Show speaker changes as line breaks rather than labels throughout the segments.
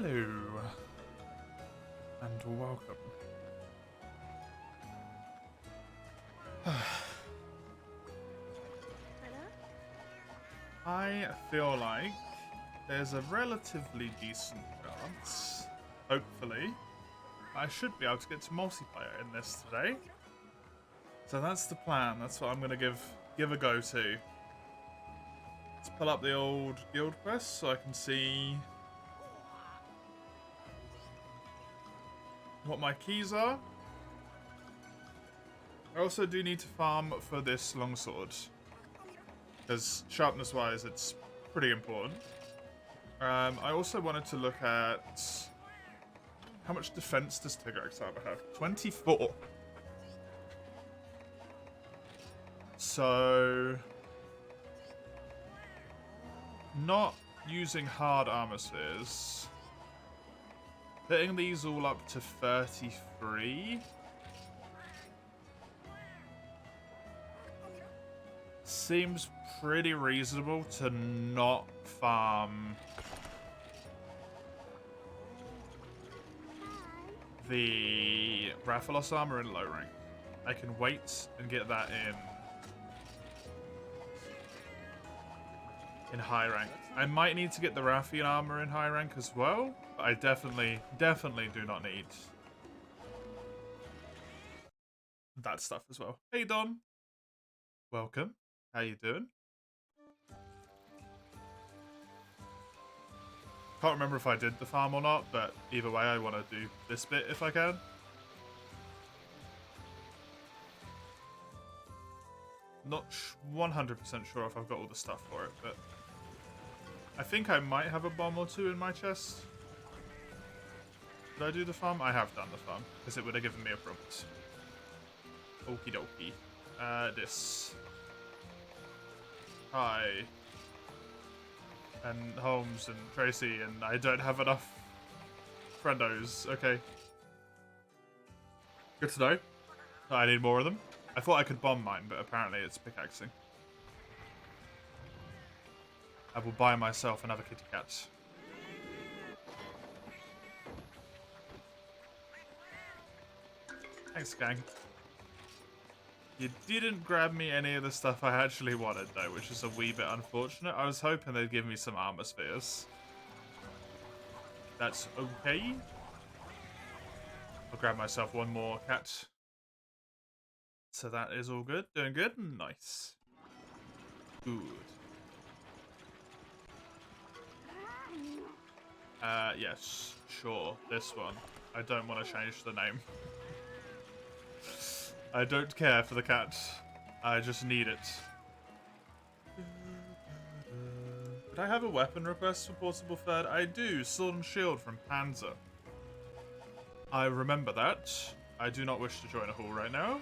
Hello, and welcome. I feel like there's a relatively decent chance, hopefully, I should be able to get to multiplayer in this today. So that's the plan. That's what I'm gonna give a go to. Let's pull up the old guild quest so I can see what my keys are. I also do need to farm for this longsword, because sharpness-wise, it's pretty important. I also wanted to look at how much defense does Tigrex Armor have? 24. So, not using hard armor spheres, putting these all up to 33 seems pretty reasonable to not farm the Rathalos armor in low rank. I can wait and get that in high rank. I might need to get the Rathian armor in high rank as well, but I definitely do not need that stuff as well. Hey Don, welcome. How you doing? Can't remember if I did the farm or not, but either way I want to do this bit if I can. Not 100% sure if I've got all the stuff for it, but I think I might have a bomb or two in my chest. Did I do the farm? I have done the farm, because it would have given me a prompt. Okie dokie. This. Hi. And Holmes and Tracy, and I don't have enough friendos. Okay. Good to know. I need more of them. I thought I could bomb mine, but apparently it's pickaxing. I will buy myself another kitty cat. Thanks, gang. You didn't grab me any of the stuff I actually wanted, though, which is a wee bit unfortunate. I was hoping they'd give me some armor spheres. That's okay. I'll grab myself one more cat. So that is all good. Doing good? Nice. Good. Yes, sure. This one. I don't want to change the name. I don't care for the cat. I just need it. Did I have a weapon request for Portable Third? I do. Sword and Shield from Panzer. I remember that. I do not wish to join a hall right now.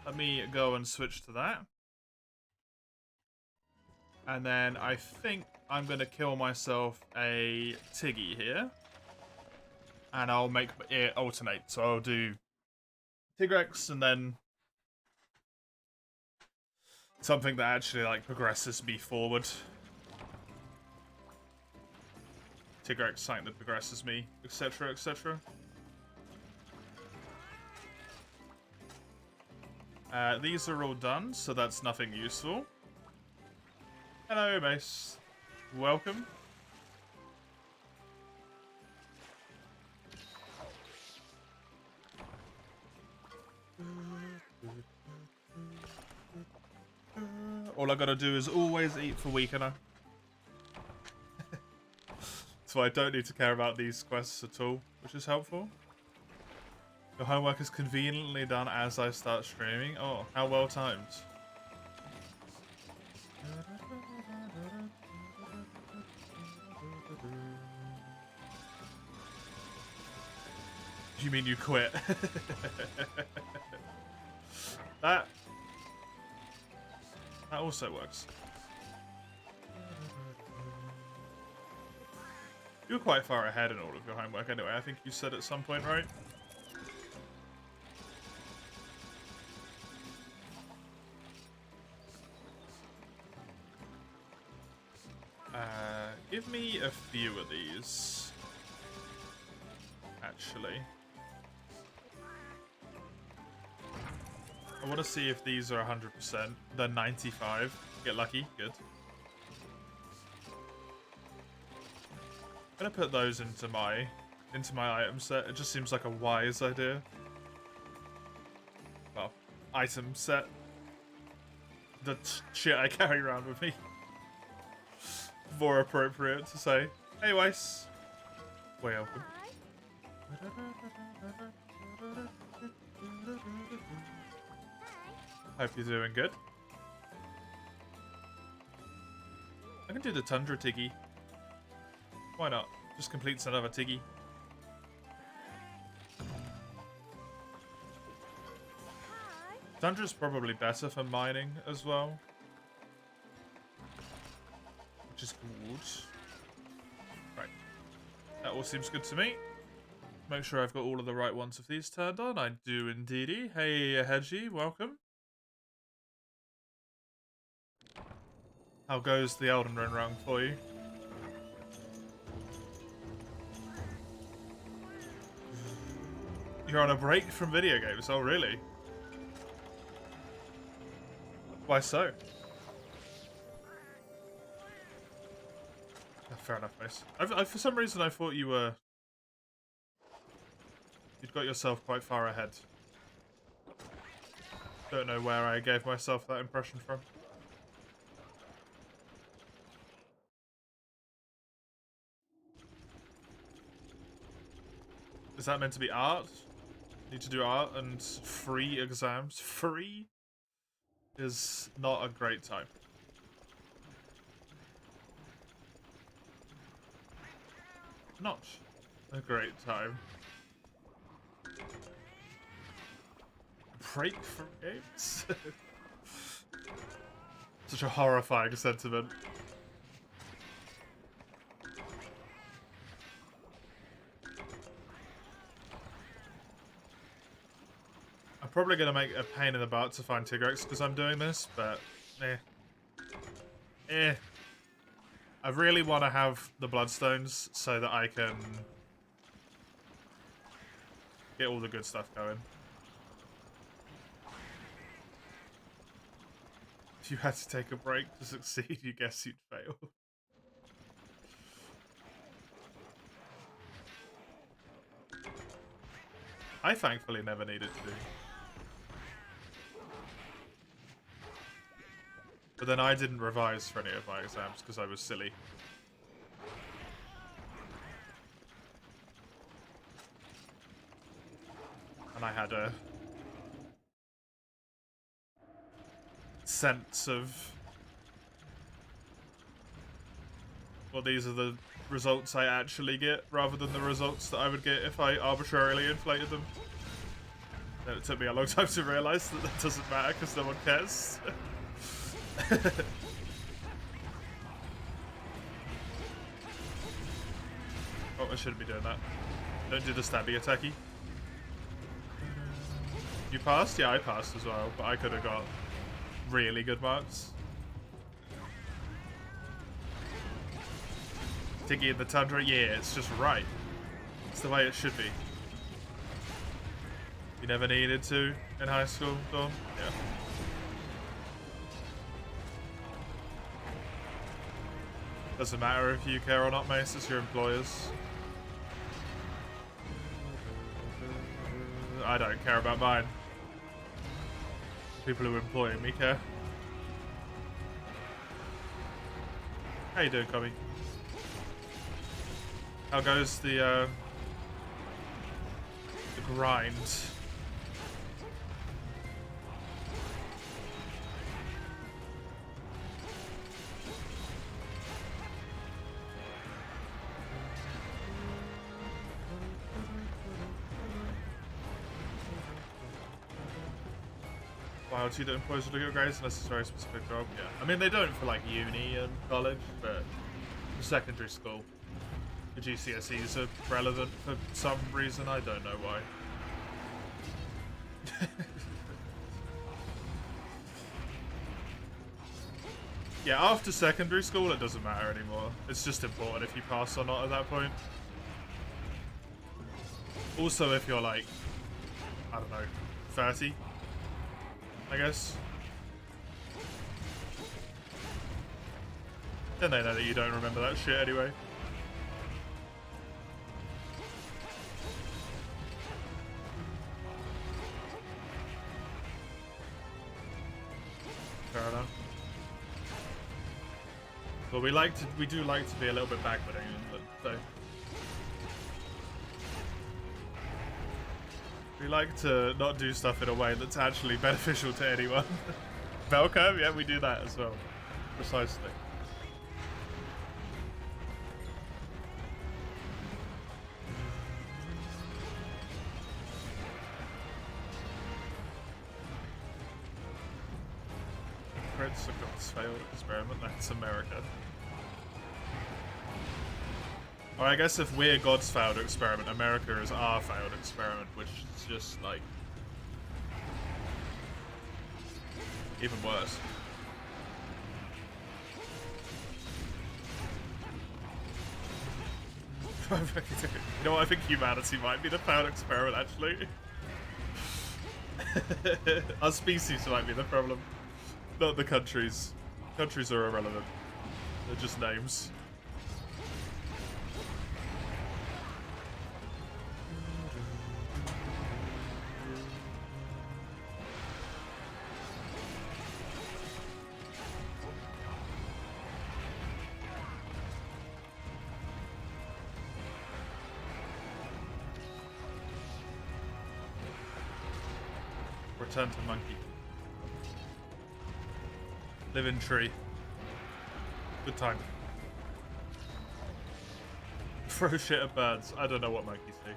Let me go and switch to that. And then I think I'm going to kill myself a Tiggy here. And I'll make it alternate. So I'll do Tigrex and then something that actually like progresses me forward. Tigrex, something that progresses me, etc, etc. These are all done, so that's nothing useful. Hello, Mace. Welcome. All I gotta do is always eat for weakener. So I don't need to care about these quests at all, which is helpful. Your homework is conveniently done as I start streaming. Oh, how well timed. You mean you quit? That also works. You're quite far ahead in all of your homework anyway, I think you said at some point, right? Give me a few of these. actually. I want to see if these are 100%. They're 95. Get lucky. Good. I'm gonna put those into my item set. It just seems like a wise idea. Well, item set. The shit I carry around with me. More appropriate to say. Hey, Weiss. Welcome. Hope you're doing good. I can do the Tundra Tiggy. Why not? Just completes another Tiggy. Tundra's probably better for mining as well. Which is good. Right. That all seems good to me. Make sure I've got all of the right ones of these turned on. I do indeedy. Hey, Hedgie, welcome. How goes the Elden Ring run for you? You're on a break from video games? Oh, really? Why so? Oh, fair enough, Mace. For some reason, I thought you were... You'd got yourself quite far ahead. Don't know where I gave myself that impression from. Is that meant to be art? Need to do art and free exams. Free is not a great time. Not a great time. Break from games? Such a horrifying sentiment. I'm probably going to make a pain in the butt to find Tigrex because I'm doing this, but I really want to have the Bloodstones so that I can get all the good stuff going. If you had to take a break to succeed, you guess you'd fail. I thankfully never needed to do. But then I didn't revise for any of my exams because I was silly. And I had a sense of, well, these are the results I actually get rather than the results that I would get if I arbitrarily inflated them. And it took me a long time to realise that that doesn't matter because no one cares. Oh, I shouldn't be doing that. Don't do the stabby attacky. You passed? Yeah, I passed as well, but I could have got really good marks. Tiggy in the Tundra? Yeah, it's just right. It's the way it should be. You never needed to in high school, Dawn? Yeah. Doesn't matter if you care or not, Mace, it's your employers. I don't care about mine. People who are employing me care. How you doing, Cubby? How goes the grind? Wow, do the employers look at your grades unless it's a very specific job? Yeah. I mean, they don't for like uni and college, but for secondary school, the GCSEs are relevant for some reason. I don't know why. Yeah, after secondary school, it doesn't matter anymore. It's just important if you pass or not at that point. Also, if you're like, I don't know, 30, I guess. Then they know that you don't remember that shit anyway. Fair enough. But we do like to be a little bit backward in England, so we like to not do stuff in a way that's actually beneficial to anyone. Bell curve, yeah, we do that as well. Precisely. Crits of God's failed experiment, that's America. Or I guess if we're God's failed experiment, America is our failed experiment, which is just like even worse. You know what? I think humanity might be the failed experiment, actually. Our species might be the problem, not the countries. Countries are irrelevant. They're just names. Return to monkey. Live in tree. Good time. Throw shit at birds. I don't know what monkeys do.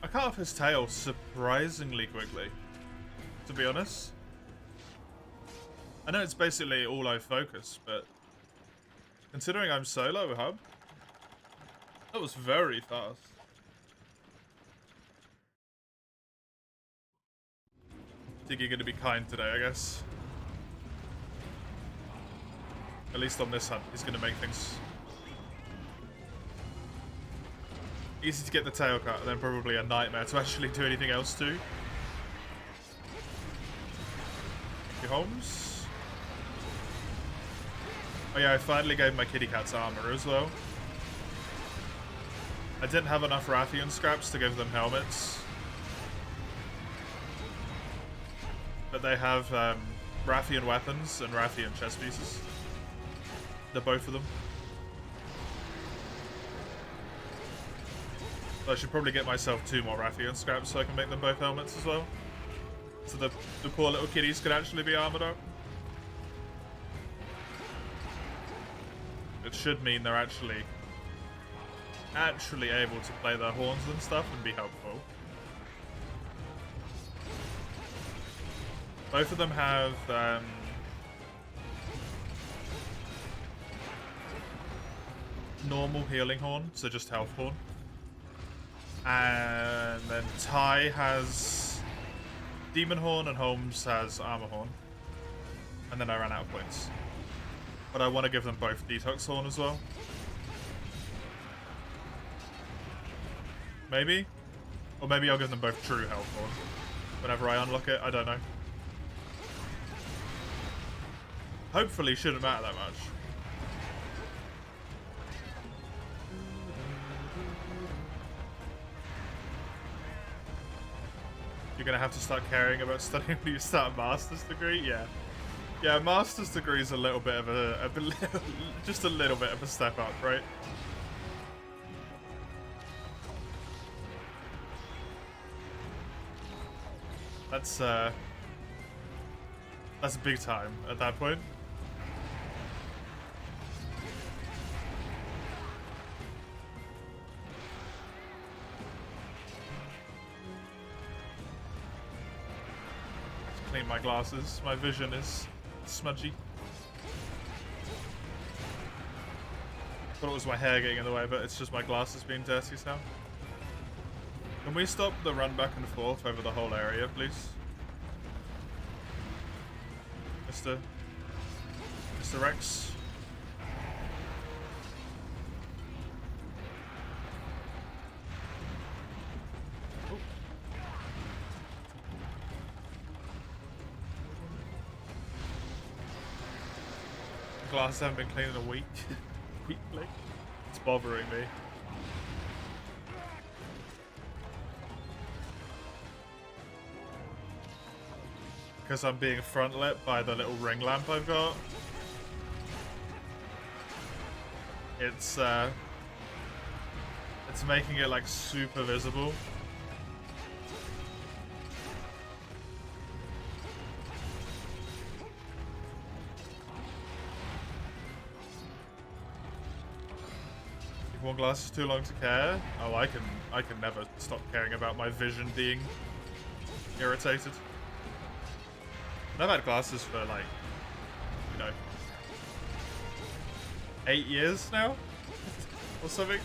I cut off his tail surprisingly quickly, to be honest. I know it's basically all I focus, but considering I'm solo hub, that was very fast. I think you're going to be kind today, I guess. At least on this hunt, he's going to make things easy to get the tail cut, and then probably a nightmare to actually do anything else to. Your Holmes. Oh yeah, I finally gave my kitty cats armor as well. I didn't have enough Rathian scraps to give them helmets, but they have Rathian weapons and Rathian chest pieces. They're both of them. So I should probably get myself 2 more Rathian scraps so I can make them both helmets as well. So the poor little kitties could actually be armored up. It should mean they're actually able to play their horns and stuff and be helpful. Both of them have normal healing horn, so just health horn. And then Ty has Demon Horn and Holmes has Armor Horn. And then I ran out of points. But I want to give them both Detox Horn as well. Maybe? Or maybe I'll give them both True Health Horn whenever I unlock it, I don't know. Hopefully shouldn't matter that much. You're gonna have to start caring about studying when you start a master's degree? Yeah. Yeah, master's degree is a little bit of just a little bit of a step up, right? That's big time at that point. Clean my glasses. My vision is smudgy. Thought it was my hair getting in the way, but it's just my glasses being dirty, so. Can we stop the run back and forth over the whole area, please? Mr. Rex? Oh. The glasses haven't been cleaned in a week. Weekly. It's bothering me. Because I'm being front lit by the little ring lamp I've got. It's making it like super visible. If one glass is too long to care, oh, I can never stop caring about my vision being irritated. I've had glasses for like, you know, 8 years now or something.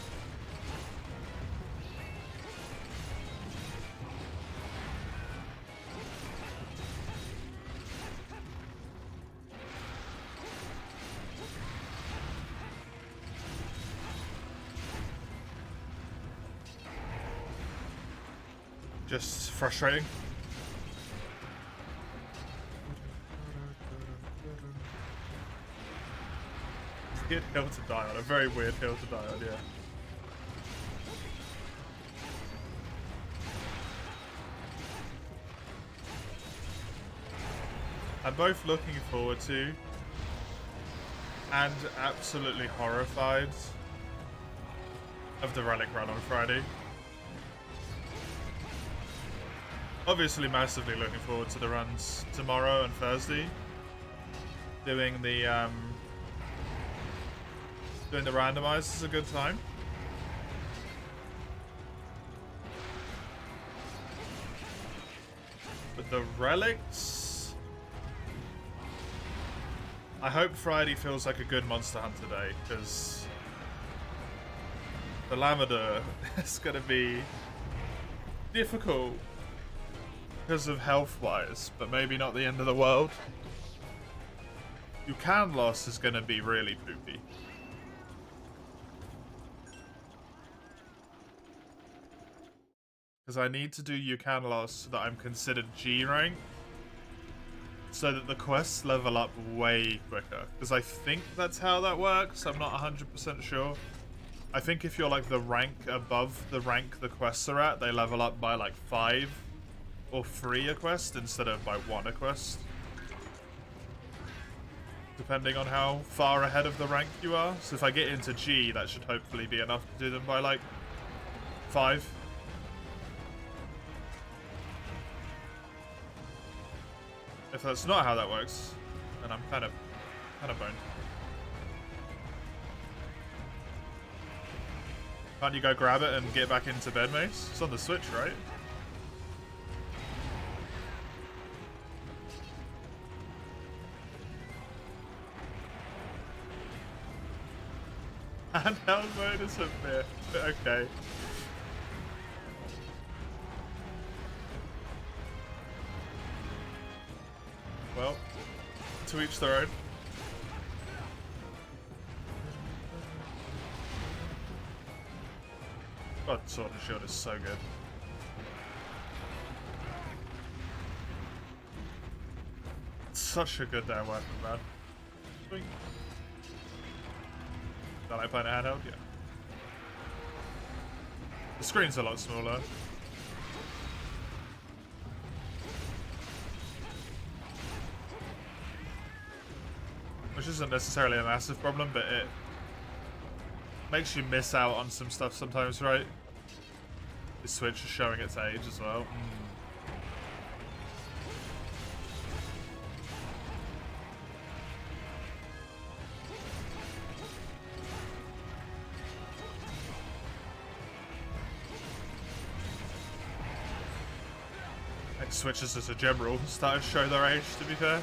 Just frustrating. Weird hill to die on. A very weird hill to die on, yeah. I'm both looking forward to and absolutely horrified of the relic run on Friday. Obviously massively looking forward to the runs tomorrow and Thursday. Doing the randomized is a good time. But the relics, I hope Friday feels like a good Monster Hunter day, because the Lavender is going to be difficult because of health-wise, but maybe not the end of the world. Yukan loss is going to be really poopy. Because I need to do Yukan loss so that I'm considered G rank, so that the quests level up way quicker. Because I think that's how that works. I'm not 100% sure. I think if you're like the rank above the rank the quests are at, they level up by like 5 or 3 a quest instead of by 1 a quest. Depending on how far ahead of the rank you are. So if I get into G, that should hopefully be enough to do them by like 5. If that's not how that works, then I'm kind of boned. Can't you go grab it and get back into bed, Mace? It's on the Switch, right? Handheld mode is a bit okay. Well, to each their own. God, Sword and Shield is so good. It's such a good damn weapon, man. Swing. Don't I play in a handheld? Yeah. The screen's a lot smaller. Which isn't necessarily a massive problem, but it makes you miss out on some stuff sometimes, right? The Switch is showing its age as well. I think Switches as a general started to show their age, to be fair.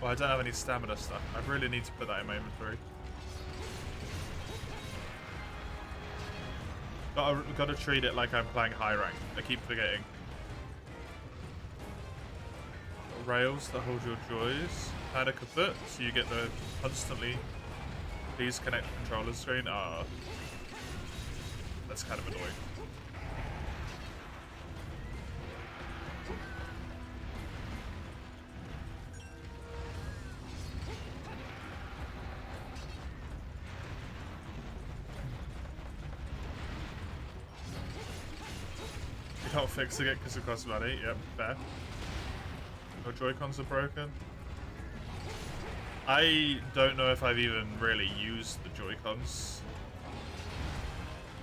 Well, I don't have any stamina stuff. I really need to put that in my inventory. Gotta treat it like I'm playing high rank. I keep forgetting. Rails that hold your joys. Add a kaput, so you get the constantly please connect controller screen. Ah, that's kind of annoying. You can't fix it because it costs money. Yep, fair. Your Joy-Cons are broken. I don't know if I've even really used the Joy-Cons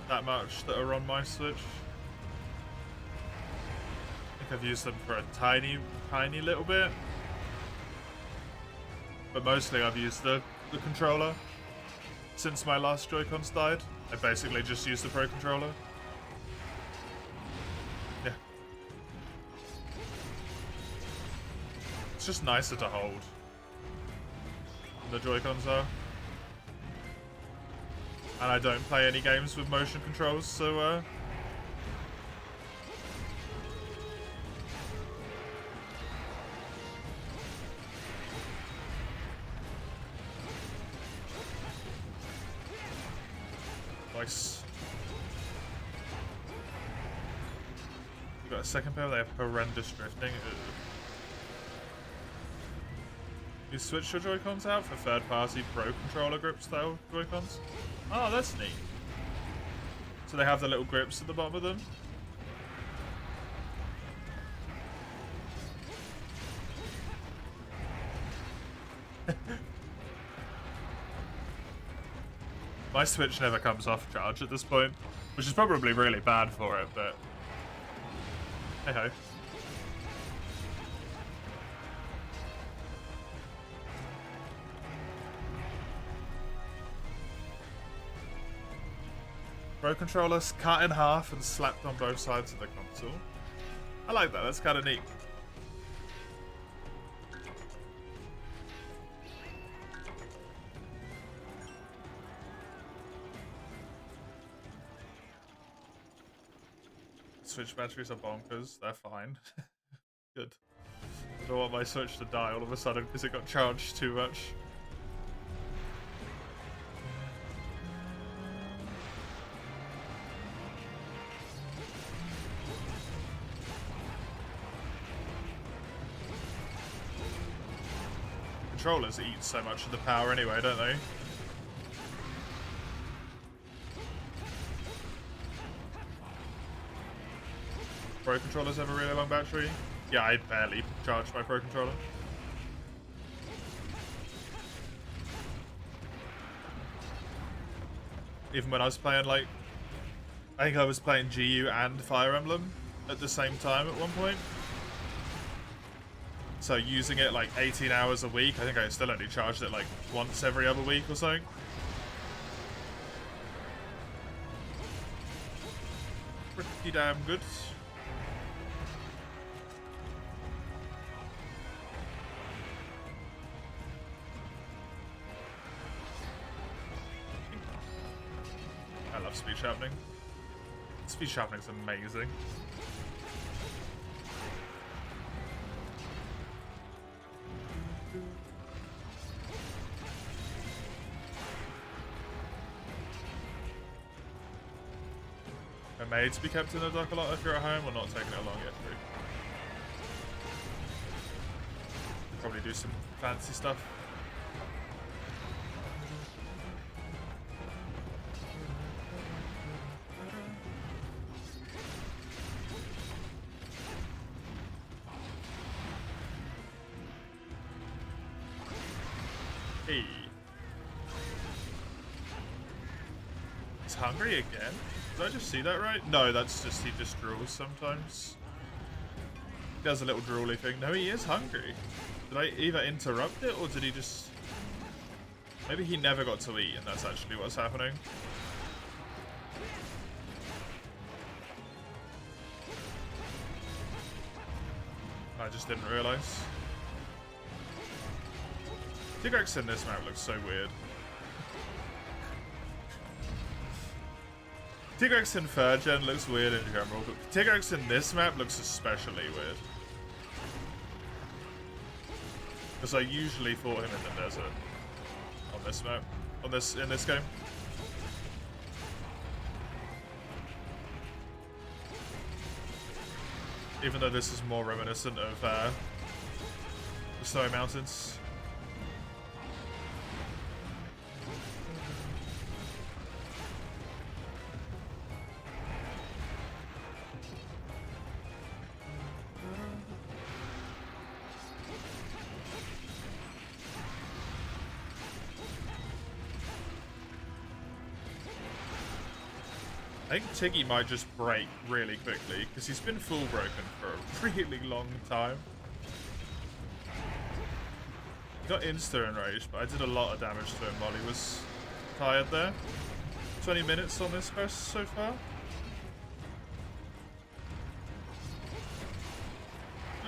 that much that are on my Switch. I think I've used them for a tiny little bit. But mostly I've used the controller. Since my last Joy-Cons died, I basically just used the Pro Controller. Yeah. It's just nicer to hold. The Joy-Cons are. And I don't play any games with motion controls, so nice. You got a second pair, they have horrendous drifting. Ugh. You switch your Joy-Cons out for third-party Pro Controller grip style Joy-Cons? Oh, that's neat. So they have the little grips at the bottom of them? My Switch never comes off charge at this point, which is probably really bad for it, but hey-ho. Pro controllers cut in half and slapped on both sides of the console. I like that, that's kind of neat. Switch batteries are bonkers, they're fine. Good. I don't want my Switch to die all of a sudden because it got charged too much. Controllers eat so much of the power anyway, don't they? Pro controllers have a really long battery. Yeah, I barely charge my Pro controller. Even when I was playing, like, I think I was playing GU and Fire Emblem at the same time at one point. So using it like 18 hours a week, I think I still only charged it like once every other week or something. Pretty damn good. I love speech happening. Speech happening is amazing. Made to be kept in the dark a lot if you're at home, or not taking it along yet. Probably do some fancy stuff. Hey. He's hungry again? Did I just see that right? No, that's just, he just drools sometimes. He does a little drooly thing. No, he is hungry. Did I either interrupt it, or did he just... Maybe he never got to eat, and that's actually what's happening. I just didn't realize. Tigrex in this map looks so weird. Tigrex in 3rd gen looks weird in general, but Tigrex in this map looks especially weird. Because I usually fought him in the desert on this map, in this game. Even though this is more reminiscent of the Snowy Mountains. I think Tiggy might just break really quickly, because he's been full broken for a really long time. He got insta-enraged, but I did a lot of damage to him while he was tired there. 20 minutes on this quest so far.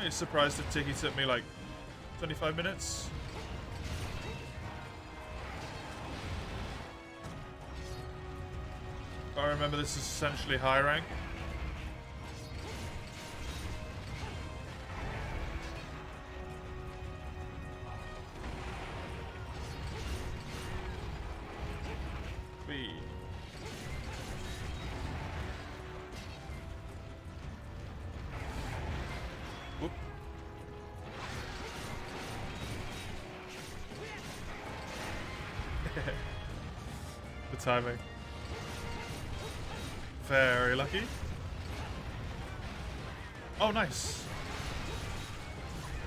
I'm surprised if Tiggy took me like 25 minutes. I remember this is essentially high rank. Whee. Whoop. The timing. Very lucky. Oh, nice.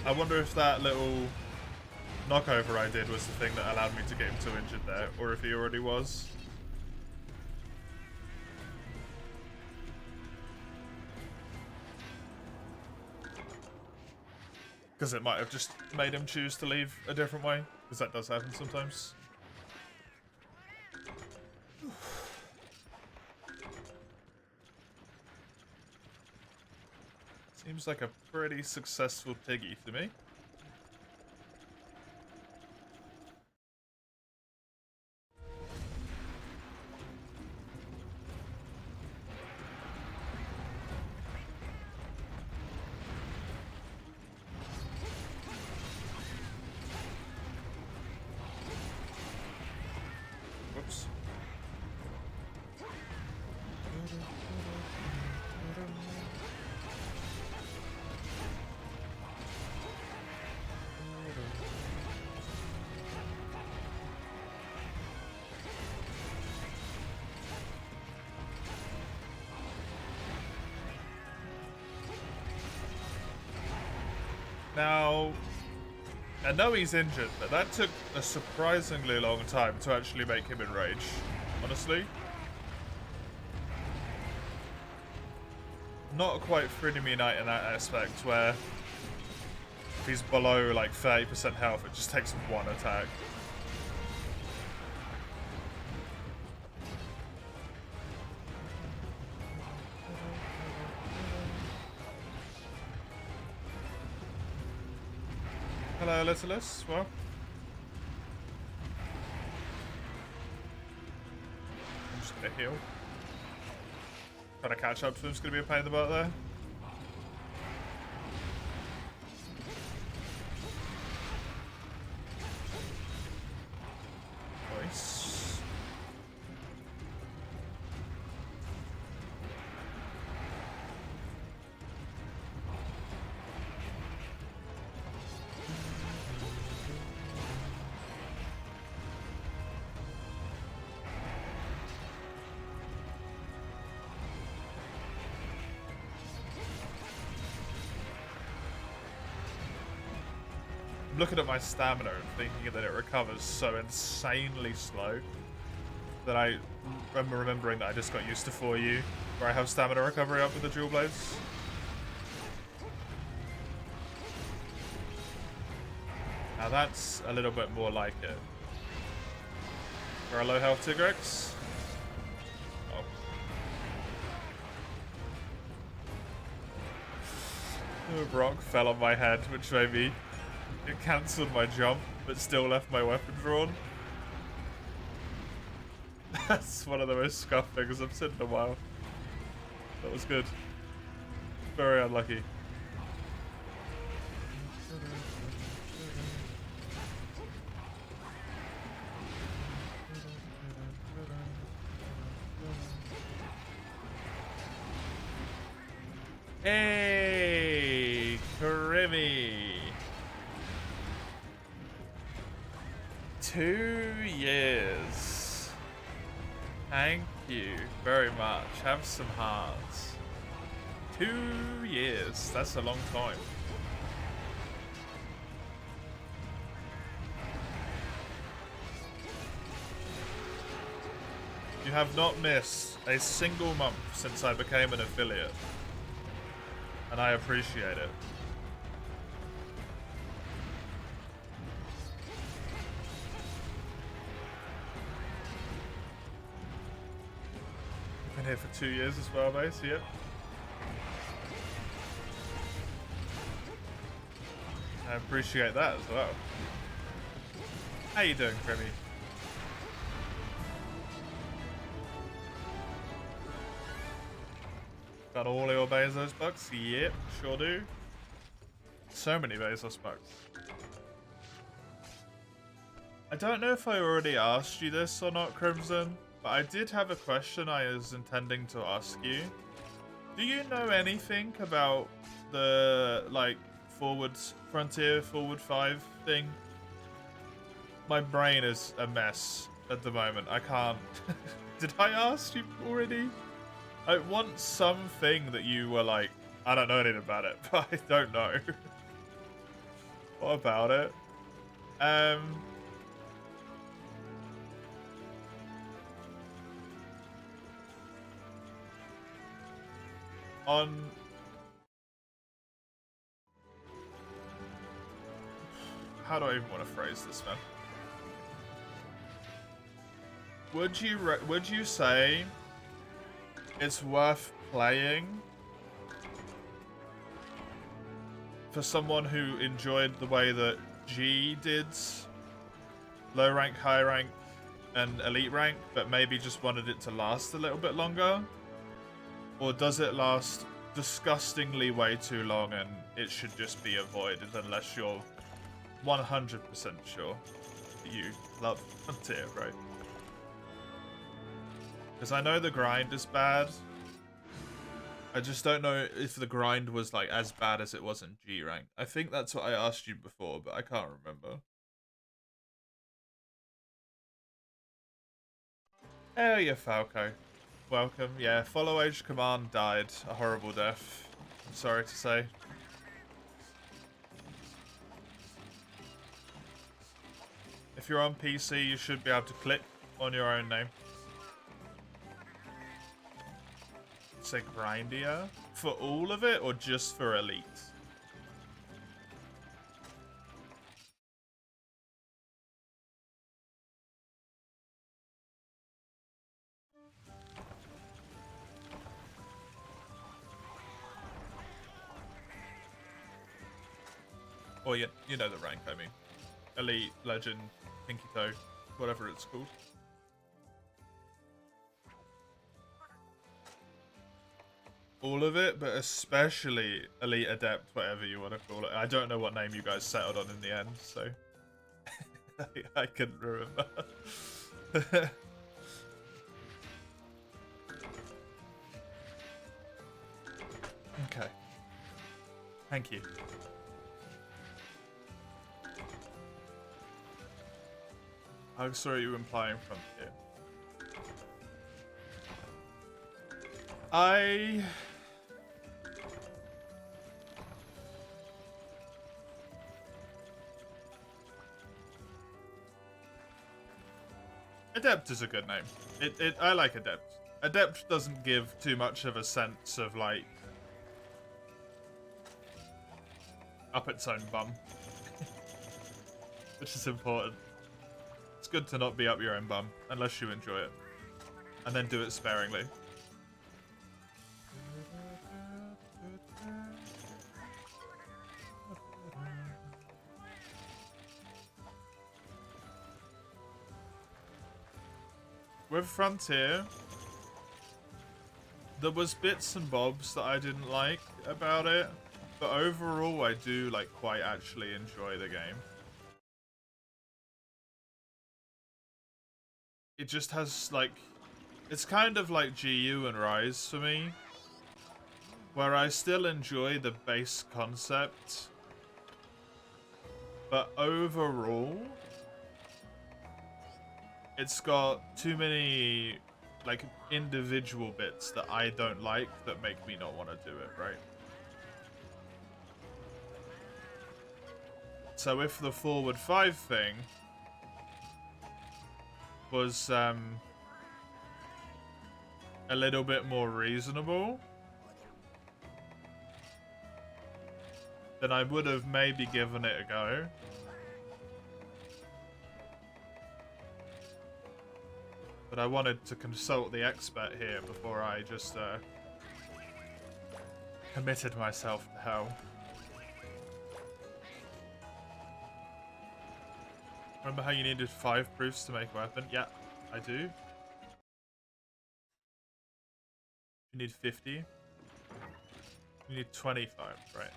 I wonder if that little knockover I did was the thing that allowed me to get him too injured there, or if he already was. Because it might have just made him choose to leave a different way, because that does happen sometimes. Seems like a pretty successful Tiggy to me. Whoops. Now, I know he's injured, but that took a surprisingly long time to actually make him enrage, honestly. Not quite Freedom Unite in that aspect, where if he's below like 30% health, it just takes one attack. Hello, Littlest. Well, I'm just gonna heal. Trying to catch up to him's gonna be a pain in the butt there. Nice. Looking at my stamina and thinking that it recovers so insanely slow that I remember remembering that I just got used to 4U, where I have stamina recovery up with the dual blades. Now that's a little bit more like it. For a low health Tigrex. Oh. Oh, Brock fell on my head, which made me... It cancelled my jump. but still left my weapon drawn. That's one of the most scuffed things I've seen in a while. That was good. Very unlucky. Hey, Grimmy. 2 years. Thank you very much. Have some hearts. 2 years. That's a long time. You have not missed a single month since I became an affiliate. And I appreciate it. Been here for 2 years as well, base. Yep. I appreciate that as well. How you doing, Grimmy? Got all your Bezos bucks? Yep, sure do. So many Bezos bucks. I don't know if I already asked you this or not, Crimson, but I did have a question I was intending to ask you. Do you know anything about the, like, Frontier Forward 5 thing? My brain is a mess at the moment. I can't... Did I ask you already? I want something that you were like, I don't know anything about it, but I don't know. What about it? On... How do I even want to phrase this, man? Would you say it's worth playing for someone who enjoyed the way that G did low rank, high rank, and elite rank, but maybe just wanted it to last a little bit longer? Or does it last disgustingly way too long and it should just be avoided unless you're 100% sure that you love Frontier, right? Because I know the grind is bad. I just don't know if the grind was like as bad as it was in G rank. I think that's what I asked you before, but I can't remember. Oh yeah, Falco. Welcome. Yeah, Follow Age Command died a horrible death. I'm sorry to say. If you're on PC, you should be able to click on your own name. Say grindier? For all of it or just for elite? Or you know the rank, I mean. Elite, Legend, Pinky Toe, whatever it's called. All of it, but especially Elite Adept, whatever you want to call it. I don't know what name you guys settled on in the end, so... I couldn't remember. Okay. Thank you. I'm sorry you implying from here. Adept is a good name. I like Adept. Adept doesn't give too much of a sense of, like, up its own bum. Which is important. It's good to not be up your own bum, unless you enjoy it. And then do it sparingly. with Frontier, there was bits and bobs that I didn't like about it, but overall I do like quite actually enjoy the game. It just has like, it's kind of like GU and Rise for me, where I still enjoy the base concept, but overall it's got too many like individual bits that I don't like that make me not want to do it, right? So if the forward 5 thing was a little bit more reasonable, then I would have maybe given it a go. But I wanted to consult the expert here before I just committed myself to hell. Remember how you needed 5 proofs to make a weapon? Yeah, I do. You need 50. You need 25, right? Okay.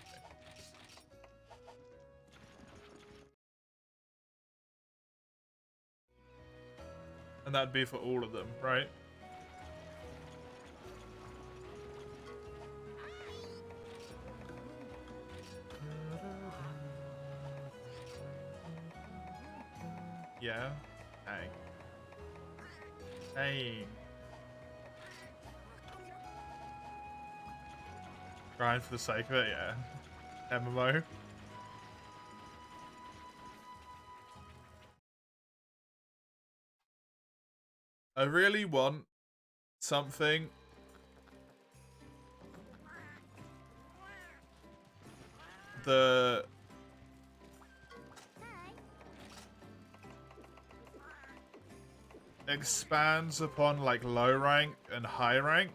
And that'd be for all of them, right? Yeah. Hey. Hey. Grind for the sake of it, yeah. MMO. I really want something that expands upon like low rank and high rank.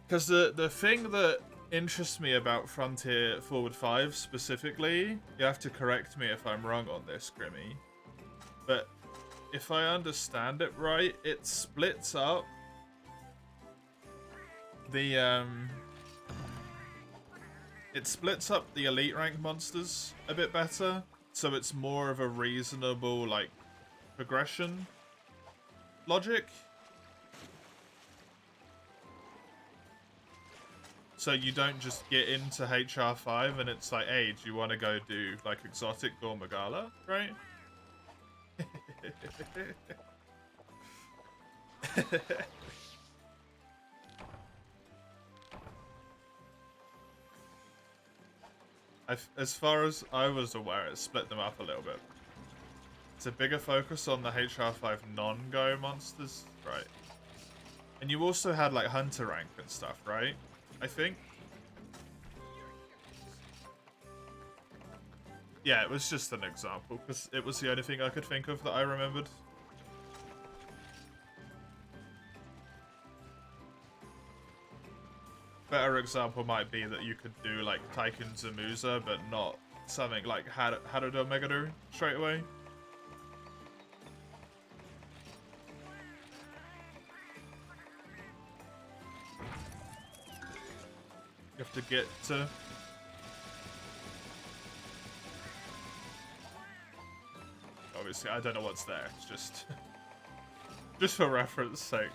Because the thing that interests me about Frontier Forward 5 specifically, you have to correct me if I'm wrong on this, Grimmy, but if I understand it right, it splits up the elite rank monsters a bit better, so it's more of a reasonable like progression logic. So you don't just get into HR5 and it's like, hey, do you want to go do like exotic Gormagala, right? As far as I was aware, it split them up a little bit. It's a bigger focus on the HR5 non-go monsters, right? And you also had like hunter rank and stuff, right? I think. Yeah, it was just an example, because it was the only thing I could think of that I remembered. Better example might be that you could do like Tycoon Zamuza, but not something like Harudo Megado straight away. You have to get to... Obviously, I don't know what's there. It's just... just for reference sake.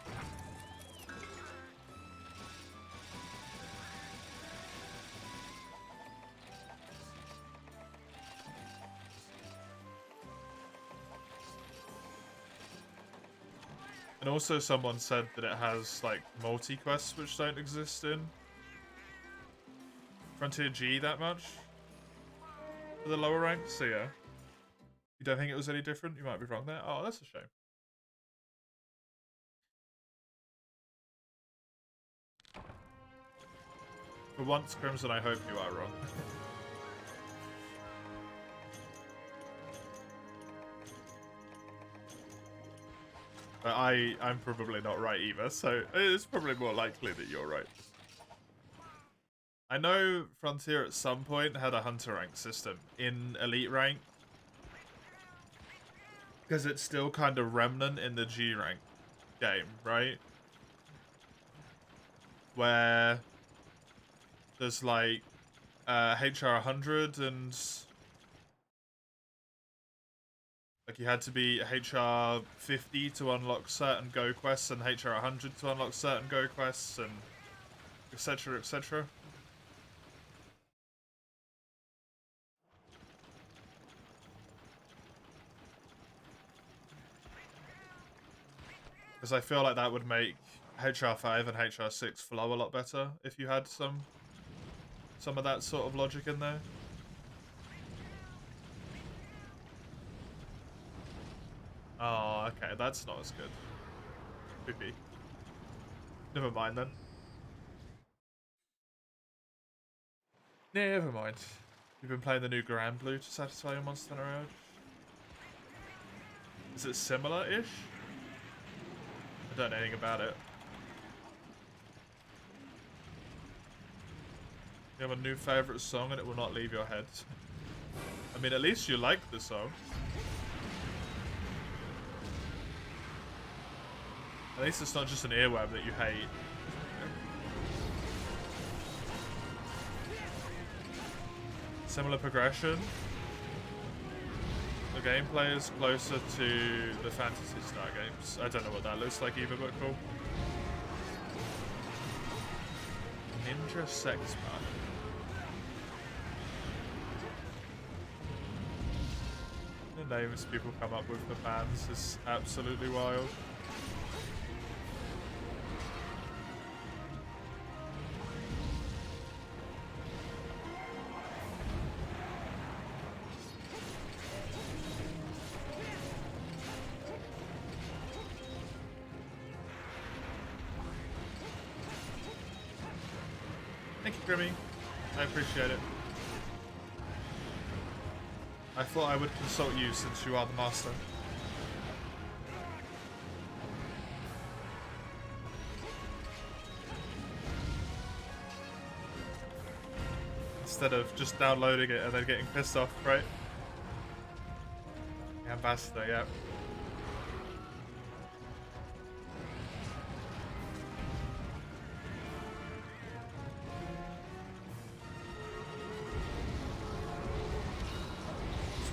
And also someone said that it has, like, multi-quests which don't exist in Frontier G that much for the lower ranks, so yeah. You don't think it was any different? You might be wrong there. Oh, that's a shame. For once, Crimson, I hope you are wrong. But I'm probably not right either, so it's probably more likely that you're right. I know Frontier at some point had a hunter rank system in elite rank. Because it's still kind of remnant in the G rank game, right? Where there's like HR 100 and like you had to be HR 50 to unlock certain Go quests and HR 100 to unlock certain Go quests and etc, etc. Because I feel like that would make HR 5 and HR 6 flow a lot better if you had some of that sort of logic in there. Oh, okay, that's not as good. Poopy. Never mind then. Never mind. You've been playing the new Grand Blue to satisfy your Monster Hunter urge? Is it similar-ish? I don't know anything about it. You have a new favourite song and it will not leave your head. I mean, at least you like the song. At least it's not just an earworm that you hate. Similar progression. The gameplay is closer to the Phantasy Star games. I don't know what that looks like either, but cool. Ninja Sex Bar. The names people come up with for bands is absolutely wild. Thank you, Grimmy. I appreciate it. I thought I would consult you since you are the master. Instead of just downloading it and then getting pissed off, right? The ambassador, yeah.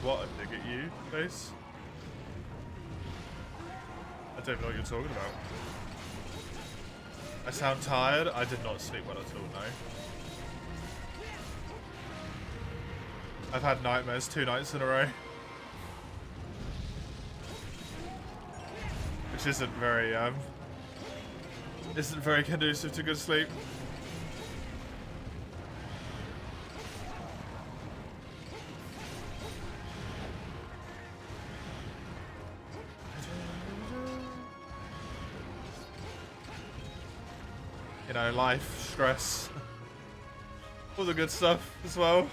What a dig at you, face. I don't know what you're talking about. I sound tired. I did not sleep well at all, no. I've had nightmares 2 nights in a row. Which isn't very conducive to good sleep. You know, life, stress, all the good stuff as well.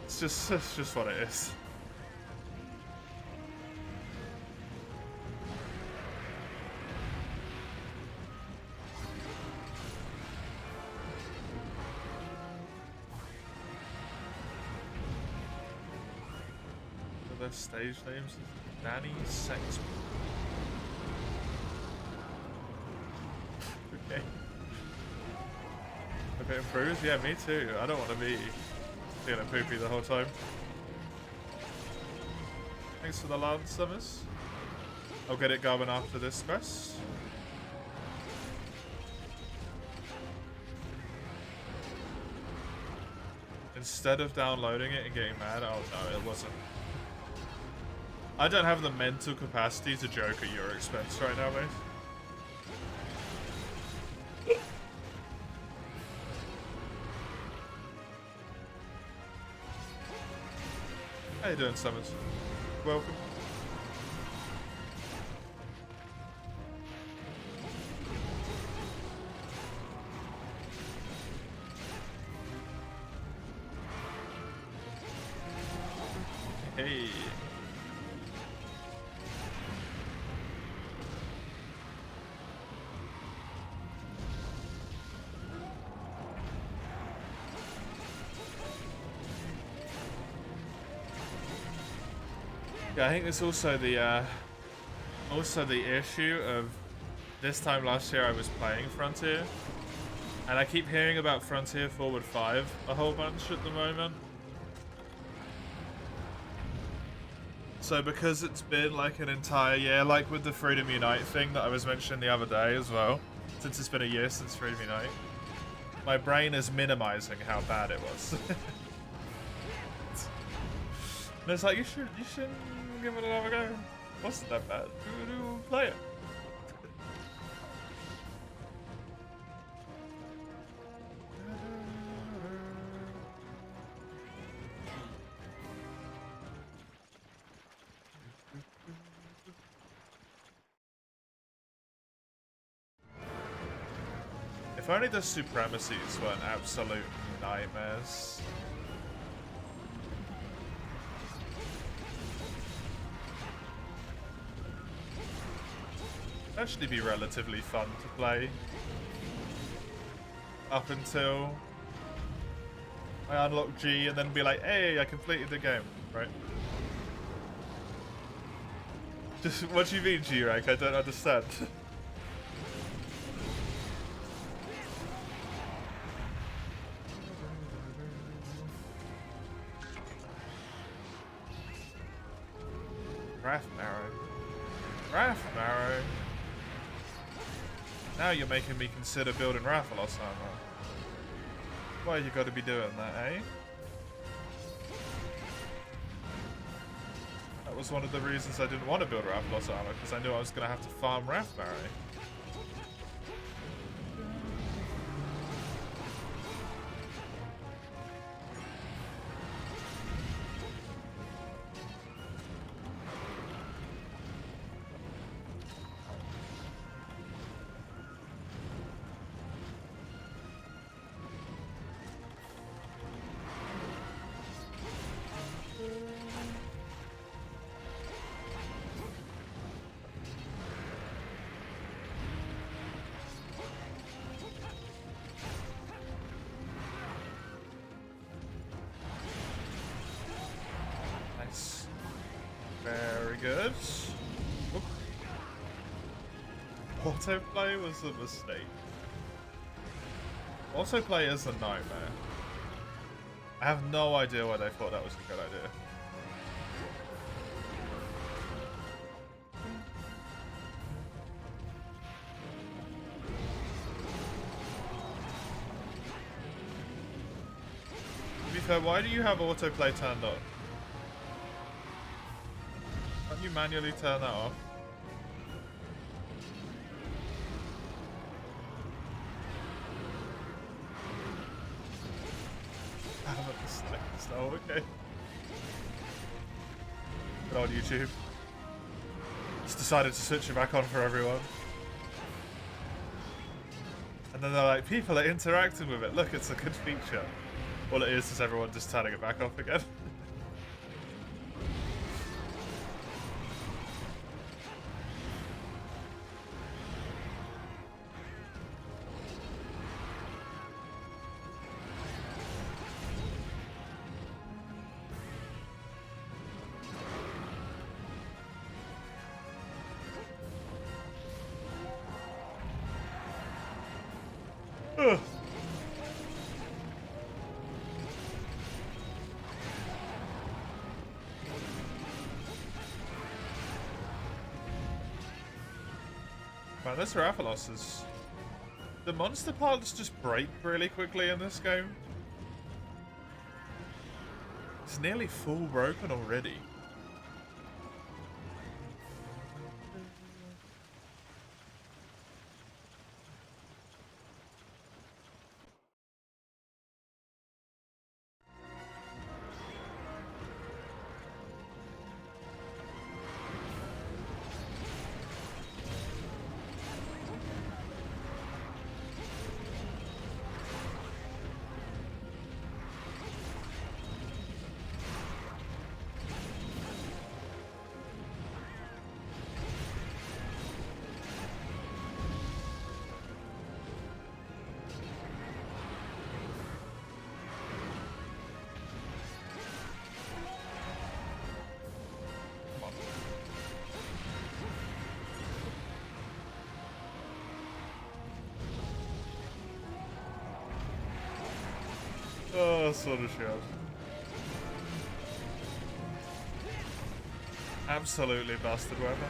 It's just what it is. Are their stage names? Danny Sex. Okay. A bit improved? Yeah, me too. I don't want to be feeling poopy the whole time. Thanks for the Lance Summers. I'll get it going after this quest. Instead of downloading it and getting mad, oh no, it wasn't. I don't have the mental capacity to joke at your expense right now, mate. How you doing, Summers? Welcome. Hey. Yeah, I think it's also the issue of this time last year I was playing Frontier, and I keep hearing about Frontier Forward 5 a whole bunch at the moment. So because it's been like an entire year, like with the Freedom Unite thing that I was mentioning the other day as well, since it's been a year since Freedom Unite, my brain is minimizing how bad it was. And it's like, you shouldn't give it another go. Wasn't that bad? Play it. If only the supremacies weren't absolute nightmares. It'd actually be relatively fun to play. Up until I unlock G and then be like, hey, I completed the game, right? Just, what do you mean G-Rank? I don't understand. Raft Marrow. Now you're making me consider building Rathalos armor. Why you gotta be doing that, eh? That was one of the reasons I didn't want to build Rathalos armor, because I knew I was gonna have to farm Raft Marrow. Very good. Oop. Autoplay was a mistake. Autoplay is a nightmare. I have no idea why they thought that was a good idea. To be fair, why do you have autoplay turned on? Can't you manually turn that off? Oh, okay. Good on YouTube. Just decided to switch it back on for everyone. And then they're like, people are interacting with it. Look, it's a good feature. All it is everyone just turning it back off again. Man, this Rathalos is... The monster parts just break really quickly in this game. It's nearly full broken already. Oh, Sword and Shield. Absolutely busted weapon.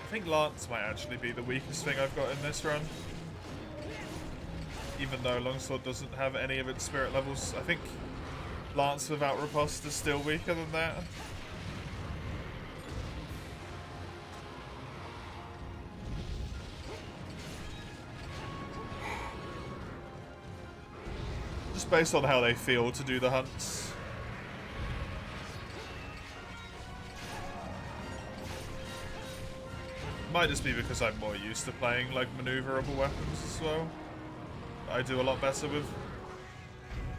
I think Lance might actually be the weakest thing I've got in this run. Even though Longsword doesn't have any of its spirit levels, I think Lance without Riposte is still weaker than that. Just based on how they feel to do the hunts. Might just be because I'm more used to playing like maneuverable weapons as well. I do a lot better with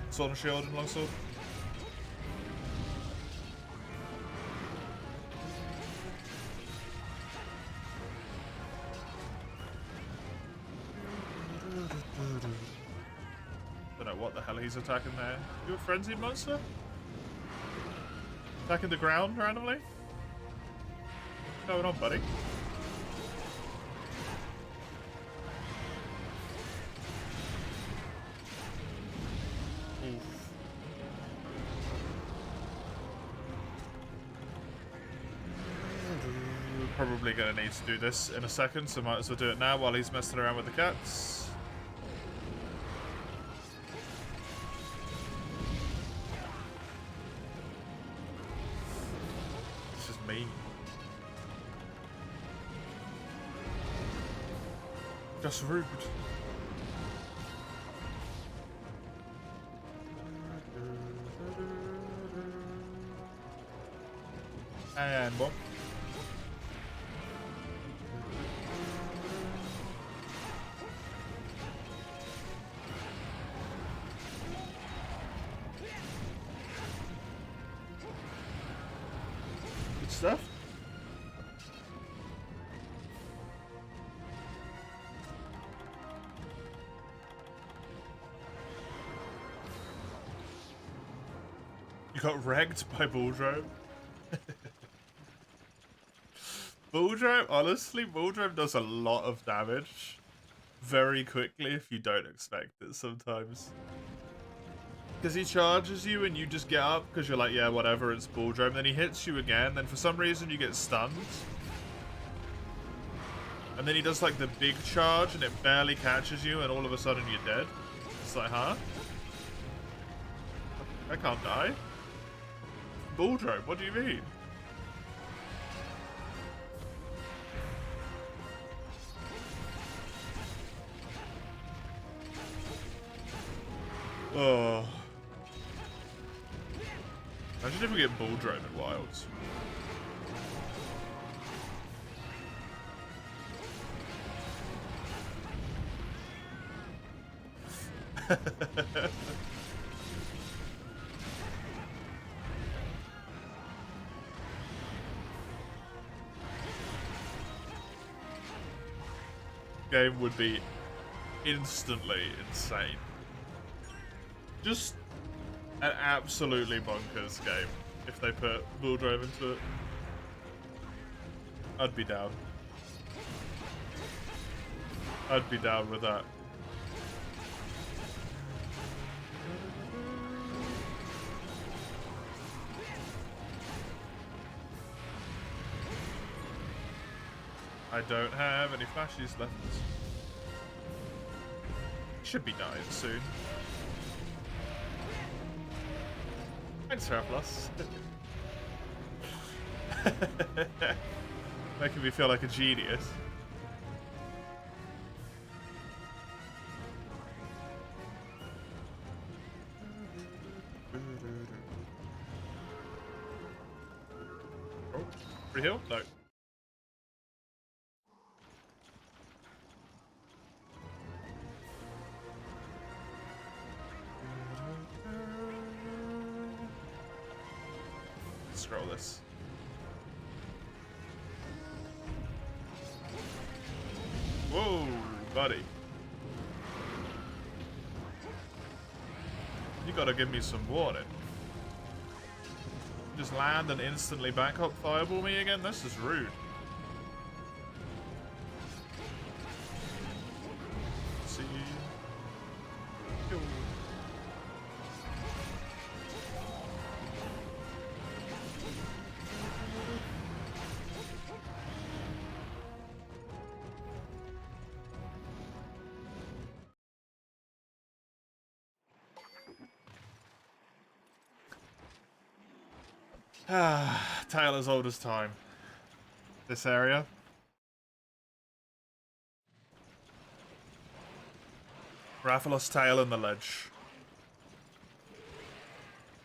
Sword and Shield and Longsword. Don't know what the hell he's attacking there. You a frenzied monster? Attacking the ground randomly? What's going on, buddy? Probably going to need to do this in a second, so might as well do it now while he's messing around with the cats. This is mean. Just rude. And what? Stuff. You got wrecked by Bulldrome? Bulldrome, honestly, Bulldrome does a lot of damage very quickly if you don't expect it sometimes. Because he charges you and you just get up because you're like, yeah, whatever, it's Bulldrome. Then he hits you again, then for some reason you get stunned. And then he does like the big charge and it barely catches you and all of a sudden you're dead. It's like, huh? I can't die. Bulldrome, what do you mean? Oh. Imagine if we get Bulldrome in Wilds. Game would be instantly insane. Just an absolutely bonkers game if they put Bulldrome into it. I'd be down. I'd be down with that. I don't have any flashes left. Should be dying soon. Thanks, Ravelos. Making me feel like a genius. Oh, free heal? No. Scroll this. Whoa, buddy. You gotta give me some warning. Just land and instantly backup fireball me again? This is rude. See you. Ah, tale as old as time. This area. Rathalos tail in the ledge.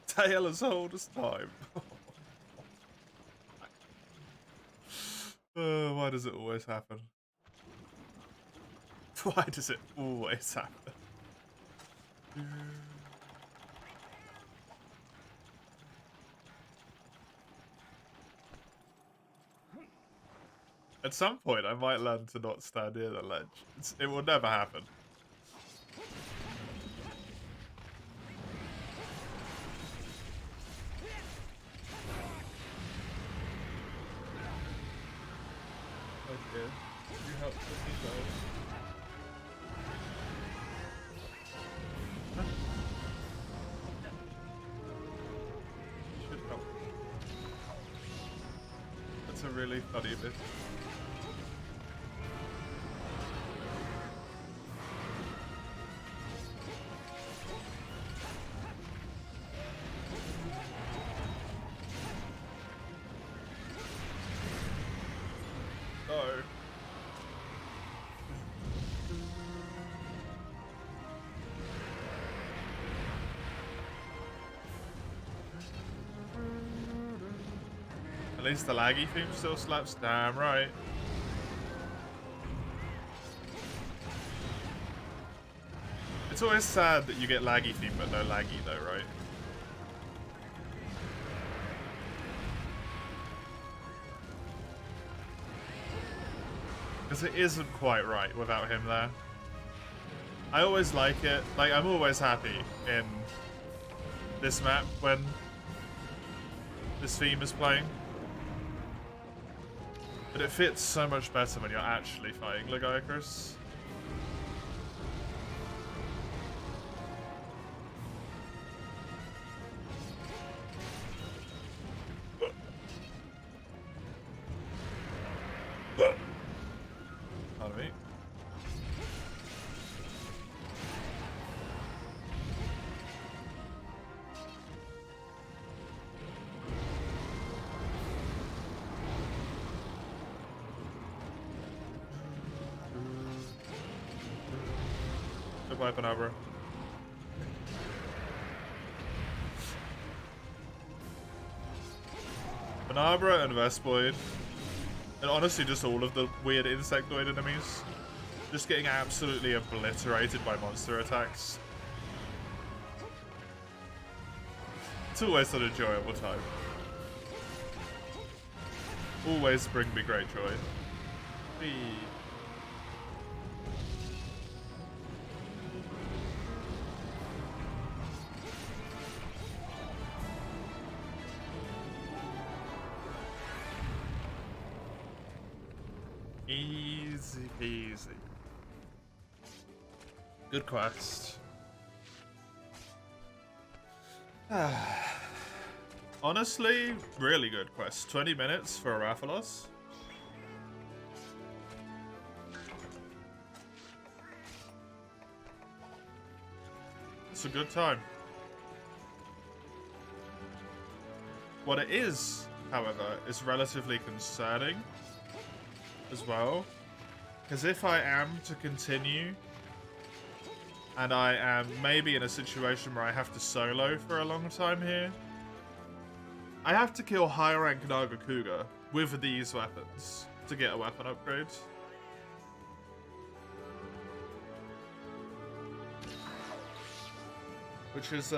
Tale as old as time. Why does it always happen? Why does it always happen? At some point, I might learn to not stand near the ledge. It will never happen. Okay, you help with me though. Should help. That's a really funny bit. At least the laggy theme still slaps. Damn right. It's always sad that you get laggy theme but no laggy though, right? Because it isn't quite right without him there. I always like it. Like, I'm always happy in this map when this theme is playing. But it fits so much better when you're actually fighting Lagiacrus. Pardon me. Goodbye, Panabra. Panabra and Vespoid, and honestly just all of the weird insectoid enemies, just getting absolutely obliterated by monster attacks. It's always an enjoyable time. Always bring me great joy. Whee. Easy peasy. Good quest. Honestly, really good quest. 20 minutes for a Rathalos. It's a good time. What it is, however, is relatively concerning as well. Because if I am to continue, and I am maybe in a situation where I have to solo for a long time here, I have to kill higher rank Nagakuga with these weapons to get a weapon upgrade. Which is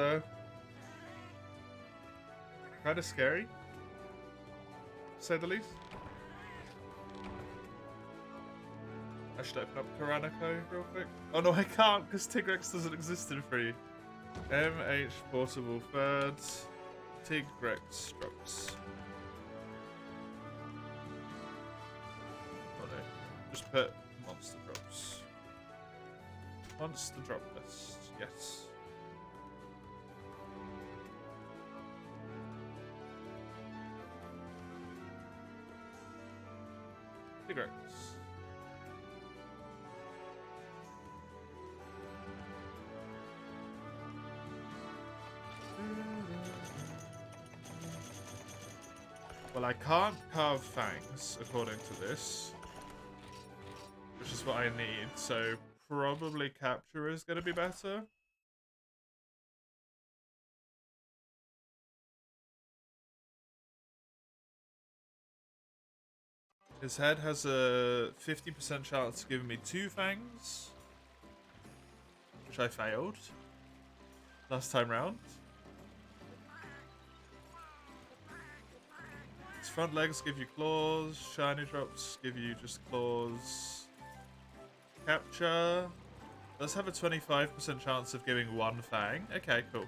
kind of scary, to say the least. I should open up Karanako real quick. Oh no, I can't because Tigrex doesn't exist in free. MHP3rd Tigrex drops. Oh no, just put monster drops. Monster drop list, yes. Tigrex. Well, I can't carve fangs, according to this. Which is what I need, so probably capture is going to be better. His head has a 50% chance of giving me 2 fangs. Which I failed. Last time round. His front legs give you claws. Shiny drops give you just claws. Capture does have a 25% chance of giving 1 fang. Okay, cool.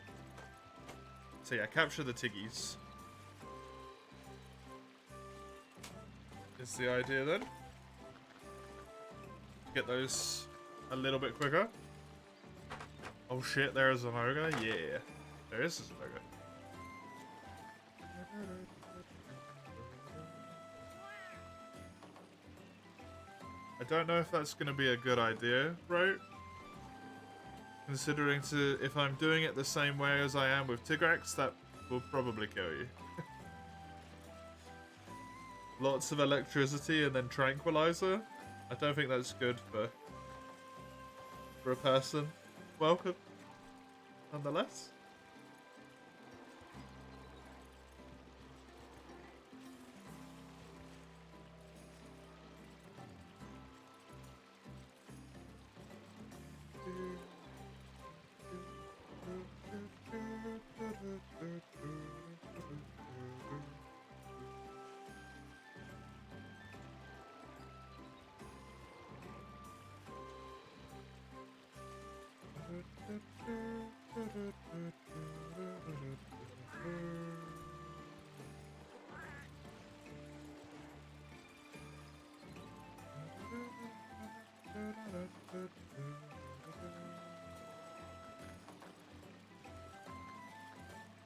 So yeah, capture the Tiggies. Is the idea then? Get those a little bit quicker. Oh shit, there is an ogre? Yeah. There is an ogre. I don't know if that's going to be a good idea, right? Considering if I'm doing it the same way as I am with Tigrex, that will probably kill you. Lots of electricity and then tranquilizer. I don't think that's good for a person. Welcome, nonetheless.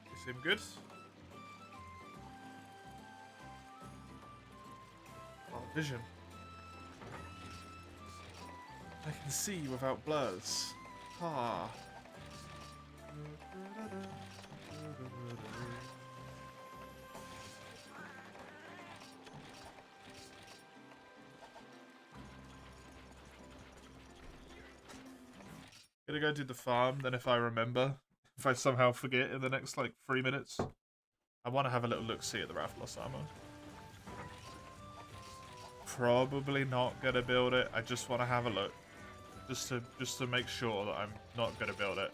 You seem good. Oh, vision. I can see without blurs. Ah. Gonna go do the farm, then if I remember, if I somehow forget in the next like 3 minutes, I want to have a little look-see at the Rathalos armor. Probably not gonna build it. I just want to have a look, just to make sure that I'm not gonna build it.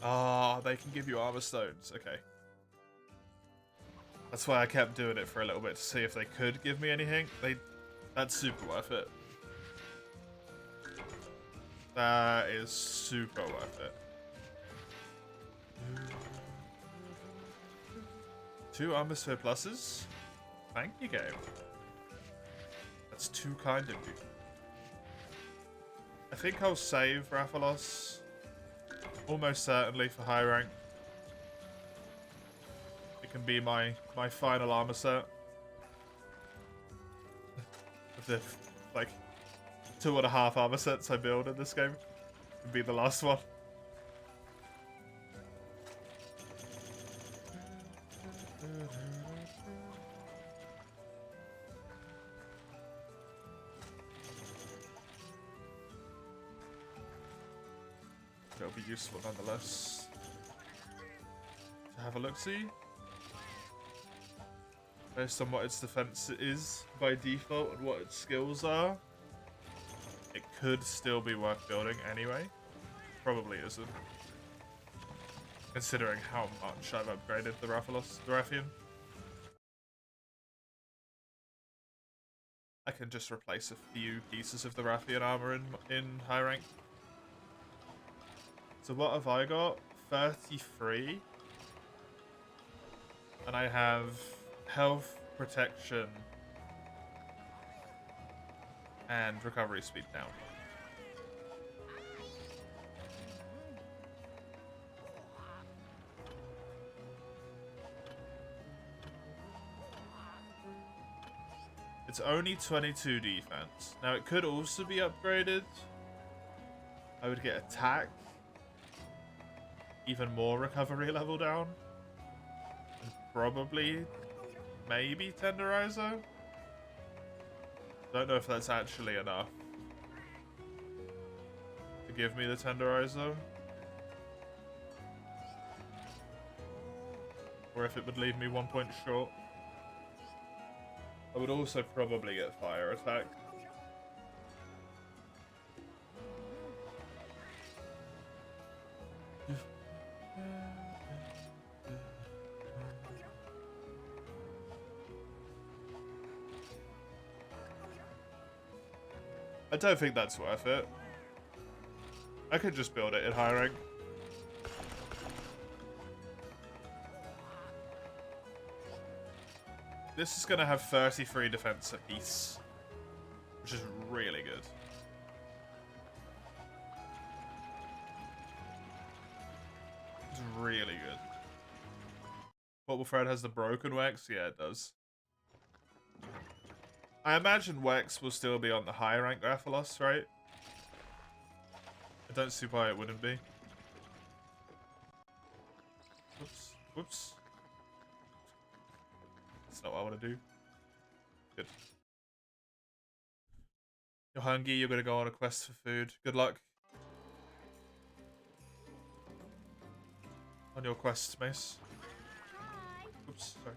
Ah, oh, they can give you armor stones. Okay. That's why I kept doing it for a little bit to see if they could give me anything. That's super worth it. That is super worth it. 2 armor sphere pluses. Thank you, game. That's too kind of you. I think I'll save Rathalos. Almost certainly for high rank. It can be my final armor set. Of the, like, 2.5 armor sets I build in this game. It can be the last one. It'll be useful nonetheless. To have a look-see. Based on what its defense is by default and what its skills are, it could still be worth building anyway. Probably isn't. Considering how much I've upgraded the Rathian. I can just replace a few pieces of the Rathian armor in high rank. So what have I got? 33. And I have health, protection, and recovery speed down. It's only 22 defense. Now it could also be upgraded. I would get attack. Even more recovery level down. And probably, maybe Tenderizer? Don't know if that's actually enough to give me the Tenderizer. Or if it would leave me 1 point short. I would also probably get fire attack. I don't think that's worth it. I could just build it in high rank. This is going to have 33 defense apiece, which is really good. It's really good. MHP3rd has the broken Wex? Yeah, it does. I imagine Wex will still be on the high rank Rathalos, right? I don't see why it wouldn't be. Whoops. Whoops. That's not what I want to do. Good. You're hungry, you're going to go on a quest for food. Good luck. On your quest, Mace. Oops, sorry.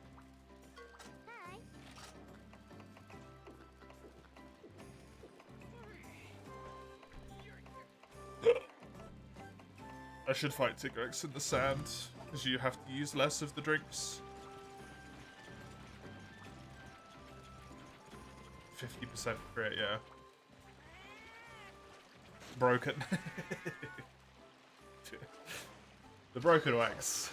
I should fight Tigrex in the sand, because you have to use less of the drinks. 50% crit, yeah. Broken. The broken wax.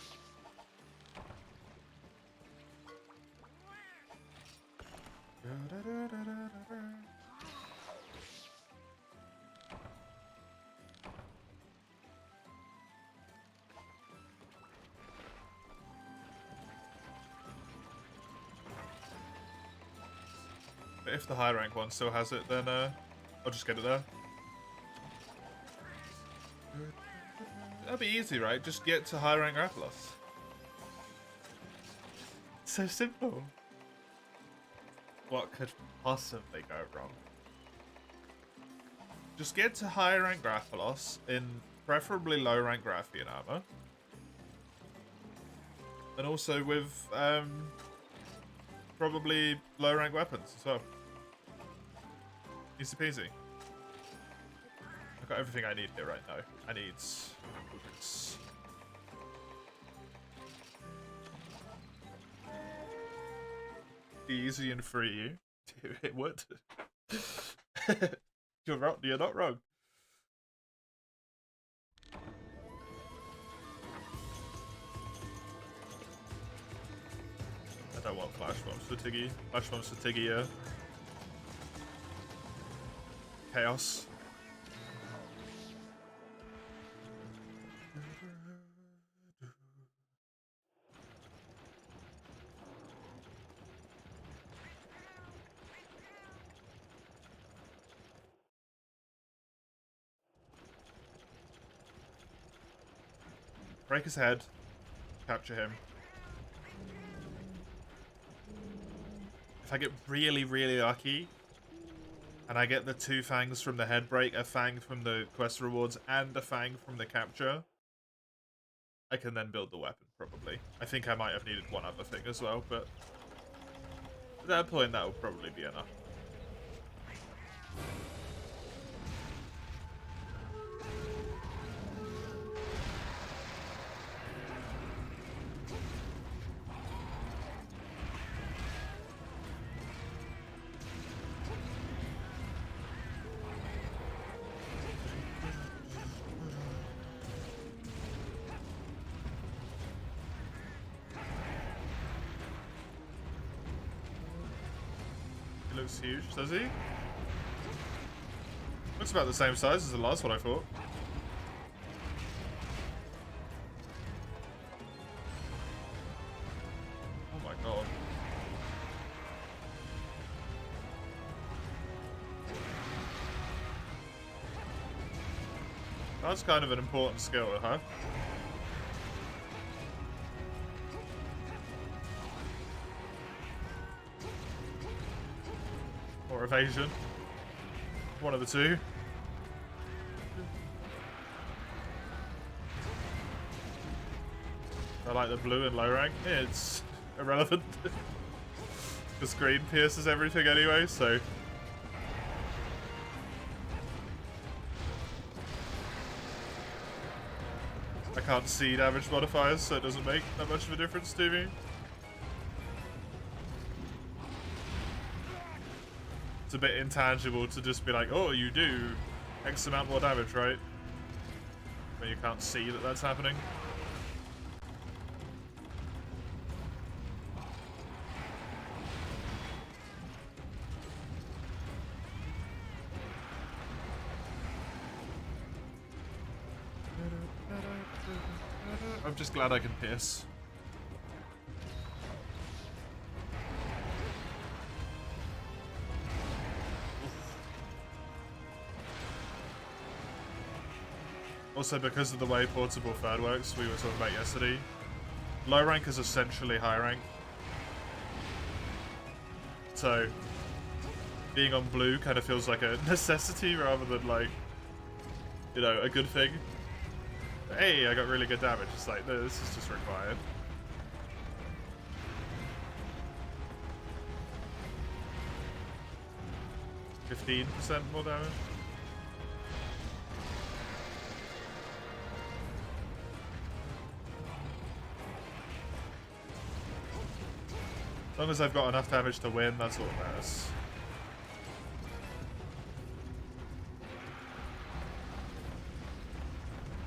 But if the high rank one still has it, then I'll just get it there. That'd be easy, right? Just get to high rank Rathalos. So simple. What could possibly go wrong? Just get to high rank Rathalos in preferably low rank Rathian armor. And also with probably low rank weapons as well. Easy peasy. I've got everything I need here right now. I need boots. Easy and free. It would. You're wrong. You're not wrong. I don't want flash bombs for Tiggy. Flash bombs for Tiggy, yeah. Chaos. Break his head. Capture him. If I get really, really lucky, and I get the 2 fangs from the head break, a fang from the quest rewards, and a fang from the capture, I can then build the weapon, probably. I think I might have needed one other thing as well, but at that point, that will probably be enough. He looks huge, does he? Looks about the same size as the last one, I thought. Oh my god. That's kind of an important skill, huh? Or evasion. One of the two. I like the blue in low rank. It's irrelevant. The screen pierces everything anyway, so... I can't see damage modifiers, so it doesn't make that much of a difference to me. It's a bit intangible to just be like, oh, you do X amount more damage, right? When you can't see that that's happening. I'm just glad I can pierce. Also, because of the way portable third works, we were talking about yesterday, low rank is essentially high rank. So, being on blue kind of feels like a necessity rather than like, you know, a good thing. Hey, I got really good damage. It's like, no, this is just required. %15 more damage. As long as I've got enough damage to win, that's all that matters.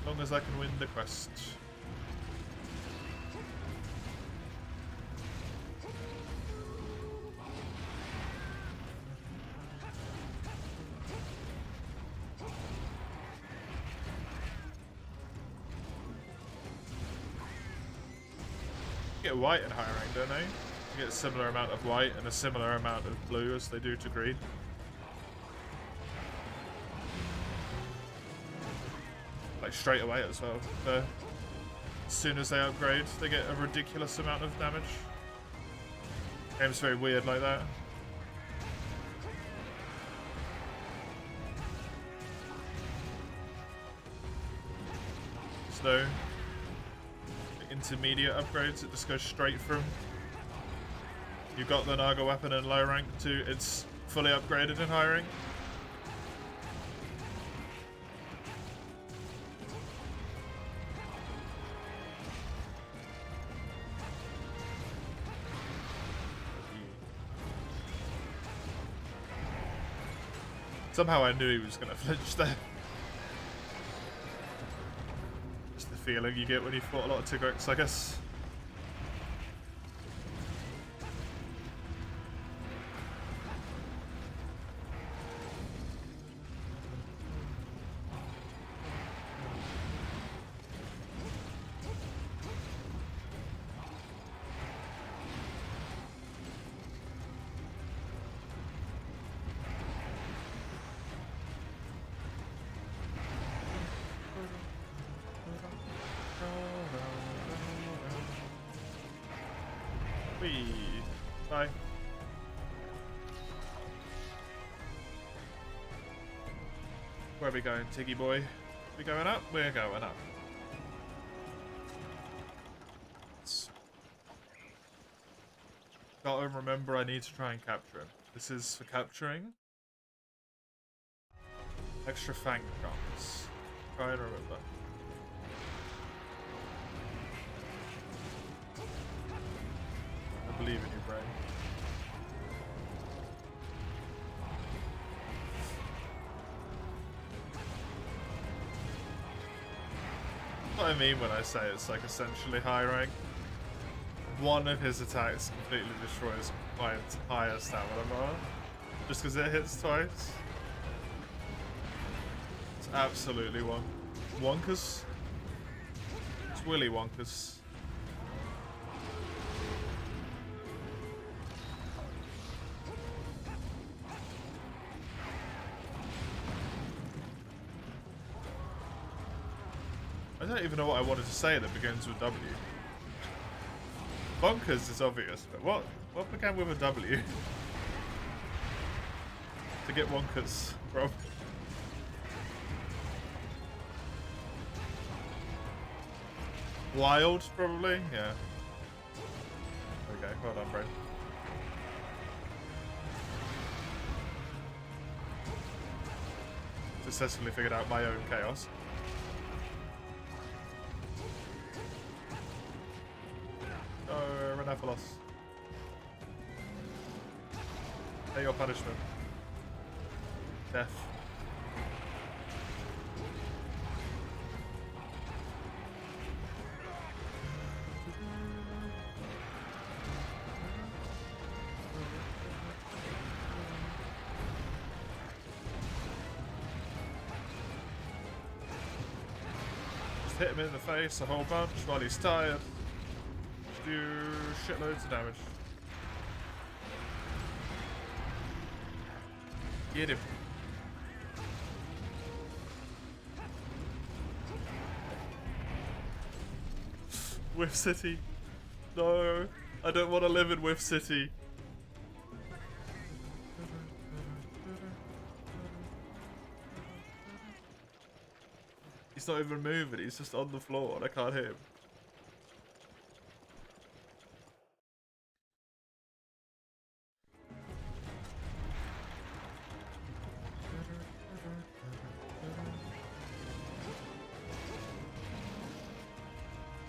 As long as I can win the quest. Get white in high rank, don't they? You get a similar amount of white and a similar amount of blue as they do to green. Like straight away as well. As soon as they upgrade, they get a ridiculous amount of damage. Game's very weird like that. So, the intermediate upgrades, it just goes straight from you got the Naga weapon in low rank to it's fully upgraded in high rank. Somehow I knew he was going to flinch there. Just the feeling you get when you fought a lot of Tigrex, I guess. Whee! Bye. Where are we going, Tiggy boy? We going up? We're going up. Gotta remember I need to try and capture him. This is for capturing. Extra fang drums. Try and remember. I believe in you, brain. What I mean when I say it's like essentially high rank. One of his attacks completely destroys my entire stamina bar. Just because it hits twice. It's absolutely wonkers. It's Willy Wonkers. I don't even know what I wanted to say that begins with W. Bonkers is obvious, but what began with a W? To get wonkers from. Wild, probably? Yeah. Okay, well done, bro. Successfully figured out my own chaos. Oh, Renephalos. Pay your punishment. Death. Just hit him in the face a whole bunch while he's tired. Just do shitloads of damage. Get him. Whiff City. No, I don't want to live in Whiff City. He's not even moving, he's just on the floor and I can't hit him.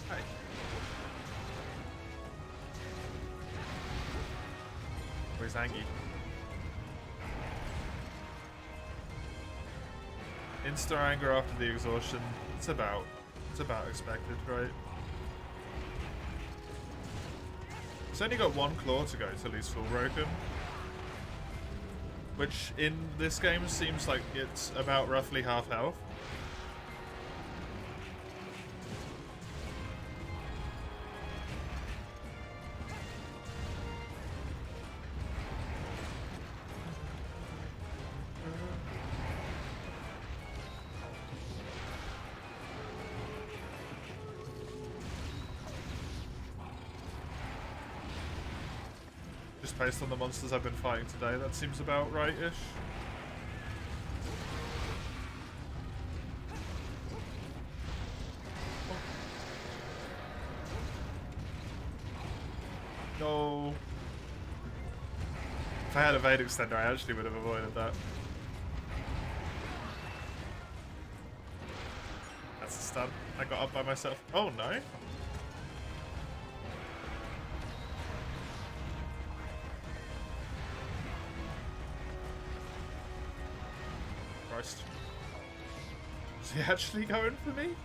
Hey. Where's Angie? Insta anger after the exhaustion. It's about expected, right? It's only got one claw to go till he's full broken. Which in this game seems like it's about roughly half health. Just based on the monsters I've been fighting today, that seems about right-ish. No. If I had a Evade Extender, I actually would have avoided that. That's a stun. I got up by myself. Oh no. Christ. Is he actually going for me?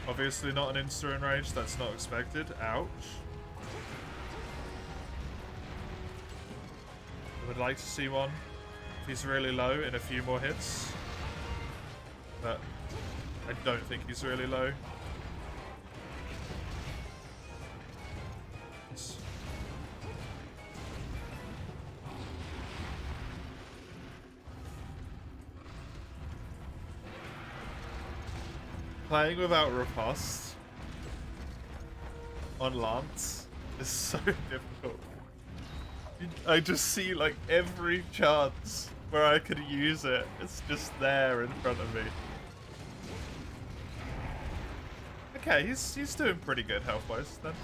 Obviously not an insta enrage, that's not expected. Ouch. I would like to see one if he's really low in a few more hits. But I don't think he's really low. Playing without riposte on Lance is so difficult. I just see like every chance where I could use it. It's just there in front of me. Okay, he's doing pretty good health-wise then.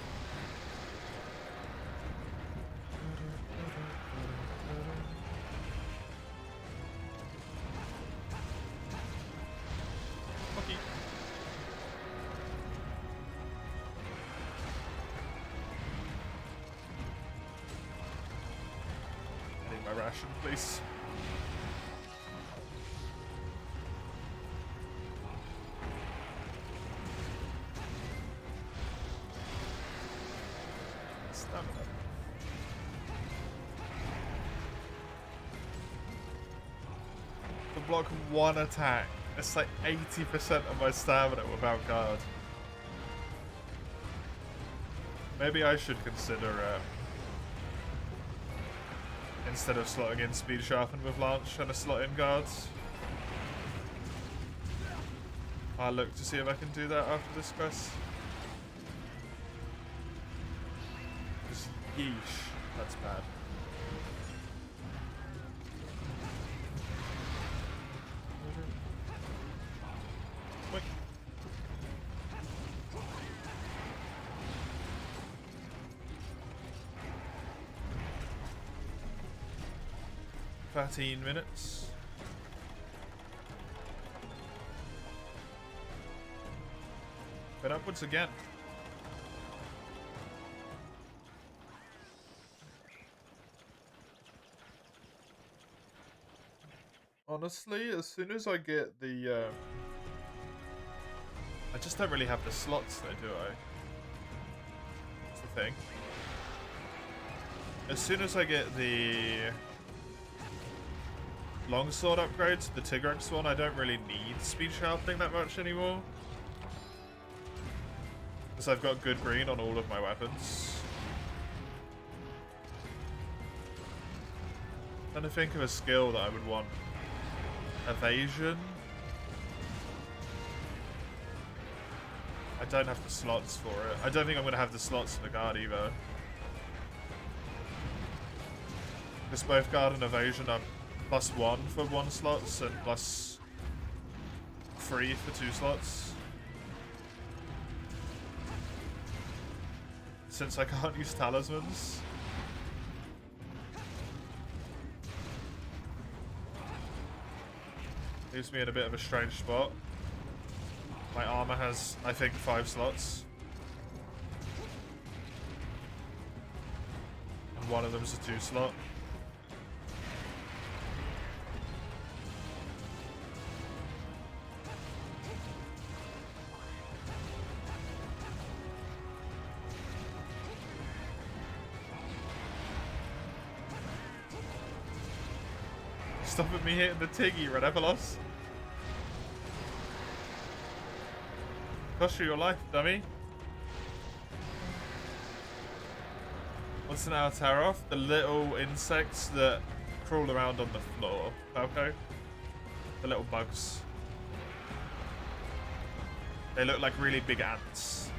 Okay. I need my ration, please. To block one attack, it's like 80% of my stamina without guard. Maybe I should consider, instead of slotting in speed sharpen with Lance, trying to slot in guards. I'll look to see if I can do that after this quest. Just yeesh, that's bad. Quick. $13 minutes. But upwards again. Honestly, as soon as I get the, I just don't really have the slots though, do I? That's the thing. As soon as I get the longsword upgrade to the Tigrex one, I don't really need speed sharpening that much anymore. Because I've got good green on all of my weapons. I'm trying to think of a skill that I would want. Evasion? I don't have the slots for it. I don't think I'm going to have the slots for the guard either. Because both guard and evasion are +1 for 1 slots and +3 for 2 slots. Since I can't use talismans. Leaves me in a bit of a strange spot. My armor has, I think, 5 slots. And one of them is a 2 slot. Stop at me hitting the Tiggy, Renepolos. Cost you your life, dummy. What's an Altaroth? The little insects that crawl around on the floor. Okay. The little bugs. They look like really big ants.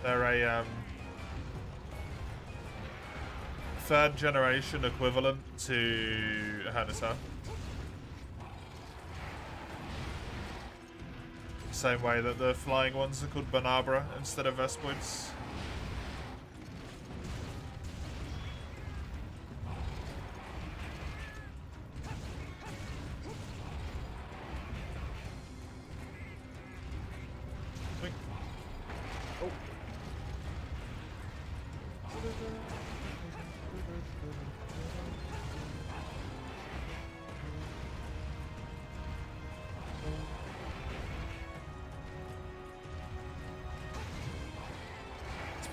They're a 3rd generation equivalent to Hanasa. Same way that the flying ones are called Banabra instead of Vespoids.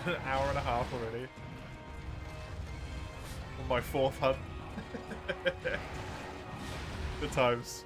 An hour and a half already. On my 4th hunt. Good times.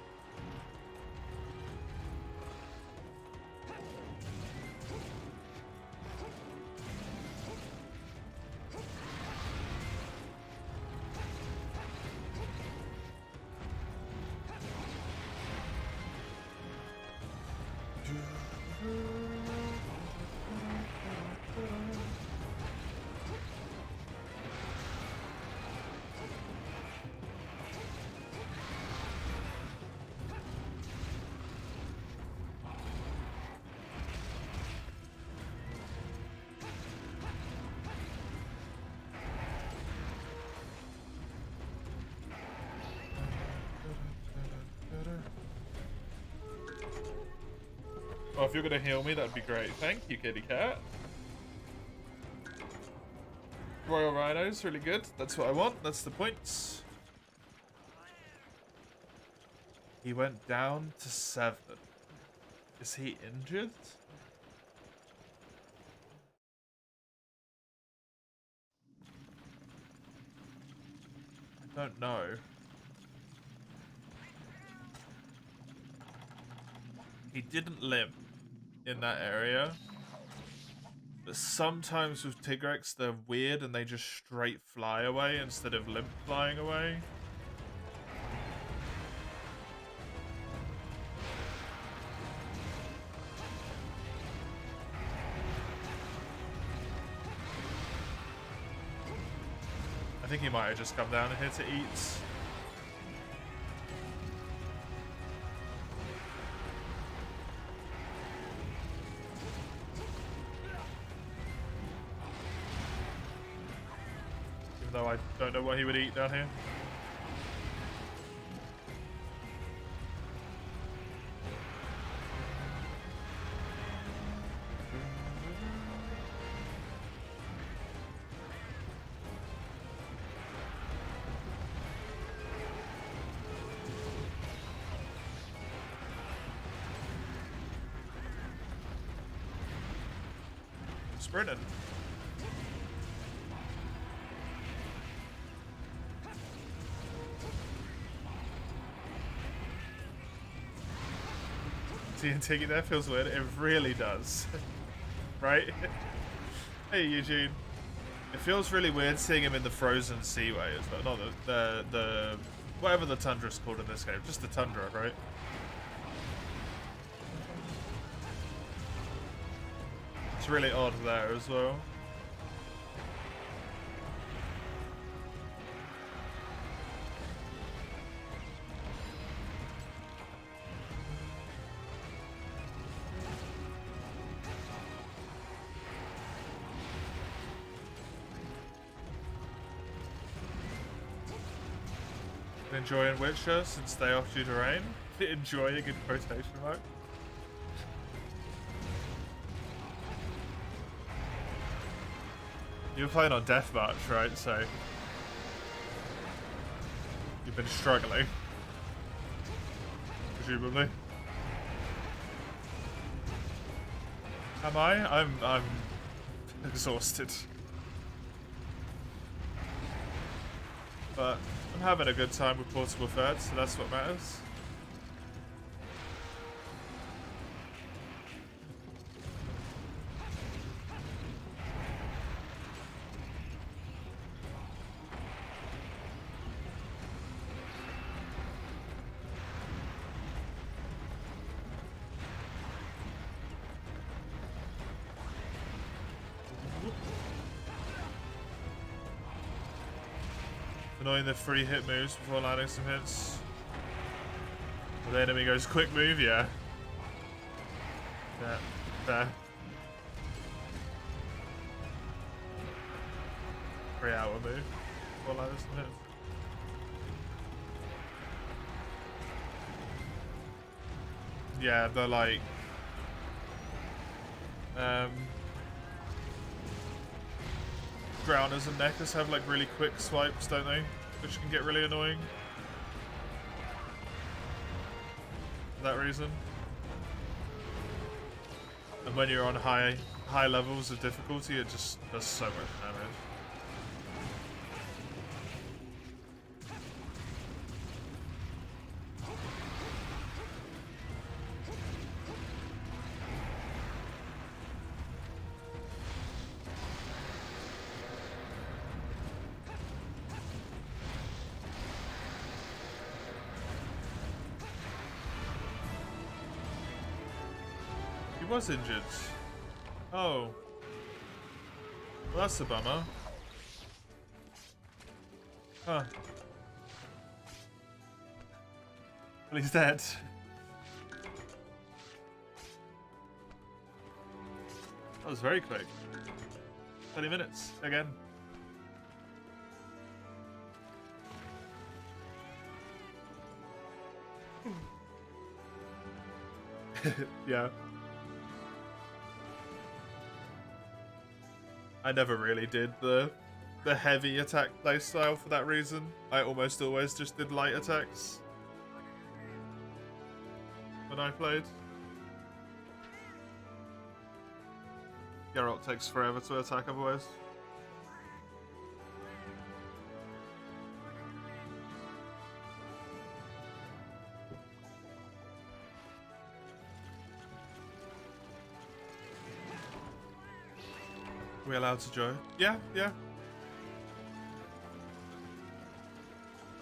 Oh, if you're gonna heal me, that'd be great. Thank you, kitty cat. Royal Rhino's really good. That's what I want. That's the points. He went down to 7. Is he injured? I don't know. He didn't limp in that area. But sometimes with Tigrex, they're weird and they just straight fly away instead of limp flying away. I think he might have just come down here to eat. Even though I don't know what he would eat down here. Sprinting. TNT there feels weird. It really does. Right? Hey, Eugene. It feels really weird seeing him in the frozen seaway as well. Not the whatever the tundra's called in this game. Just the tundra, right? It's really odd there as well. Enjoying Witcher since they offered you to rain? Enjoying in quotation mark. You were playing on Deathmarch, right? So you've been struggling, presumably. Am I? I'm exhausted, but I'm having a good time with Portable Third, so that's what matters. Annoying the free hit moves before landing some hits. The enemy goes quick move, yeah. Yeah, there. 3-hour move before landing some hits. Yeah, they're like Drowners and Neckers have like really quick swipes, don't they? Which can get really annoying. For that reason. And when you're on high levels of difficulty, it just does so much damage. was injured. Oh. Well, that's a bummer. Huh. Well, he's dead. That was very quick. 20 minutes, again. Yeah. I never really did the heavy attack playstyle for that reason. I almost always just did light attacks when I played. Geralt takes forever to attack otherwise. Are we allowed to join? Yeah, yeah.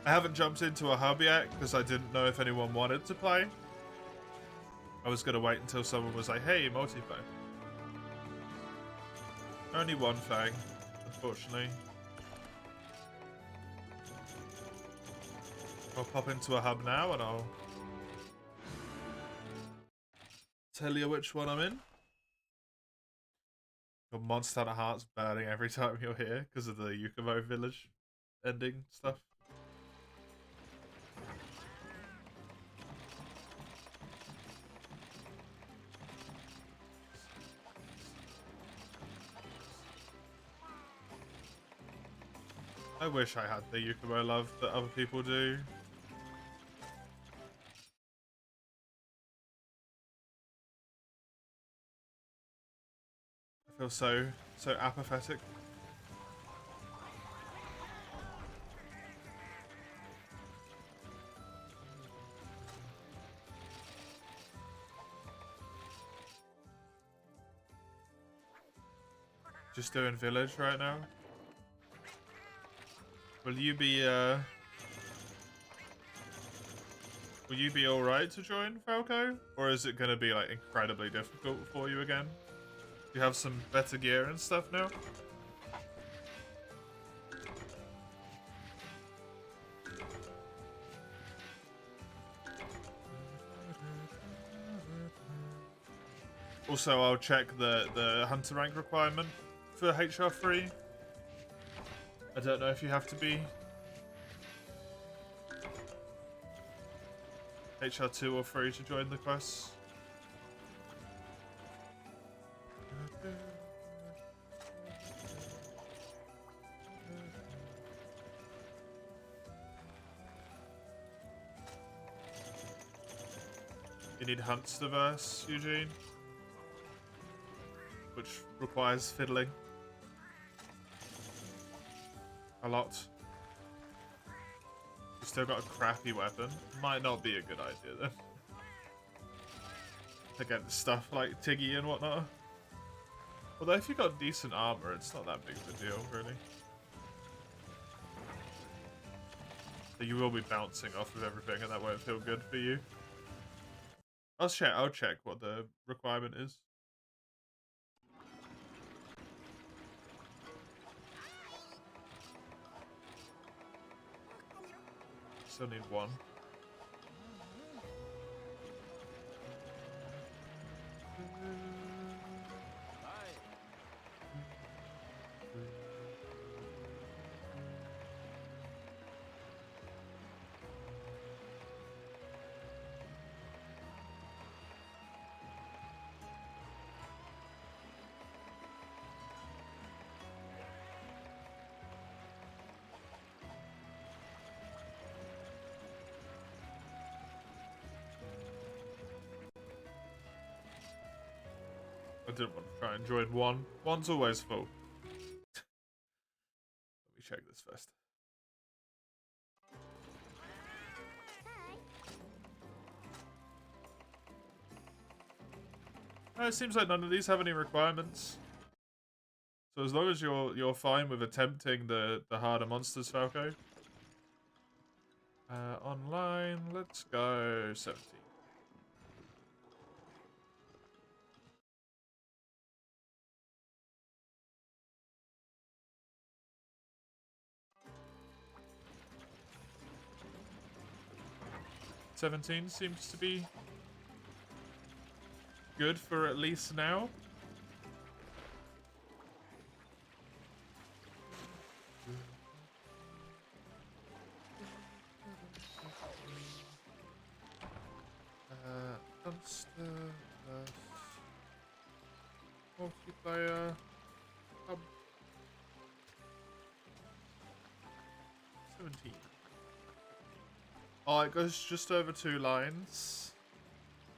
I haven't jumped into a hub yet because I didn't know if anyone wanted to play. I was going to wait until someone was like, hey, multiplayer. Only one thing, unfortunately. I'll pop into a hub now and I'll tell you which one I'm in. Your Monster Hunter heart's burning every time you're here because of the Yukumo village ending stuff. I wish I had the Yukumo love that other people do. I feel so apathetic. Just doing village right now. Will you be alright to join, Falco? Or is it gonna be like incredibly difficult for you again? Do you have some better gear and stuff now? Also, I'll check the hunter rank requirement for HR3. I don't know if you have to be HR2 or 3 to join the quests. You need hunts diverse, Eugene, which requires fiddling a lot. You still got a crappy weapon. Might not be a good idea then. Against stuff like Tiggy and whatnot. Although if you got decent armor, it's not that big of a deal, really. So you will be bouncing off of everything, and that won't feel good for you. I'll check what the requirement is. Still need one. I didn't want to try and join one. One's always full. Let me check this first. It seems like none of these have any requirements. So as long as you're fine with attempting the harder monsters, Falco. Online, let's go 17. 17 seems to be good for at least now. Dumpster, multiplayer, hub, 17. Oh, it goes just over 2 lines.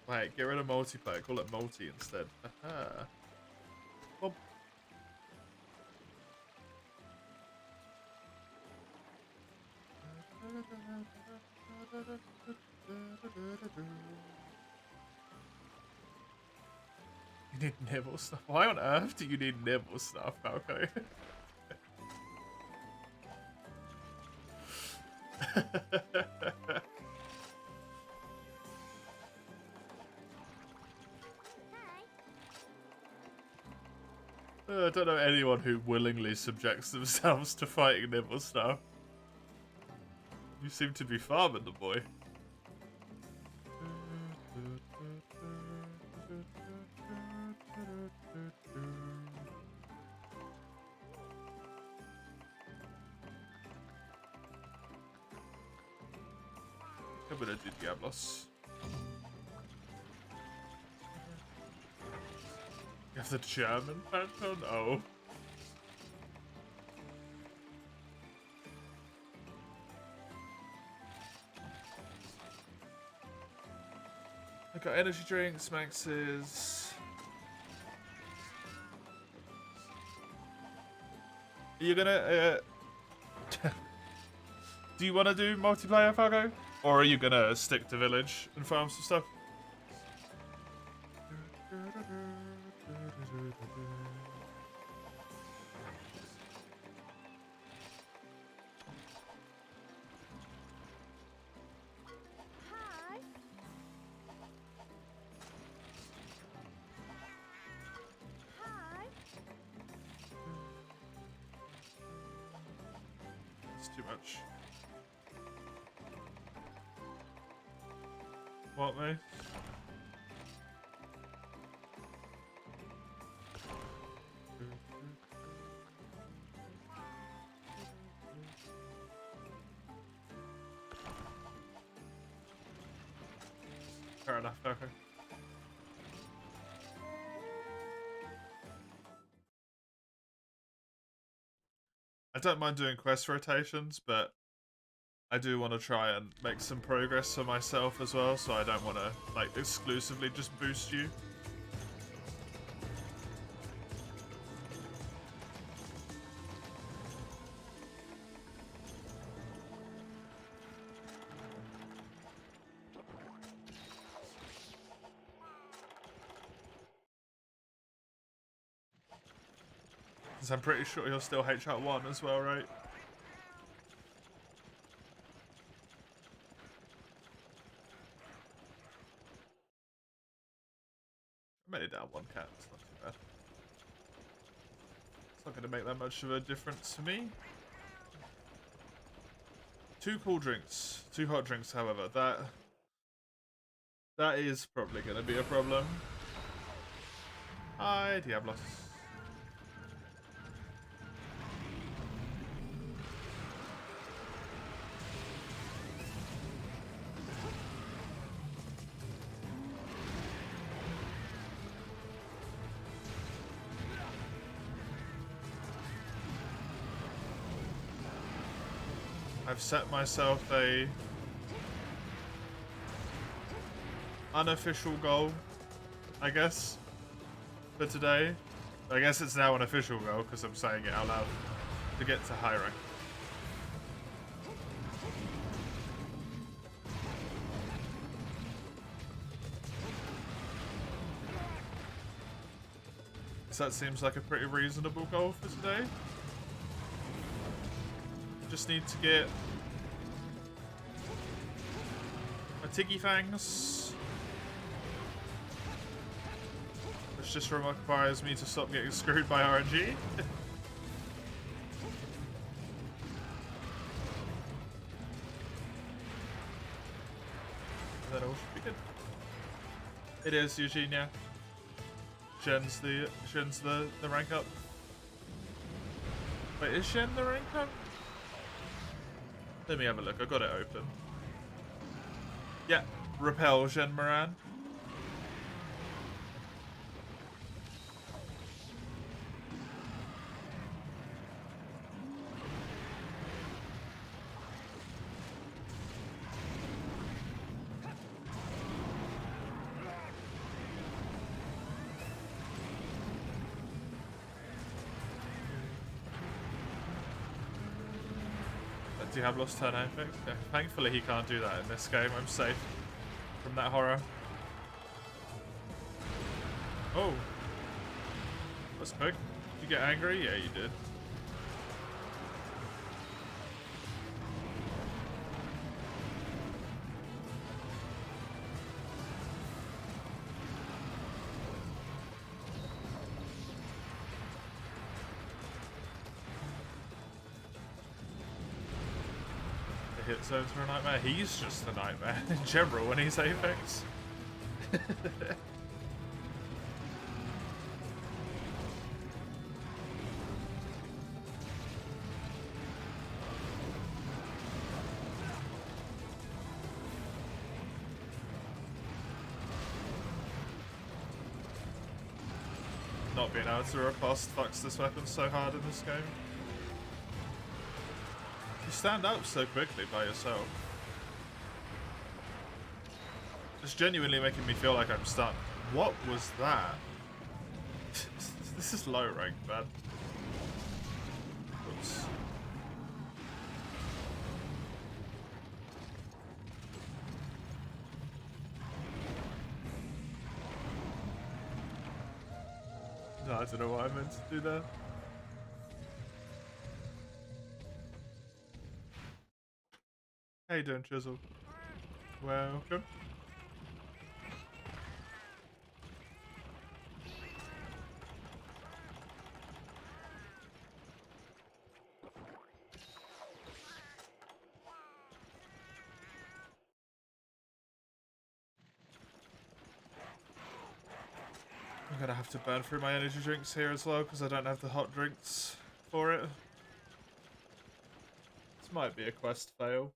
Wait, get rid of multiplayer, call it multi instead. Aha. Well, you need nibble stuff. Why on earth do you need nibble stuff, Falco? I don't know anyone who willingly subjects themselves to fighting nibble stuff. You seem to be farming the boy. I'm gonna do Diablos. You have the German Phantom? Oh. I got energy drinks, maxes. Are you gonna do you wanna do multiplayer, Falco? Or are you gonna stick to village and farm some stuff? Too much. What, mate? Fair enough, okay. I don't mind doing quest rotations, but I do want to try and make some progress for myself as well, so I don't want to, like, exclusively just boost you. Because I'm pretty sure you're still HR1 as well, right? I made it down 1 cat, it's not too bad. It's not going to make that much of a difference to me. 2 cool drinks, 2 hot drinks, however, that is probably going to be a problem. Hi, Diablos. I've set myself a unofficial goal, I guess, for today. I guess it's now an official goal because I'm saying it out loud, to get to high rank. So that seems like a pretty reasonable goal for today. Just need to get my Tiggy Fangs, which just requires me to stop getting screwed by RNG. It is Eugenia. Shen's the rank up. Wait, is Shen the rank up? Let me have a look. I got it open. Yeah, repel Shen Moran. Diablo's turn epic. Yeah, thankfully he can't do that in this game. I'm safe from that horror. Oh. That's quick. Did you get angry? Yeah, you did. Hit zones are a nightmare. He's just a nightmare in general when he's Apex. Not being able to riposte fucks this weapon so hard in this game. You stand up so quickly by yourself. It's genuinely making me feel like I'm stunned. What was that? This is low rank, man. Oops. No, I don't know what I meant to do there. How you doing, Chisel? Welcome. I'm gonna have to burn through my energy drinks here as well because I don't have the hot drinks for it. This might be a quest fail.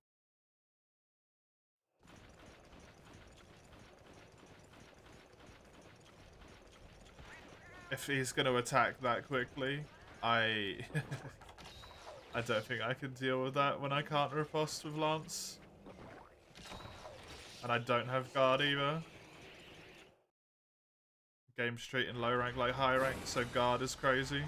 If he's going to attack that quickly, I don't think I can deal with that when I can't riposte with Lance. And I don't have guard either. Game's treating low rank like high rank, so guard is crazy.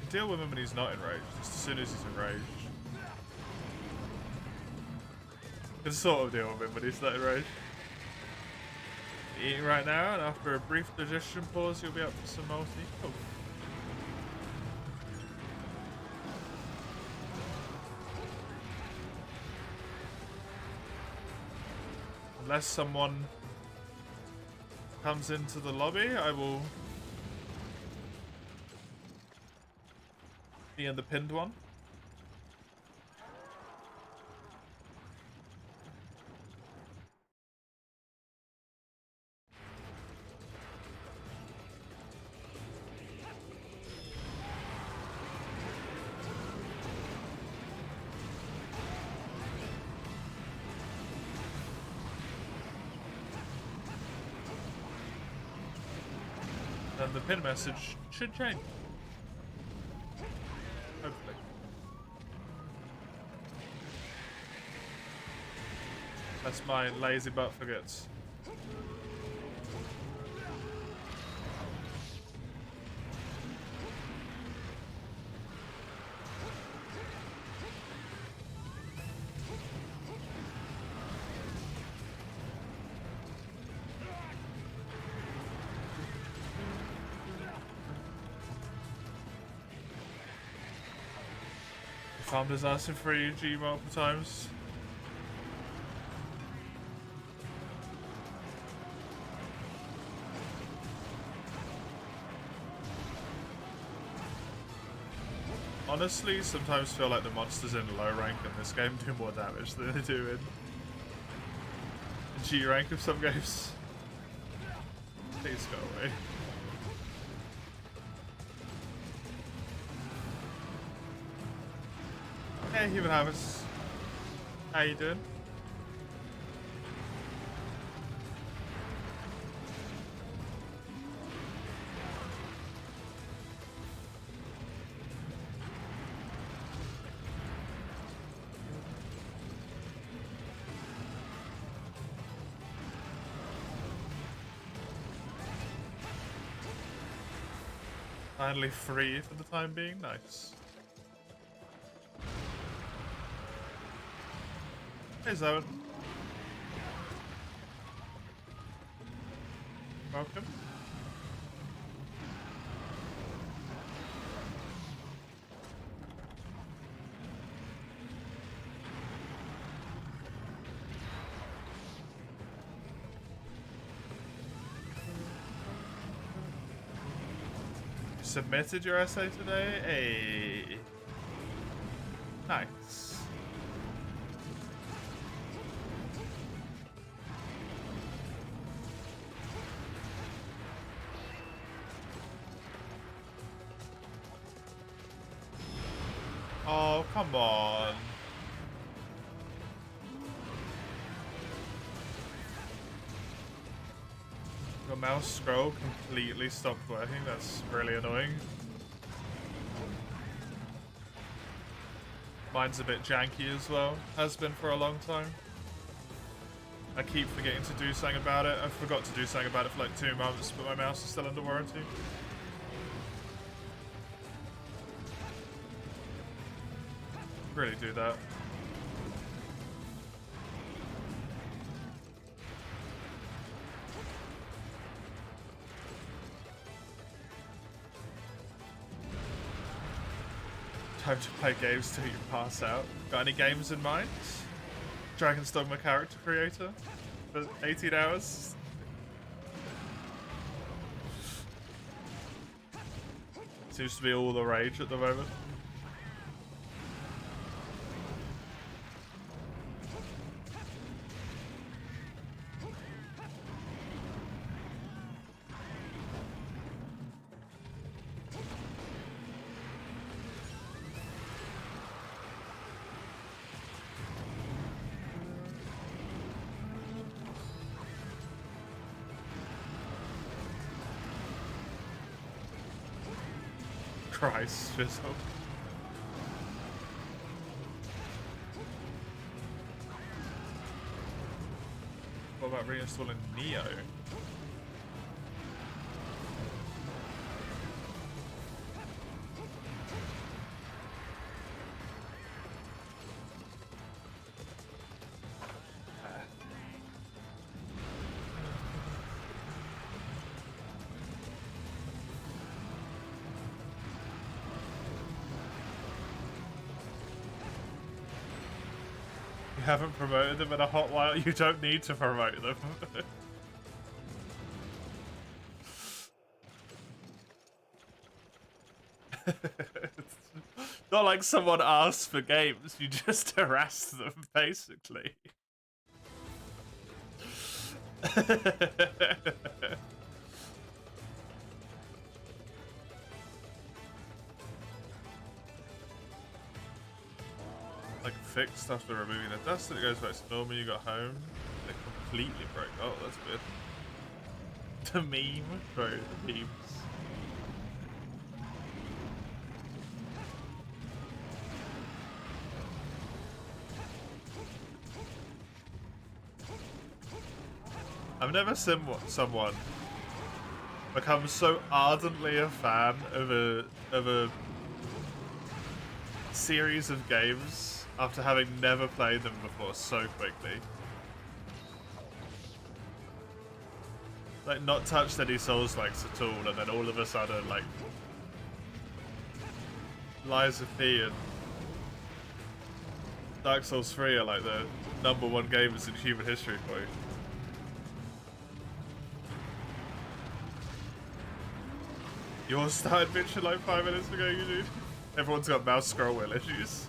Deal with him when he's not enraged, just as soon as he's enraged. You can sort of deal with him when he's not enraged. Eating right now, and after a brief digestion pause, you'll be up for some multi. Oh. Unless someone comes into the lobby, I will be in the pinned one. Then the pin message should change. Hopefully. That's my lazy butt forgets. Farm disaster free G multiple times. Honestly, sometimes feel like the monsters in low rank in this game do more damage than they do in G rank of some games. Please go away. Hey, Human Harvest. How you doing? Finally free for the time being. Nice. Hey, Zoe. Welcome. You submitted your essay today? Hey. Nice. Oh, come on. Your mouse scroll completely stopped working. That's really annoying. Mine's a bit janky as well. Has been for a long time. I keep forgetting to do something about it. I forgot to do something about it for like 2 months, but my mouse is still under warranty. Really do that. Time to play games till you pass out. Got any games in mind? Dragon's Dogma character creator for 18 hours? Seems to be all the rage at the moment. Christ, Fizzle. What about reinstalling Neo? You haven't promoted them in a hot while. You don't need to promote them. Not like someone asks for games. You just harass them, basically. Like fixed after removing the dust and it goes back to normal when you got home. It completely broke. Oh, that's weird. The meme? Bro, the memes. I've never seen someone become so ardently a fan of a series of games after having never played them before so quickly. Like, not touched any Souls-likes at all, and then all of a sudden, like, Lies of P and Dark Souls 3 are like the #1 games in human history for you. Yours started bitching like 5 minutes ago, you dude. Everyone's got mouse scroll wheel issues.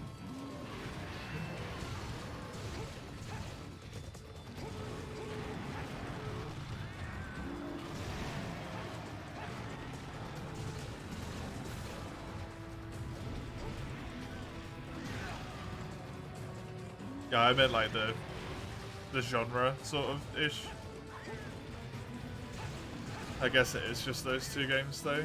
Yeah, I meant like the genre sort of ish. I guess it is just those two games though.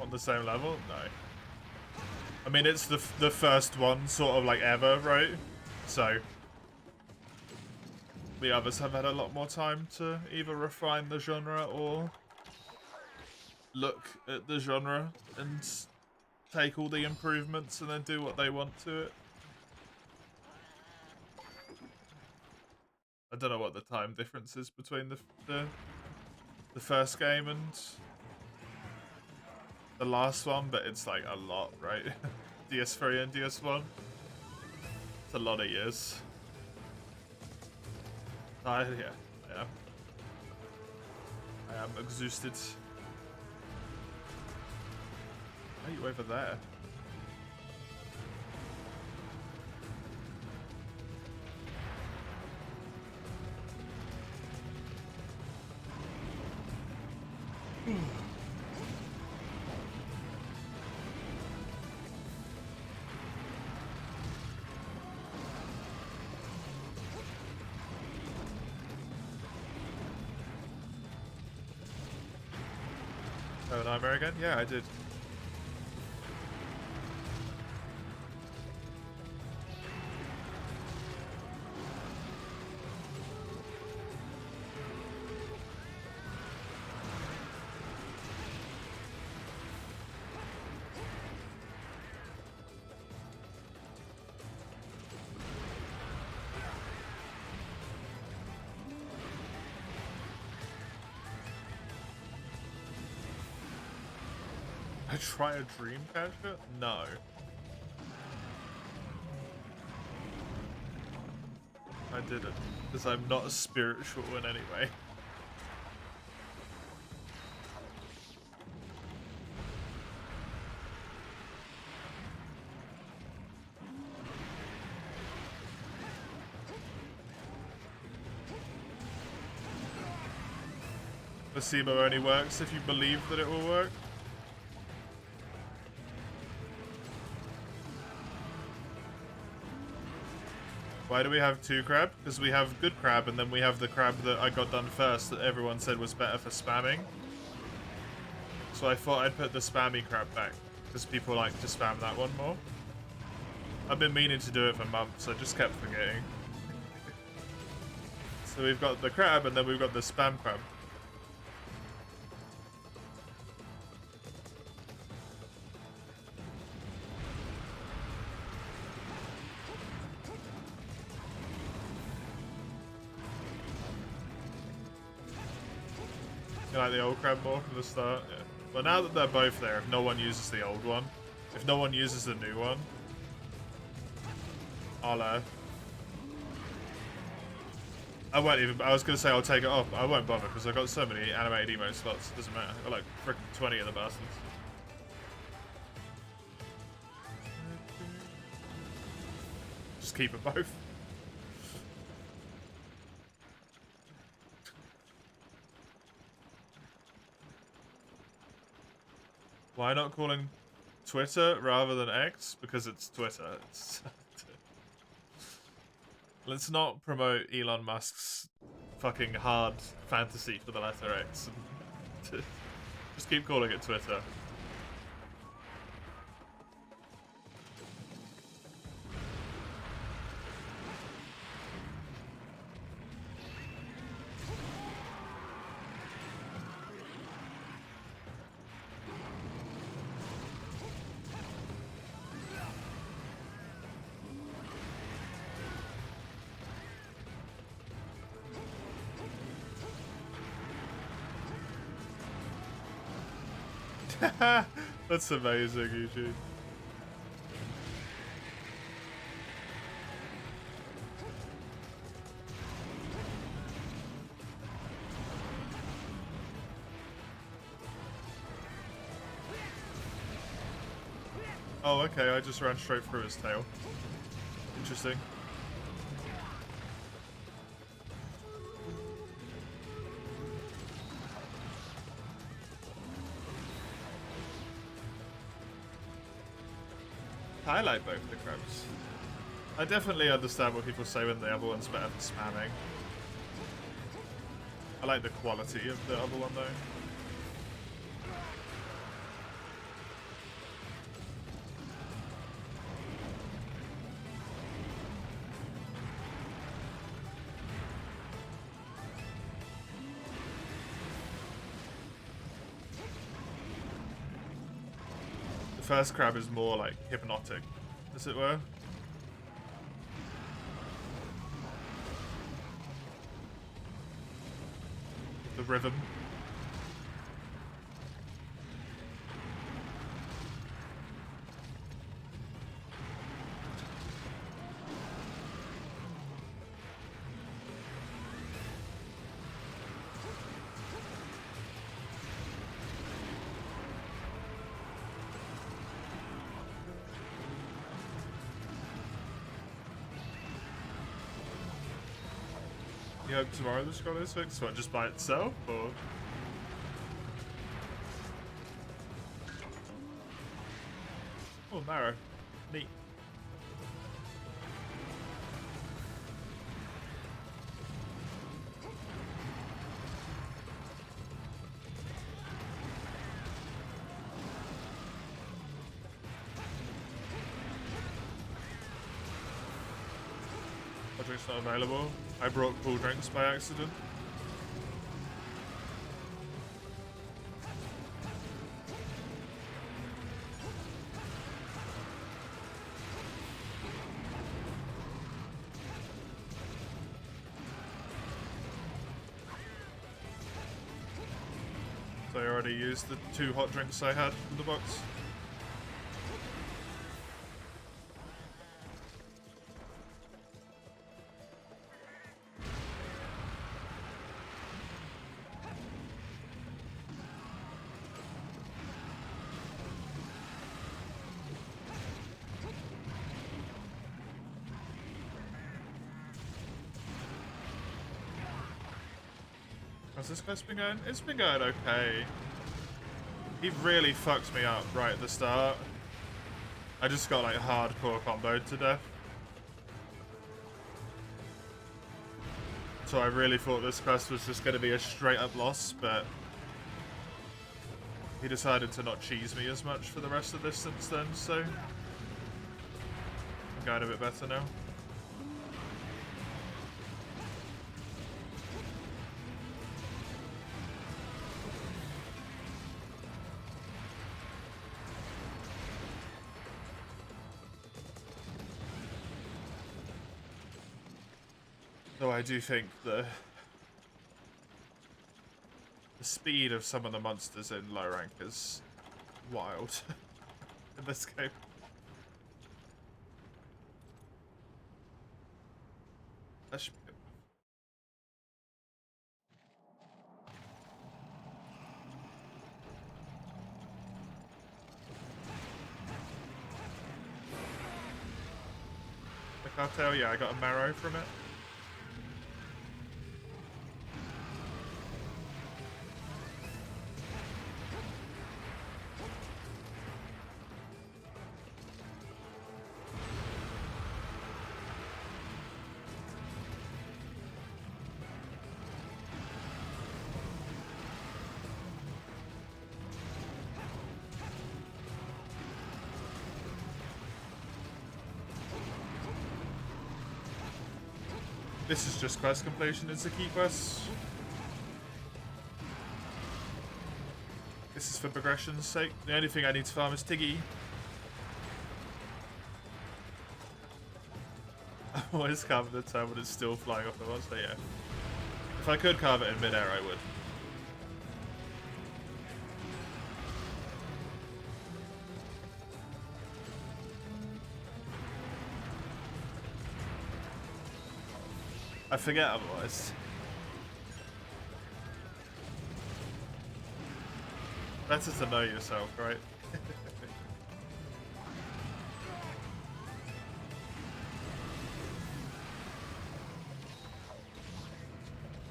On the same level? No. I mean, it's the first one sort of like ever, right? So the others have had a lot more time to either refine the genre or look at the genre and take all the improvements and then do what they want to it. I don't know what the time difference is between the first game and the last one, but it's like a lot, right? DS3 and DS1. It's a lot of years. Yeah, I am exhausted. Why are you over there? Oh, Nightmare again? Yeah, I did. I try a dream catcher? No. I didn't, because I'm not spiritual in any way. Placebo only works if you believe that it will work. Why do we have two crab? Because we have good crab and then we have the crab that I got done first that everyone said was better for spamming. So I thought I'd put the spammy crab back because people like to spam that one more. I've been meaning to do it for months, I just kept forgetting. So we've got the crab and then we've got the spam crab. You like the old crab more from the start? Yeah. But now that they're both there, if no one uses the old one, if no one uses the new one, I'll I won't even, I was going to say I'll take it off, but I won't bother because I've got so many animated emote slots, it doesn't matter. I've got like freaking 20 of the bastards. Just keep it both. Why not calling Twitter rather than X? Because it's Twitter. Let's not promote Elon Musk's fucking hard fantasy for the letter X. Just keep calling it Twitter. That's amazing, Eugene. Oh, okay, I just ran straight through his tail. Interesting. I like both the crabs. I definitely understand what people say when the other one's better for spamming. I like the quality of the other one though. The first crab is more like hypnotic, as it were. The rhythm. You hope tomorrow the scroll is fixed? What, just by itself, or? Oh, marrow. Neat. Project's not available. I brought cool drinks by accident. So I already used the 2 hot drinks I had from the box. How's this quest been going? It's been going okay. He really fucked me up right at the start. I just got like hardcore comboed to death. So I really thought this quest was just going to be a straight up loss, but he decided to not cheese me as much for the rest of this since then, so I'm going a bit better now. Though I do think the speed of some of the monsters in low rank is wild in this game. That should be good. The cartel, yeah, I got a marrow from it. This is just quest completion, it's a key quest. This is for progression's sake. The only thing I need to farm is Tiggy. I'm always carving the tail when it's still flying off the monster, yeah. If I could carve it in mid-air, I would. I forget otherwise. Better to know yourself, right?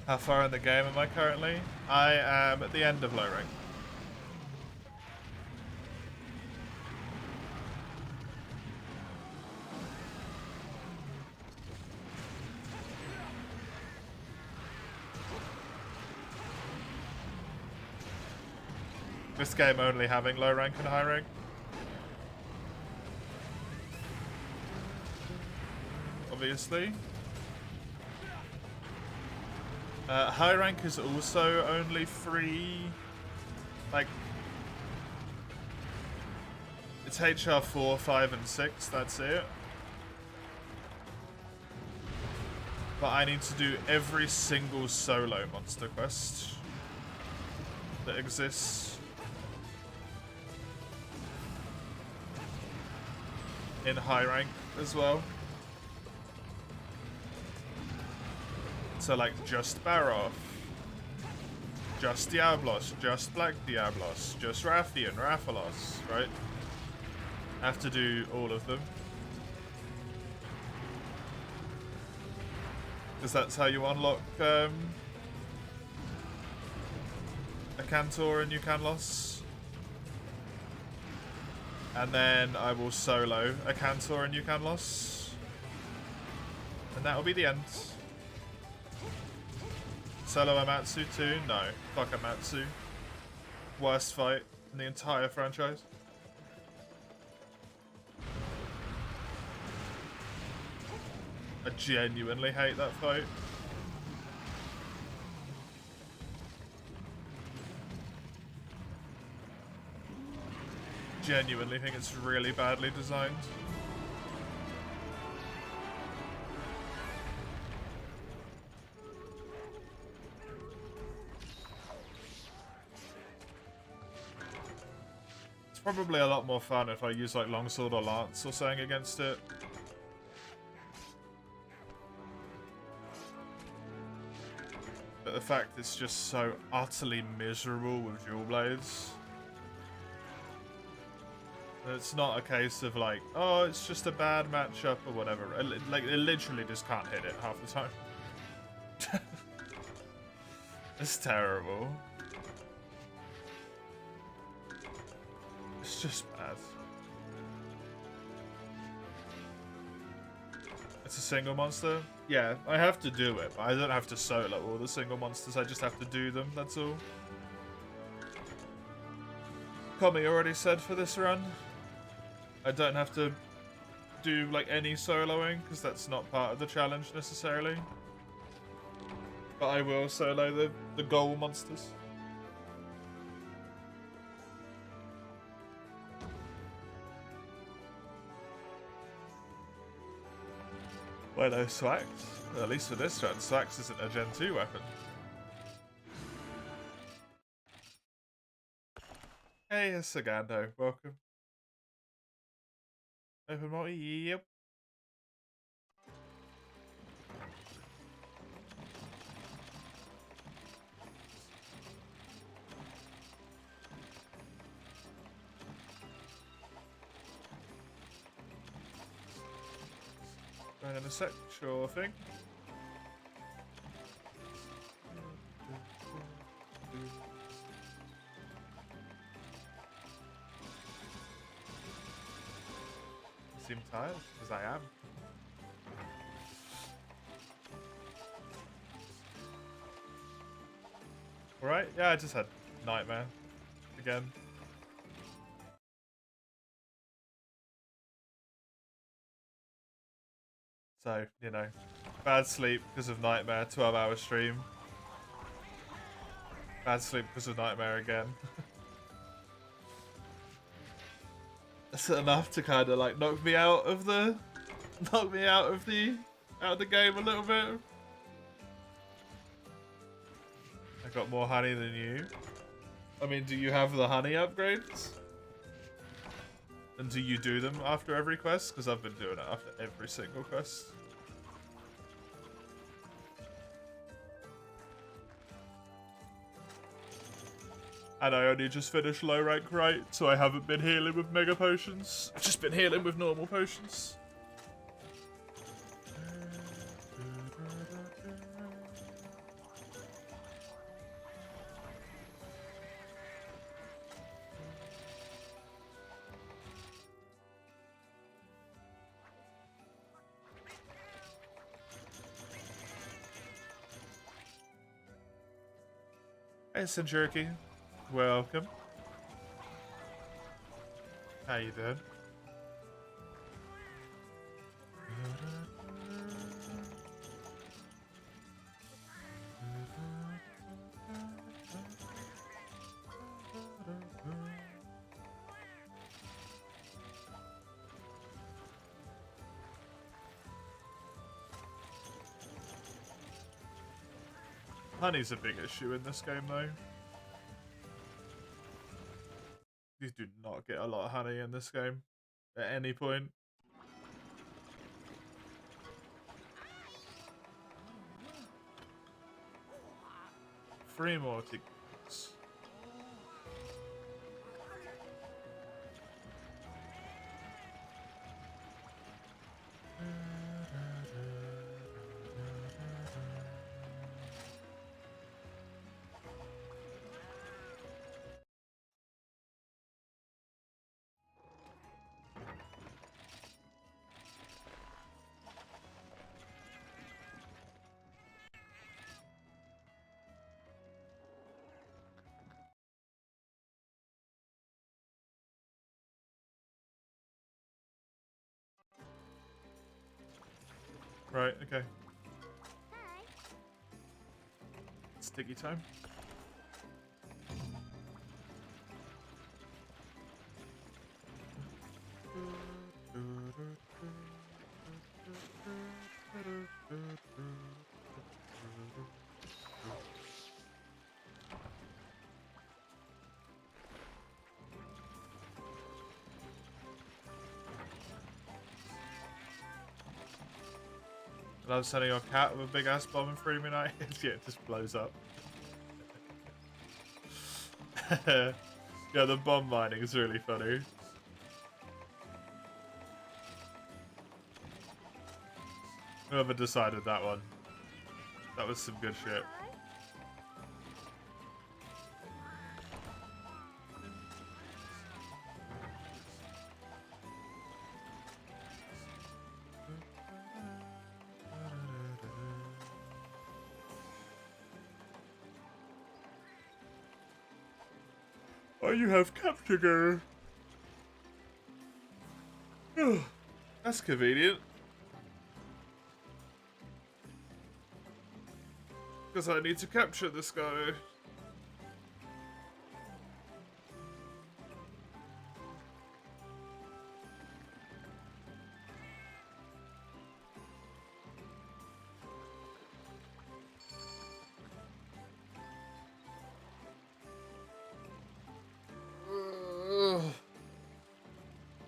How far in the game am I currently? I am at the end of low rank. This game only having low rank and high rank. Obviously. High rank is also only 3, like, it's HR 4, 5, and 6, that's it. But I need to do every single solo monster quest that exists in high rank as well. So like just Baroth, just Diablos, just Black Diablos, just Rathian, Rathalos, right? I have to do all of them. Because that's how you unlock a Cantor and Eucanlos. And then I will solo a Cantor and Eucanlos. And that will be the end. Solo Amatsu too? No. Fuck Amatsu. Worst fight in the entire franchise. I genuinely hate that fight. Genuinely think it's really badly designed. It's probably a lot more fun if I use like longsword or lance or something against it. But the fact it's just so utterly miserable with dual blades. It's not a case of like, oh, it's just a bad matchup or whatever. Like, it literally just can't hit it half the time. It's terrible. It's just bad. It's a single monster? Yeah, I have to do it, but I don't have to solo all the single monsters, I just have to do them, that's all. Tommy already said for this run, I don't have to do like any soloing, because that's not part of the challenge necessarily. But I will solo the goal monsters. Well, no, Swax. Well, at least for this run, Swax isn't a Gen 2 weapon. Hey, Sagando, welcome. Open multi, yep. Going in a sec, sure thing. You seem tired, because I am. Alright, yeah, I just had nightmare again. So, you know, bad sleep because of nightmare, 12-hour stream. Bad sleep because of nightmare again. That's enough to kind of like knock me out of the game a little bit. I got more honey than you. I mean, do you have the honey upgrades? And do you do them after every quest? Because I've been doing it after every single quest. And I only just finished low rank, right? So I haven't been healing with mega potions. I've just been healing with normal potions. Hey, Sinjerky. Welcome. How you doing? Honey's a big issue in this game, though. You do not get a lot of honey in this game at any point. Three more tickets. Right, okay. Sticky time. I love sending your cat with a big ass bomb and freezing out. Yeah, it just blows up. Yeah, the bomb mining is really funny. Whoever decided that one. That was some good shit. Oh, you have capture girl. Oh, that's convenient. Because I need to capture this guy.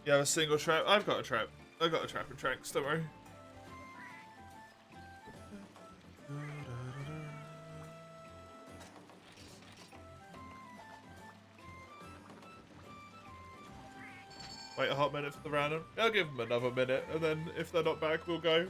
You have a single trap? I've got a trap. I've got a trap and tranks, don't worry. Wait a hot minute for the random. I'll give them another minute, and then if they're not back, we'll go.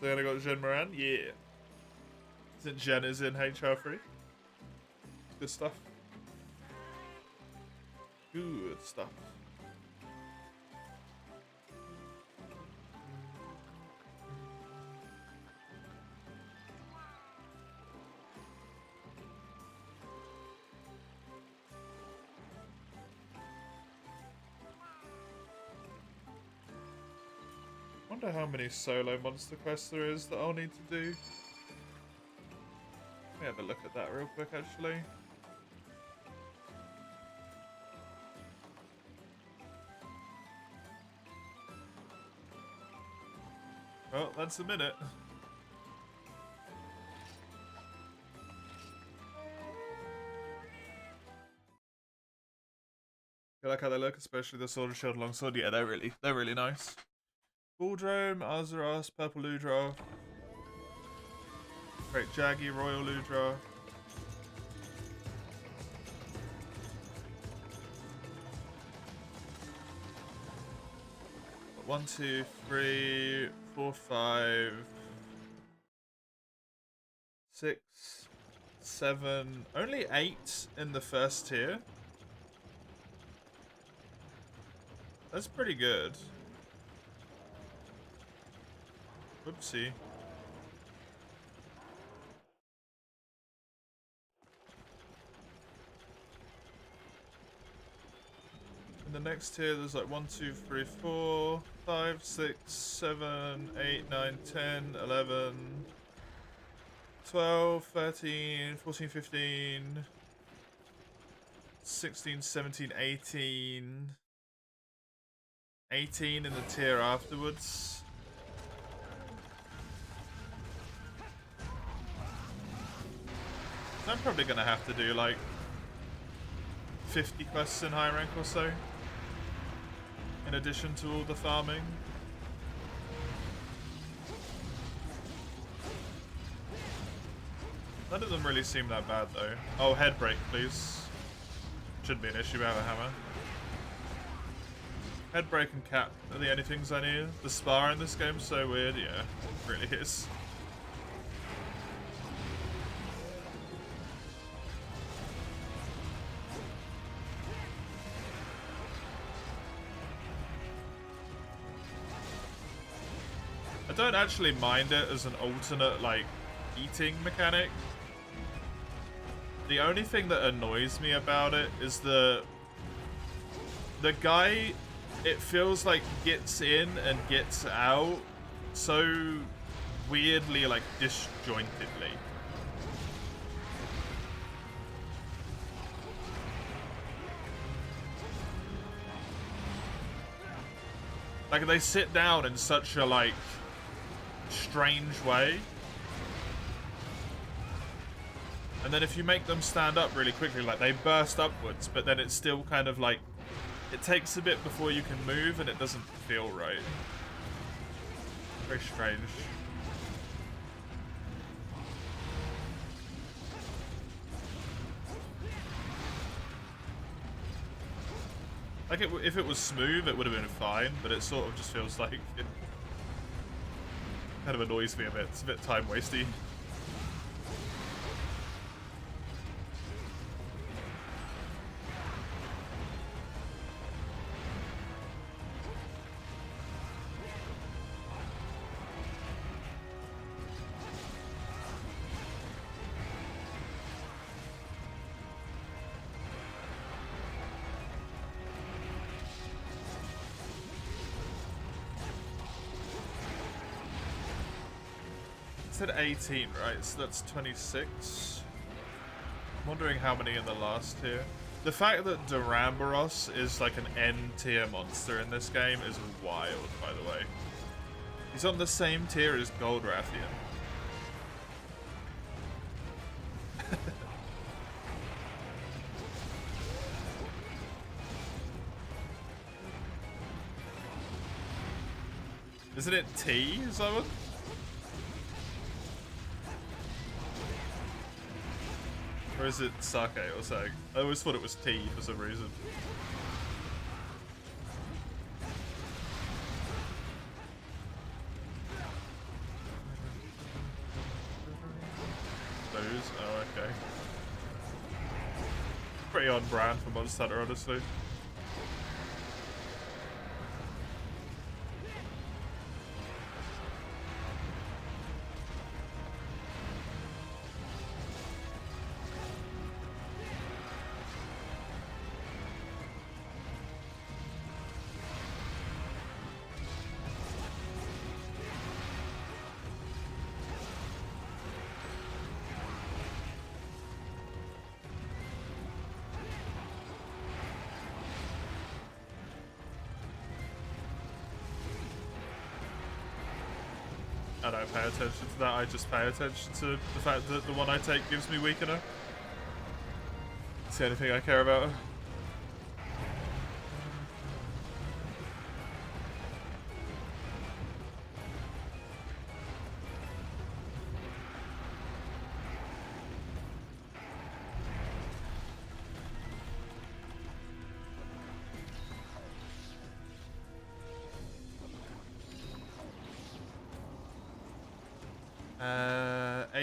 So then I got Jen Moran, yeah. Since Jen is in HR3. Good stuff. Good stuff. Wonder how many solo monster quests there is that I'll need to do. Let me have a look at that real quick, actually. Well, that's a minute. like how they look, especially the sword and shield longsword. Yeah, they're really nice. Baldrome, Azeroth, Purple Ludra, Great Jaggy, Royal Ludra. One, two, three, four, 5, 6, 7, only 8 in the first tier. That's pretty good. Whoopsie. In the next tier, there's like 1, 2, 3, 4, 5, 6, 7, 8, 9, 10, 11, 12, 13, 14, 15, 16, 17, 18. 18 in the tier afterwards. So I'm probably going to have to do like 50 quests in high rank or so, in addition to all the farming. None of them really seem that bad though. Oh, head break please. Shouldn't be an issue without a hammer. Head break and cap are the only things I need. The spar in this game's so weird, yeah, it really is. I don't actually mind it as an alternate, like, eating mechanic. The only thing that annoys me about it is the guy, it feels like, gets in and gets out so weirdly, like, disjointedly. Like, they sit down in such a, like, strange way. And then if you make them stand up really quickly, like, they burst upwards, but then it's still kind of like, it takes a bit before you can move and it doesn't feel right. Very strange. Like, if it was smooth, it would have been fine, but it sort of just feels like it kind of annoys me a bit. It's a bit time wasty. Said 18, right? So that's 26. I'm wondering how many in the last tier. The fact that Duramboros is like an N tier monster in this game is wild, by the way. He's on the same tier as Goldrathian. Isn't it T, someone? Or is it sake or something? I always thought it was tea for some reason. Those? Oh, okay. Pretty on brand for Monster Hunter, honestly. I don't pay attention to that, I just pay attention to the fact that the one I take gives me weakener. It's the only thing I care about.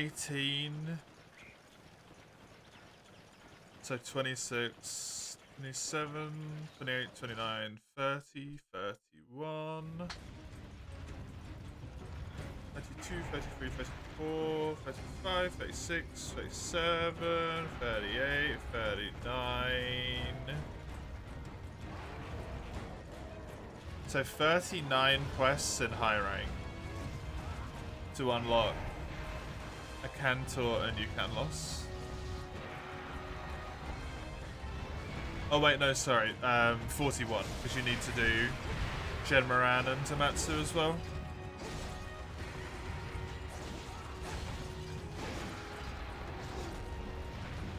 18. So 26, 27, 28, 29, 30, 31, 32, 33, 34, 35, 36, 37, 38, 39. So 39 quests in high rank to unlock a Cantor and Yukan loss. Oh wait, no, sorry, 41, because you need to do Shenmuran and Tamatsu as well.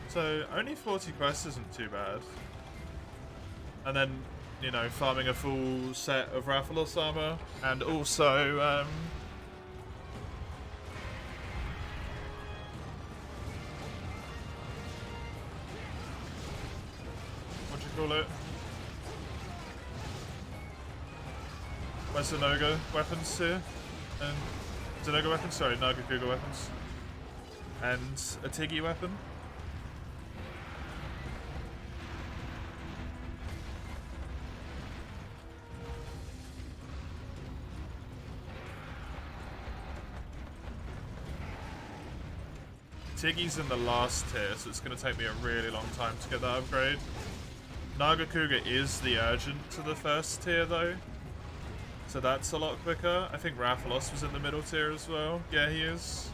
So only 40 quests isn't too bad. And then, you know, farming a full set of Rathalos armor, and also, what do you call it? Where's the Noga weapons here? And Zenoga weapons? Sorry, Nagakuga weapons. And a Tiggy weapon. Tiggy's in the last tier, so it's going to take me a really long time to get that upgrade. Nagakuga is the urgent to the first tier, though. So that's a lot quicker. I think Rathalos was in the middle tier as well. Yeah, he is.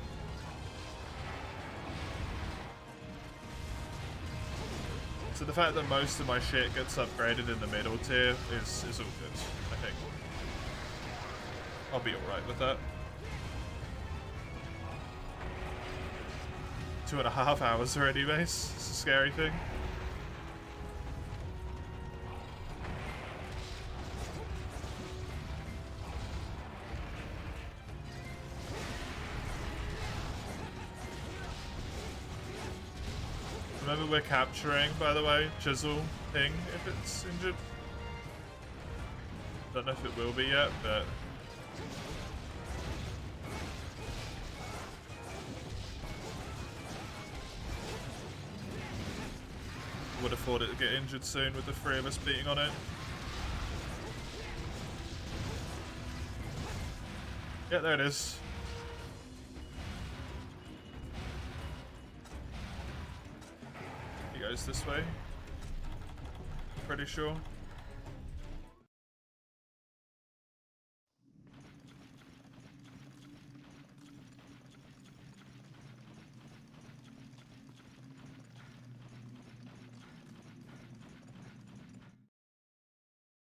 So the fact that most of my shit gets upgraded in the middle tier is all good, I think. I'll be alright with that. 2.5 hours already, Mace. It's a scary thing. Remember we're capturing, by the way, Chisel Ping if it's injured. Don't know if it will be yet, but... would have thought it would get injured soon with the three of us beating on it. Yeah, there it is. He goes this way. Pretty sure.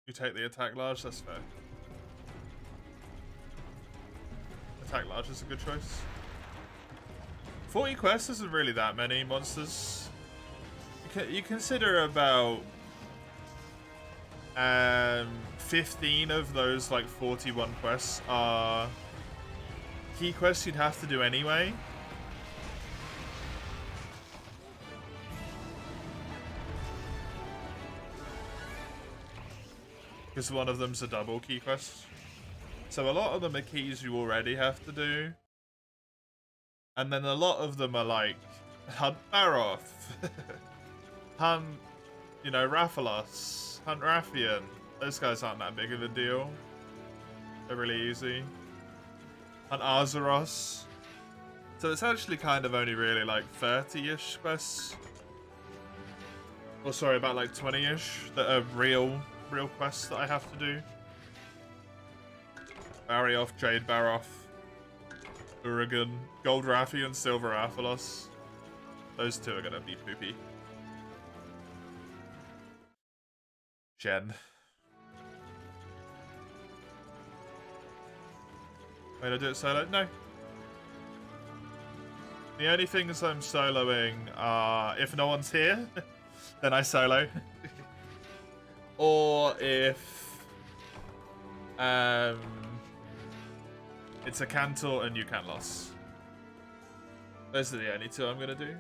You take the attack large, that's fair. Attack large is a good choice. 40 quests isn't really that many monsters. You consider about 15 of those like 41 quests are key quests you'd have to do anyway. Because one of them's a double key quest. So a lot of them are keys you already have to do. And then a lot of them are like, hunt Baroth, hunt, you know, Rathalos, hunt Rathian. Those guys aren't that big of a deal. They're really easy. Hunt Azeros. So it's actually kind of only really like 30-ish quests. Or sorry, about like 20-ish that are real quests that I have to do. Barioth, Jade Baroth, Urigan, Gold Rathian, Silver Rathalos. Those two are gonna be poopy. Jen. Wait, I do it solo? No. The only things I'm soloing are if no one's here, then I solo. Or if it's a Cantor and Yukan loss. Those are the only two I'm gonna do.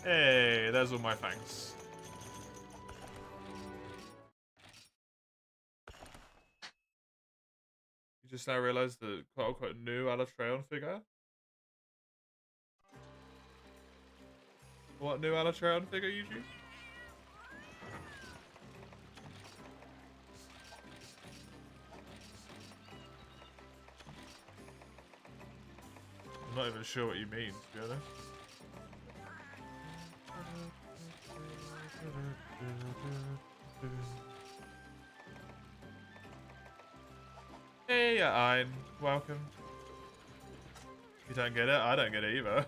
Hey, there's all my thanks. You just now realised the quote-unquote new Alatreon figure? What new Alatreon figure, Yuji? I'm not even sure what you mean, to be honest. Hey, Ein. Welcome. If you don't get it, I don't get it either.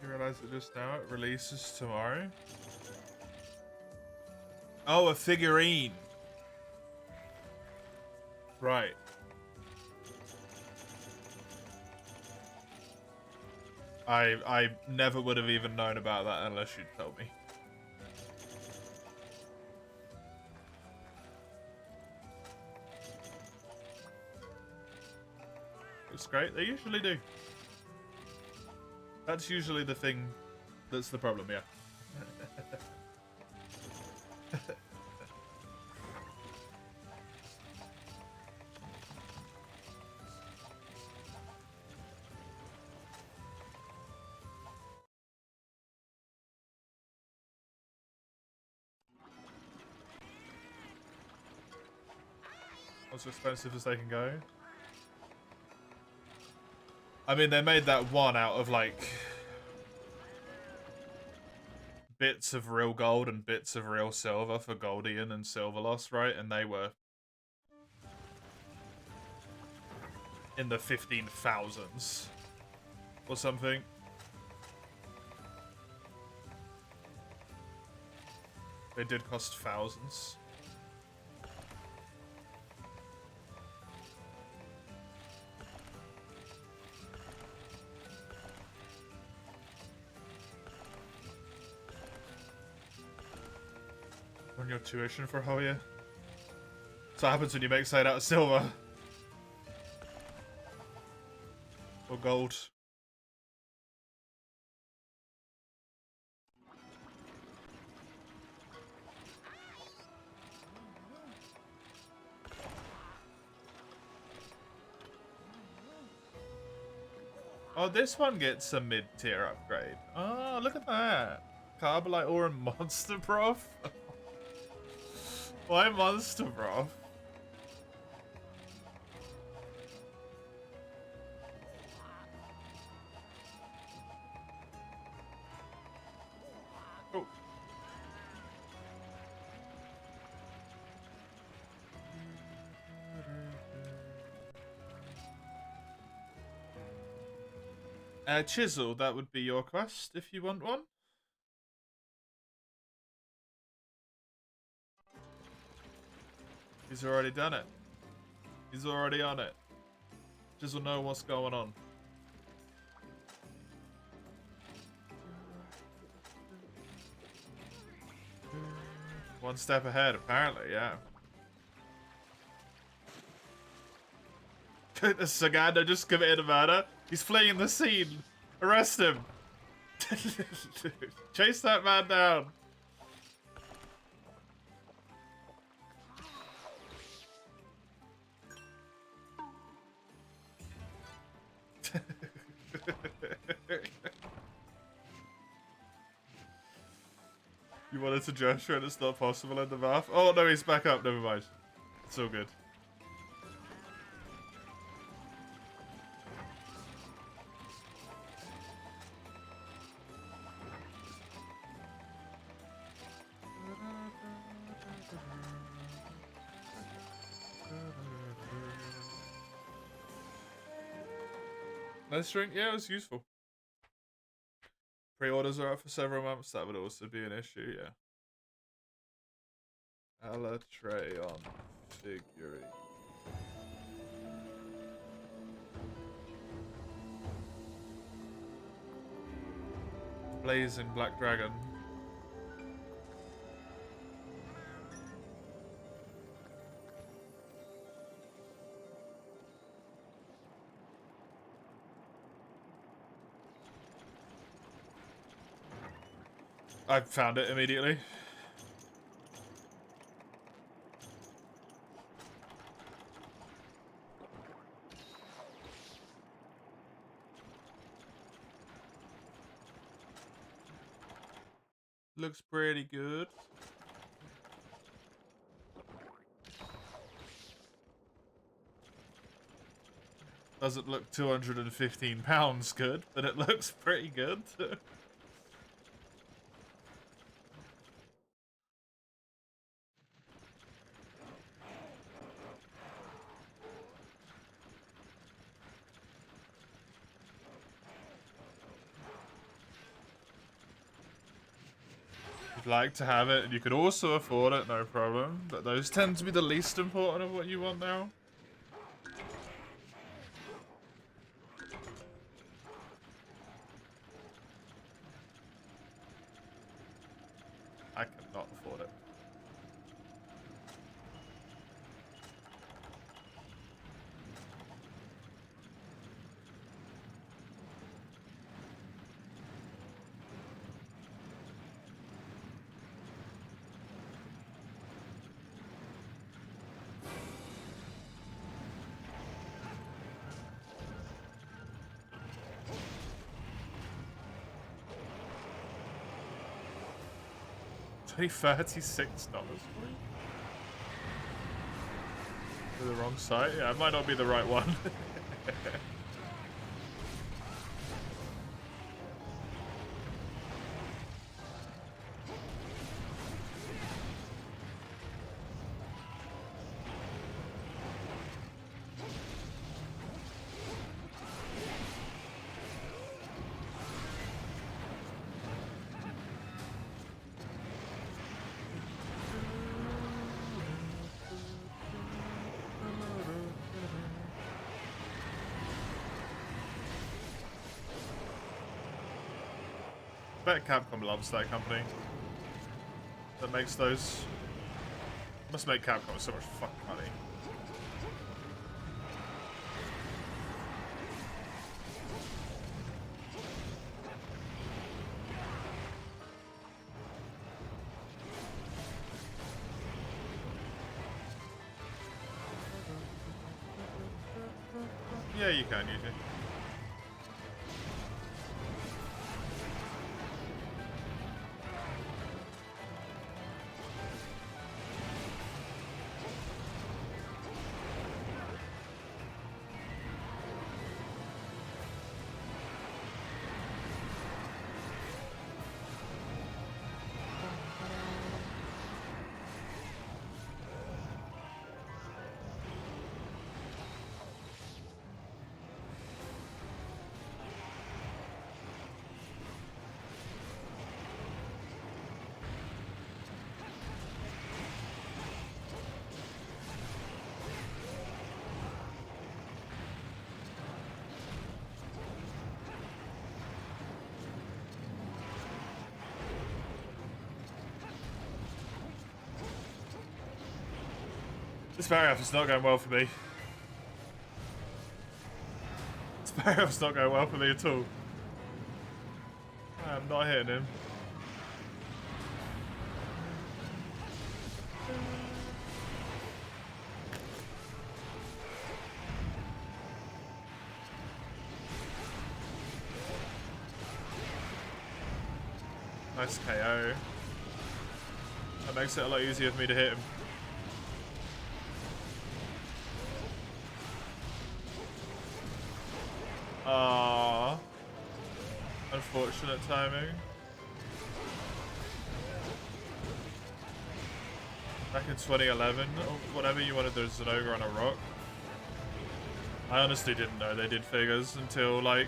You realize it just now? It releases tomorrow. Oh, a figurine. Right. I never would have even known about that unless you'd told me. It's great. They usually do. That's usually the thing that's the problem, yeah. As expensive as they can go. I mean, they made that one out of, like, bits of real gold and bits of real silver for Goldian and Silverlost, right? And they were in the 15,000s or something. They did cost thousands. On your tuition for Hoya. That's what happens when you make side out of silver. Or gold. Oh, this one gets a mid-tier upgrade. Oh, look at that. Carbonite ore and monster broth? Why monster broth? Oh. Chisel, that would be your quest if you want one. He's already done it. He's already on it. Chisel know what's going on. One step ahead, apparently, yeah. Saganda just committed a murder. He's fleeing the scene. Arrest him. Chase that man down. You wanted to gesture and it's not possible in the math? Oh no, he's back up. Never mind. It's all good. No string? Yeah, it was useful. Pre-orders are out for several months. That would also be an issue, yeah. Alatreon figurine. Blazing Black Dragon. I found it immediately. Looks pretty good. Doesn't look 215 pounds good, but it looks pretty good. You'd like to have it, and you could also afford it, no problem. But those tend to be the least important of what you want now. I cannot afford it. $36 for the wrong site? Yeah, it might not be the right one. I bet Capcom loves that company that makes those. Must make Capcom so much fucking money. Yeah, you can use it. This barrier is not going well for me. This barrier is not going well for me at all. I am not hitting him. Nice KO. That makes it a lot easier for me to hit him. Ah, unfortunate timing. Back in 2011, or whatever, you wanted there's an ogre on a rock. I honestly didn't know they did figures until like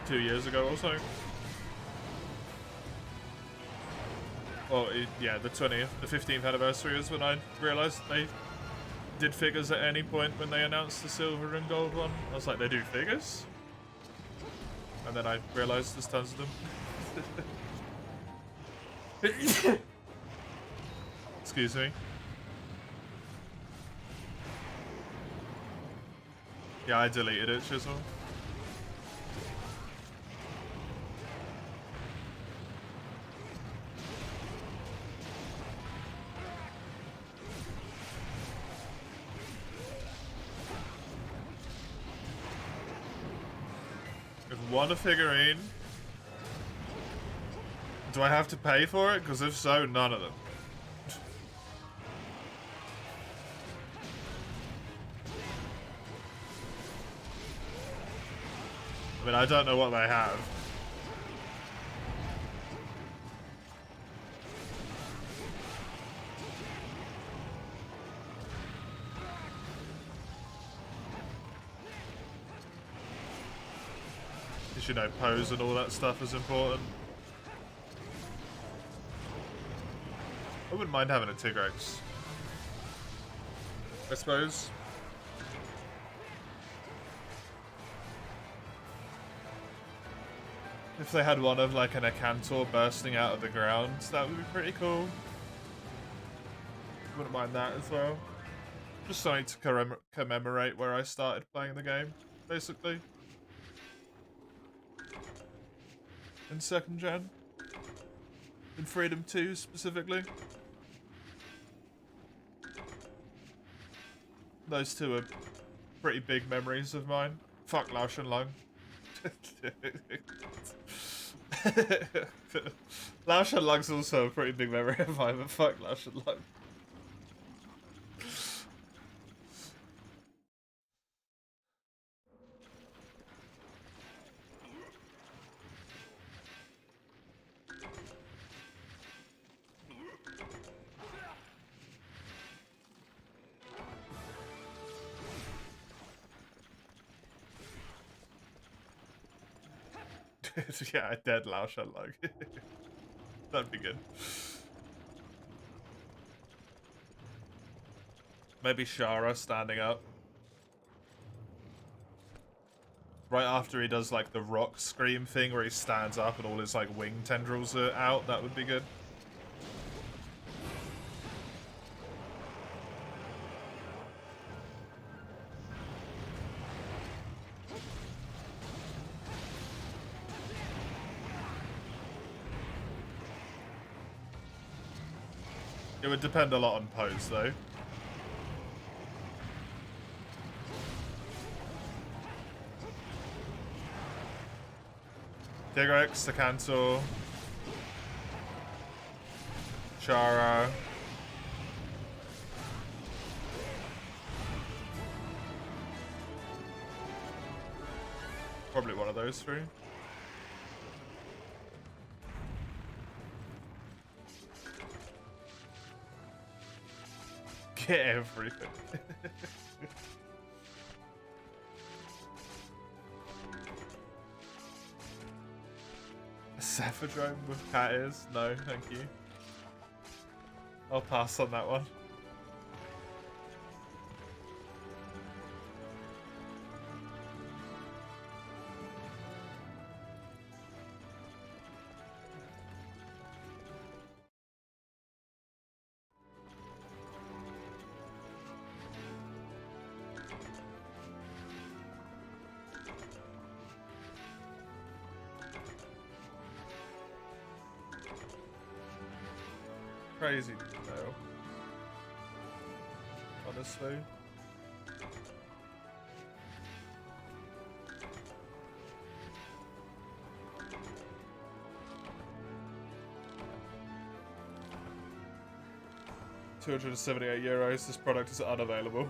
2 years ago or so. Well, yeah, the 15th anniversary is when I realised they did figures at any point when they announced the silver and gold one. I was like, they do figures? And then I realised there's tons of them. Excuse me. Yeah, I deleted it, Chisel. Want a figurine? Do I have to pay for it? Because if so, none of them. I mean, I don't know what they have. You know, pose and all that stuff is important. I wouldn't mind having a Tigrex, I suppose. If they had one of like an Acantor bursting out of the ground, that would be pretty cool. Wouldn't mind that as well. Just something to commemorate where I started playing the game, basically. In 2nd gen. In Freedom 2 specifically. Those two are pretty big memories of mine. Fuck Lao Shenlong. Lao Shenlong's also a pretty big memory of mine, but fuck Lao Shenlong. Yeah, a dead Lao Shenlong. That'd be good. Maybe Shara standing up. Right after he does like the rock scream thing where he stands up and all his like wing tendrils are out, that would be good. It would depend a lot on pose, though. Tigrex, Acantor, Chara. Probably one of those three. Get everything. A Cephadrome with cat ears? No, thank you. I'll pass on that one. Crazy, though. Honestly. €278. This product is unavailable.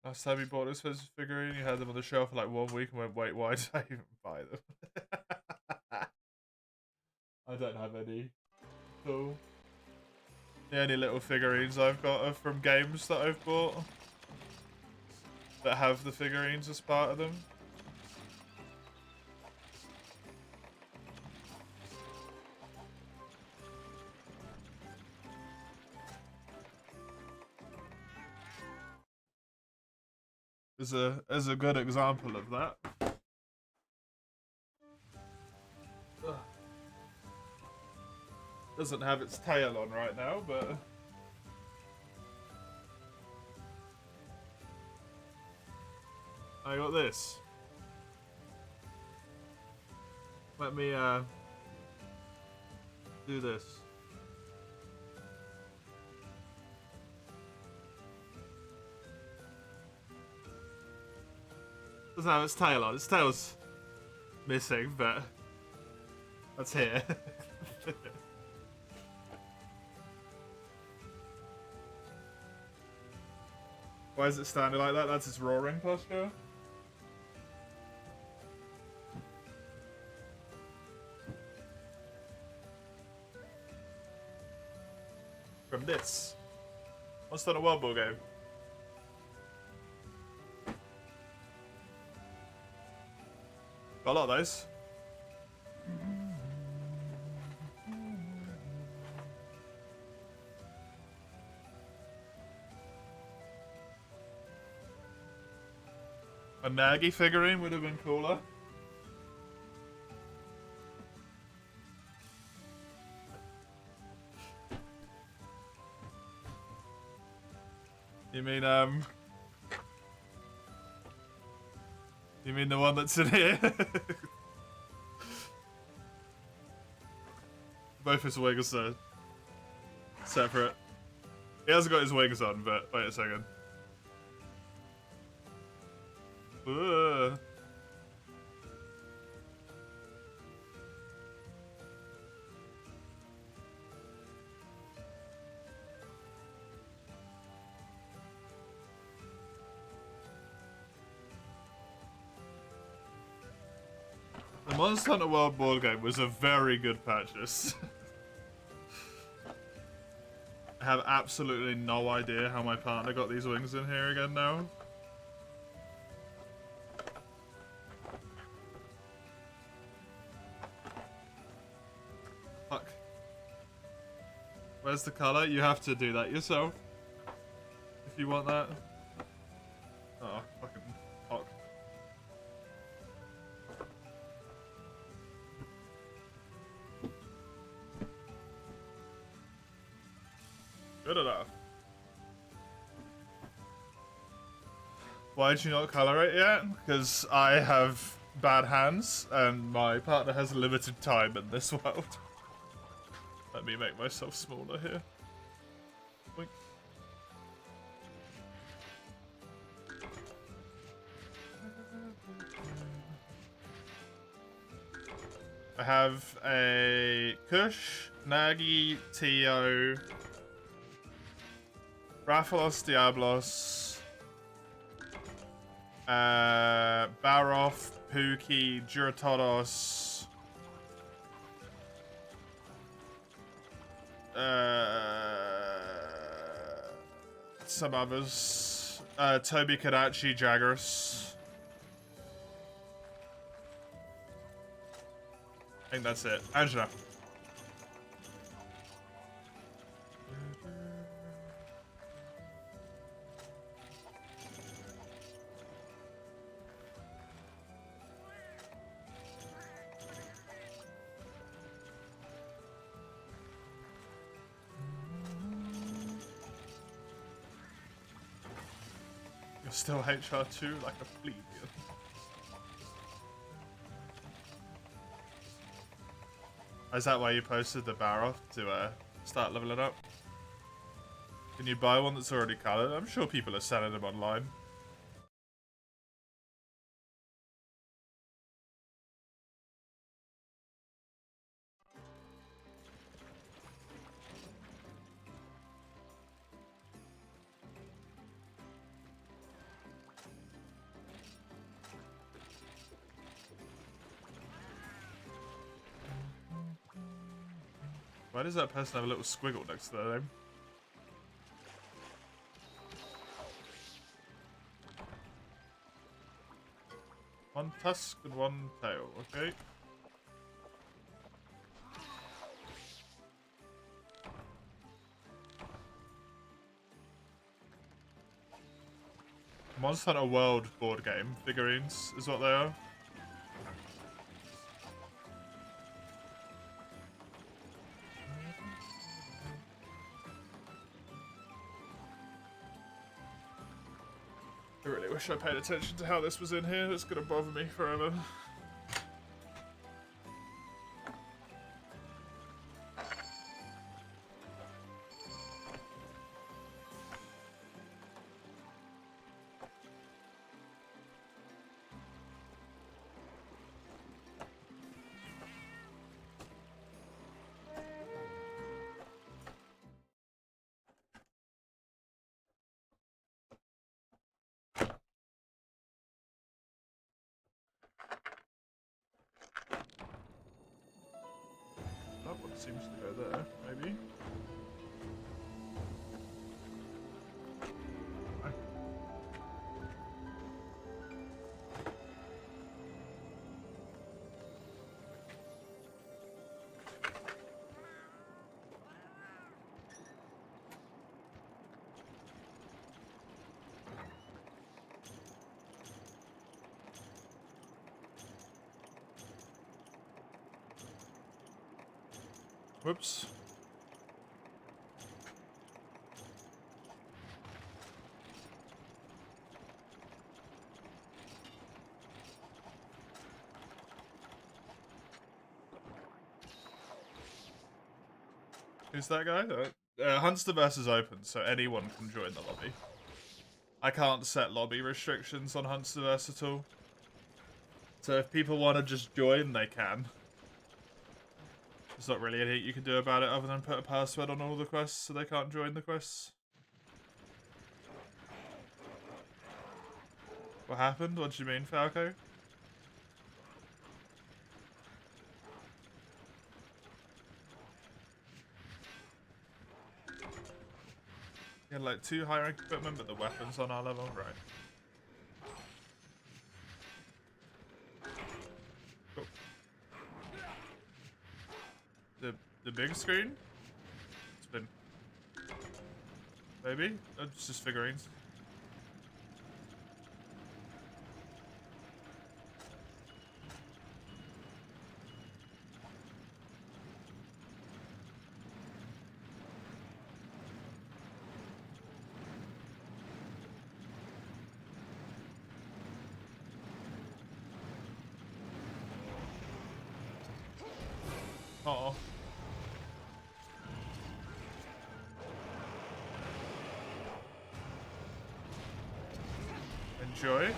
Last time you bought an expensive figurine, you had them on the shelf for like 1 week and went, wait, why did I even buy them? I don't have any. Cool. The only little figurines I've got are from games that I've bought that have the figurines as part of them. As a good example of that. Ugh. Doesn't have its tail on right now, but I got this. Let me do this. Doesn't have its tail on. Its tail's missing, but that's here. Why is it standing like that? That's its roaring posture. From this. What's that, a World Ball game? Got a lot of those. A Nagi figurine would have been cooler. You mean you mean the one that's in here? Both his wings are separate. He hasn't got his wings on, but wait a second. Ugh. The Monster Hunter World board game was a very good purchase. I have absolutely no idea how my partner got these wings in here again now. Fuck. Where's the color? You have to do that yourself. If you want that. Oh, fucking cock. Good enough. Why did you not color it yet? Because I have bad hands and my partner has limited time in this world. Let me make myself smaller here. Boink. I have a Kush, Nagi, Tio, Raphalos, Diablos, Baroth, Pookie, Duratodos, some others, Toby Kadachi, Jagras. I think that's it. Angela. You're still HR2 like a plebeian. Is that why you posted the Baroth to start leveling up? Can you buy one that's already coloured? I'm sure people are selling them online. Why does that person have a little squiggle next to their name? One tusk and one tail, okay. Monster Hunter World board game figurines is what they are. I really wish I paid attention to how this was in here. It's gonna bother me forever. That one seems to go there, maybe. Whoops. Who's that guy? Hunsterverse is open, so anyone can join the lobby. I can't set lobby restrictions on Hunsterverse at all. So if people want to just join, they can. There's not really anything you can do about it other than put a password on all the quests so they can't join the quests. What happened? What do you mean, Falco? Yeah, like 2 high rank equipment, but the weapons on our level, right? Cool. The big screen? It's been... Maybe? It's just figurines. Oh. Enjoy.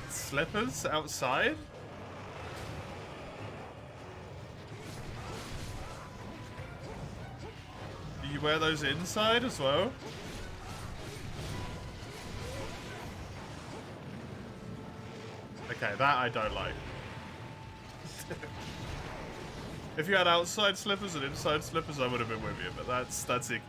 Slippers outside? Do you wear those inside as well? Okay, that I don't like. If you had outside slippers and inside slippers, I would have been with you, but that's icky.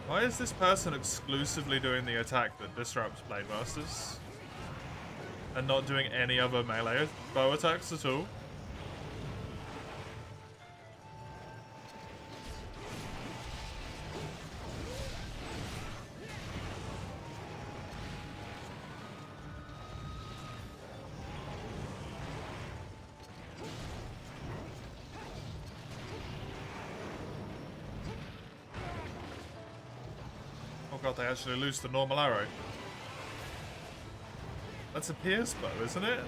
Why is this person exclusively doing the attack that disrupts Blade Masters? And not doing any other melee bow attacks at all? Oh god, they actually lose the normal arrow. That's a pierce bow, isn't it?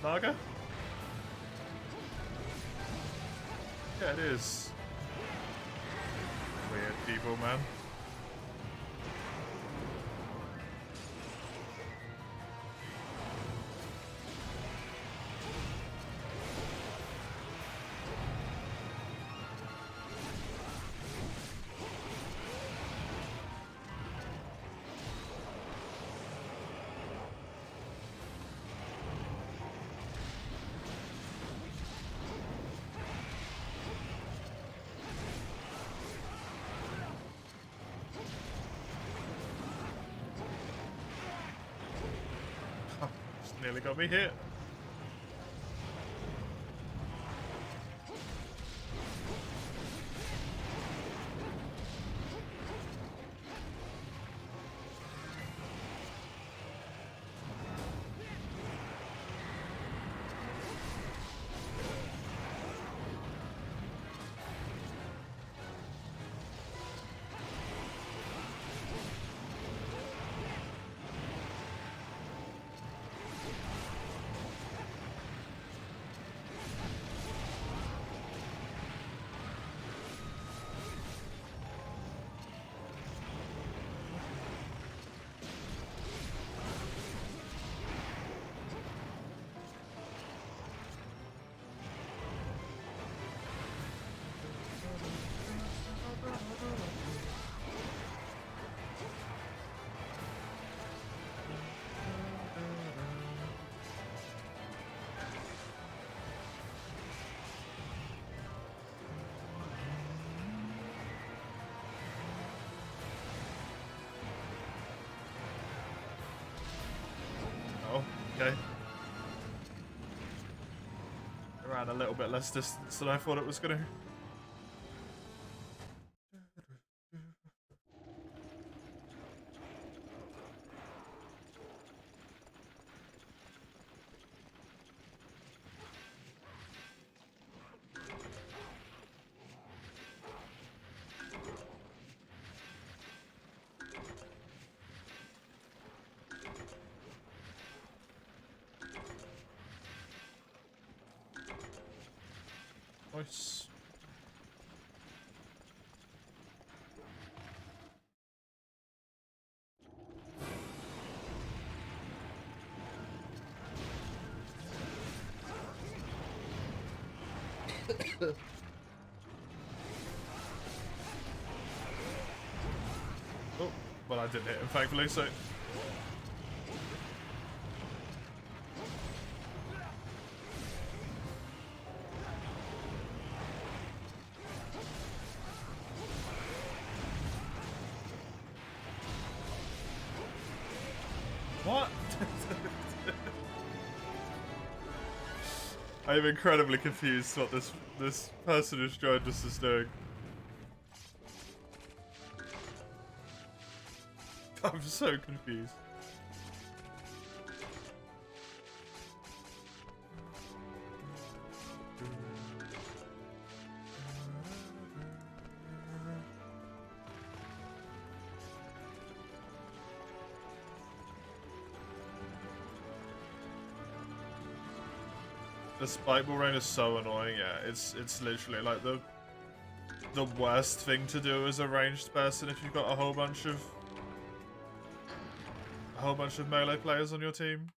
Naga? Yeah, it is. Weird people, man. Nearly got me hit. Oh, okay. Around a little bit less distance than I thought it was gonna. Nice. Oh, well, I didn't hit him, thankfully, so. What? I am incredibly confused what this person who's joined us is doing. I'm so confused. The spike ball rain is so annoying. Yeah, it's literally like the worst thing to do as a ranged person if you've got a whole bunch of melee players on your team.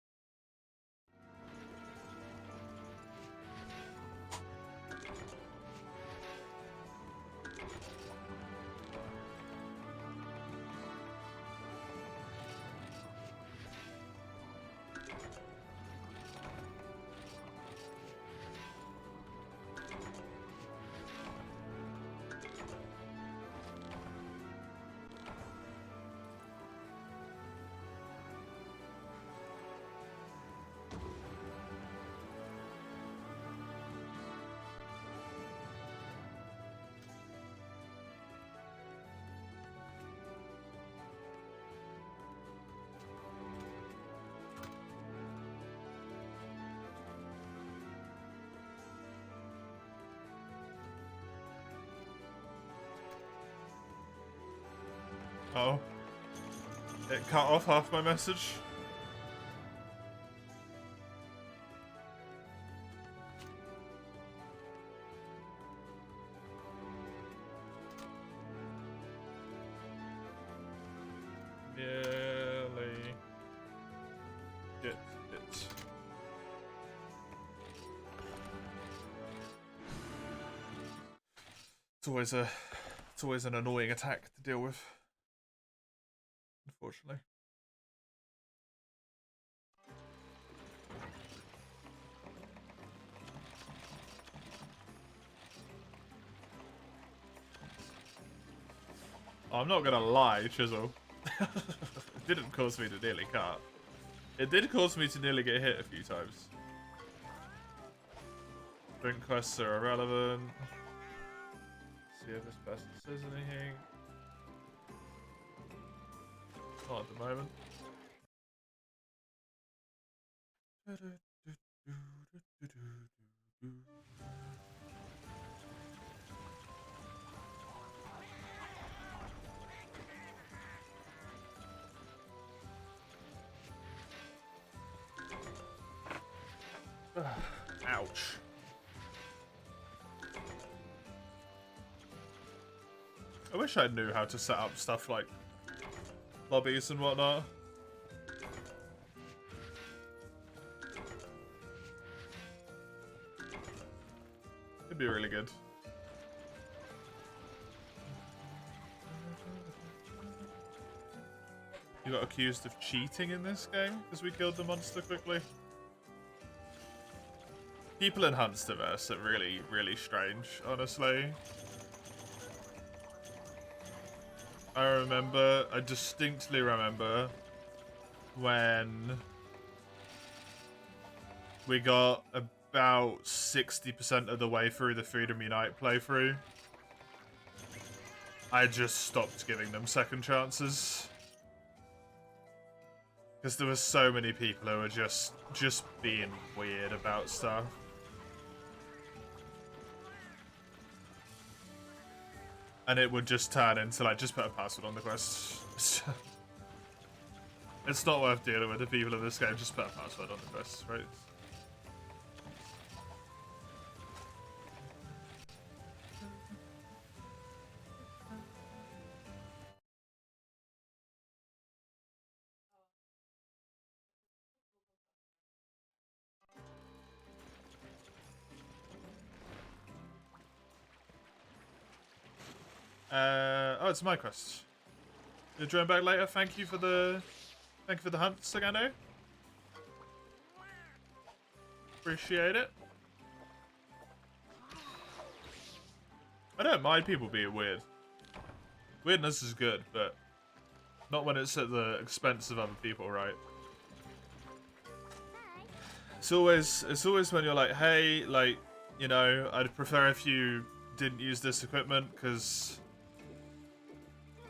Oh. It cut off half my message. Nearly get it. It's always an annoying attack to deal with. Unfortunately. I'm not gonna lie, Chisel. It didn't cause me to nearly cut. It did cause me to nearly get hit a few times. Drink quests are irrelevant. See if this person says anything. Not at the moment. Ouch. I wish I knew how to set up stuff like lobbies and whatnot. It'd be really good. You got accused of cheating in this game because we killed the monster quickly. People in Hunsterverse are really, really strange, honestly. I distinctly remember when we got about 60% of the way through the Freedom Unite playthrough. I just stopped giving them second chances. Because there were so many people who were just being weird about stuff. And it would just turn into, like, just put a password on the quest. It's not worth dealing with the people in this game, just put a password on the quest, right? Oh, it's my quest. You'll join back later. Thank you for the hunt, Sagando. Appreciate it. I don't mind people being weird. Weirdness is good, but not when it's at the expense of other people, right? It's always when you're like, hey, like, you know, I'd prefer if you didn't use this equipment because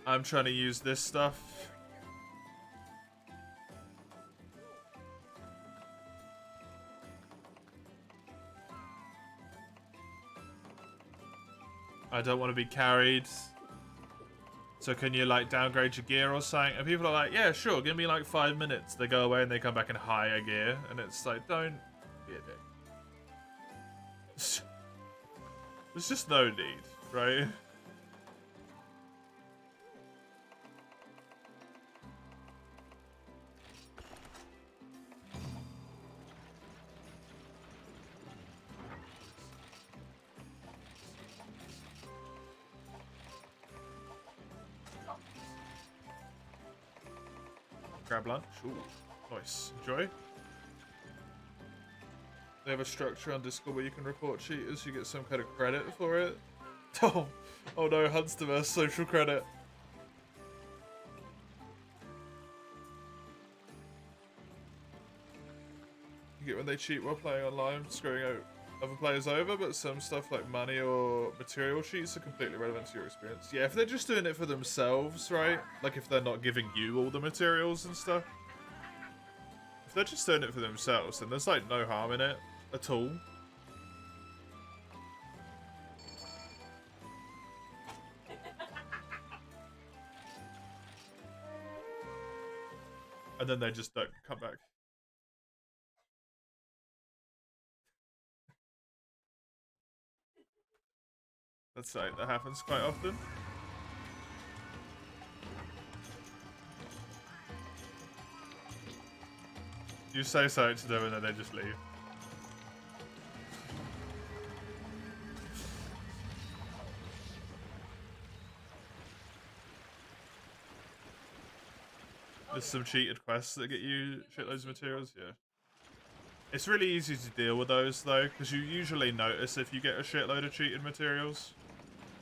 I'm trying to use this stuff. I don't want to be carried. So can you, like, downgrade your gear or something? And people are like, yeah, sure, give me, like, 5 minutes. They go away and they come back in higher gear. And it's like, don't be a dick. There's just no need, right? Grab lunch. Ooh, nice. Enjoy. They have a structure on Discord where you can report cheaters. You get some kind of credit for it. Oh no, Hunsterverse social credit. You get when they cheat while playing online, screwing out other players over, but some stuff like money or material sheets are completely relevant to your experience. Yeah, if they're just doing it for themselves, right? Like if they're not giving you all the materials and stuff. If they're just doing it for themselves, then there's like no harm in it at all. And then they just don't come back. That's right, that happens quite often. You say something to them and then they just leave. There's some cheated quests that get you shitloads of materials, yeah. It's really easy to deal with those though, because you usually notice if you get a shitload of cheated materials,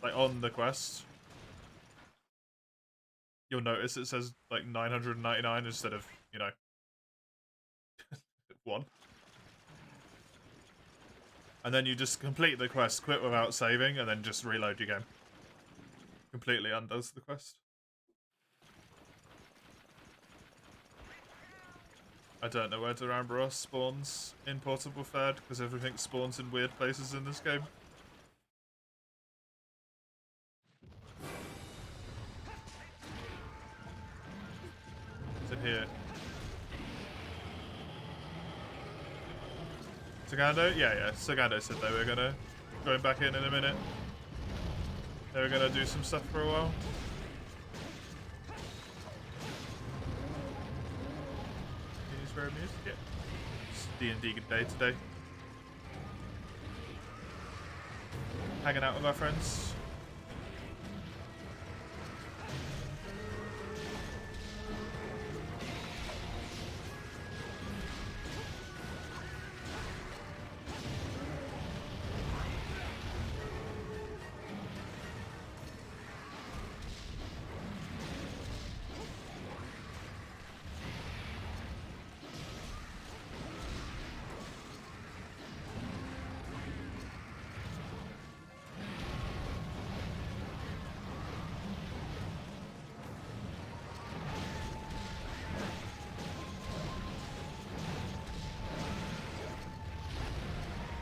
like on the quest. You'll notice it says like 999 instead of, you know, 1. And then you just complete the quest, quit without saving, and then just reload your game. Completely undoes the quest. I don't know where Duramboros spawns in Portable Third, because everything spawns in weird places in this game. It's in here. Sagando? Yeah. Sagando said they were going back in a minute. They were gonna do some stuff for a while. Use rare music? Yeah. It's D&D good day today. Hanging out with our friends.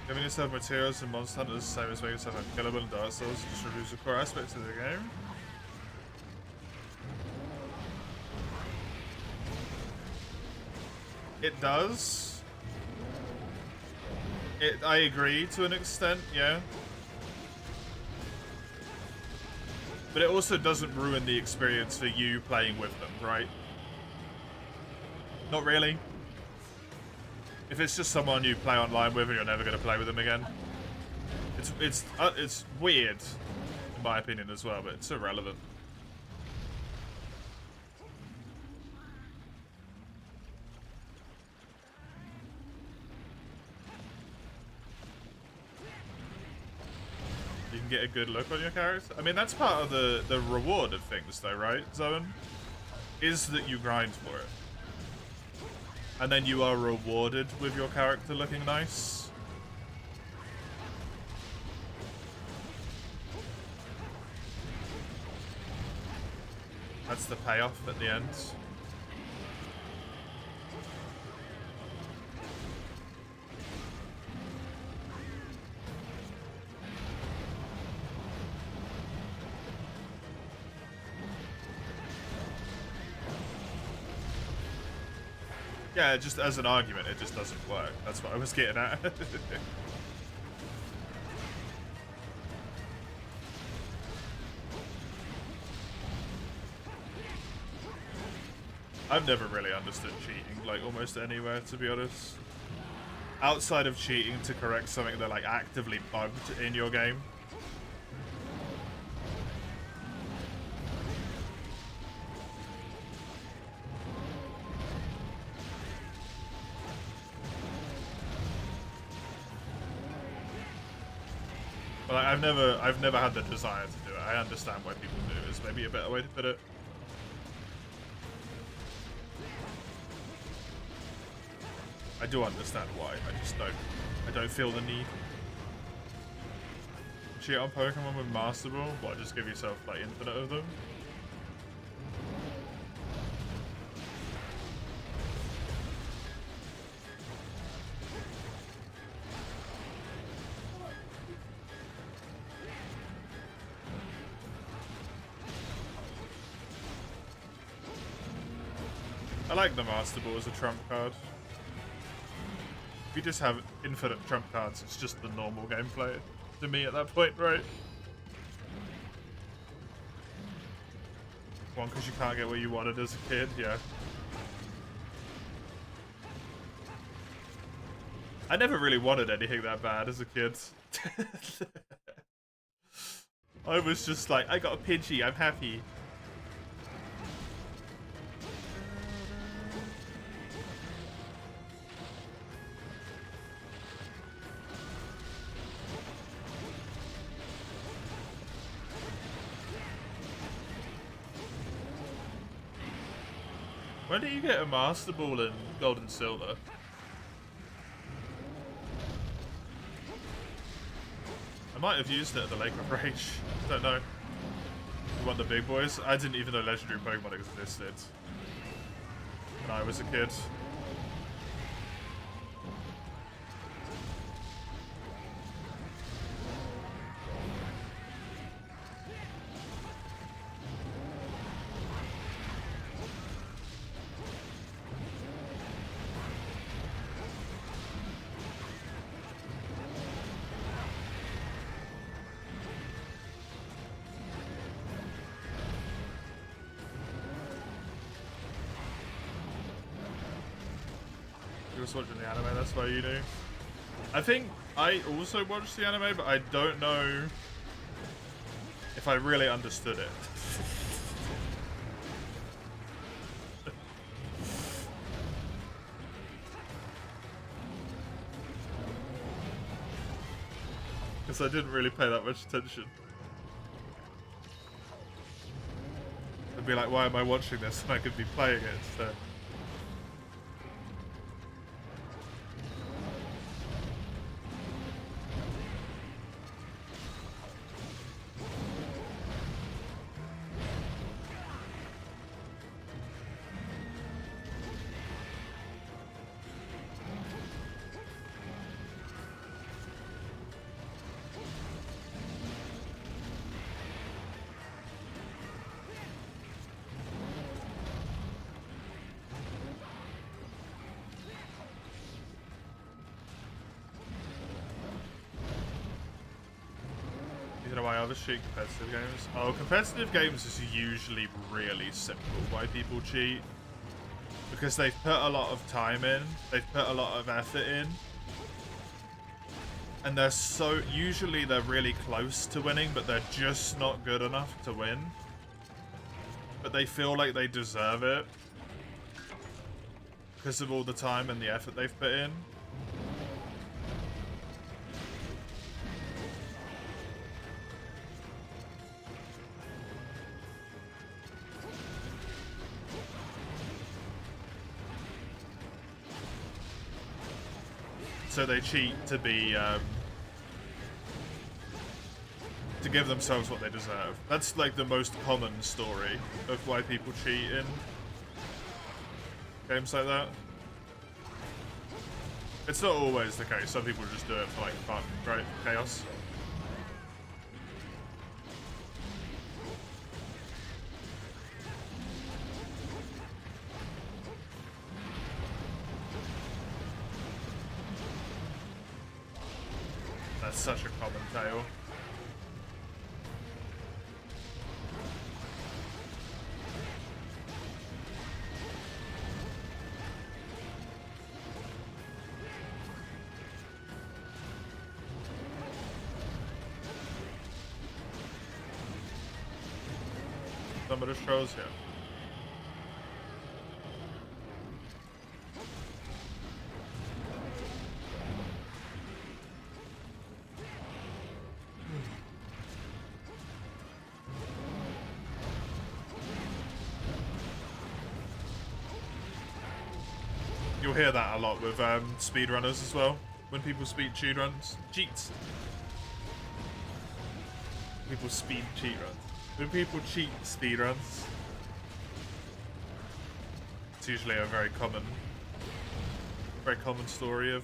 Giving yourself materials in Monster Hunter is the same as making yourself unkillable in Dark Souls. It just removes the core aspects of the game. It does. I agree to an extent, yeah. But it also doesn't ruin the experience for you playing with them, right? Not really. If it's just someone you play online with and you're never going to play with them again, it's weird, in my opinion as well, but it's irrelevant. You can get a good look on your character. I mean, that's part of the reward of things, though, right, Zoan? Is that you grind for it. And then you are rewarded with your character looking nice. That's the payoff at the end. Yeah, just as an argument, it just doesn't work. That's what I was getting at. I've never really understood cheating, like, almost anywhere, to be honest. Outside of cheating to correct something that, like, actively bugged in your game. But like, I've never had the desire to do it. I understand why people do it. It's maybe a better way to put it. I do understand why. I don't feel the need. Cheat on Pokemon with Master Ball? What, just give yourself like infinite of them? like the Master Ball as a trump card. If you just have infinite trump cards, it's just the normal gameplay to me at that point, right? One, because you can't get what you wanted as a kid, yeah. I never really wanted anything that bad as a kid. I was just like, I got a Pidgey, I'm happy. When did you get a Master Ball in Gold and Silver? I might have used it at the Lake of Rage. I don't know. You want the big boys? I didn't even know legendary Pokemon existed when I was a kid. Watching the anime, that's why you do. I think I also watched the anime, but I don't know if I really understood it. Because I didn't really pay that much attention. I'd be like, why am I watching this when I could be playing it instead? Why others cheat competitive games? Oh, competitive games is usually really simple why people cheat. Because they've put a lot of time in, they've put a lot of effort in. And usually they're really close to winning, but they're just not good enough to win. But they feel like they deserve it because of all the time and the effort they've put in. So they cheat to be, to give themselves what they deserve. That's like the most common story of why people cheat in games like that. It's not always the case. Some people just do it for like fun, right? Chaos. That's such a common tale. Some of the shows here. You'll hear that a lot with speedrunners as well. When people cheats. People speed cheat runs. When people cheat speedruns, it's usually a very common story of,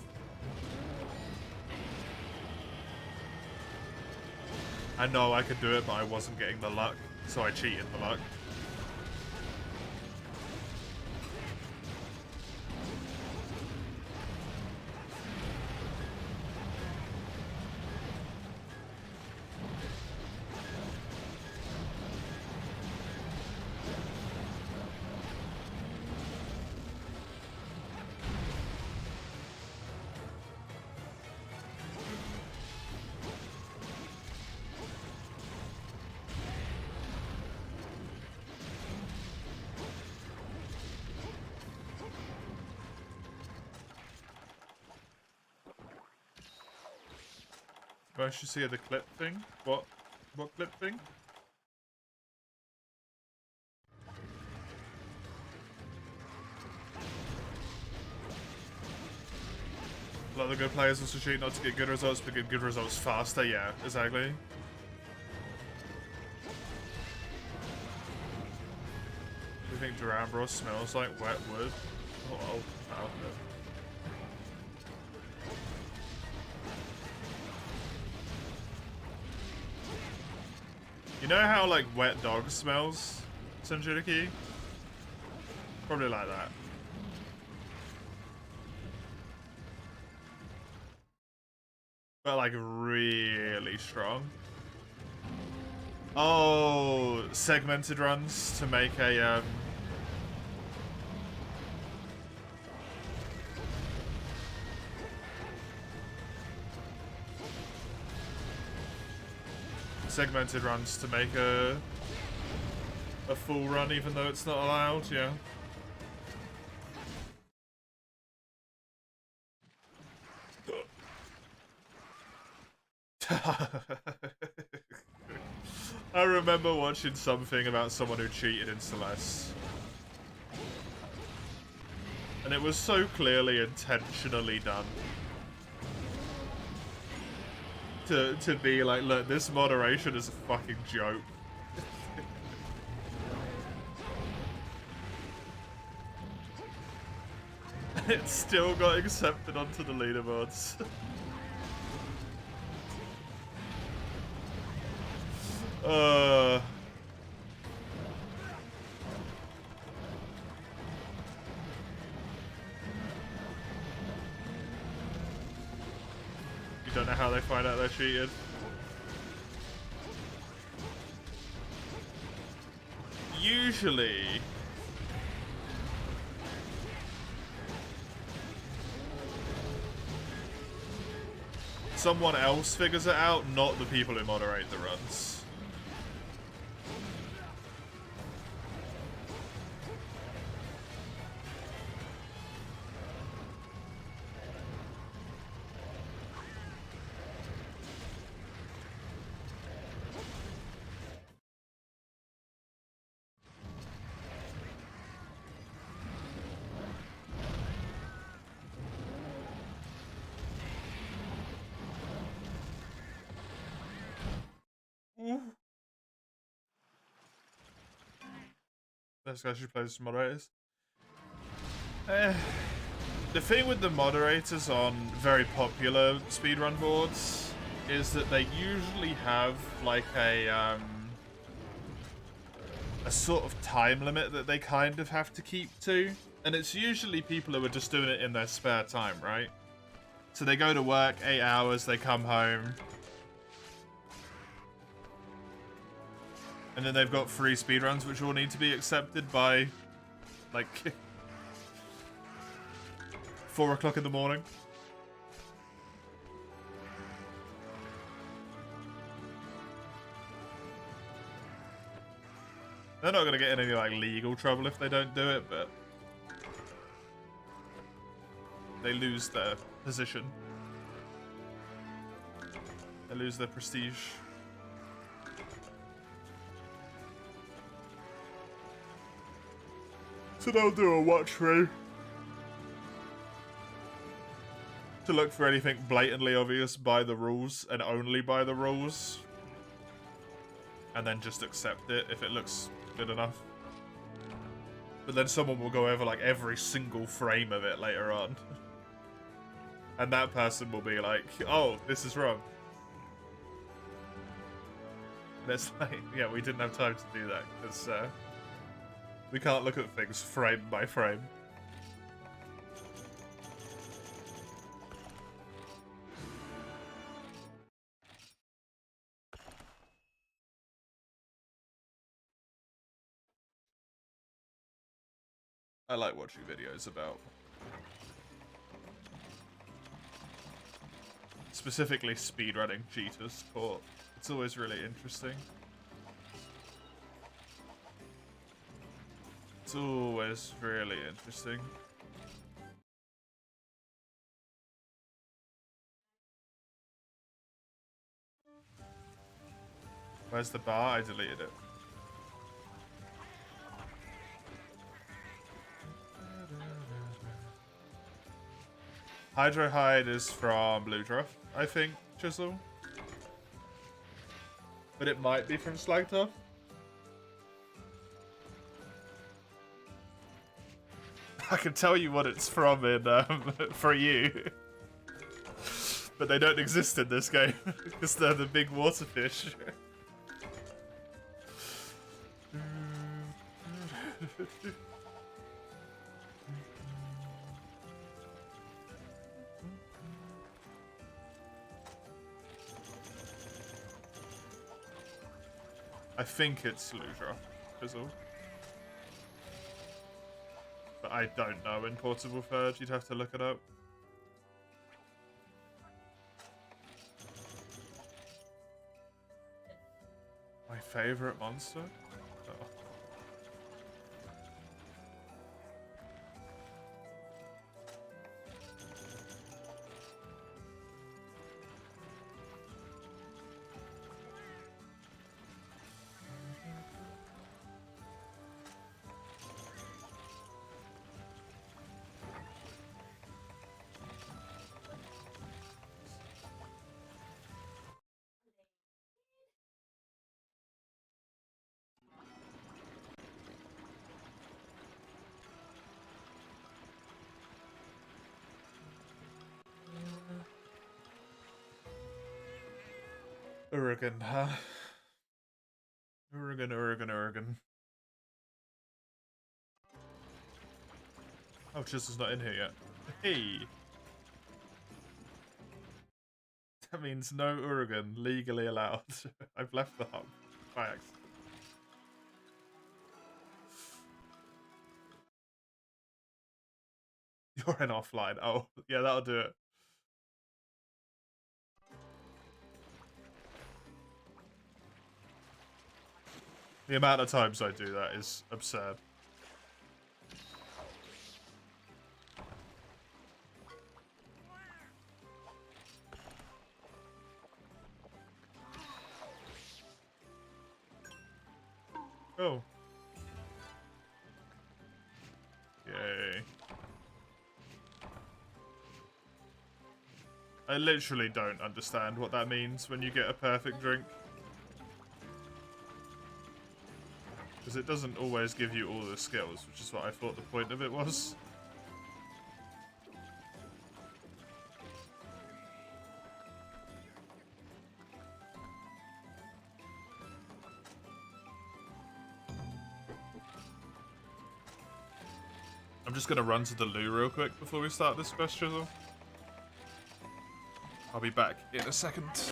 I know I could do it, but I wasn't getting the luck, so I cheated the luck. Do I actually see the clip thing? What clip thing? A lot of the good players also cheat not to get good results, but get good results faster. Yeah, exactly. Do you think Durambro smells like wet wood? Oh, okay. You know how, like, wet dog smells, Senjutiki? Probably like that. But, like, really strong. Oh, segmented runs to make a, segmented runs to make a full run, even though it's not allowed, yeah. I remember watching something about someone who cheated in Celeste. And it was so clearly intentionally done. To be like, look, this moderation is a fucking joke. It still got accepted onto the leaderboards. You don't know how they find out they're cheated. Usually, someone else figures it out, not the people who moderate the runs. This guy should play some moderators. The thing with the moderators on very popular speedrun boards is that they usually have like a sort of time limit that they kind of have to keep to, and it's usually people who are just doing it in their spare time, right? So they go to work 8 hours, they come home, and then they've got 3 speedruns which all need to be accepted by like 4 o'clock in the morning. They're not gonna get in any like legal trouble if they don't do it, but they lose their position. They lose their prestige. So they'll do a watch through to look for anything blatantly obvious by the rules and only by the rules, and then just accept it if it looks good enough. But then someone will go over like every single frame of it later on. And that person will be like, oh, this is wrong. And it's like, yeah, we didn't have time to do that because we can't look at things frame by frame. I like watching videos about specifically speedrunning cheaters caught. It's always really interesting. It's always really interesting. Where's the bar? I deleted it. Hydro Hide is from Ludroth, I think, Chisel. But it might be from Slagtop. I can tell you what it's from in for you. But they don't exist in this game because they're the big water fish. I think it's Ludra, Fizzle. But I don't know in Portable Third, you'd have to look it up. My favourite monster? Oh. Urigan, huh? Urigan. Oh, Chisel's not in here yet. Hey! That means no Urigan legally allowed. I've left the hub by accident. You're in offline. Oh, yeah, that'll do it. The amount of times I do that is absurd. Oh. Yay. I literally don't understand what that means when you get a perfect drink. Because it doesn't always give you all the skills, which is what I thought the point of it was. I'm just going to run to the loo real quick before we start this quest, Chisel. I'll be back in a second.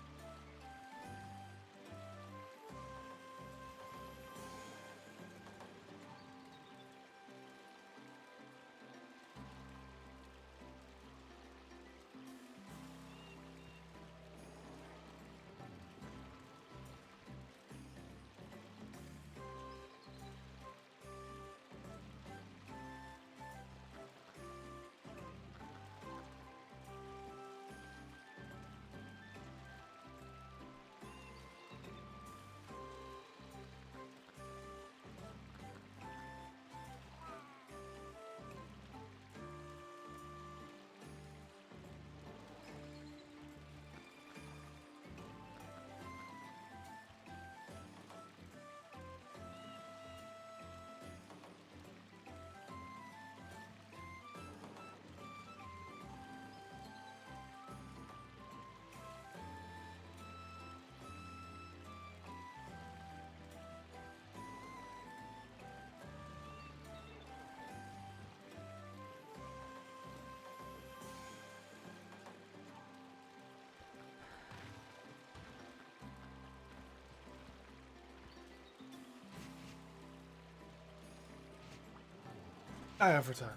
I have returned.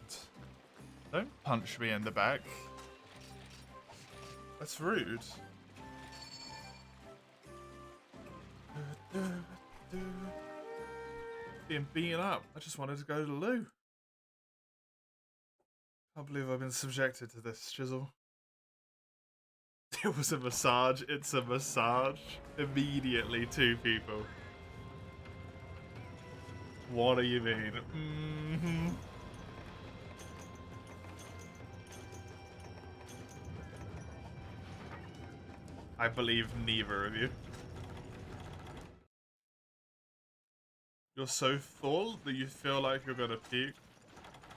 Don't punch me in the back. That's rude. Being beaten up. I just wanted to go to the loo. Can't believe I've been subjected to this, Chisel. It was a massage. It's a massage. Immediately 2 people. What do you mean? Mm-hmm. I believe neither of you. You're so full that you feel like you're gonna puke.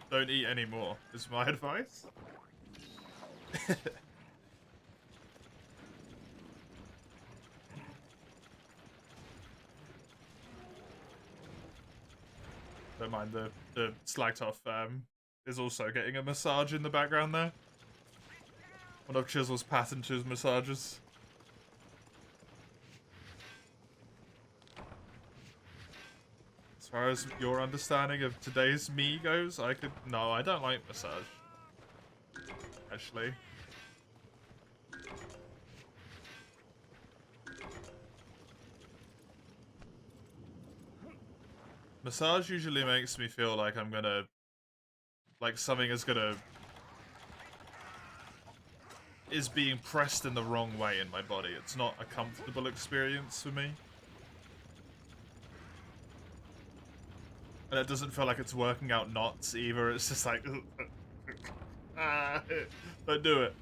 Don't eat anymore, is my advice. Don't mind the Slagtoff is also getting a massage in the background there. One of Chisel's passengers massages. As far as your understanding of today's me goes, no, I don't like massage. Actually. Massage usually makes me feel like I'm gonna... like something is being pressed in the wrong way in my body. It's not a comfortable experience for me. And it doesn't feel like it's working out knots either. It's just like... don't do it.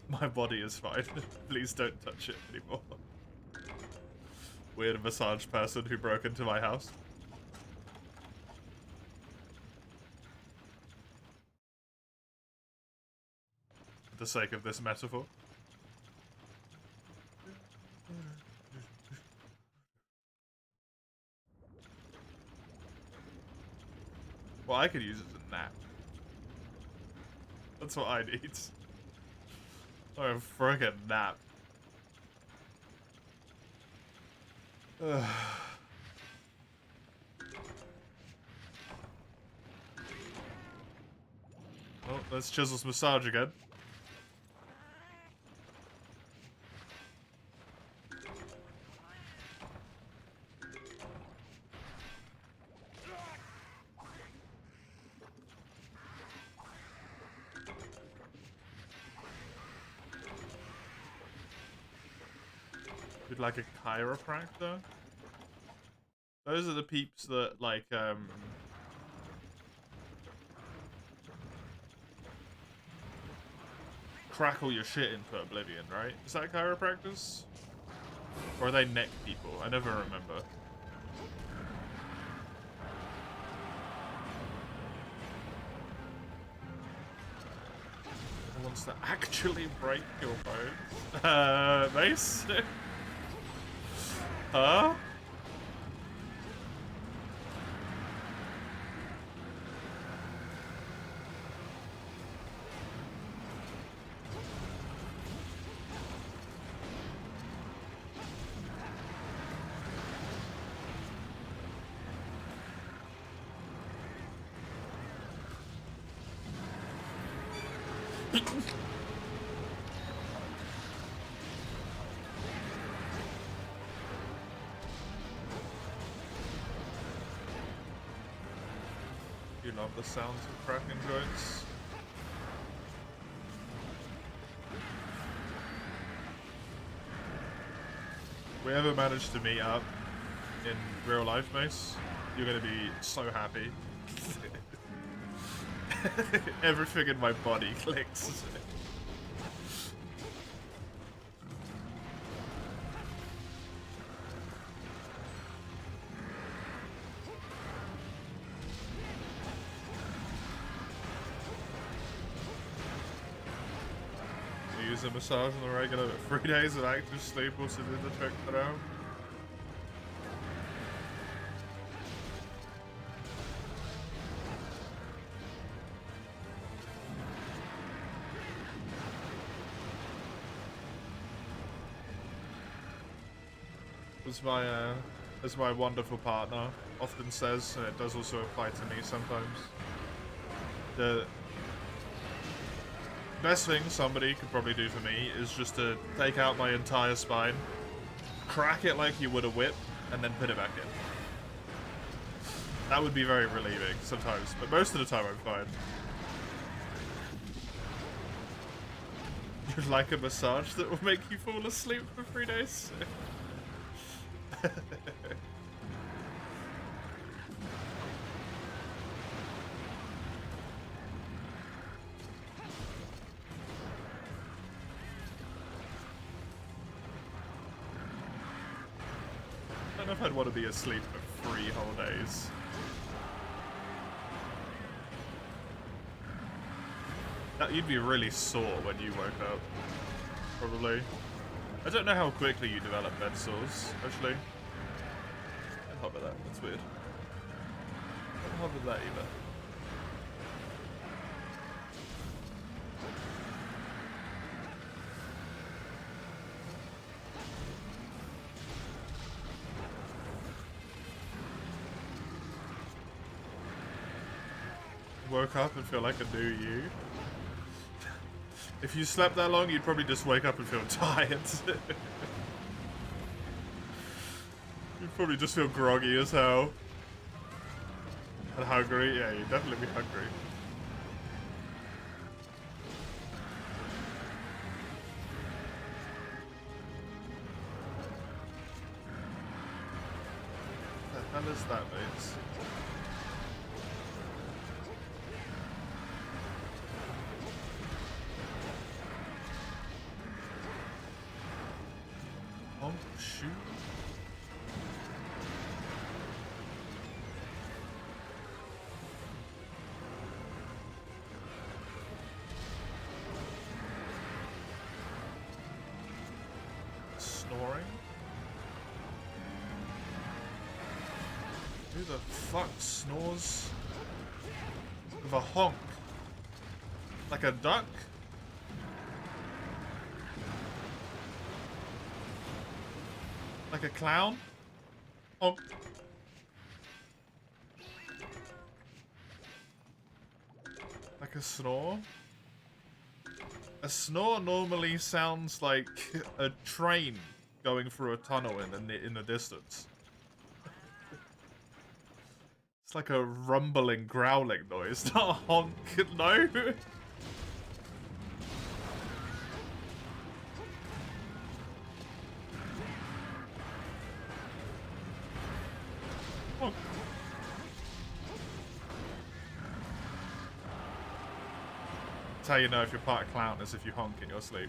My body is fine. Please don't touch it anymore. Weird massage person who broke into my house. For the sake of this metaphor. Well, I could use it as a nap. That's what I need. Or a friggin' nap. Oh, that's Chisel's massage again. You'd like a chiropractor? Those are the peeps that, like, crackle your shit into oblivion, right? Is that chiropractors? Or are they neck people? I never remember. Who wants to actually break your bones? Mace? Huh? You love the sounds of cracking joints. If we ever manage to meet up in real life, Mace, you're gonna be so happy. Everything in my body clicks. A massage on the regular, but 3 days of active sleep also did the trick for now. As my wonderful partner often says, and it does also apply to me sometimes, the best thing somebody could probably do for me is just to take out my entire spine, crack it like you would a whip, and then put it back in. That would be very relieving sometimes, but most of the time I'm fine. You'd like a massage that will make you fall asleep for 3 days? I don't know if I'd want to be asleep for 3 whole days. You'd be really sore when you woke up, probably. I don't know how quickly you develop bed sores, actually. I can't hover that, that's weird. I can't hover that either. Woke up and feel like a new you. If you slept that long, you'd probably just wake up and feel tired. You'd probably just feel groggy as hell. And hungry. Yeah, you'd definitely be hungry. What the hell is that, mates? Oh, shoot. Snoring? Who the fuck snores with a honk? Like a duck? Like a clown? Honk. Like a snore? A snore normally sounds like a train going through a tunnel in the distance. It's like a rumbling, growling noise, not a honk, no? Honk. That's how you know if you're part of clown, is if you honk in your sleep.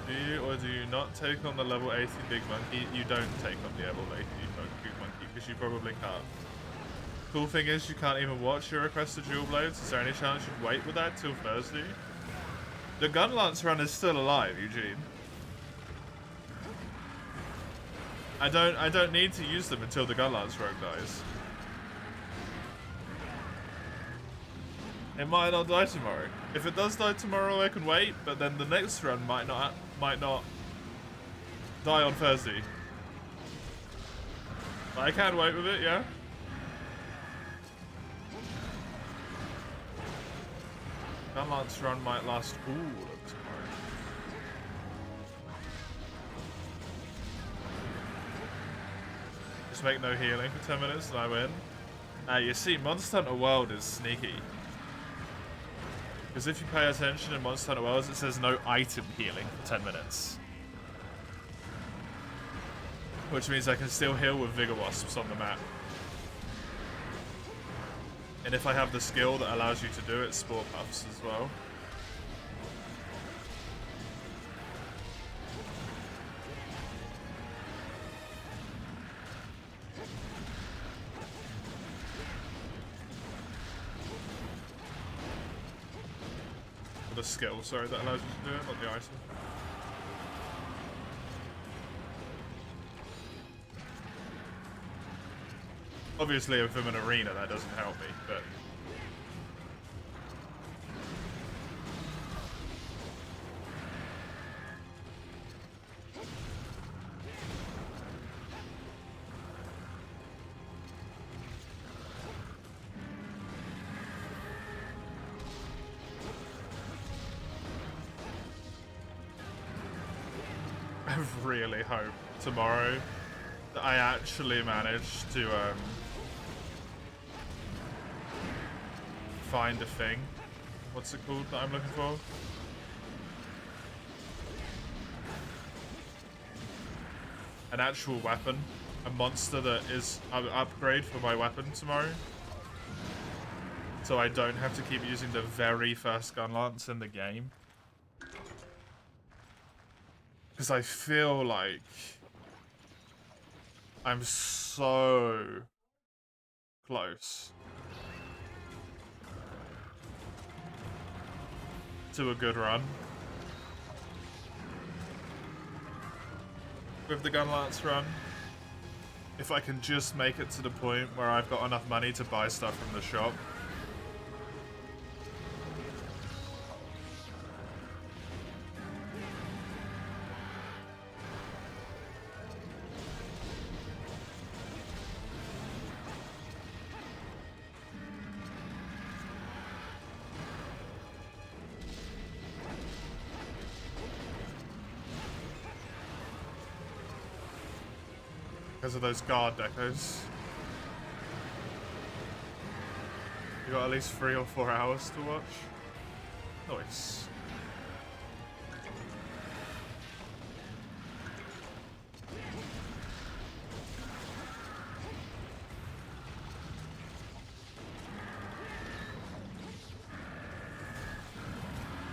Do you or do you not take on the level 80 big monkey? You don't take on the level 80 big monkey because you probably can't. Cool thing is you can't even watch your requested dual blades. Is there any chance you'd wait with that till Thursday? The gun lance run is still alive, Eugene. I don't need to use them until the gun lance rogue dies. It might not die tomorrow. If it does die tomorrow, I can wait, but then the next run might not die on Thursday. But I can wait with it, yeah? Gun lance run might last all of tomorrow. Just make no healing for 10 minutes and I win. You see, Monster Hunter World is sneaky. Because if you pay attention in Monster Hunter Worlds, it says no item healing for 10 minutes. Which means I can still heal with Vigor Wasps on the map. And if I have the skill that allows you to do it, Spore Puffs as well. The skill, sorry, that allows you to do it, not the item. Obviously, if I'm in an arena, that doesn't help me, but... I really hope tomorrow that I actually manage to find a thing. What's it called that I'm looking for? An actual weapon. A monster that is an upgrade for my weapon tomorrow. So I don't have to keep using the very first gun lance in the game. Because I feel like I'm so close to a good run with the gun lance run. If I can just make it to the point where I've got enough money to buy stuff from the shop. Because of those guard decos. You got at least 3 or 4 hours to watch. Nice.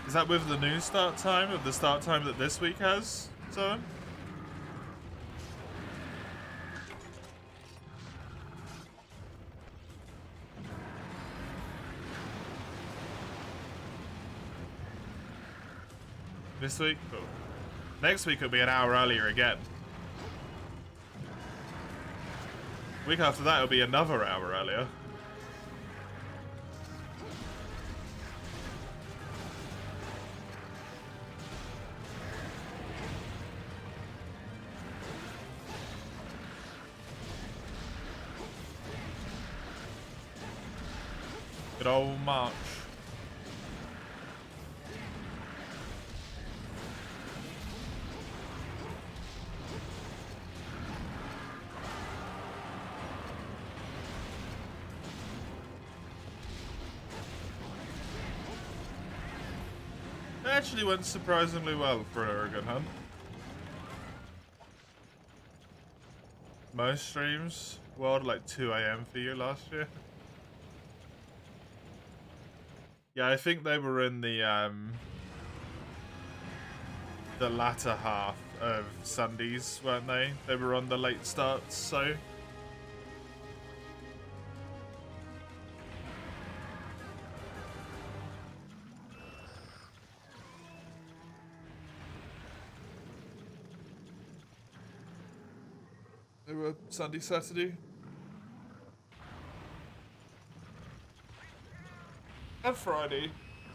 Is that with the new start time, of the start time that this week has, so? This week? Cool. Next week it'll be an hour earlier again. Week after that it'll be another hour earlier. Good old March. Actually went surprisingly well for an Oregon hunt. Most streams were at like 2 AM for you last year. Yeah, I think they were in the latter half of Sundays, weren't they? They were on the late starts, so they were Sunday, Saturday. And Friday.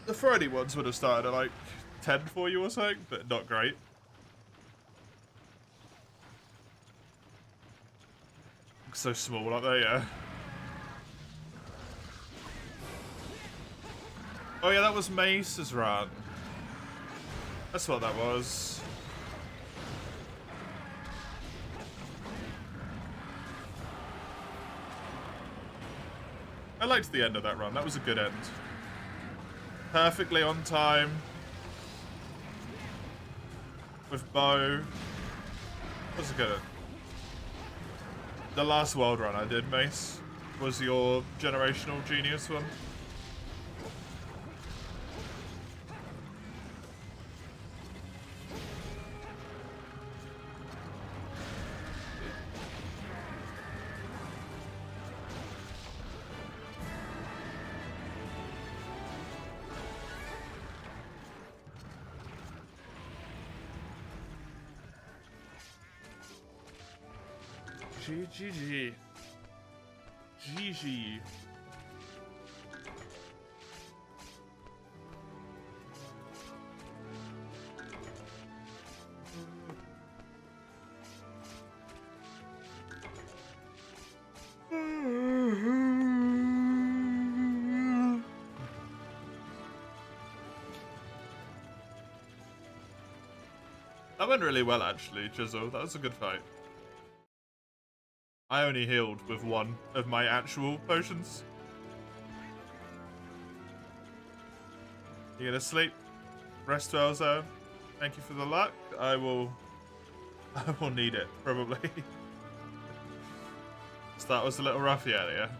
The Friday ones would have started at like 10 for you or something, but not great. So small up there, yeah. Oh yeah, that was Mace's run. That's what that was. I liked the end of that run. That was a good end. Perfectly on time. With bow. That was a good end. The last world run I did, Mace, was your generational genius one. GG. GG. That went really well, actually, Chisel. That was a good fight. I only healed with one of my actual potions. You gonna sleep? Rest well, Zone. Thank you for the luck. I will need it, probably. Start was a little rough earlier.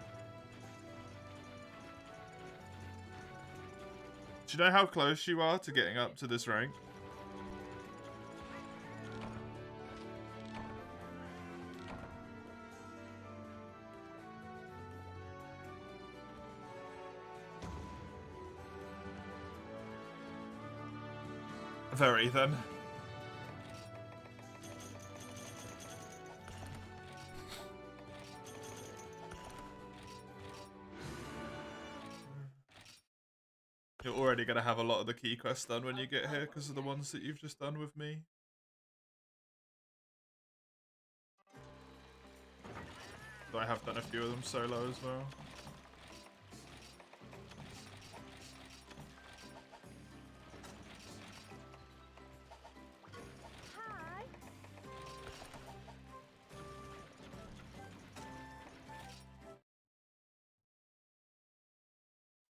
Do you know how close you are to getting up to this rank? Very, then. You're already going to have a lot of the key quests done when you get here because of the ones that you've just done with me. So I have done a few of them solo as well.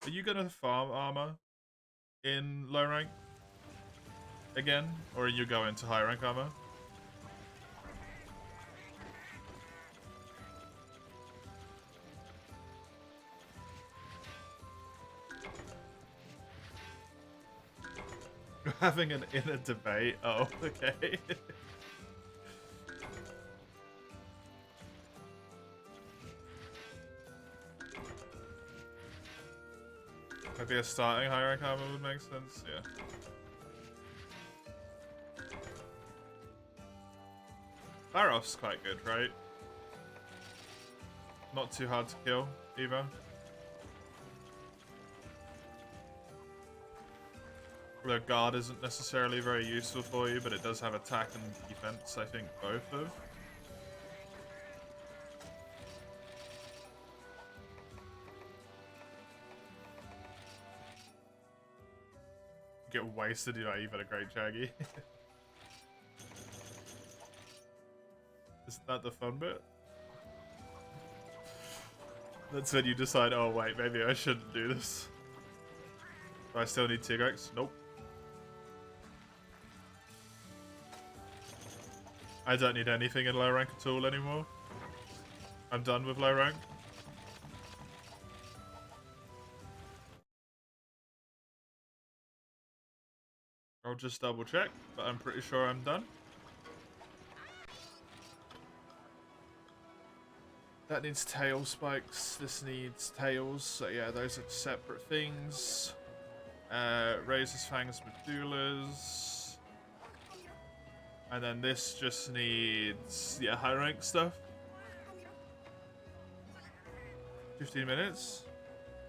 Are you gonna farm armor in low rank again, or are you going to high rank armor? You're having an inner debate. Oh, okay. Maybe a starting high rank armor would make sense, yeah. Barof's quite good, right? Not too hard to kill, either. The guard isn't necessarily very useful for you, but it does have attack and defense, I think, both of. Get wasted, you're not even a great Jaggy. Isn't that the fun bit? That's when you decide, oh wait, maybe I shouldn't do this. Do I still need Tigrex? Nope. I don't need anything in low rank at all anymore. I'm done with low rank. I'll just double check, but I'm pretty sure I'm done. That needs tail spikes. This needs tails. So yeah, those are separate things. Razor's fangs, medullas. And then this just needs, yeah, high rank stuff. 15 minutes?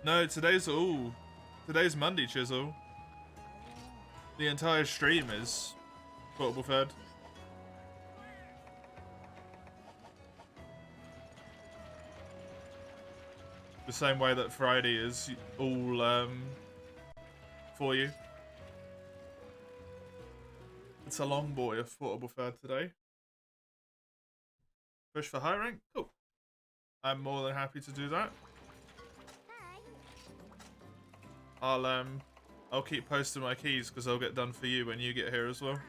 No, today's Monday, Chisel. The entire stream is portable fed. The same way that Friday is all for you. It's a long boy of portable fed today. Push for high rank? Cool. I'm more than happy to do that. I'll keep posting my keys because they'll get done for you when you get here as well.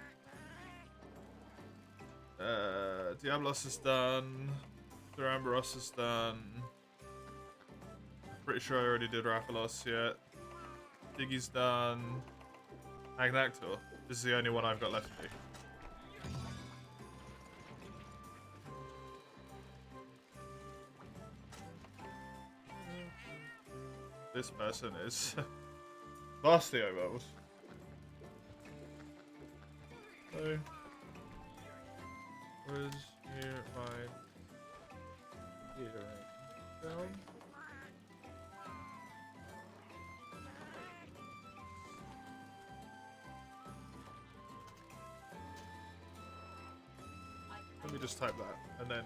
Diablos is done. Thurambaros is done. Pretty sure I already did Raphalos yet. Diggy's done. Agnactor. This is the only one I've got left to do. This person is vastly overwhelmed. So, where's here my earring down? Let me just type that, and then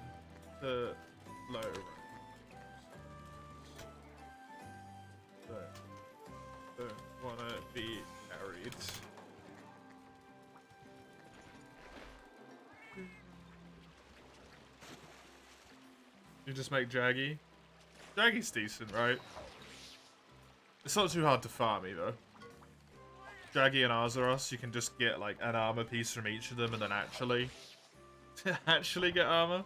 the low rank. Don't wanna be carried. You just make Jaggy. Jaggy's decent, right? It's not too hard to farm either. Jaggy and Azeros, you can just get like an armor piece from each of them and then actually actually get armor.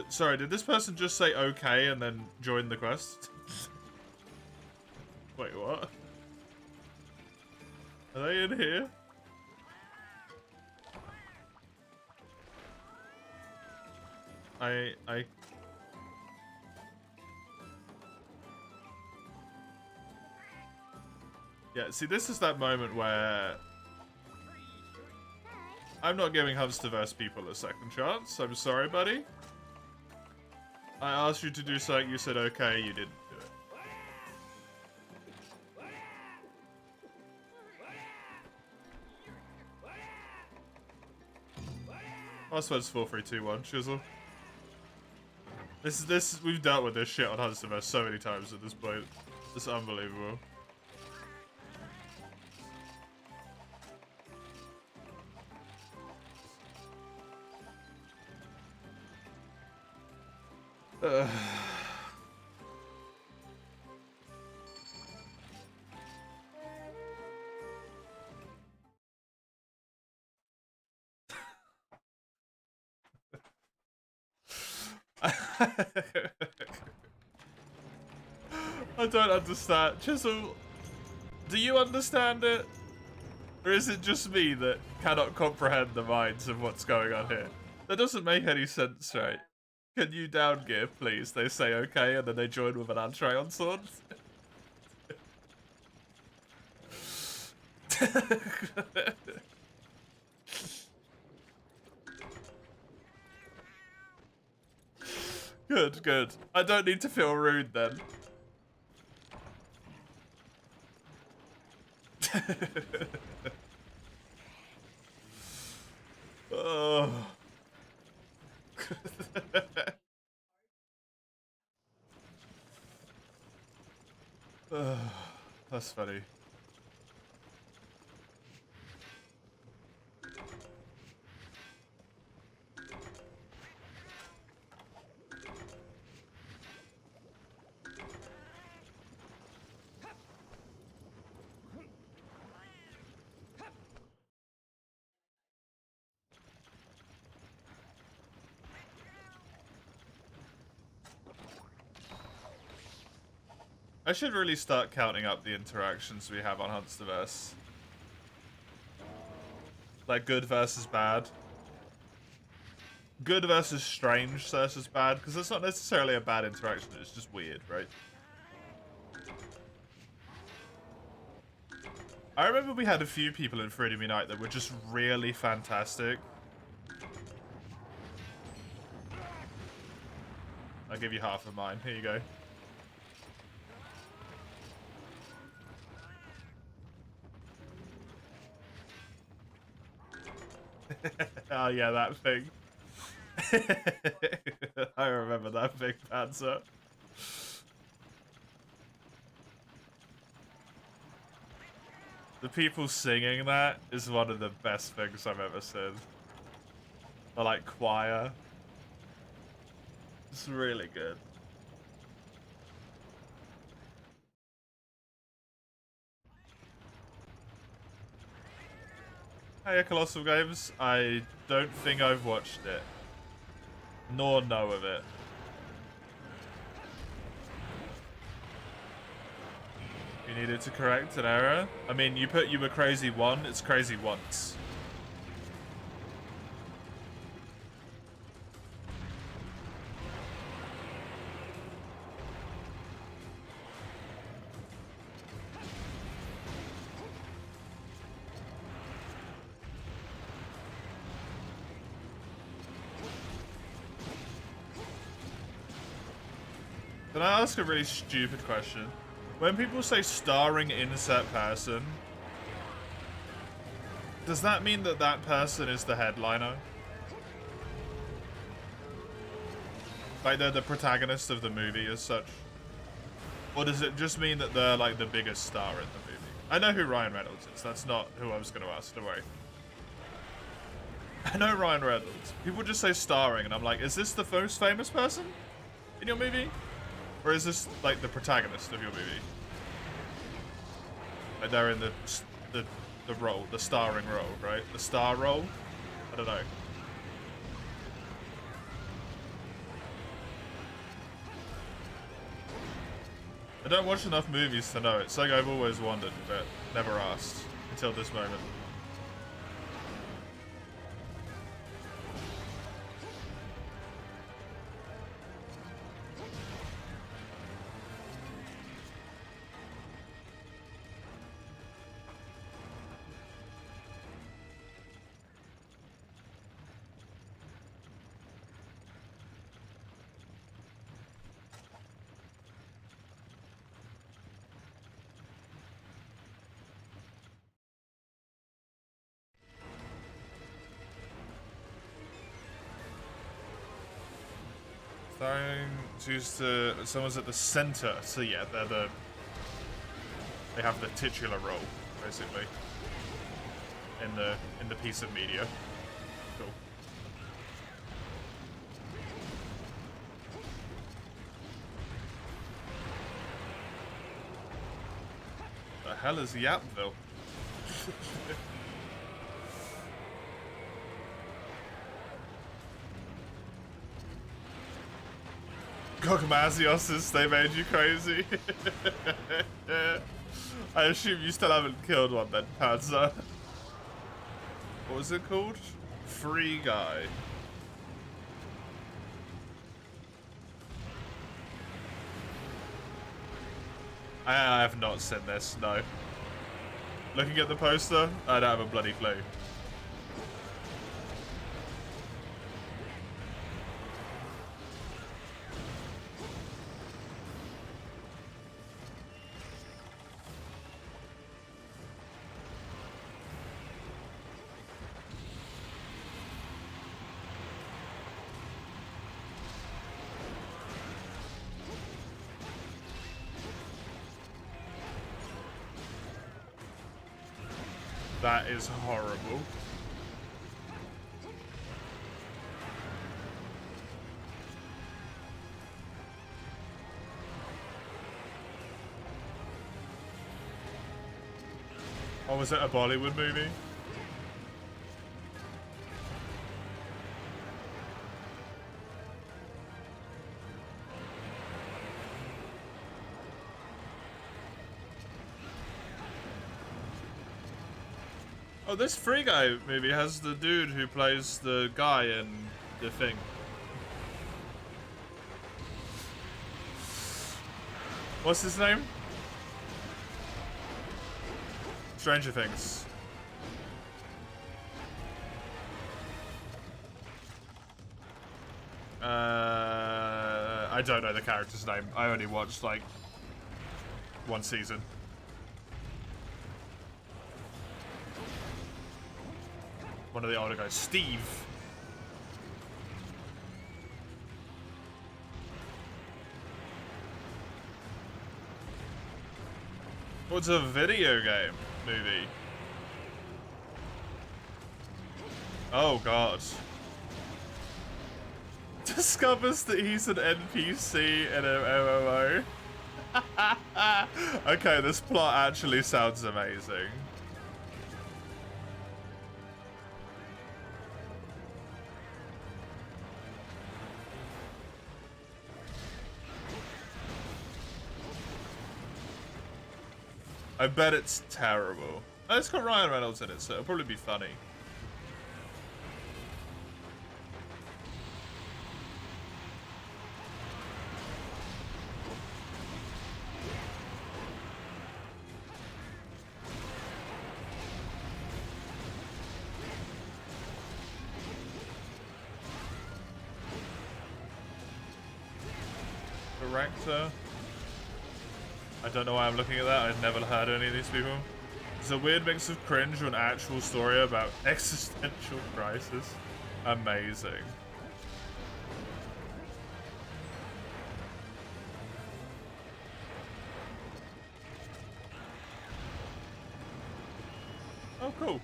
Sorry, did this person just say okay and then join the quest? Wait, what? Are they in here? I... Yeah, see, this is that moment where I'm not giving Huntsverse people a second chance. I'm sorry, buddy. I asked you to do something, you said okay, you didn't do it. Password's 4321, Chisel. We've dealt with this shit on Huntsverse so many times at this point. It's unbelievable. I don't understand. Chisel, do you understand it? Or is it just me that cannot comprehend the minds of what's going on here? That doesn't make any sense, right? Can you down gear, please? They say okay, and then they join with an Antreon sword. Good, good. I don't need to feel rude then. Oh. That's funny. I should really start counting up the interactions we have on Huntsverse. Like good versus bad. Good versus strange versus bad, because it's not necessarily a bad interaction, it's just weird, right? I remember we had a few people in Freedom Unite that were just really fantastic. I'll give you half of mine. Here you go. Oh yeah, that thing. I remember that big panzer. The people singing that is one of the best things I've ever seen. Or like choir. It's really good. Hey, Colossal Games. I don't think I've watched it. Nor know of it. You needed to correct an error? I mean, you put you were crazy one, it's crazy once. Can I ask a really stupid question? When people say starring insert person, does that mean that that person is the headliner? Like they're the protagonist of the movie as such? Or does it just mean that they're like the biggest star in the movie? I know who Ryan Reynolds is, that's not who I was going to ask, don't worry. I know Ryan Reynolds. People just say starring, and I'm like, is this the most famous person in your movie? Or is this, like, the protagonist of your movie? Like, they're in the role, the starring role, right? The star role? I don't know. I don't watch enough movies to know. It's like I've always wondered, but never asked until this moment. Someone's at the center, so yeah, they have the titular role, basically, in the piece of media. Cool. The hell is Yapville? Gogmasios, they made you crazy. I assume you still haven't killed one then, Panzer. What was it called? Free Guy. I have not seen this, no. Looking at the poster, I don't have a bloody clue. That is horrible. Or was it a Bollywood movie? Oh, this Free Guy movie has the dude who plays the guy in The Thing. What's his name? Stranger Things. I don't know the character's name. I only watched like one season. One of the older guys. Steve. What's a video game movie? Oh god. Discovers that he's an NPC in an MMO. Okay, this plot actually sounds amazing. I bet it's terrible. Oh, it's got Ryan Reynolds in it, so it'll probably be funny. Director. I don't know why I'm looking at that. I've never heard any of these people. It's a weird mix of cringe or an actual story about existential crisis. Amazing. Oh, cool.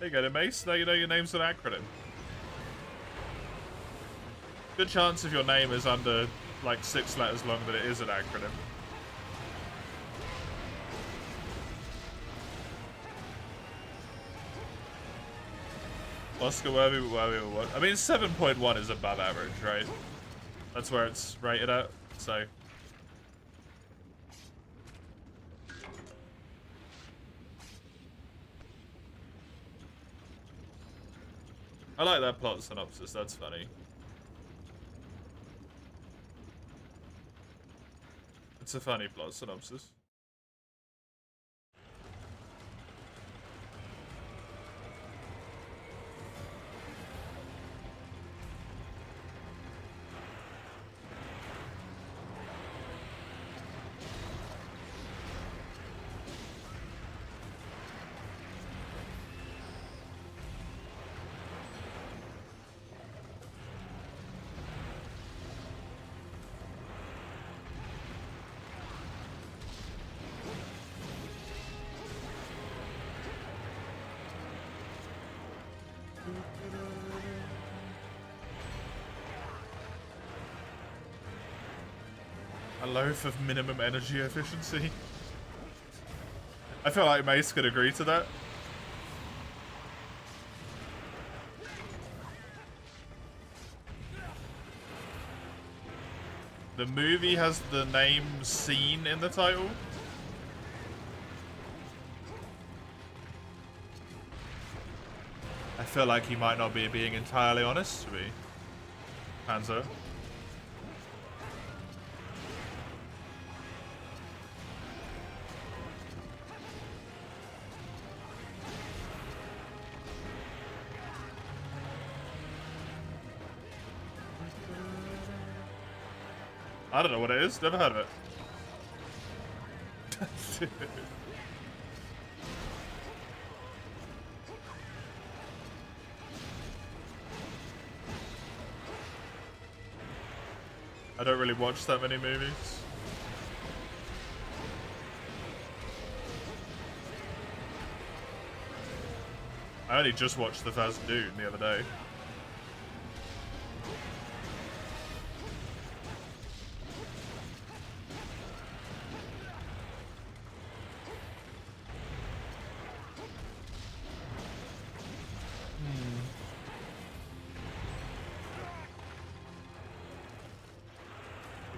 There you go, Mace. Now you know your name's an acronym. Good chance if your name is under like 6 letters long that it is an acronym. Oscar worthy, but worthy with what? I mean, 7.1 is above average, right? That's where it's rated at, so. I like that plot synopsis, that's funny. It's a funny plot synopsis. A loaf of minimum energy efficiency. I feel like Mace could agree to that. The movie has the name Scene in the title. I feel like he might not be being entirely honest to me, Panzer. I don't know what it is. Never heard of it. I don't really watch that many movies. I only just watched the first Dune the other day.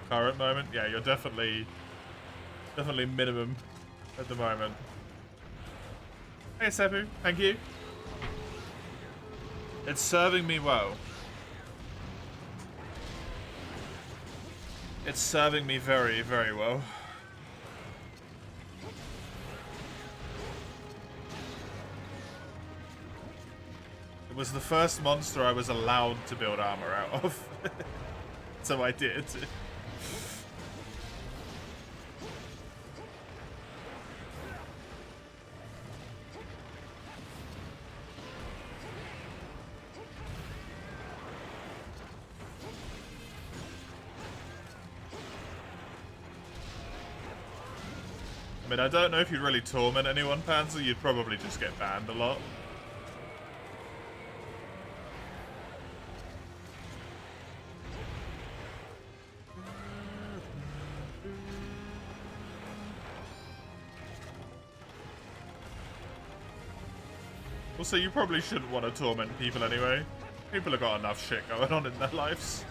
Current moment, yeah, you're definitely minimum at the moment. Hey Sepu, thank you. It's serving me well. It's serving me very, very well. It was the first monster I was allowed to build armor out of. So I did. I mean, I don't know if you'd really torment anyone, Panzer. You'd probably just get banned a lot. Also, you probably shouldn't want to torment people anyway. People have got enough shit going on in their lives.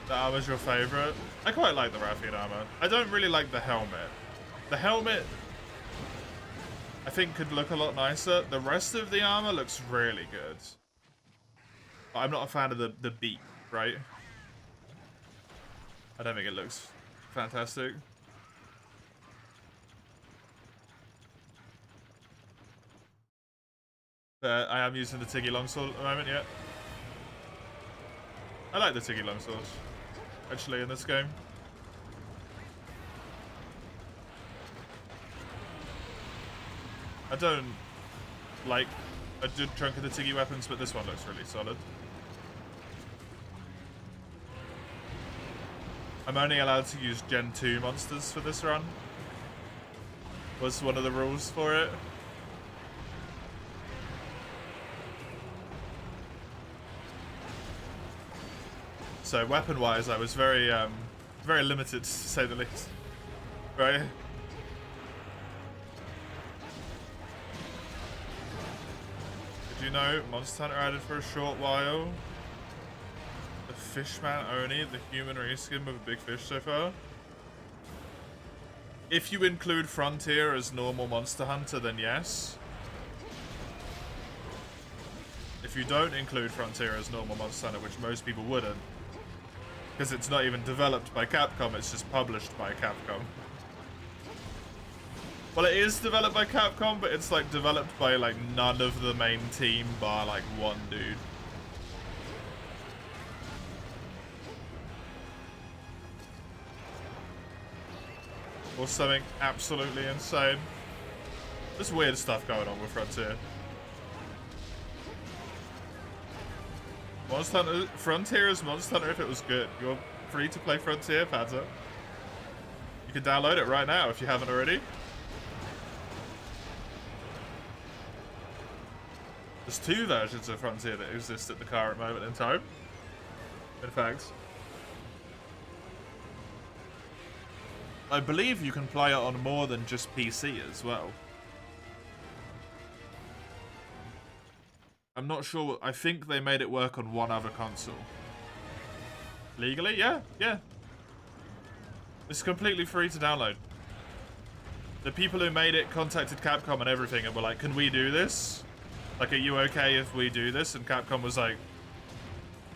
The armor's your favorite? I quite like the Rathian armor. I don't really like the helmet. The helmet, I think, could look a lot nicer. The rest of the armor looks really good. But I'm not a fan of the beak, right? I don't think it looks fantastic. But I am using the Tiggy Longsword at the moment, yeah. I like the Tiggy Longsword, actually, in this game. I don't like a good chunk of the Tiggy weapons, but this one looks really solid. I'm only allowed to use Gen 2 monsters for this run. Was one of the rules for it. So weapon-wise, I was very limited, to say the least. Right? Did you know Monster Hunter added for a short while the Fishman Oni, the human reskin with a big fish so far? If you include Frontier as normal Monster Hunter, then yes. If you don't include Frontier as normal Monster Hunter, which most people wouldn't, because it's not even developed by Capcom, it's just published by Capcom. Well, it is developed by Capcom, but it's like developed by like none of the main team bar like one dude. Or something absolutely insane. There's weird stuff going on with Frontier. Monster Hunter, Frontier is Monster Hunter if it was good. You're free to play Frontier, Pazza. You can download it right now if you haven't already. There's 2 versions of Frontier that exist at the current moment in time. In fact, I believe you can play it on more than just PC as well. I'm not sure. I think they made it work on one other console. Legally? Yeah, yeah. It's completely free to download. The people who made it contacted Capcom and everything and were like, can we do this? Like, are you okay if we do this? And Capcom was like,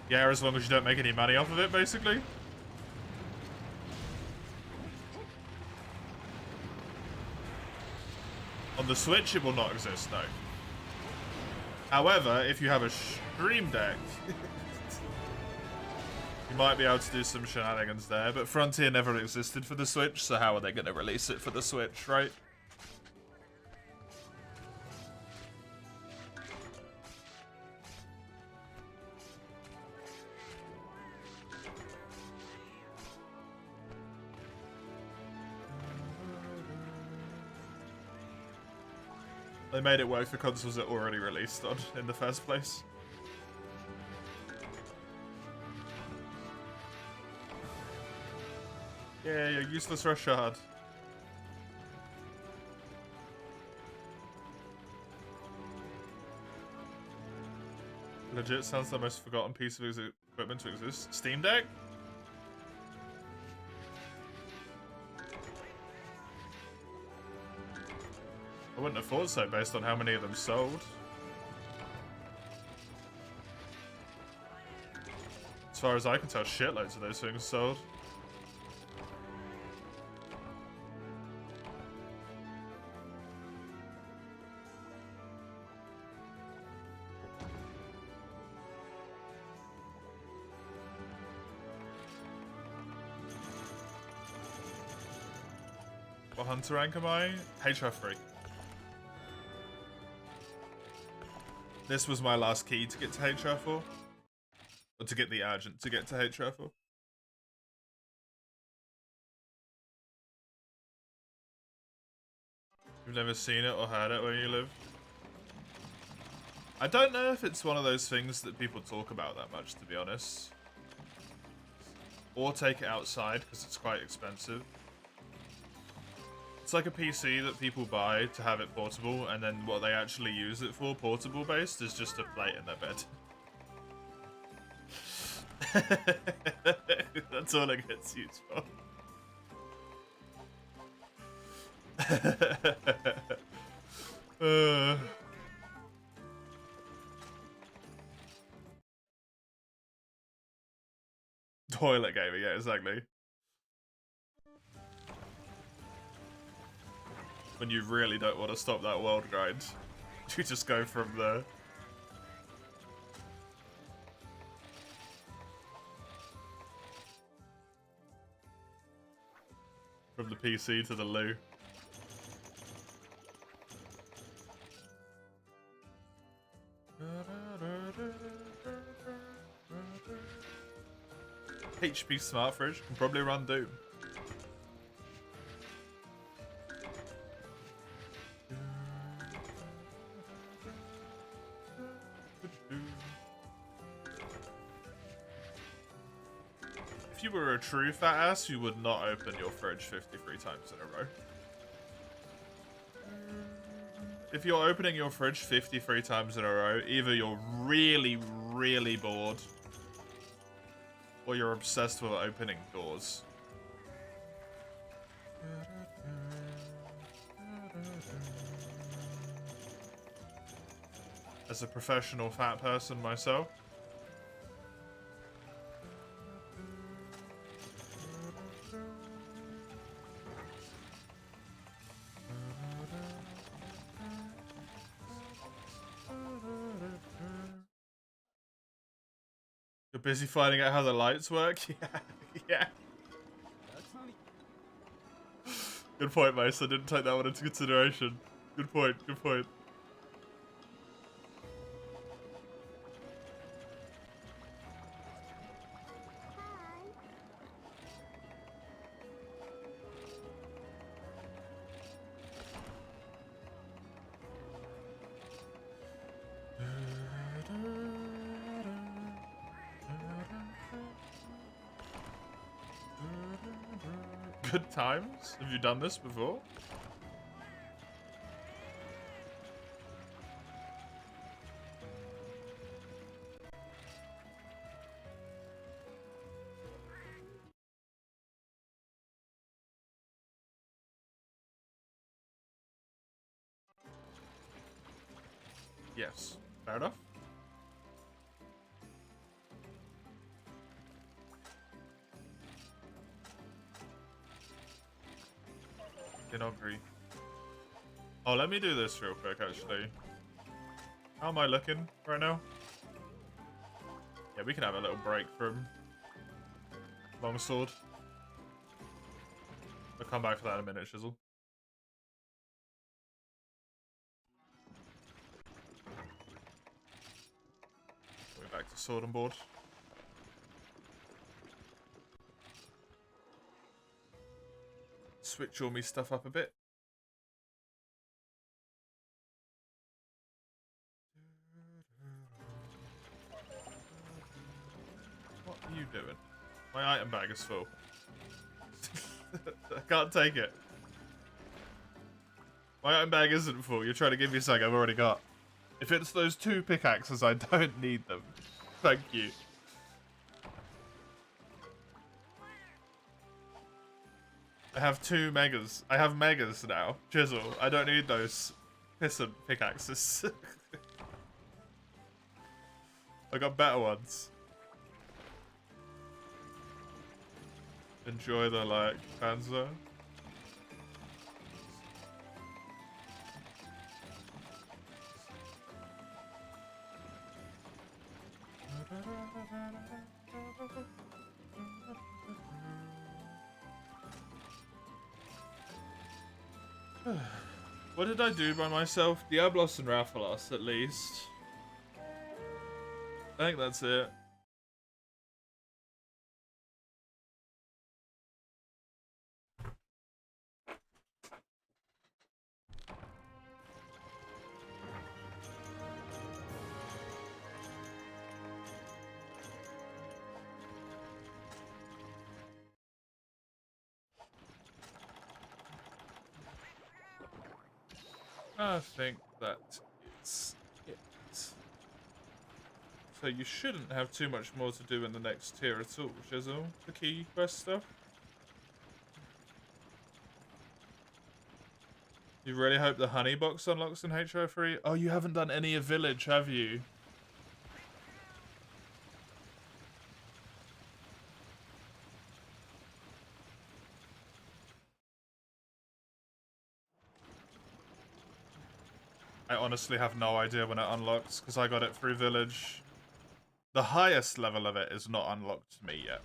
yeah, as long as you don't make any money off of it, basically. On the Switch, it will not exist, no. However, if you have a Stream Deck, you might be able to do some shenanigans there, but Frontier never existed for the Switch, so how are they going to release it for the Switch, right? They made it work for consoles that already released on in the first place. Yeah, you're useless Rashad. Legit sounds the most forgotten piece of equipment to exist. Steam Deck? I wouldn't have thought so based on how many of them sold. As far as I can tell, shitloads of those things sold. What hunter rank am I? HR3. This was my last key to get to HR4. Or to get the urgent to get to HR4. You've never seen it or heard it where you live? I don't know if it's one of those things that people talk about that much, to be honest. Or take it outside, because it's quite expensive. It's like a PC that people buy to have it portable, and then what they actually use it for, portable based, is just to play it in their bed. That's all it gets used for. Toilet gaming, yeah, exactly. When you really don't want to stop that world grind, you just go from the PC to the loo. HP smart fridge can probably run Doom. If you were a true fat ass, you would not open your fridge 53 times in a row. If you're opening your fridge 53 times in a row, either you're really, really bored, or you're obsessed with opening doors. As a professional fat person myself. You're busy finding out how the lights work? Yeah, yeah. Good point, Mace. I didn't take that one into consideration. Good point, good point. Good times? Have you done this before? Yes. Fair enough. Agree. Oh, let me do this real quick, actually. How am I looking right now? Yeah, we can have a little break from Longsword. I'll come back for that in a minute, Shizzle. Going back to Sword and Board. Switch all me stuff up a bit. What are you doing? My item bag is full. I can't take it. My item bag isn't full. You're trying to give me something I've already got. If it's those 2 pickaxes, I don't need them. Thank you. I have 2 megas. I have megas now. Chisel. I don't need those pissant pickaxes. I got better ones. Enjoy the, like, Panzer. What did I do by myself? Diablos and Rathalos, at least. I think that's it. I think that is it. So you shouldn't have too much more to do in the next tier at all, Shizzle. The key quest stuff. You really hope the honey box unlocks in HO3? Oh, you haven't done any of Village, have you? I honestly have no idea when it unlocks, because I got it through Village. The highest level of it is not unlocked to me yet.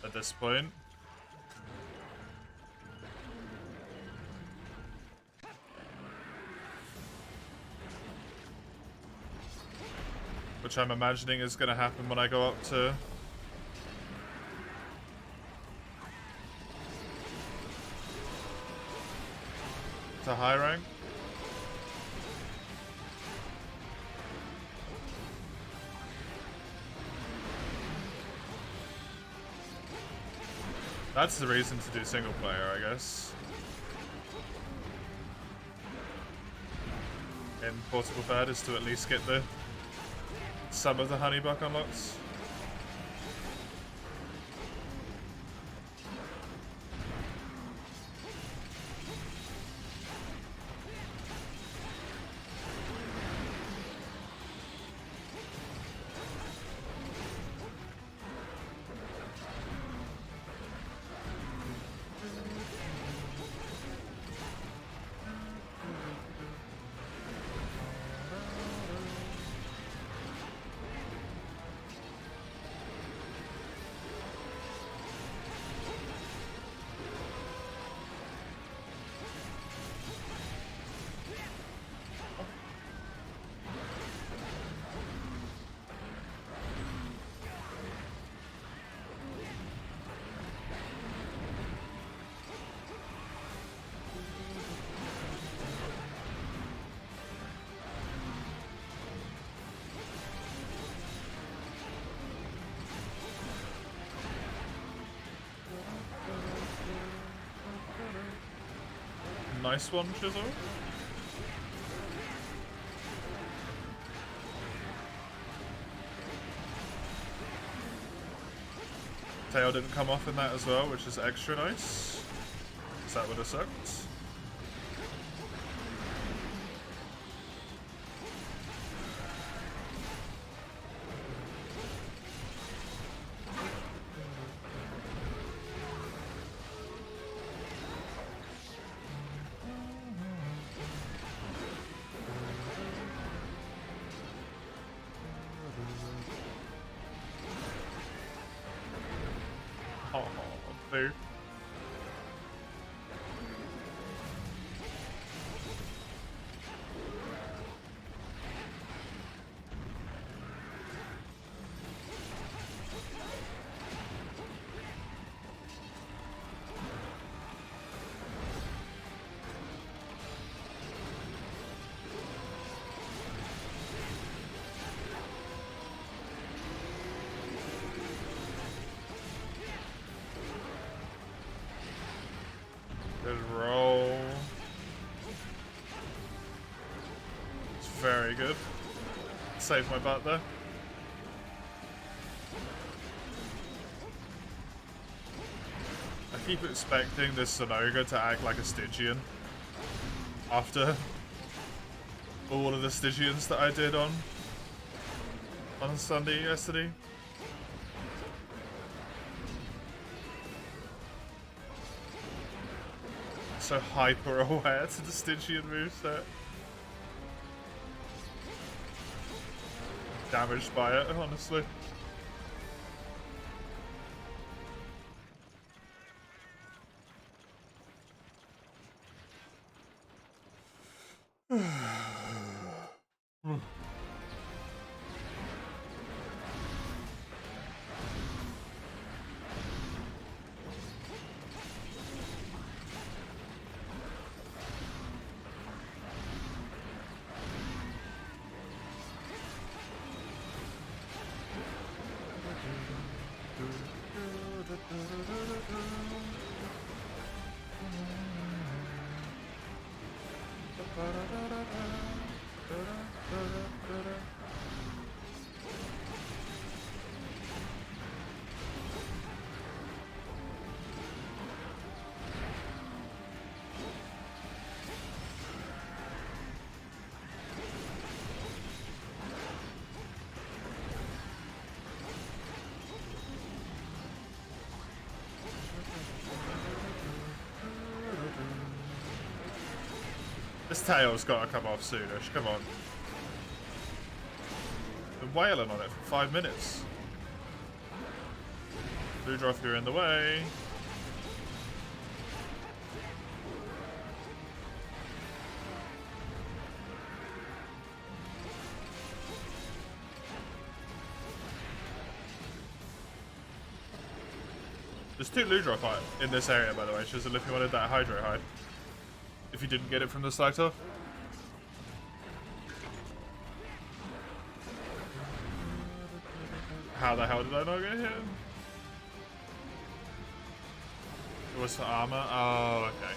At this point. Which I'm imagining is going to happen when I go up to to high rank. That's the reason to do single player, I guess. In Portable 3rd is to at least get some of the honeybuck unlocks. Nice one, Chisel. Tail didn't come off in that as well, which is extra nice. Because that would have sucked. Boo. Good roll. It's very good. Saved my butt there. I keep expecting this Sonoga to act like a Stygian after all of the Stygians that I did on Sunday yesterday. So hyper aware to the Stygian moveset. Damaged by it, honestly. This tail's got to come off soonish, come on. Been wailing on it for 5 minutes. Ludroth, you're in the way. There's 2 Ludroth in this area, by the way, Chisel, if you wanted that Hydro Hide. If you didn't get it from the start off. How the hell did I not get hit? It was for armor? Oh, okay.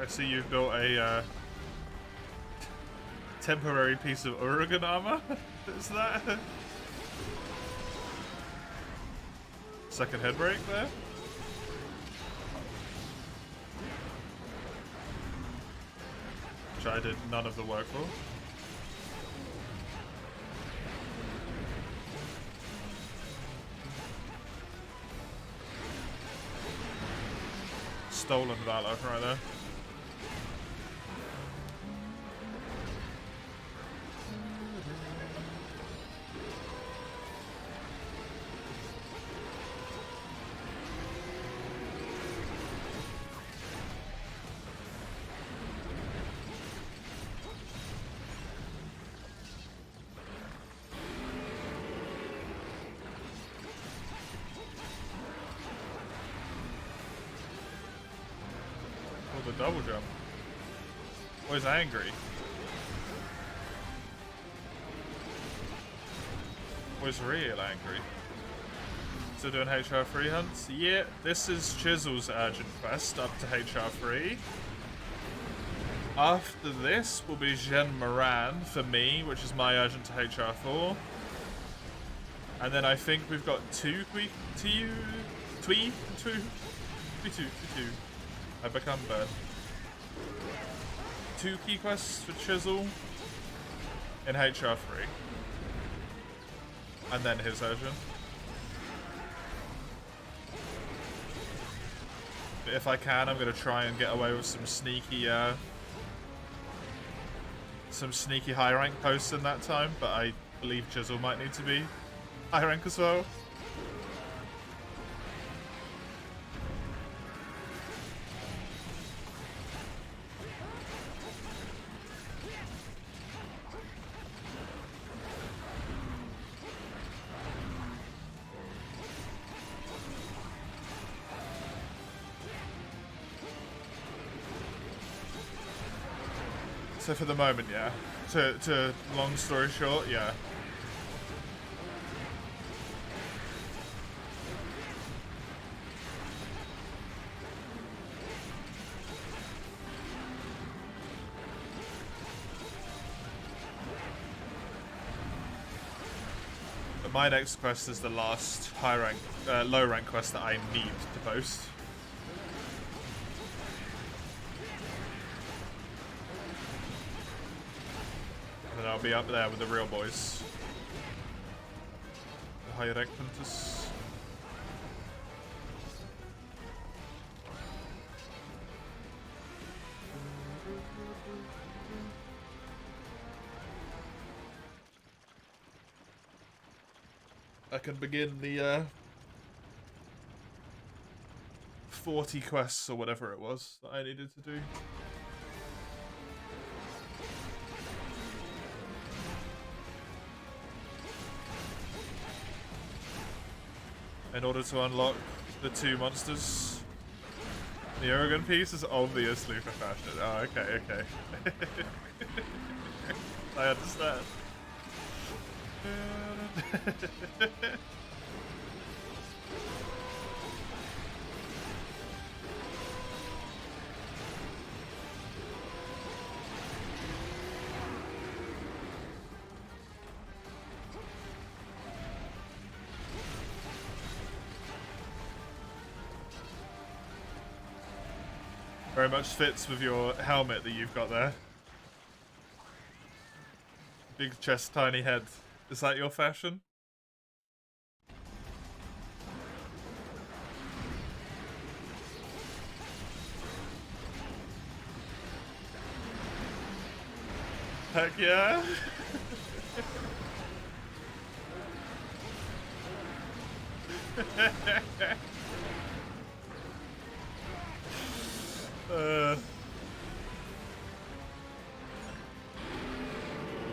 I see you've built a temporary piece of Oregon armor. Is that? Second head break there? Which I did none of the work for. Stolen valor right there. The double jump. Oh, he's angry. Oh, he's real angry. So doing HR3 hunts? Yeah, this is Chisel's urgent quest up to HR3. After this will be Jean Moran for me, which is my urgent to HR4. And then I think we've got two. I become bird. 2 key quests for Chisel in HR3. And then his urgent. But if I can, I'm gonna try and get away with some sneaky high rank posts in that time, but I believe Chisel might need to be high rank as well. So for the moment, yeah. To long story short, yeah. But my next quest is the last high rank, low rank quest that I need to post. And I'll be up there with the real boys. The high rank hunters. I can begin the 40 quests or whatever it was that I needed to do. In order to unlock the 2 monsters. The Oregon piece is obviously for fashion. Oh, okay, okay. I understand. Very much fits with your helmet that you've got there. Big chest, tiny head. Is that your fashion? Heck yeah!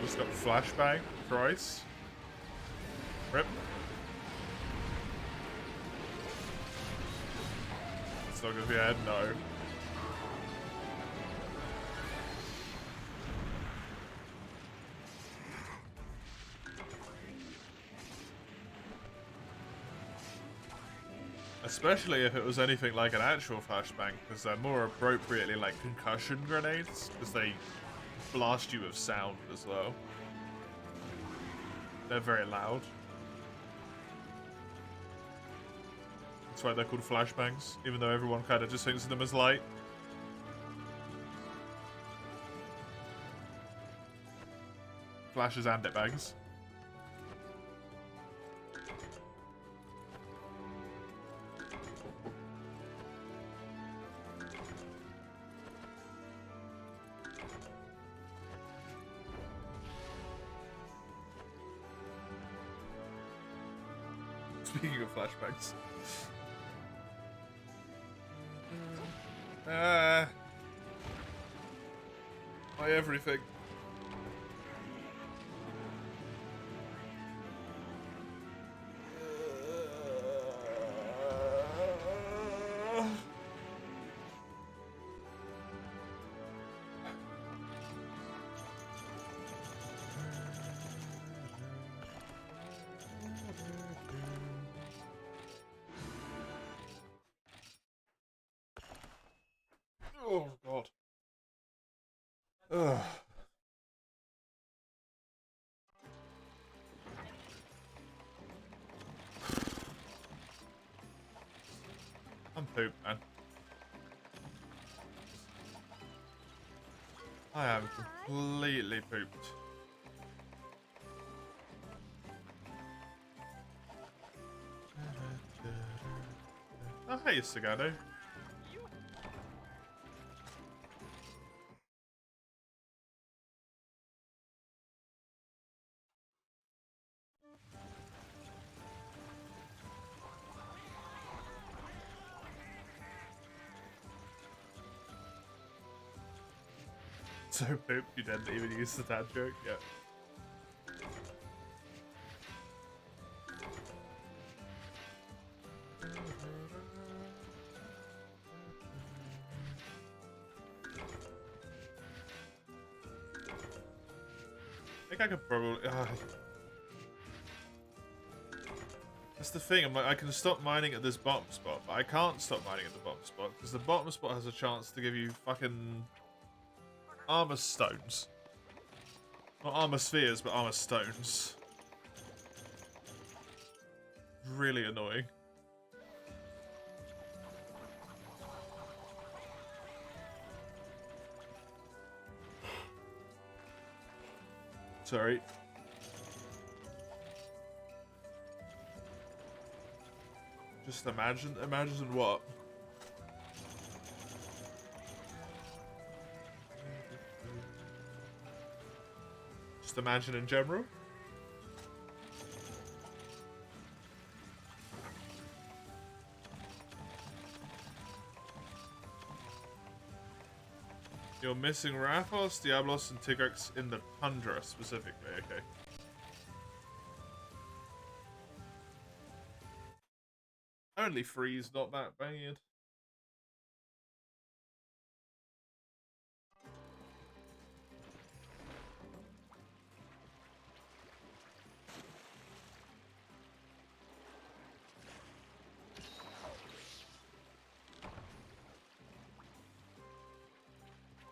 Just got flashbang, Christ. Rip. It's not gonna be ahead, no. Especially if it was anything like an actual flashbang, because they're more appropriately like concussion grenades, because they blast you with sound as well. They're very loud. That's why they're called flashbangs, even though everyone kind of just thinks of them as light. Flashes and it bangs. Speaking of flashbacks. My everything. Oh, God. Ugh. I'm pooped, man. I am completely pooped. Oh, hey, Sagado. So pooped you didn't even use the dad joke yet. I think I could probably... That's the thing, I'm like, I can stop mining at this bottom spot, but I can't stop mining at the bottom spot, because the bottom spot has a chance to give you fucking... armor stones. Not armor spheres, but armor stones. Really annoying. Sorry. Just imagine what? Just imagine in general. You're missing Raphos, Diablos, and Tigrex in the Tundra specifically, okay. Only 3's not that bad.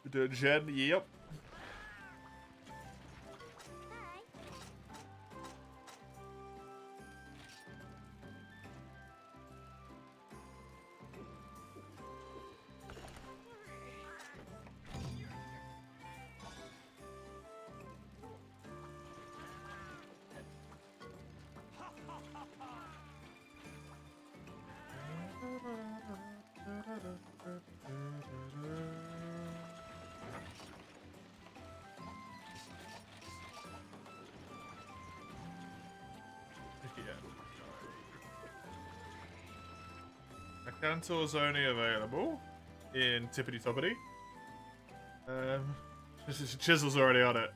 We're doing Gen, yep. Cantor's only available in Tippity Toppity. Chisel's already on it.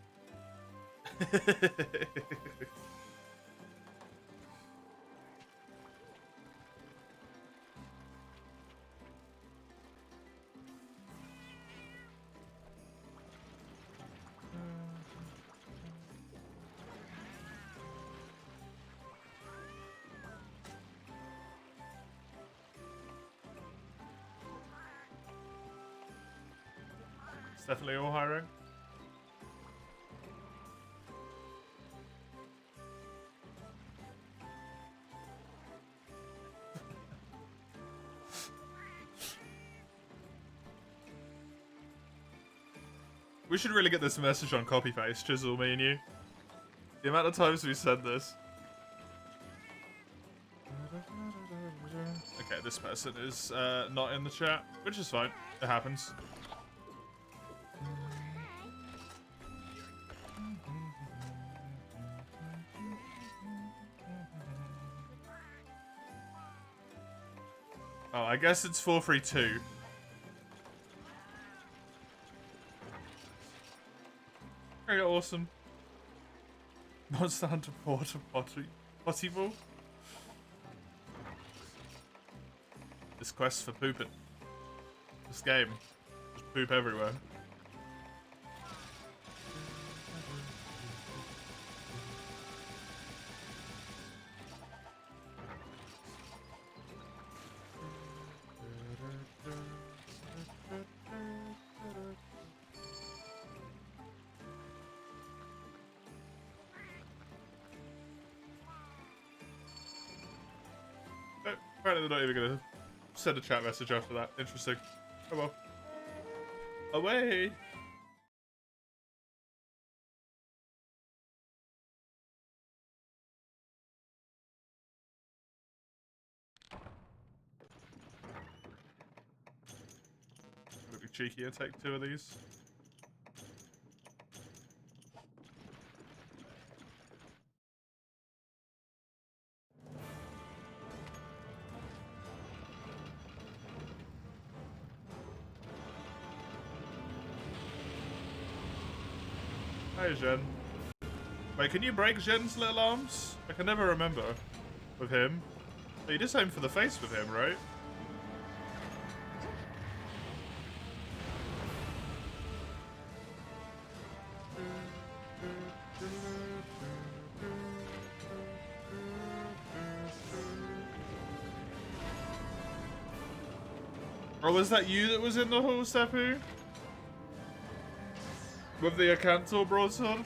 Definitely all high rank. We should really get this message on copy paste, Chisel, me and you. The amount of times we said this. Okay, this person is not in the chat, which is fine. It happens. Oh, I guess it's 432. Very awesome. Monster Hunter Porter Possible. This quest for pooping. This game. Just poop everywhere. Apparently they're not even gonna send a chat message after that. Interesting. Oh well. Away! Gonna be cheeky and take 2 of these. Hi, Jen. Wait, can you break Jen's little arms? I can never remember with him. But you just aim for the face with him, right? Or was that you that was in the hall, Seppu? With the Acantor broadsword?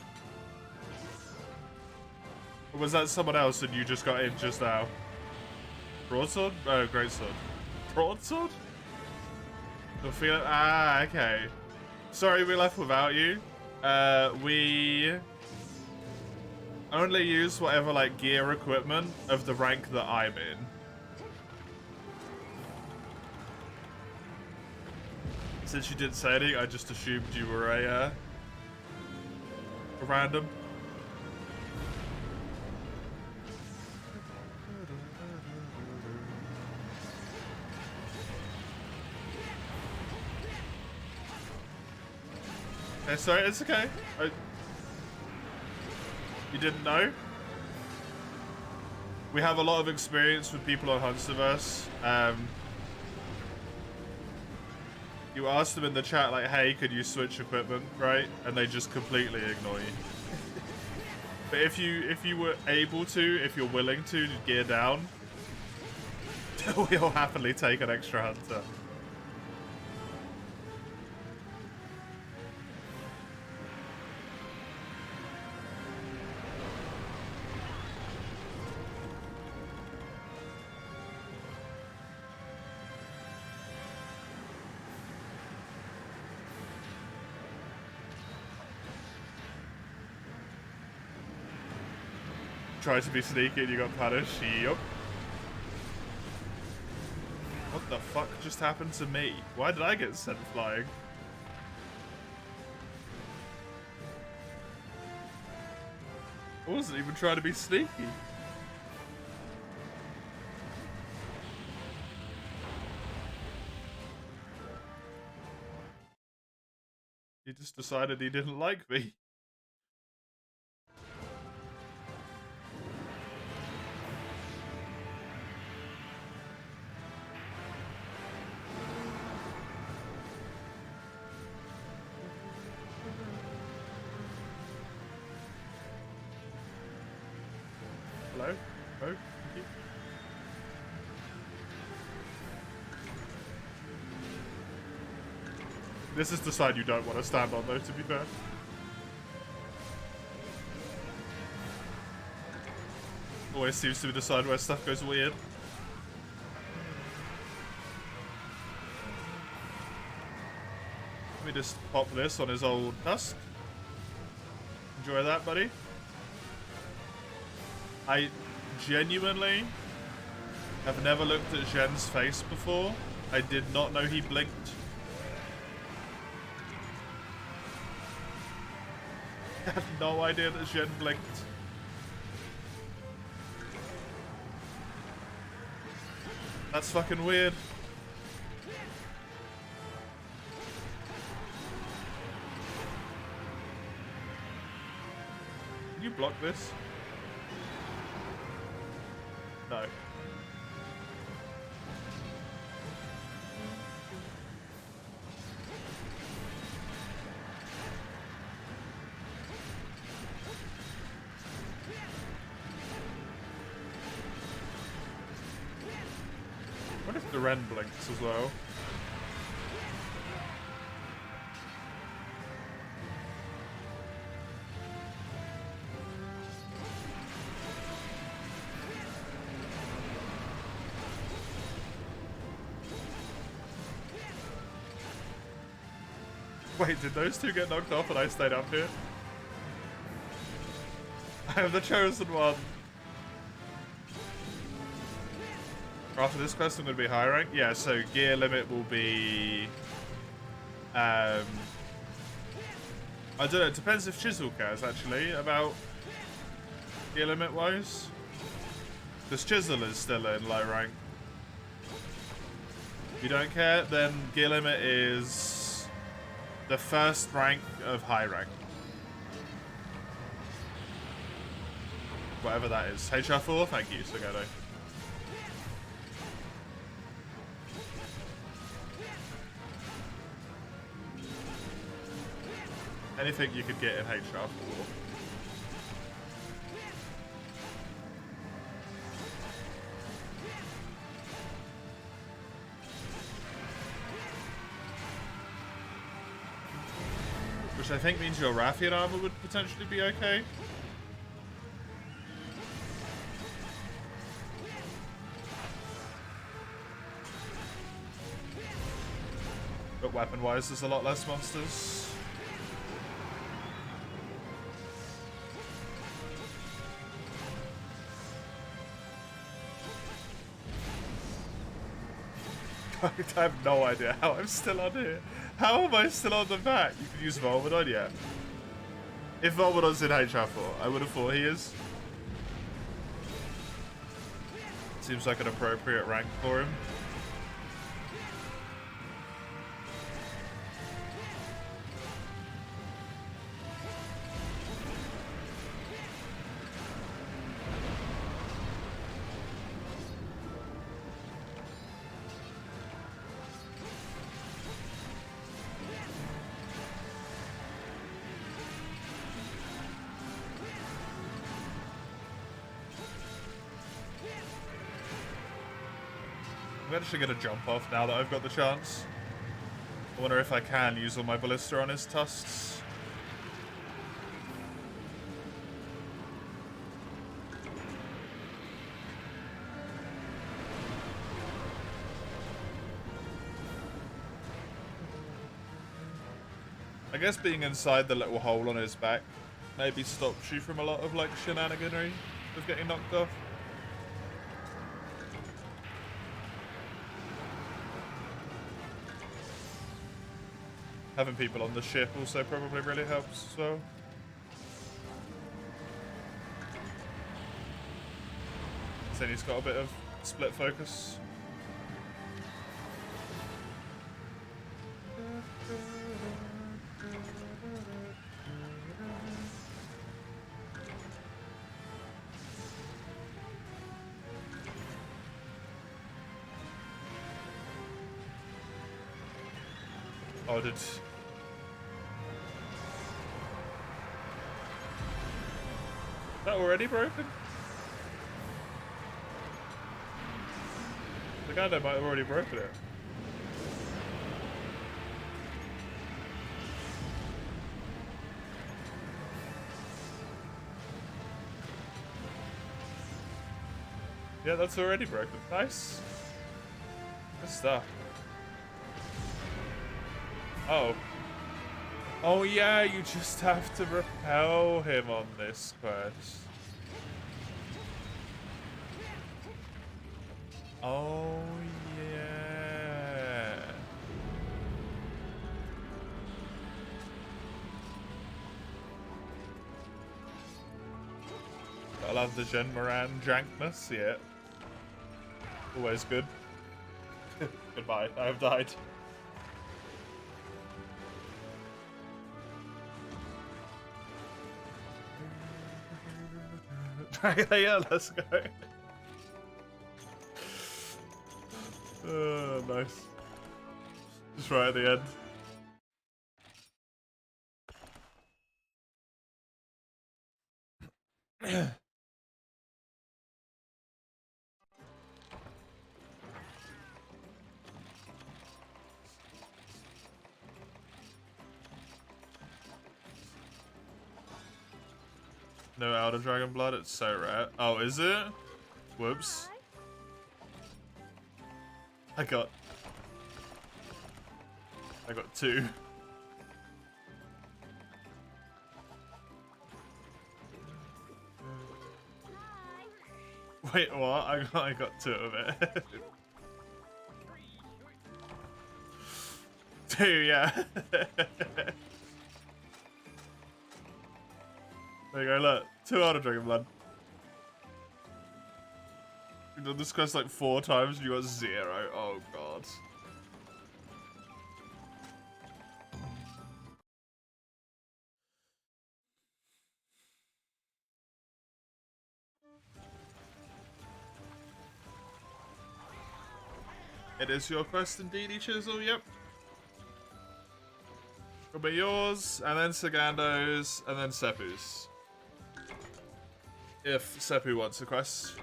Or was that someone else and you just got in just now? Broadsword? Oh, greatsword. Broadsword? You'll feel it? Ah, okay. Sorry we left without you. We only use whatever, like, gear equipment of the rank that I'm in. Since you didn't say anything, I just assumed you were a random. Hey, sorry, it's okay. You didn't know? We have a lot of experience with people on Hunsterverse. You asked them in the chat, like, hey, could you switch equipment, right? And they just completely ignore you. But if you were able to, if you're willing to gear down, we'll happily take an extra hunter. Tried to be sneaky and you got punished. Yup. What the fuck just happened to me? Why did I get sent flying? I wasn't even trying to be sneaky. He just decided he didn't like me. Hello? Oh, thank you. This is the side you don't want to stand on, though, to be fair. Always seems to be the side where stuff goes weird. Let me just pop this on his old tusk. Enjoy that, buddy. I genuinely have never looked at Zhen's face before. I did not know he blinked. I had no idea that Zhen blinked. That's fucking weird. Can you block this? No. What if the Ren blinks as well? Wait, did those two get knocked off and I stayed up here? I am the chosen one. After this quest, I'm going to be high rank. Yeah, so gear limit will be... I don't know, it depends if Chisel cares, actually, about gear limit-wise. Because Chisel is still in low rank. If you don't care, then gear limit is the first rank of high rank. Whatever that is. HR4, thank you, Sugado. Anything you could get in HR4. Which I think means your Rathian armor would potentially be okay. But weapon-wise, there's a lot less monsters. I have no idea how I'm still on here. How am I still on the back? You can use Volmadon, yeah. If Volmadon's in HR4, I would have thought he is. Seems like an appropriate rank for him. I'm actually going to jump off now that I've got the chance. I wonder if I can use all my ballista on his tusks. I guess being inside the little hole on his back maybe stops you from a lot of like shenaniganry of getting knocked off. Having people on the ship also probably really helps as well. Then he's got a bit of split focus. Oh, did... that already broken? The guy that might have already broken it. Yeah, that's already broken. Nice. Good stuff. Oh. Oh yeah, you just have to repel him on this quest. Oh yeah. I love the Gen Moran jankness, yeah. Always good. Goodbye, I have died. Yeah, let's go. Nice. Just right at the end. No Elder Dragon blood, it's so rare. Oh, is it? Whoops. I got 2. Wait, what? I got 2 of it. 2, yeah. There you go, look. 2 Elder Dragon blood. You've done this quest like 4 times and you got 0. Oh god. It is your quest indeed, Chisel, yep. It'll be yours, and then Sagando's, and then Seppu's. If Seppu wants a quest.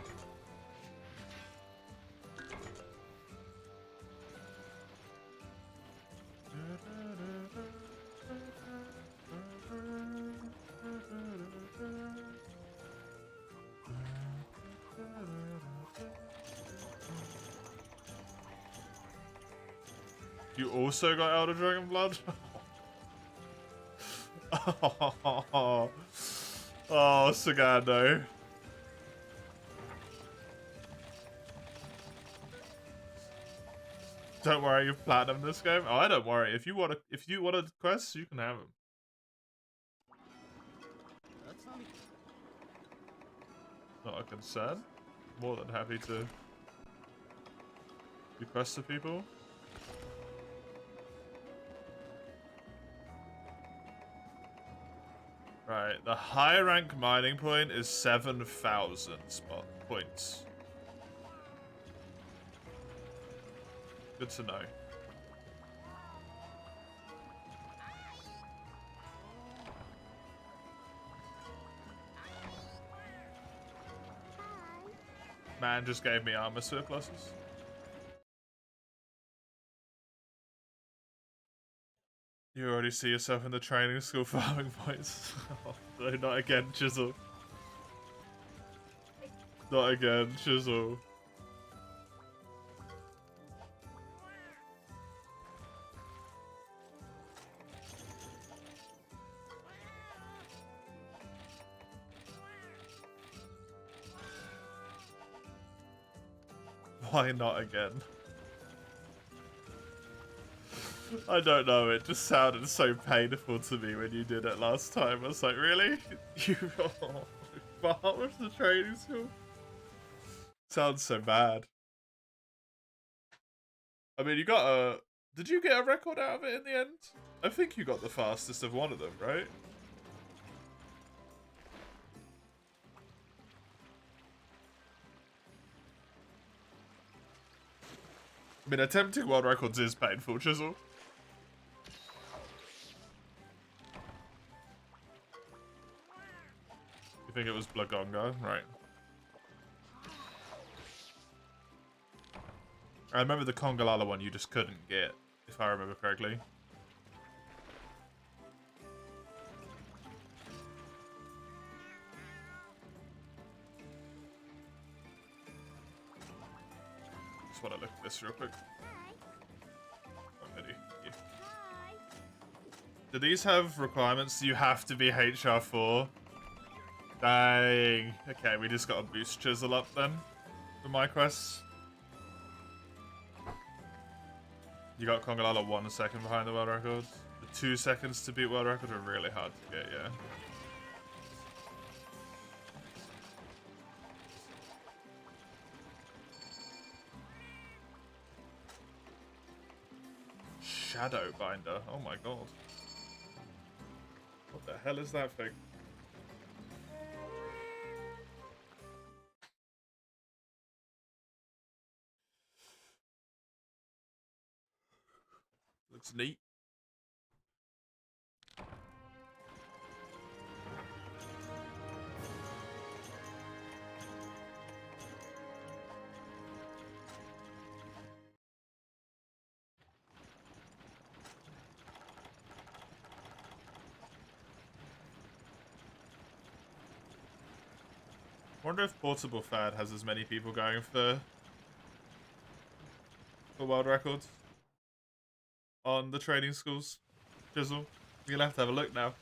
You also got Elder Dragon blood? Oh, Sagando. Don't worry, you've platinumed this game. Oh, I don't worry. If you want a quest, you can have them. Not a concern. More than happy to request to people. Right, the high rank mining point is 7,000 spot points. Good to know. Man just gave me armor surpluses. You already see yourself in the training school farming points. No, not again, Chisel. Not again, Chisel. Why not again? I don't know, it just sounded so painful to me when you did it last time. I was like, really? You farmed the training school? Sounds so bad. I mean, you got a... Did you get a record out of it in the end? I think you got the fastest of one of them, right? I mean, attempting world records is painful, Chisel. You think it was Blagonga? Right. I remember the Kongalala one you just couldn't get, if I remember correctly. just want to look at this real quick. Do these have requirements? You have to be HR4. Dang. Okay, we just got to boost Chisel up then for my quests. You got Kongalala 1 second behind the world record. The 2 seconds to beat world record are really hard to get, yeah. Shadow Binder. Oh my god. What the hell is that thing? Looks neat. Wonder if Portable Fad has as many people going for world records on the training schools. Jizzle, you're gonna have to have a look now.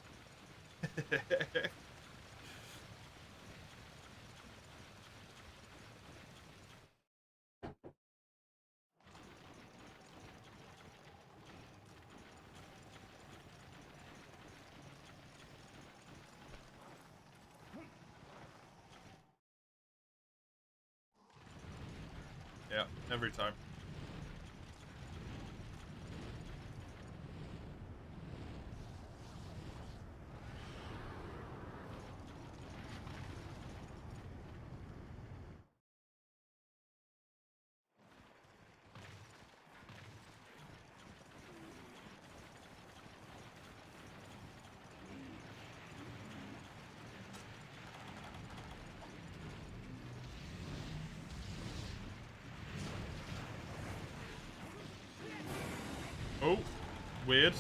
Yeah, every time. Oh, weird.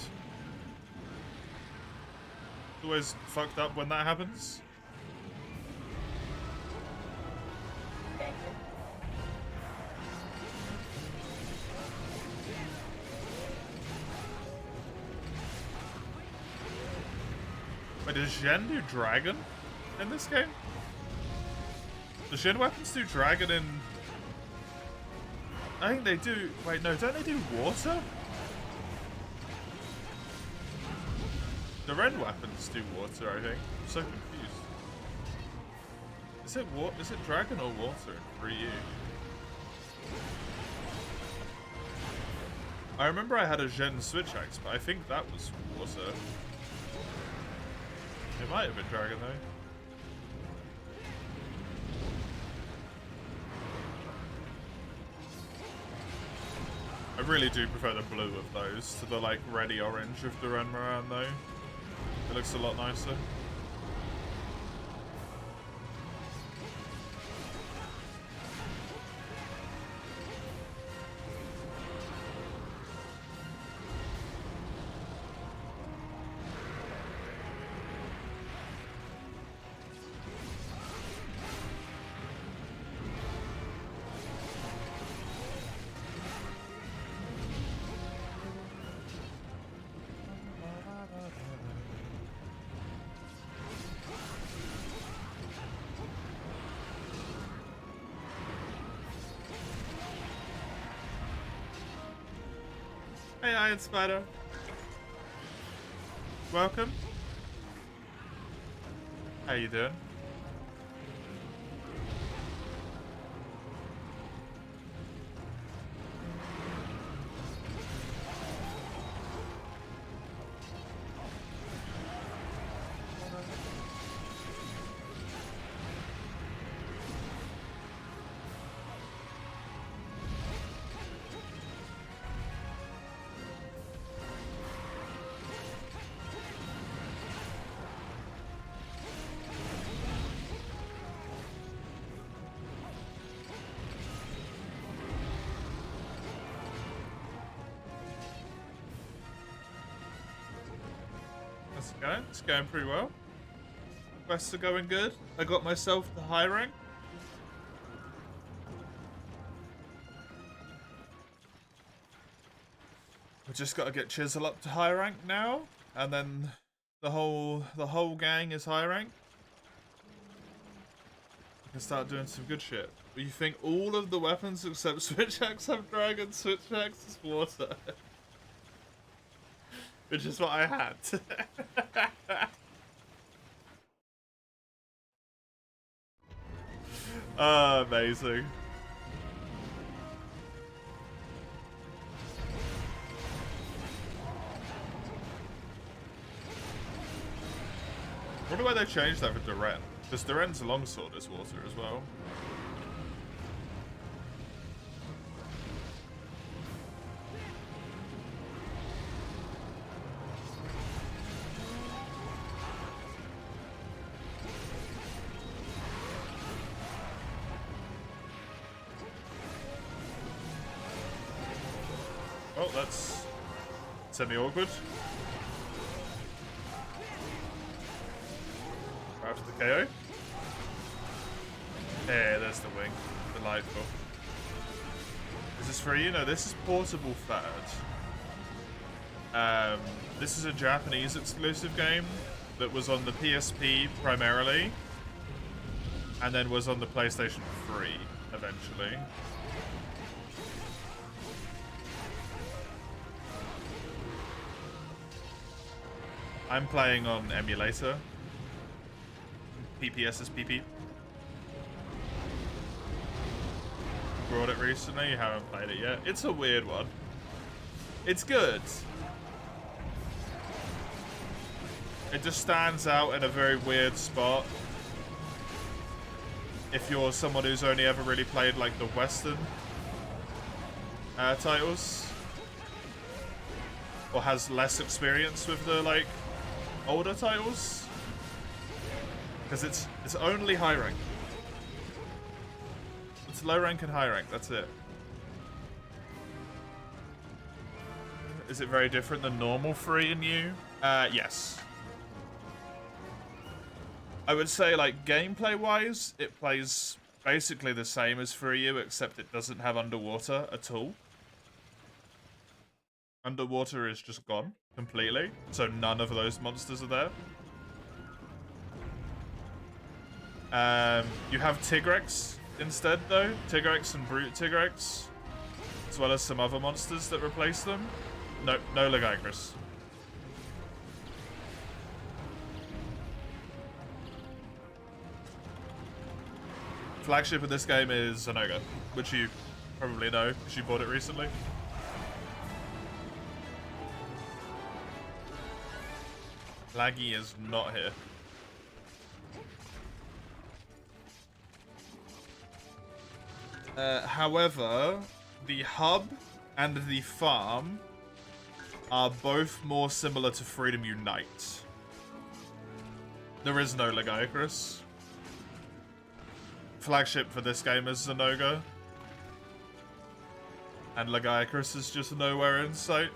Always fucked up when that happens. Wait, does Zhen do Dragon in this game? Does Zhen weapons do Dragon in... I think they do... Wait, no, don't they do Water? The red weapons do Water, I think. I'm so confused. Is it Dragon or Water in 3U? I remember I had a Zhen Switch Axe, but I think that was Water. It might have been Dragon though. I really do prefer the blue of those to the like reddy orange of the Renmaran though. It looks a lot nicer. Hey, Iron Spider. Welcome. How you doing? It's going pretty well. Quests are going good. I got myself the high rank. We just got to get Chisel up to high rank now, and then the whole gang is high rank. We can start doing some good shit. You think all of the weapons except Switch Axe have dragon, Switch Axe is water. Which is what I had. Amazing. I wonder why they changed that for Duren. Because Duren's longsword is water as well. Oh, that's semi-awkward. After the KO. Hey, there's the wing. Delightful. Is this for you? No, this is portable third. This is a Japanese exclusive game that was on the PSP primarily, and then was on the PlayStation 3 eventually. I'm playing on emulator. PPS is PP. Brought it recently, you haven't played it yet. It's a weird one. It's good. It just stands out in a very weird spot. If you're someone who's only ever really played like the Western titles, or has less experience with the like older titles, because it's only high rank. It's low rank and high rank. That's it. Is it very different than normal free and new? Yes. I would say, like, gameplay-wise, it plays basically the same as Free U, except it doesn't have underwater at all. Underwater is just gone completely, so none of those monsters are there. You have Tigrex instead, though. Tigrex and Brute Tigrex, as well as some other monsters that replace them. No Lagagris. Flagship of this game is Zenoga, which you probably know because you bought it recently. Laggy is not here. However, the hub and the farm are both more similar to Freedom Unite. There is no Legiacris. Flagship for this game is Zenoga. And Legiacris is just nowhere in sight.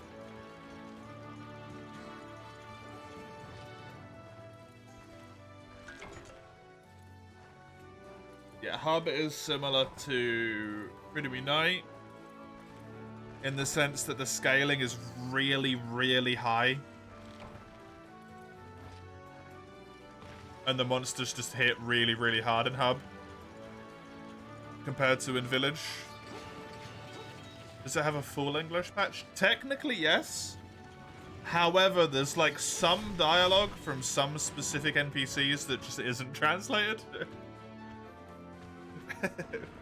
Yeah, Hub is similar to Freedom Unite in the sense that the scaling is really, really high. And the monsters just hit really, really hard in Hub. Compared to in Village. Does it have a full English patch? Technically, yes. However, there's like some dialogue from some specific NPCs that just isn't translated.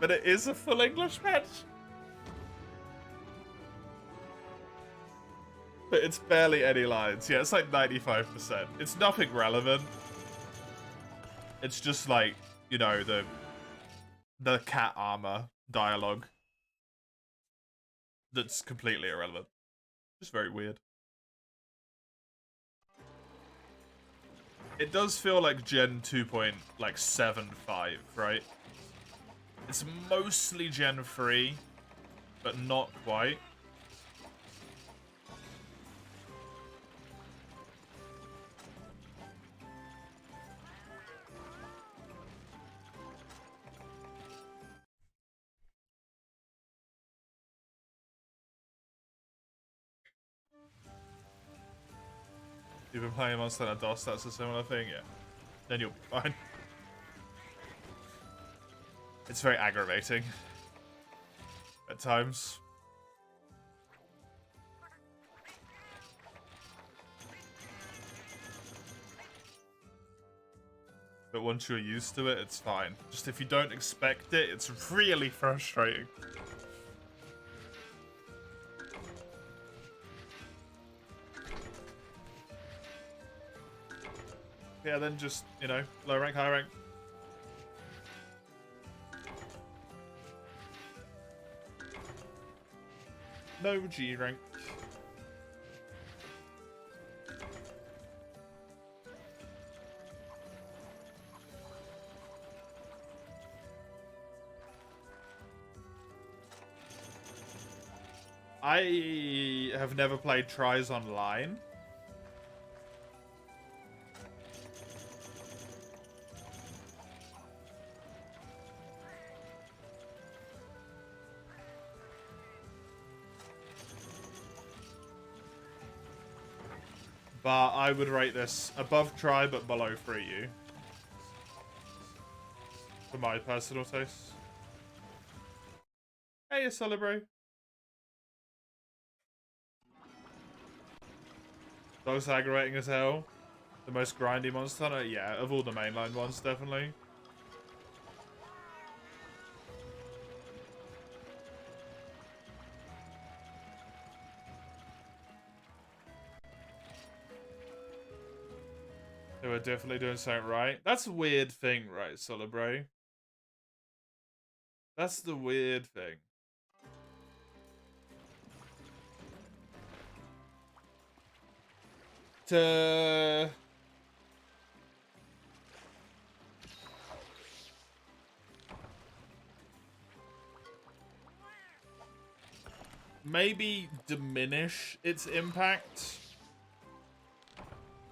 But it is a full English patch. But it's barely any lines. Yeah, it's like 95%. It's nothing relevant. It's just like, you know, the cat armor dialogue that's completely irrelevant. Just very weird. It does feel like Gen 2.75, right? It's mostly Gen 3, but not quite. You've been playing Monster Hunter DOS, that's a similar thing, yeah. Then you'll be fine. It's very aggravating. At times. But once you're used to it, it's fine. Just if you don't expect it, it's really frustrating. Yeah, then just, you know, low rank, high rank. No G rank. I have never played Tries Online. But I would rate this above Try, but below 3U. For my personal taste. Hey, Celebrate. Dog's aggravating as hell. The most grindy Monster Hunter? Yeah, of all the mainline ones, definitely. They were definitely doing something right. That's a weird thing, right, Celebrate? That's the weird thing. To... maybe diminish its impact.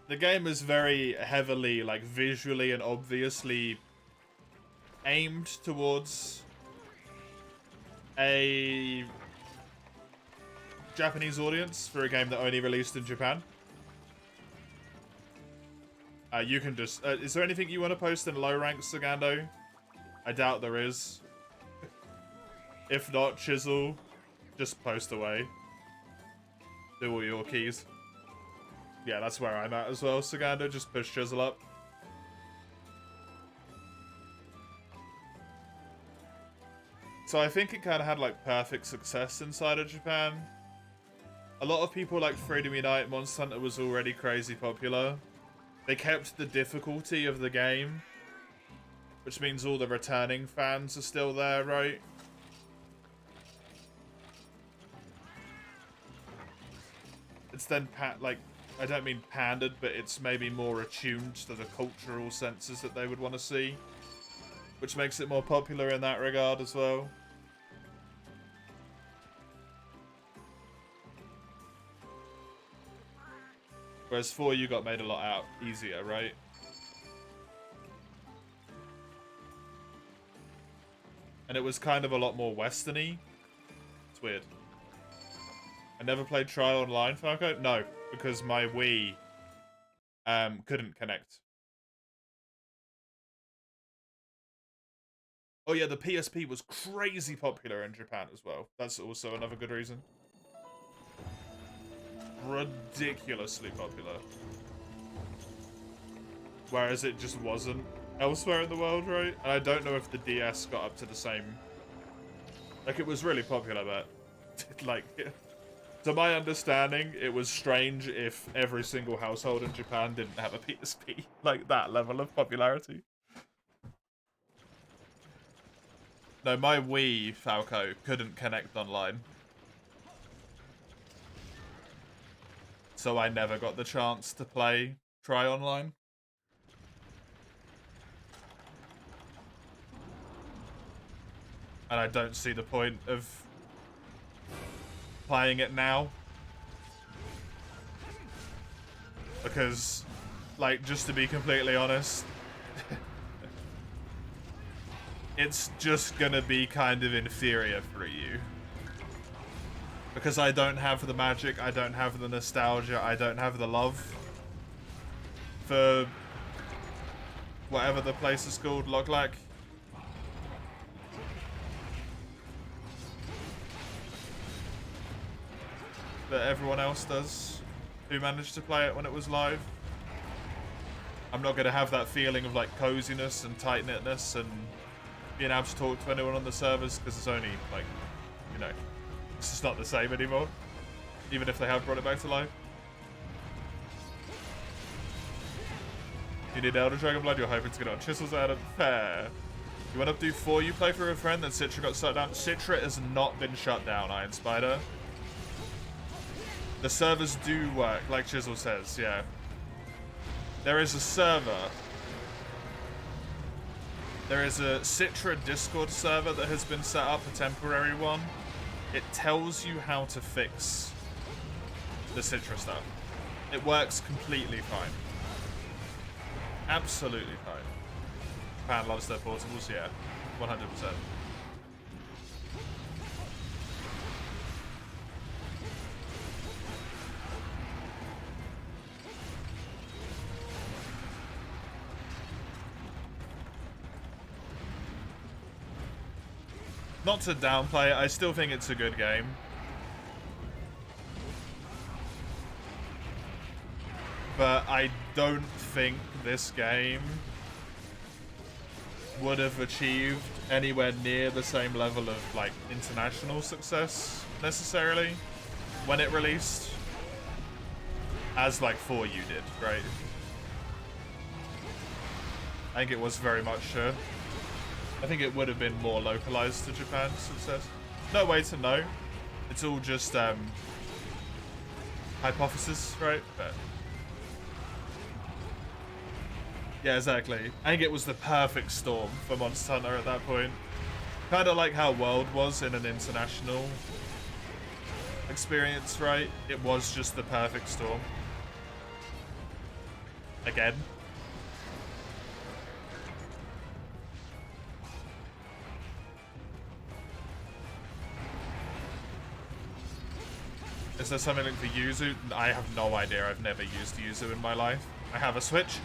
The game is very heavily, like, visually and obviously aimed towards a Japanese audience for a game that only released in Japan. You can just... is there anything you want to post in low rank, Sagando? I doubt there is. If not, Chisel, just post away. Do all your keys. Yeah, that's where I'm at as well, Sagando. Just push Chisel up. So I think it kind of had, like, perfect success inside of Japan. A lot of people like Freedom Unite. Monster Hunter was already crazy popular. They kept the difficulty of the game, which means all the returning fans are still there, right? It's then, like, I don't mean pandered, but it's maybe more attuned to the cultural senses that they would want to see, which makes it more popular in that regard as well. Whereas 4U got made a lot out easier, right? And it was kind of a lot more Western-y. It's weird. I never played Try Online, Falco? No, because my Wii couldn't connect. Oh yeah, the PSP was crazy popular in Japan as well. That's also another good reason. Ridiculously popular. Whereas it just wasn't elsewhere in the world, right? And I don't know if the DS got up to the same... like, it was really popular, but... like, to my understanding, it was strange if every single household in Japan didn't have a PSP. Like, that level of popularity. No, my Wii, Falco, couldn't connect online. So I never got the chance to play Try Online. And I don't see the point of playing it now. Because, like, just to be completely honest, it's just gonna be kind of inferior for you. Because I don't have the magic, I don't have the nostalgia, I don't have the love. for whatever the place is called, Loglac. That everyone else does who managed to play it when it was live. I'm not going to have that feeling of like coziness and tight-knitness and being able to talk to anyone on the servers because it's only like, you know, it's just not the same anymore, even if they have brought it back to life. You need Elder Dragon Blood, you're hoping to get on Chisels out of fair. You want to do 4, you play for a friend, then Citra got shut down. Citra has not been shut down, Iron Spider. The servers do work, like Chisel says, yeah. There is a server. There is a Citra Discord server that has been set up, a temporary one. It tells you how to fix the Citra stuff. It works completely fine. Absolutely fine. Japan loves their portables, yeah. 100%. Not to downplay it, I still think it's a good game. But I don't think this game would have achieved anywhere near the same level of like international success necessarily when it released as like 4U did, right? I think it was very much I think it would have been more localized to Japan's success. No way to know. It's all just hypothesis, right? But yeah, exactly. I think it was the perfect storm for Monster Hunter at that point. Kind of like how World was in an international experience, right? It was just the perfect storm. Again. Is there something like for Yuzu? I have no idea. I've never used Yuzu in my life. I have a Switch.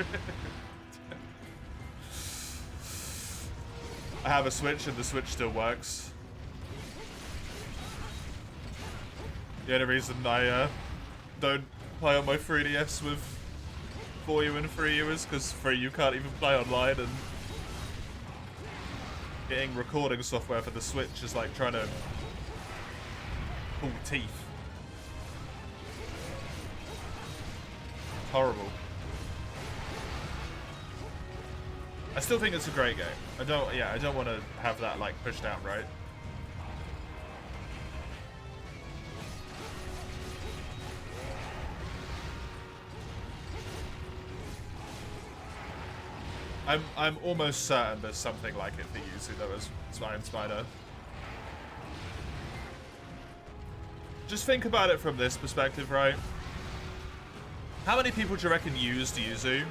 I have a Switch and the Switch still works. The only reason I don't play on my 3DS with 4U and 3U is because 3U can't even play online, and getting recording software for the Switch is like trying to pull teeth. Horrible. I still think it's a great game. I don't want to have that like pushed down, right? I'm almost certain there's something like it for Yuzu though as Iron Spider. Just think about it from this perspective, right? How many people do you reckon used Yuzu?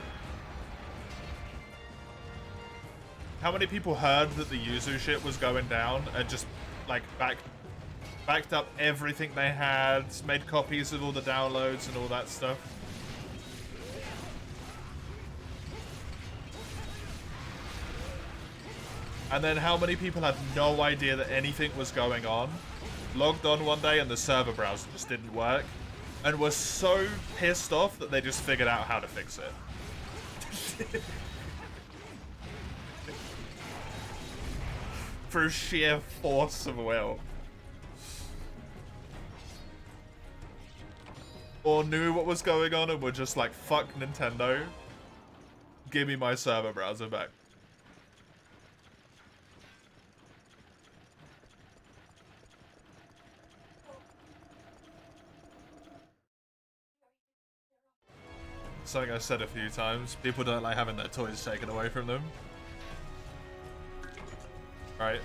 How many people heard that the Yuzu shit was going down and just like backed up everything they had, made copies of all the downloads and all that stuff? And then how many people had no idea that anything was going on, logged on one day and the server browser just didn't work, and were so pissed off that they just figured out how to fix it? Through sheer force of will. Or knew what was going on and were just like, fuck Nintendo, give me my server browser back. Something I said a few times. People don't like having their toys taken away from them. Right?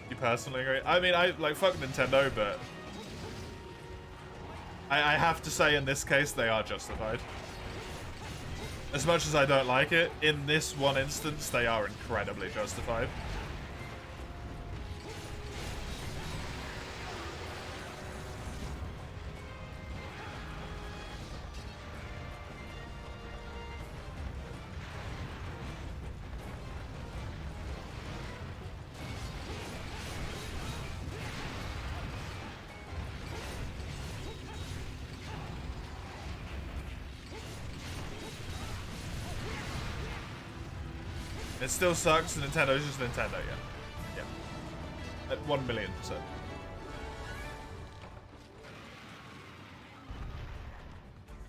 You personally agree? I mean, I like fuck Nintendo, but I have to say in this case they are justified. As much as I don't like it, in this one instance they are incredibly justified. It still sucks. Nintendo's just Nintendo, yeah. Yeah. At 1,000,000%.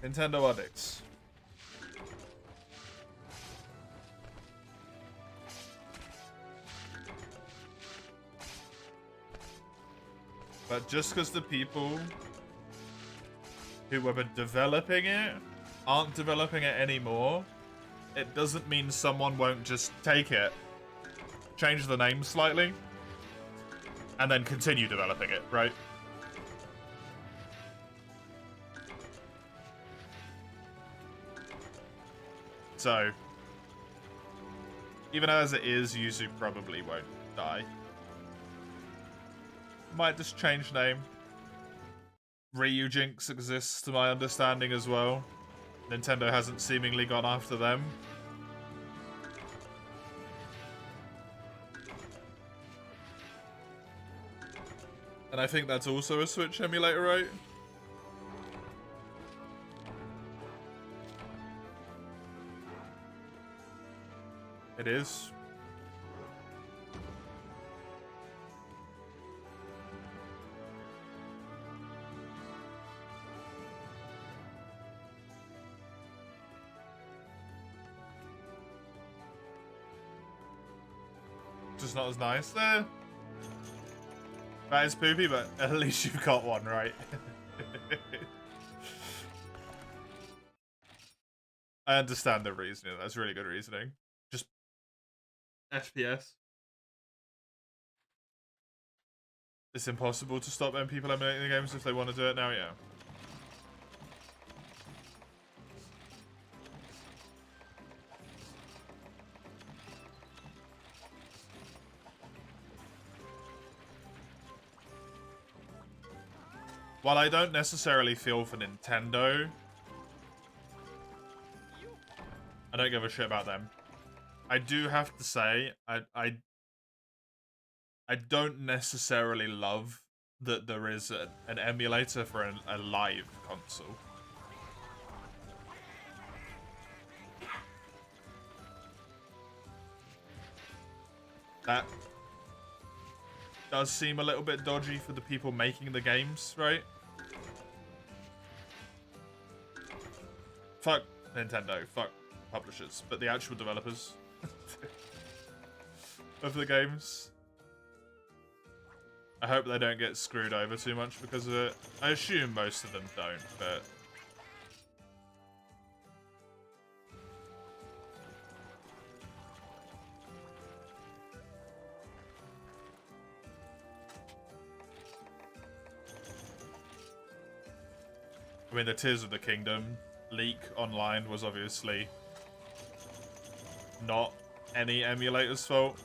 Nintendo addicts. But just because the people who were developing it aren't developing it anymore, it doesn't mean someone won't just take it, change the name slightly, and then continue developing it, right? So, even as it is, Yuzu probably won't die. Might just change name. Ryujinx exists to my understanding as well. Nintendo hasn't seemingly gone after them. And I think that's also a Switch emulator, right? It is. Just not as nice there. That is poopy, but at least you've got one, right? I understand the reasoning. That's really good reasoning. Just FPS. It's impossible to stop them people emulating the games if they want to do it now, yeah. While I don't necessarily feel for Nintendo, I don't give a shit about them. I do have to say, I don't necessarily love that there is an emulator for a live console. That does seem a little bit dodgy for the people making the games, right? Fuck Nintendo, fuck publishers, but the actual developers of the games. I hope they don't get screwed over too much because of it. I assume most of them don't, but... I mean, the Tears of the Kingdom leak online was obviously not any emulator's fault.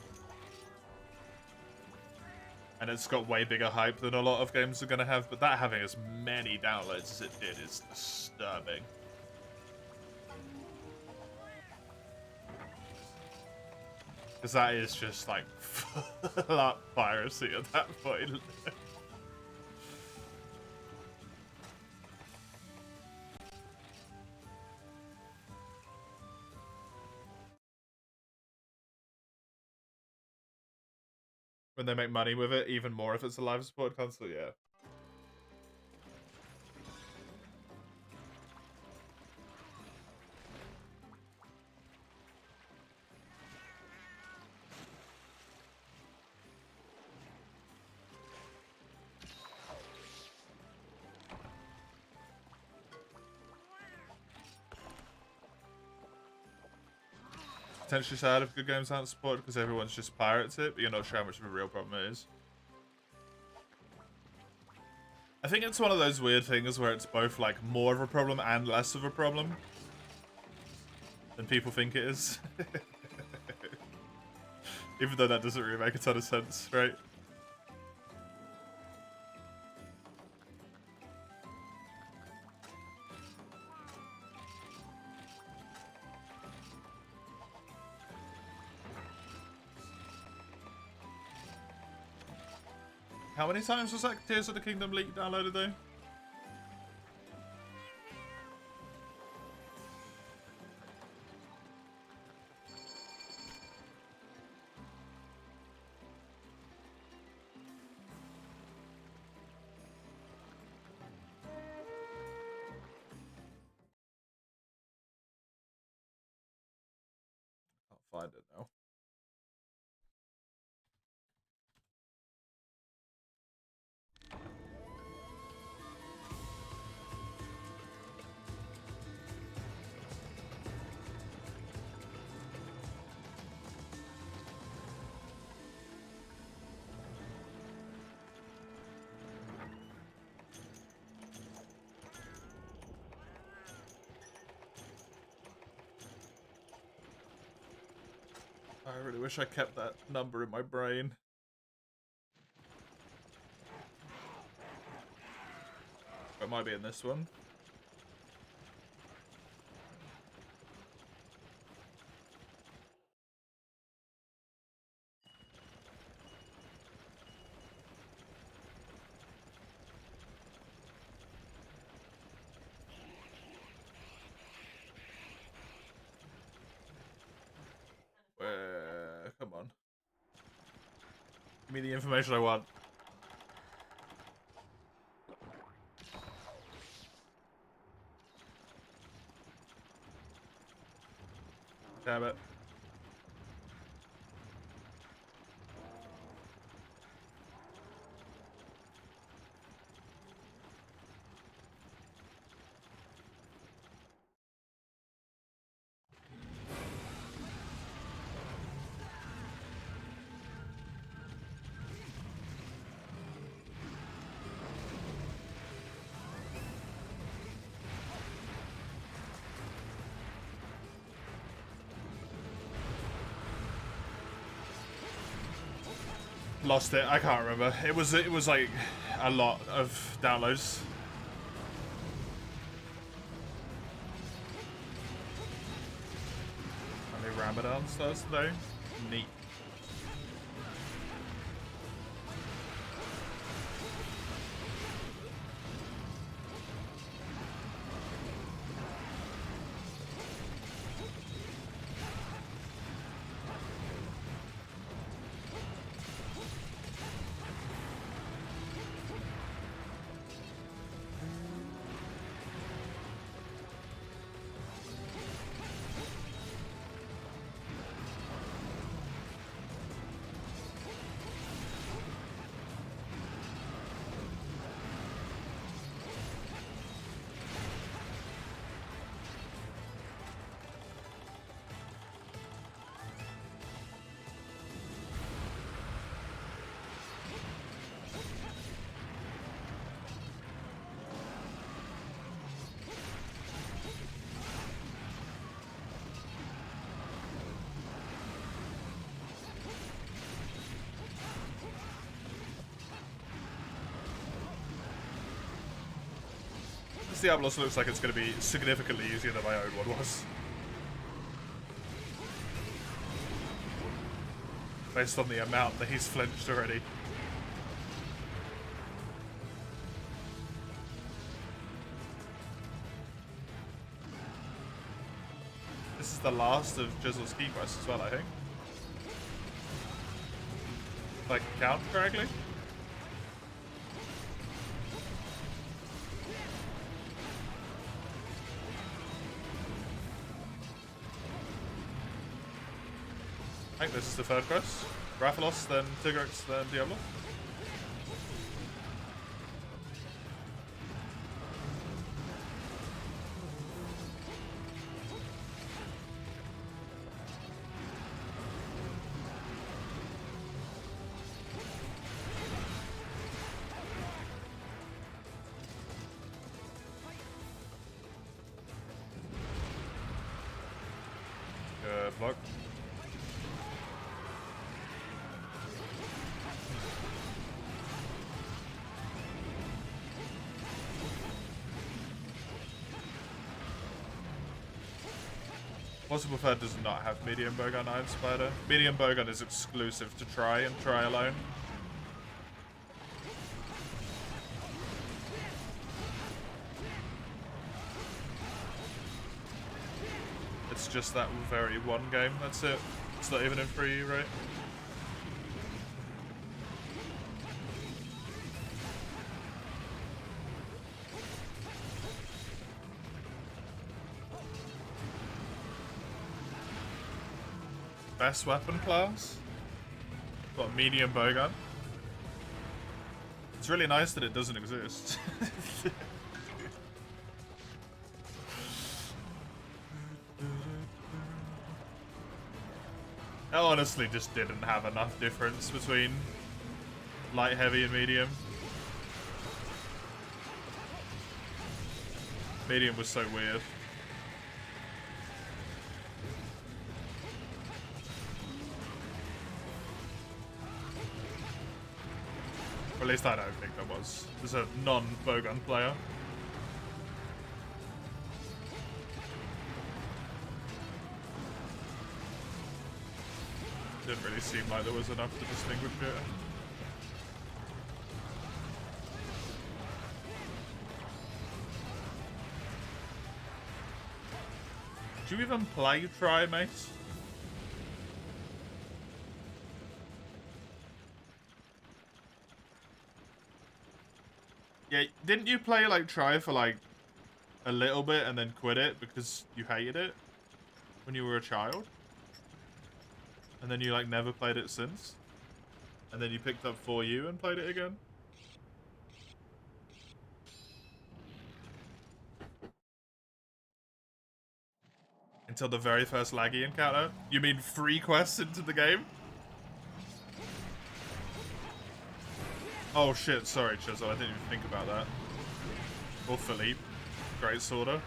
And it's got way bigger hype than a lot of games are going to have, but that having as many downloads as it did is disturbing. Because that is just like full-up piracy at that point. When they make money with it, even more if it's a live support console, yeah. Potentially sad if good games aren't supported because everyone's just pirates it, but you're not sure how much of a real problem it is. I think it's one of those weird things where it's both like more of a problem and less of a problem than people think it is. Even though that doesn't really make a ton of sense, right? How many times was that Tears of the Kingdom leak downloaded though? find it now. I really wish I kept that number in my brain. It might be in this one. Come on. Give me the information I want. Damn it. Lost it. I can't remember. It was like a lot of downloads. Only Ramadan starts today. Neat. This Diablos looks like it's going to be significantly easier than my own one was. Based on the amount that he's flinched already. This is the last of Jizzle's key quests as well, I think. If I can count correctly. I think this is the third quest. Rathalos, then Tigrex, then Diablo. Good luck. Possible Third does not have medium bowgun Iron Spider. Medium bowgun is exclusive to try and try alone. It's just that very one game, that's it. It's not even in free, right? best weapon class. Got a medium bowgun. It's really nice that it doesn't exist. I honestly just didn't have enough difference between light, heavy, and medium. Medium was so weird. Or at least I don't think there was. There's a non-bowgun player. Didn't really seem like there was enough to distinguish it. Do you even play Try, mate? Yeah, didn't you play like Try for like a little bit and then quit it because you hated it when you were a child? And then you like never played it since? And then you picked up 4U and played it again? Until the very first laggy encounter? You mean 3 quests into the game? Oh shit, sorry Chisel, I didn't even think about that. Or Philippe. Great sorter.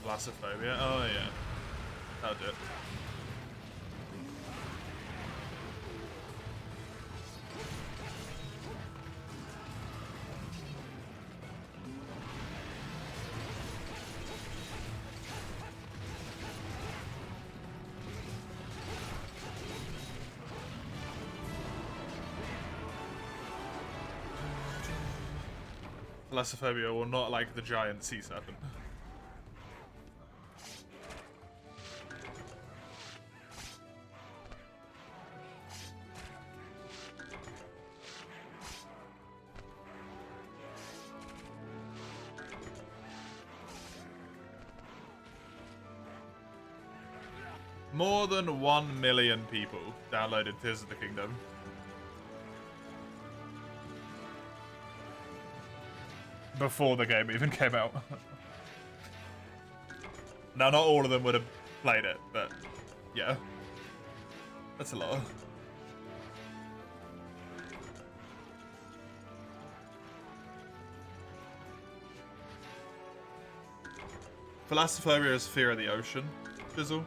Blassophobia, oh yeah. That'll do it. Blassophobia will not like the giant sea serpent. More than 1 million people downloaded Tears of the Kingdom. Before the game even came out. Now, not all of them would have played it, but yeah. That's a lot. Thalassophobia is fear of the ocean. Fizzle.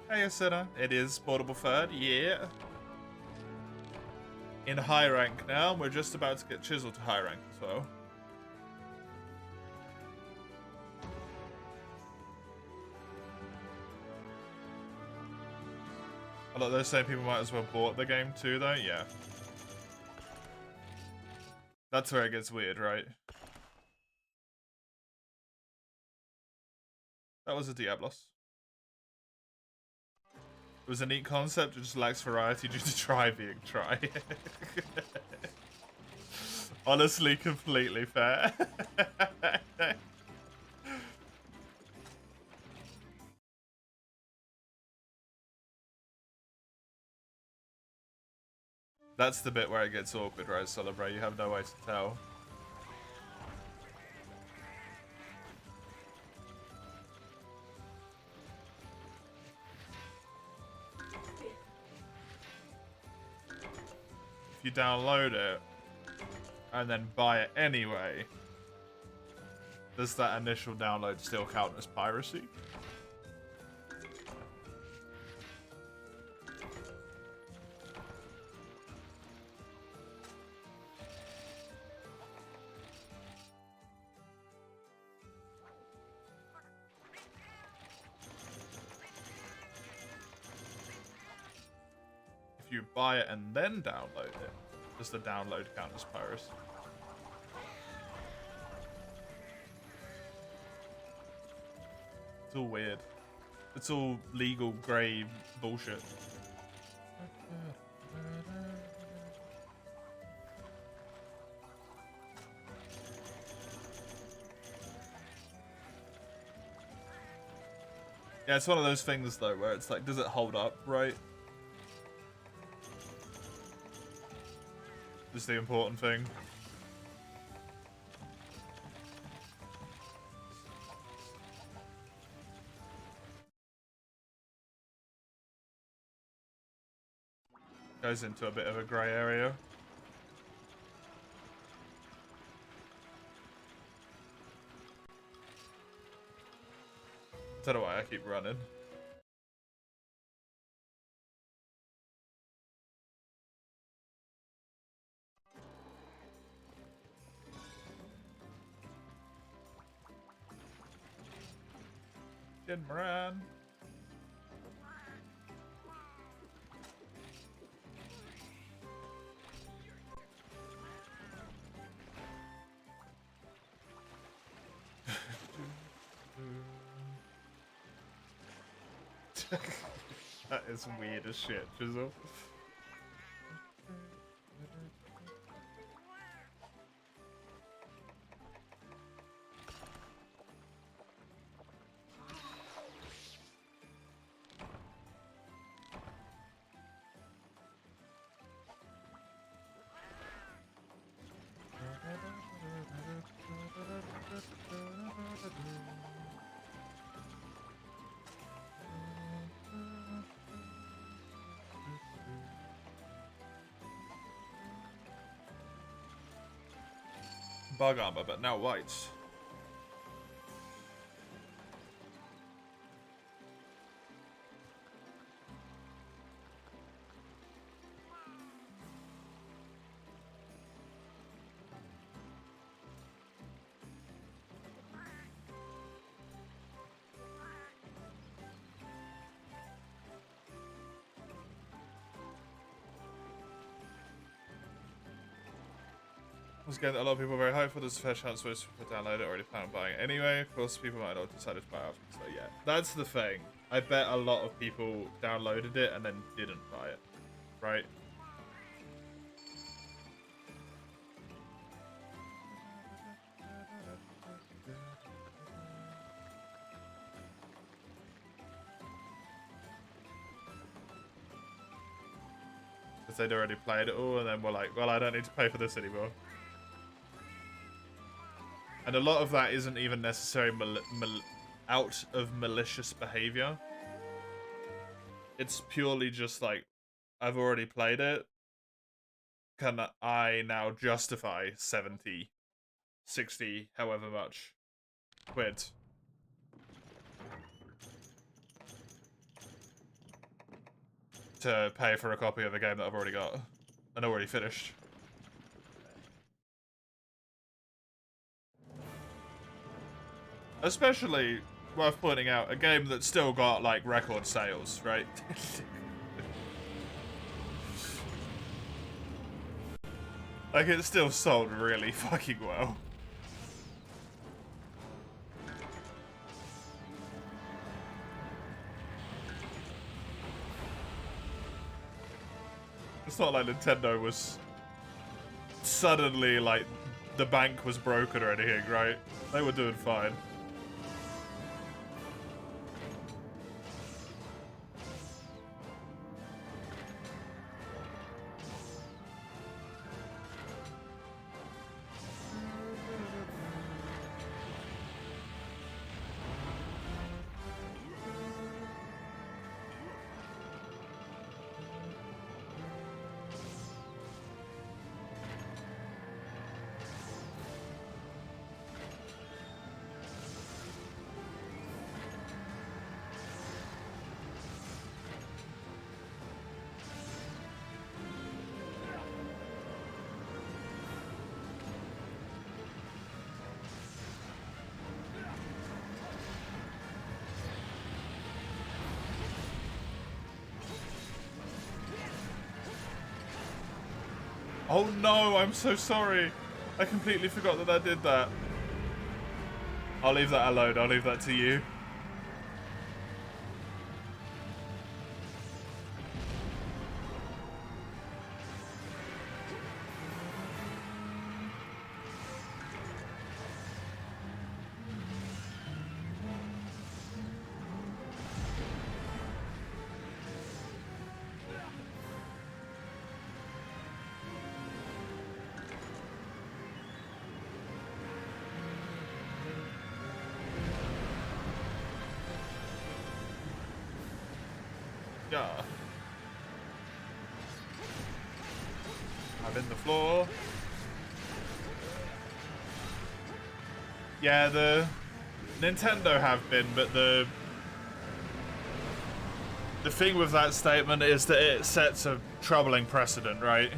Hey, Sinner. It is Portable Third, yeah. In high rank now, we're just about to get Chisel to high rank as well. A lot of those same people might as well bought the game too, though, yeah. That's where it gets weird, right? That was a Diablos. It was a neat concept, it just lacks variety due to Try being Try. Honestly, completely fair. That's the bit where it gets awkward, right, Celebrate? You have no way to tell. If you download it and then buy it anyway, does that initial download still count as piracy? If you buy it and then download it, does the download count as piracy? It's all weird. It's all legal grey bullshit. Yeah, it's one of those things though where it's like, does it hold up, right? Is the important thing. Goes into a bit of a grey area. Don't know why I keep running. Jin Moran. That is weird as shit, Chisel. Bug armor, but now white. This game that a lot of people are very hyped for. There's a fair chance most people download it already plan on buying it anyway. Of course, people might not decide to buy it. So yeah, that's the thing. I bet a lot of people downloaded it and then didn't buy it, right? Because they'd already played it all and then were like, well, I don't need to pay for this anymore. And a lot of that isn't even necessarily out of malicious behavior. It's purely just like, I've already played it. Can I now justify 70, 60, however much quid? To pay for a copy of a game that I've already got and already finished. Especially worth pointing out, a game that's still got like record sales, right? Like it still sold really fucking well. It's not like Nintendo was suddenly like the bank was broken or anything, right? They were doing fine. Oh no, I'm so sorry. I completely forgot that I did that. I'll leave that alone. I'll leave that to you. Yeah. I'm in the floor. Yeah, the Nintendo have been, but the thing with that statement is that it sets a troubling precedent, right?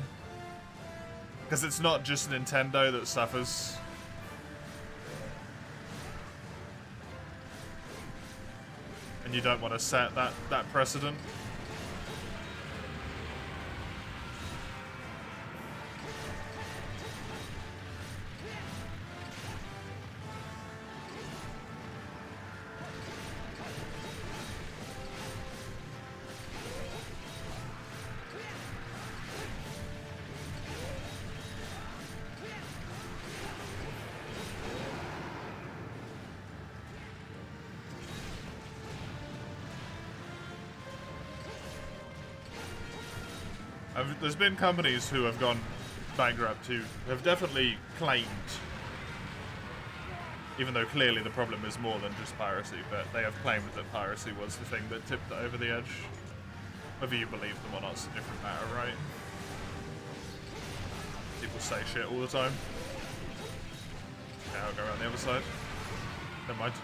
Because it's not just Nintendo that suffers. And you don't want to set that precedent. There's been companies who have gone bankrupt who have definitely claimed, even though clearly the problem is more than just piracy, but they have claimed that piracy was the thing that tipped it over the edge. Whether you believe them or not is a different matter, right? People say shit all the time. Okay, I'll go around the other side. Never mind.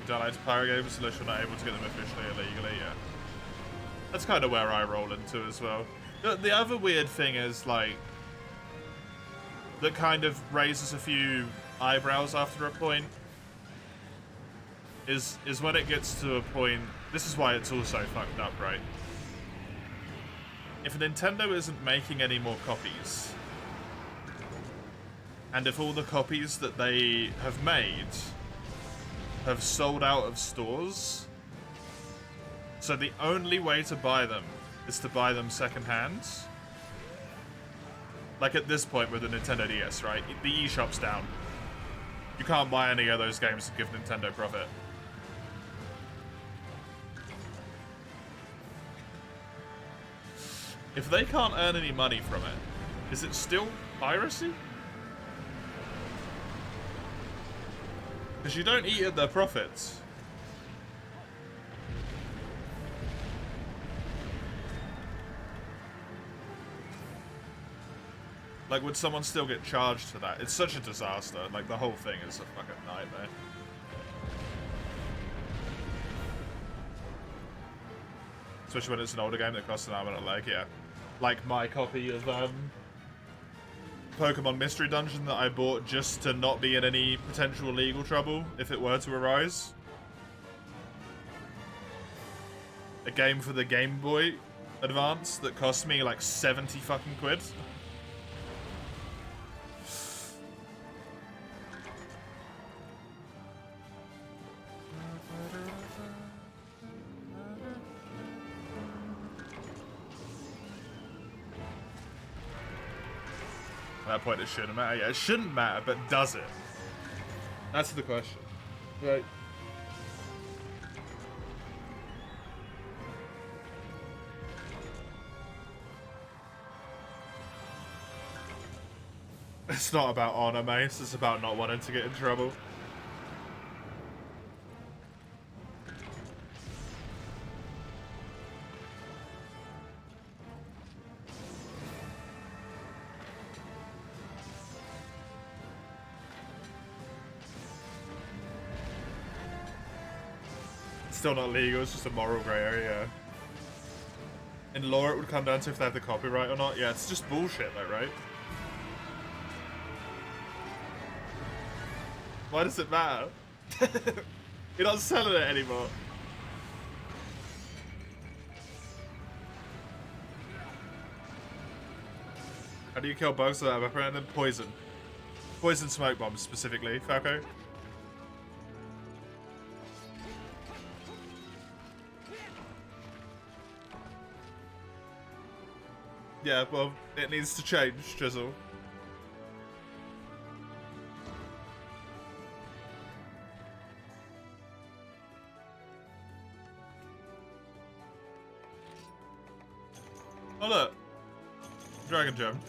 Download pirate games unless you're not able to get them officially illegally, yeah. That's kind of where I roll into as well. The other weird thing is, like, that kind of raises a few eyebrows after a point, is when it gets to a point, this is why it's also fucked up, right? If Nintendo isn't making any more copies, and if all the copies that they have made have sold out of stores, so the only way to buy them is to buy them secondhand. Like at this point with the Nintendo DS, right? The eShop's down. You can't buy any of those games to give Nintendo profit. If they can't earn any money from it, is it still piracy? Because you don't eat at their profits. Like, would someone still get charged for that? It's such a disaster. Like, the whole thing is a fucking nightmare. Especially when it's an older game that costs an arm and a leg, yeah. Like my copy of, Pokemon Mystery Dungeon that I bought just to not be in any potential legal trouble if it were to arise. A game for the Game Boy Advance that cost me like 70 fucking quid. At that point it shouldn't matter. Yeah, it shouldn't matter, but does it? That's the question. Right. It's not about honor, mate. It's about not wanting to get in trouble. Still not legal, it's just a moral grey area. In law, it would come down to if they have the copyright or not. Yeah, it's just bullshit though, right? Why does it matter? You're not selling it anymore. How do you kill bugs without evaporating them? Poison. Poison smoke bombs, specifically, Falco. Yeah, well, it needs to change, Drizzle. Oh look, dragon gem.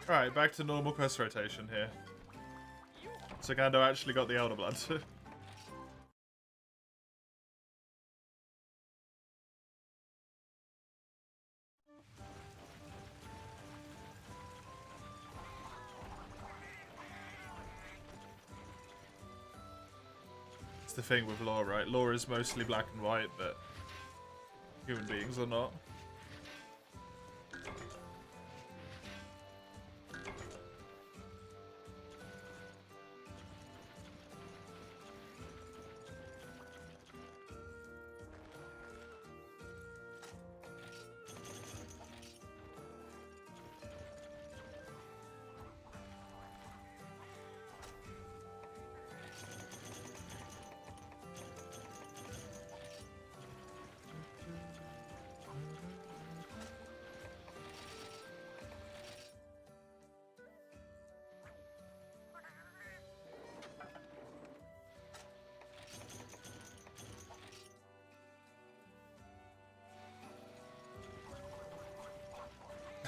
Alright, back to normal quest rotation here. So Gando actually got the Elder Blood. It's the thing with lore, right? Lore is mostly black and white, but human beings are not.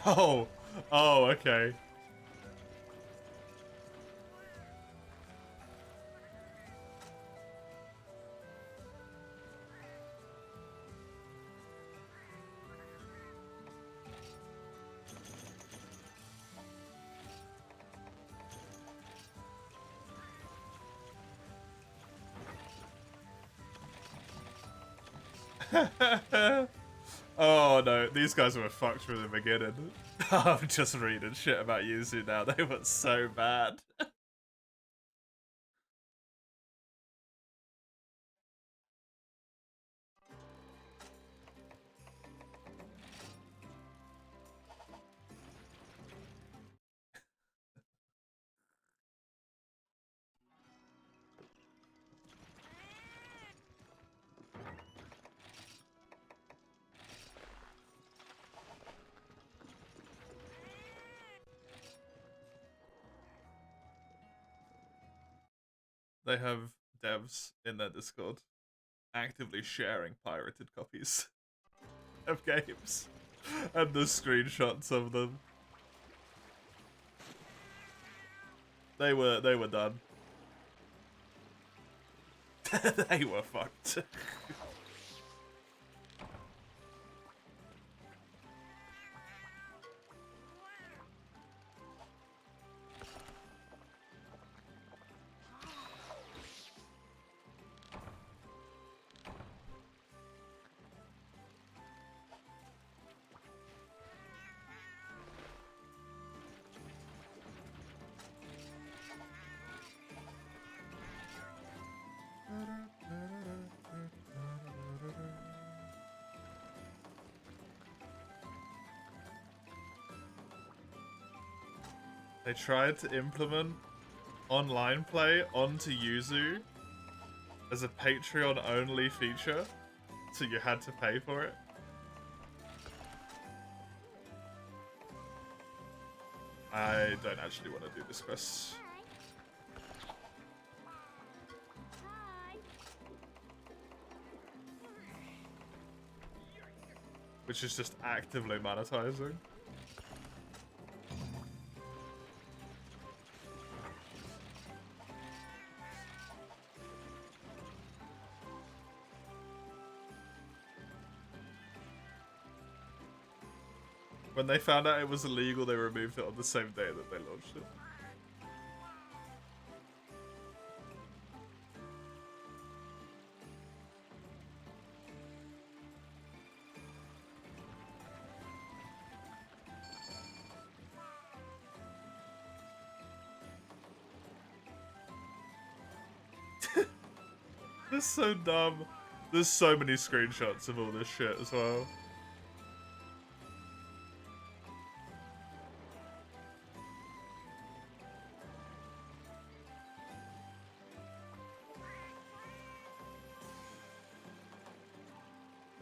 Oh, oh, okay. Oh no, these guys were fucked from the beginning. I'm just reading shit about Yuzu now. They were so bad. They have devs in their Discord actively sharing pirated copies of games and the screenshots of them. They were done. They were fucked. They tried to implement online play onto Yuzu as a Patreon-only feature, so you had to pay for it. I don't actually want to do this quest. Which is just actively monetizing. When they found out it was illegal, they removed it on the same day that they launched it. This is so dumb. There's so many screenshots of all this shit as well.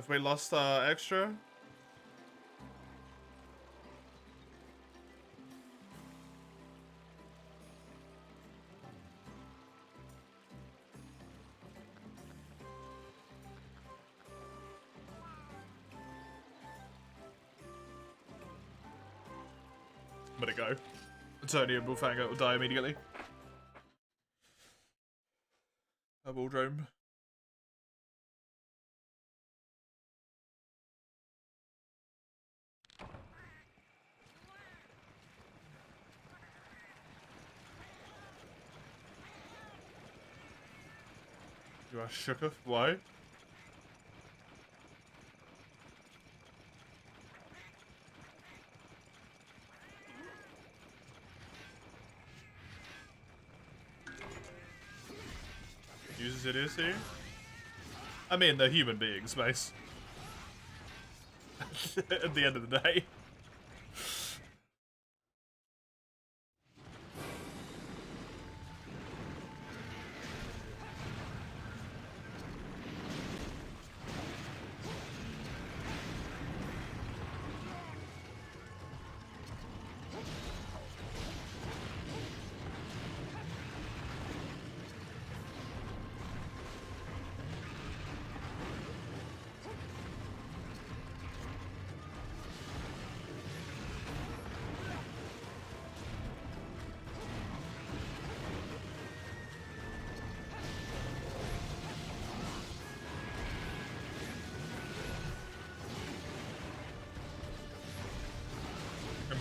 Have we lost our extra? Let it go. Tony and Bullfang will die immediately. A ball drone. You are shooketh? Why? Uses idiocy? I mean, they're human beings, Mace. At the end of the day.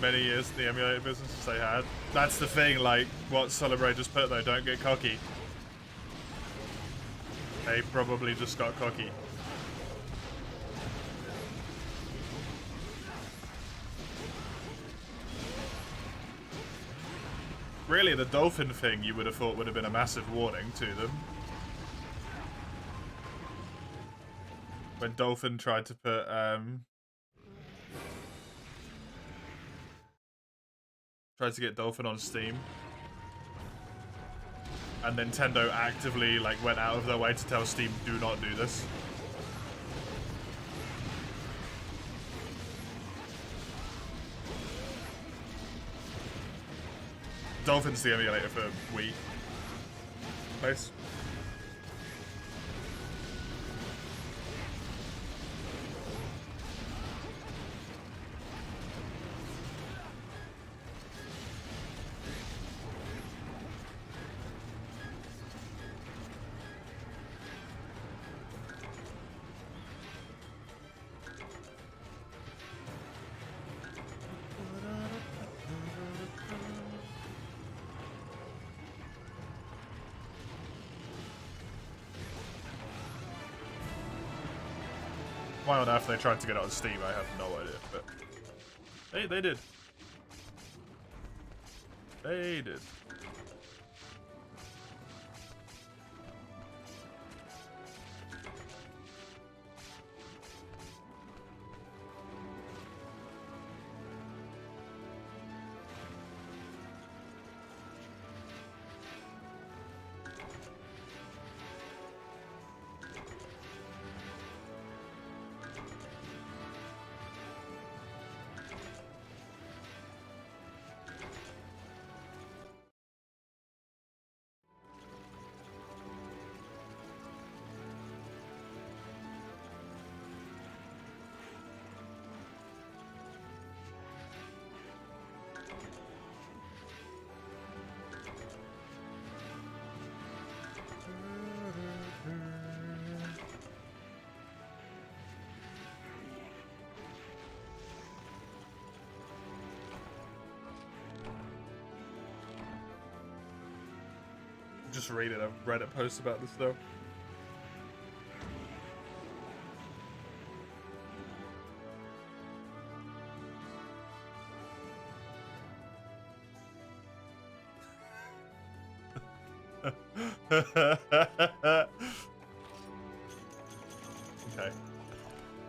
Many years in the emulator business they had. That's the thing, like, what Celebrate just put though, don't get cocky. They probably just got cocky. Really, the dolphin thing you would have thought would have been a massive warning to them. When Dolphin tried to put, tried to get Dolphin on Steam. And Nintendo actively, like, went out of their way to tell Steam, do not do this. Dolphin's the emulator for Wii. Nice. Why on earth they tried to get it on Steam, I have no idea, but they did. They did. Just reading a Reddit post about this though. Okay.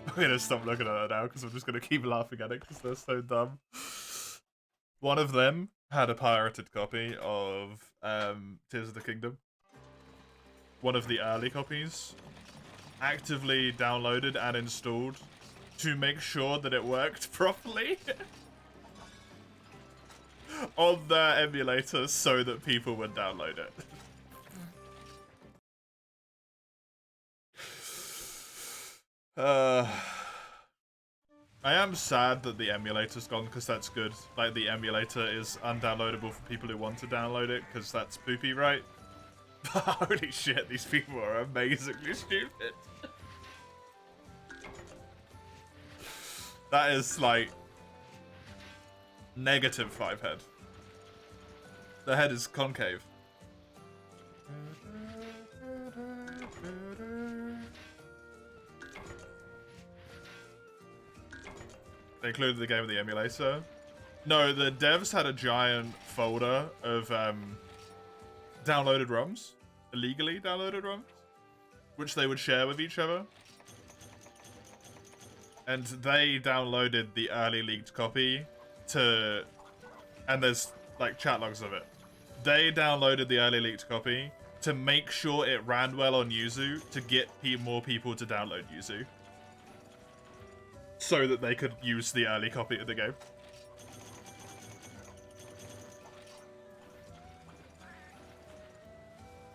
I'm gonna stop looking at it now because I'm just gonna keep laughing at it because they're so dumb. One of them had a pirated copy of Tears of the Kingdom. One of the early copies actively downloaded and installed to make sure that it worked properly on the emulator so that people would download it. I am sad that the emulator's gone because that's good. Like, the emulator is undownloadable for people who want to download it because that's poopy, right? Holy shit, these people are amazingly stupid. That is, like, -5 head. The head is concave. They included the game with the emulator. No, the devs had a giant folder of downloaded ROMs, illegally downloaded ROMs, which they would share with each other. And they downloaded the early leaked copy to, and there's like chat logs of it. They downloaded the early leaked copy to make sure it ran well on Yuzu to get more people to download Yuzu, so that they could use the early copy of the game.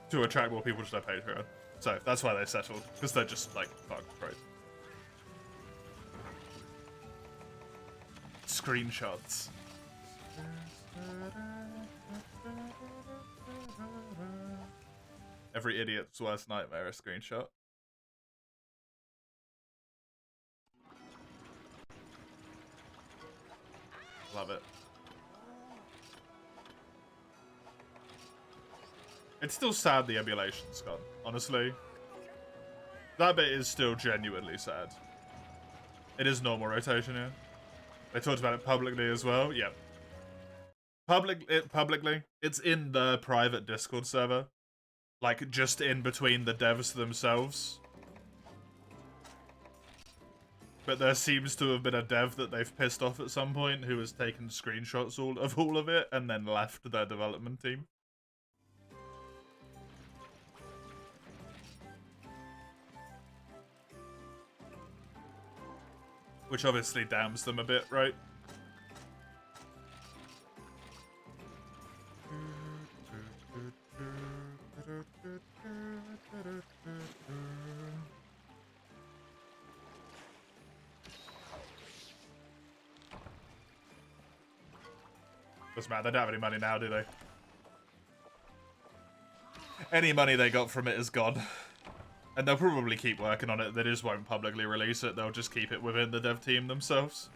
To attract more people to their Patreon. So that's why they settled, because they're just like, fuck, right? Screenshots. Every idiot's worst nightmare, a screenshot. Love it. It's still sad the emulation's gone, honestly. That bit is still genuinely sad. It is normal rotation here. They talked about it publicly as well. Yep. Publicly. It's in the private Discord server. Like, just in between the devs themselves. But there seems to have been a dev that they've pissed off at some point who has taken screenshots of all of it and then left their development team. Which obviously damns them a bit, right? Doesn't matter, they don't have any money now, do they? Any money they got from it is gone. And they'll probably keep working on it, they just won't publicly release it, they'll just keep it within the dev team themselves.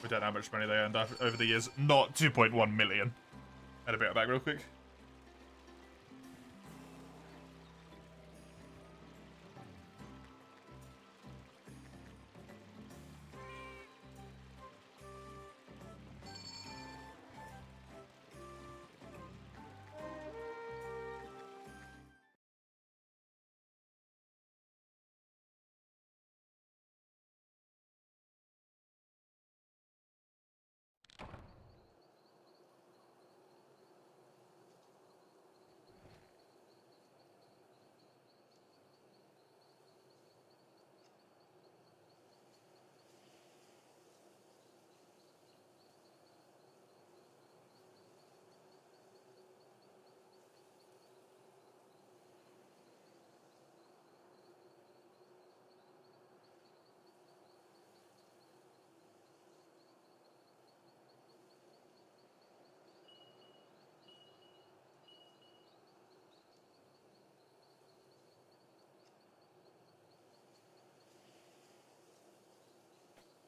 We don't know how much money they earned over the years. Not 2.1 million. Had a bit back real quick.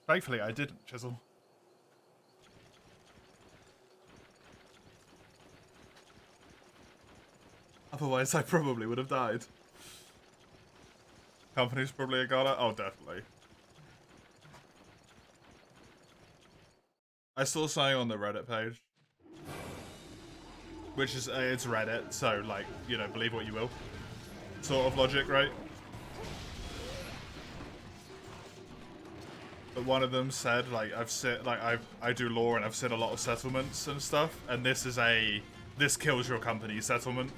Thankfully, I didn't, Chisel. Otherwise, I probably would have died. Company's probably a goner? Oh, definitely. I saw something on the Reddit page. Which is, it's Reddit, so, like, you know, believe what you will. Sort of logic, right? But one of them said, like, I do law and I've seen a lot of settlements and stuff, and this kills your company settlement.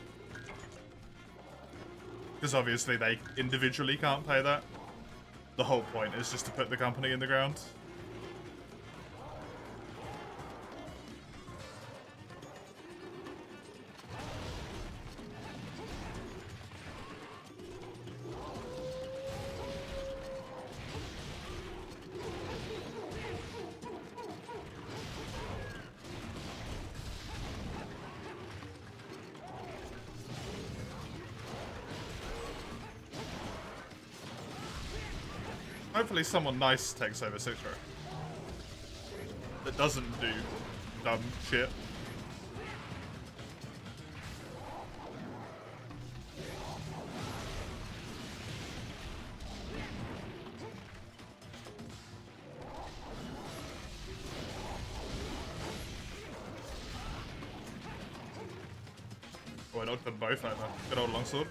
Because obviously they individually can't pay that. The whole point is just to put the company in the ground. Hopefully someone nice takes over Citra. That doesn't do dumb shit. Oh, I knocked them both over. Good old longsword.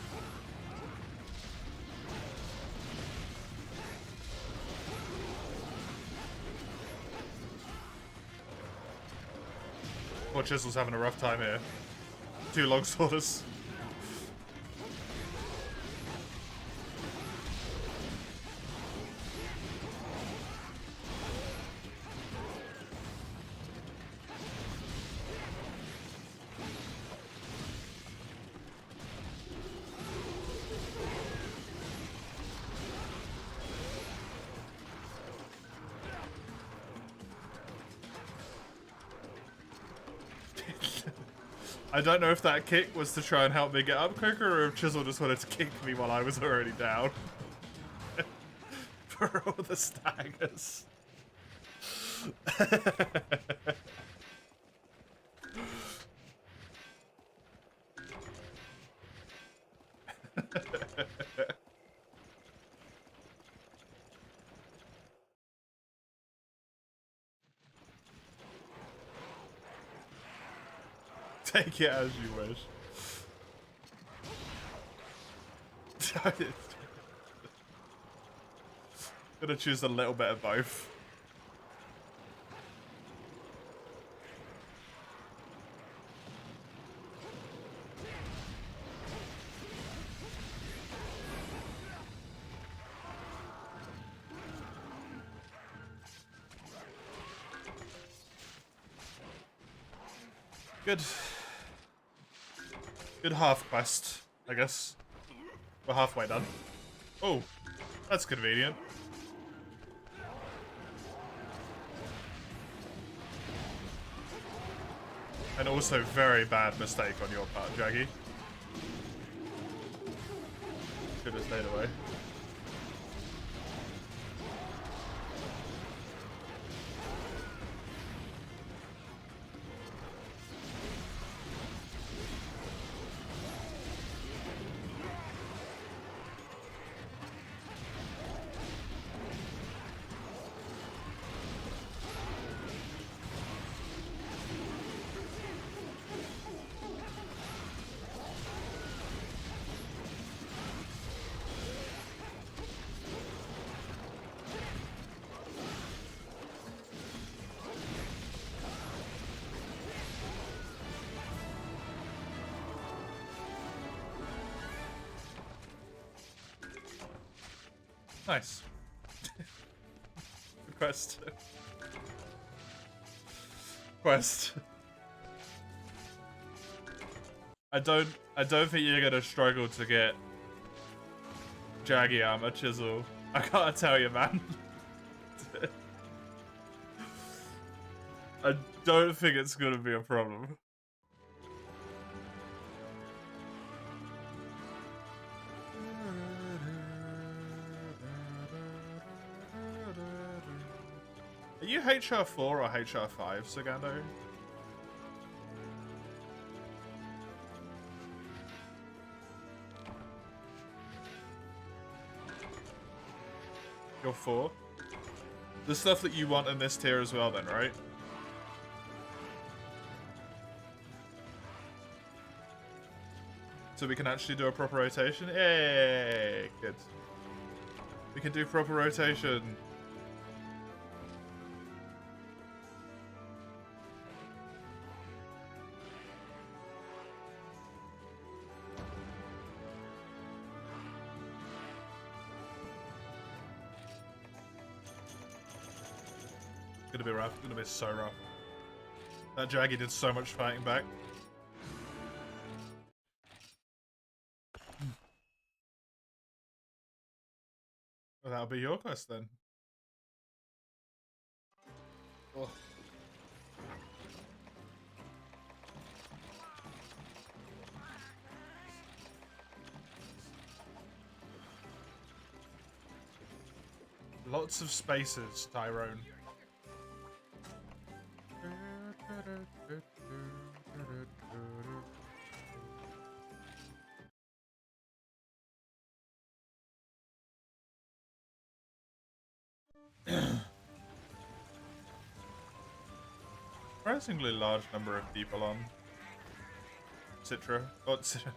Poor Chisel's having a rough time here. 2 longsworders. I don't know if that kick was to try and help me get up quicker, or if Chisel just wanted to kick me while I was already down. For all the staggers. Take it as you wish. Gonna choose a little bit of both. Good half quest, I guess. We're halfway done. Oh, that's convenient. And also very bad mistake on your part, Jaggy. Should have stayed away. Nice. Quest. Quest. I don't think you're gonna struggle to get Jaggy armor, Chisel. I gotta tell you, man. I don't think it's gonna be a problem. Are you HR4 or HR5, Sagando? You're 4? The stuff that you want in this tier as well then, right? So we can actually do a proper rotation? Yay! Good. We can do proper rotation. Gonna be rough. Gonna be so rough. That Jaggy did so much fighting back. Well, that'll be your quest then. Oh. Lots of spaces, Tyrone. Surprisingly large number of people on Citra. Oh, Citra.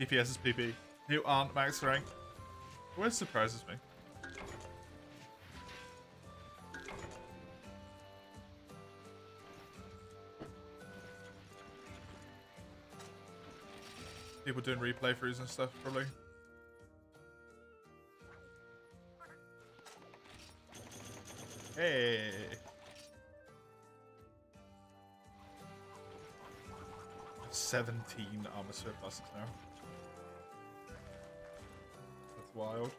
DPS is PP. Who aren't max rank. Always surprises me. People doing replay throughs and stuff, probably. Hey. I've 17 armor sphere pluses now. That's wild.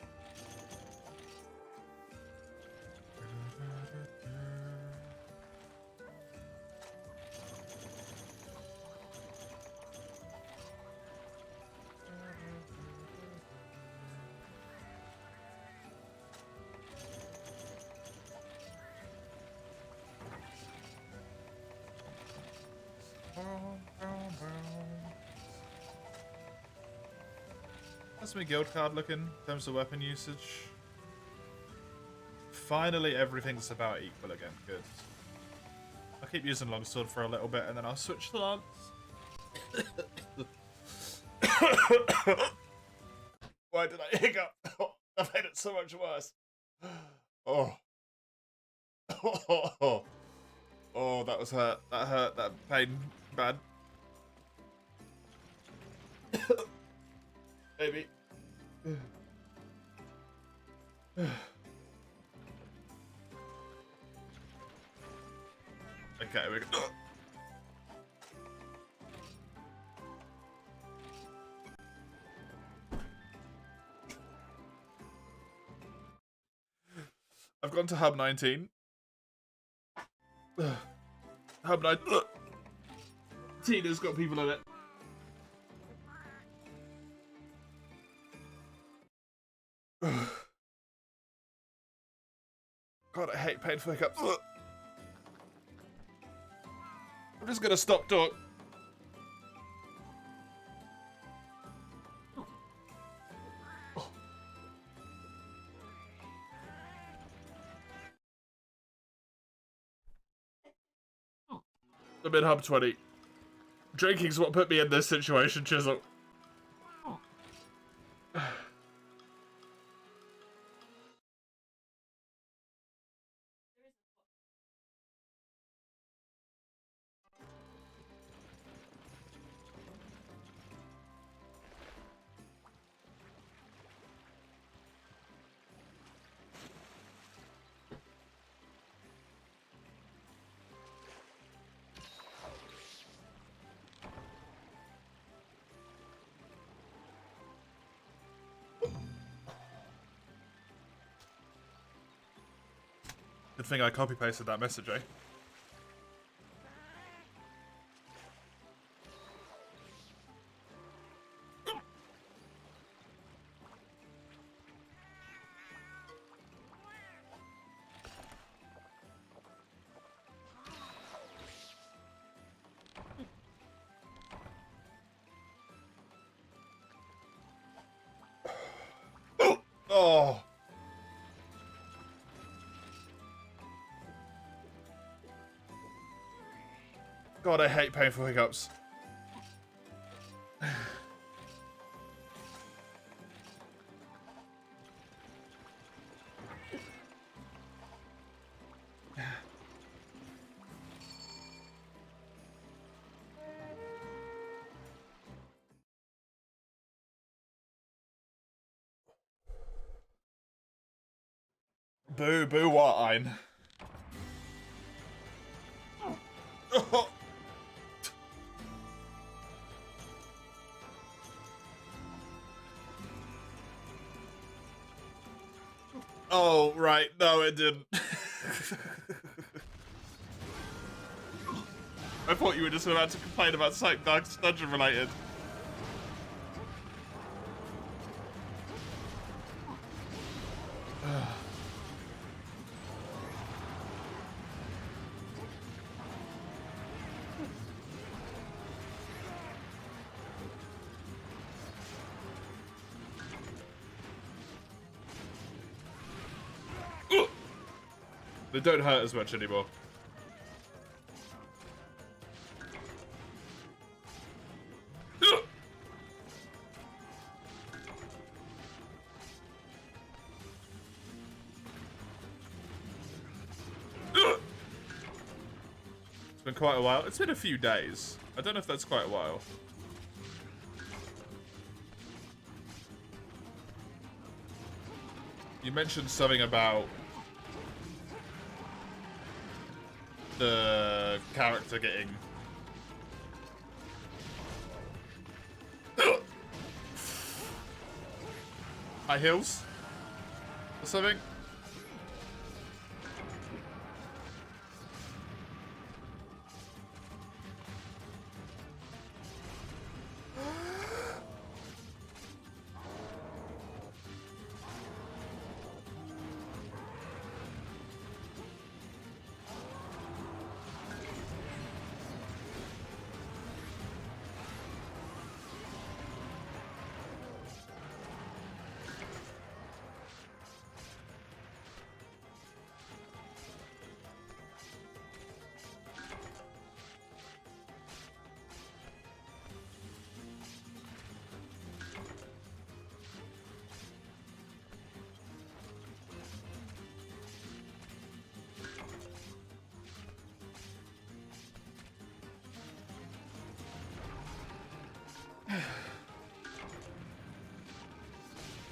How's my guild card looking in terms of weapon usage? Finally, everything's about equal again. Good. I'll keep using longsword for a little bit and then I'll switch to lance. Why did I hiccup? That made it so much worse. Oh. Oh, that was hurt. That hurt. That pain. Bad. Maybe. Okay, we go. I've gone to Hub 19. Hub 19. Tina's got people in it. God, I hate painful hiccups. I'm just gonna stop talk. I'm in Hub 20. Drinking's what put me in this situation, Chisel. Good thing I copy-pasted that message, eh? Oh! God, I hate painful hiccups. Boo, boo, what, Ein? Oh, right. No, it didn't. I thought you were just about to complain about something Dark Dungeon related. They don't hurt as much anymore. It's been quite a while. It's been a few days. I don't know if that's quite a while. You mentioned something about the character getting high heels or something.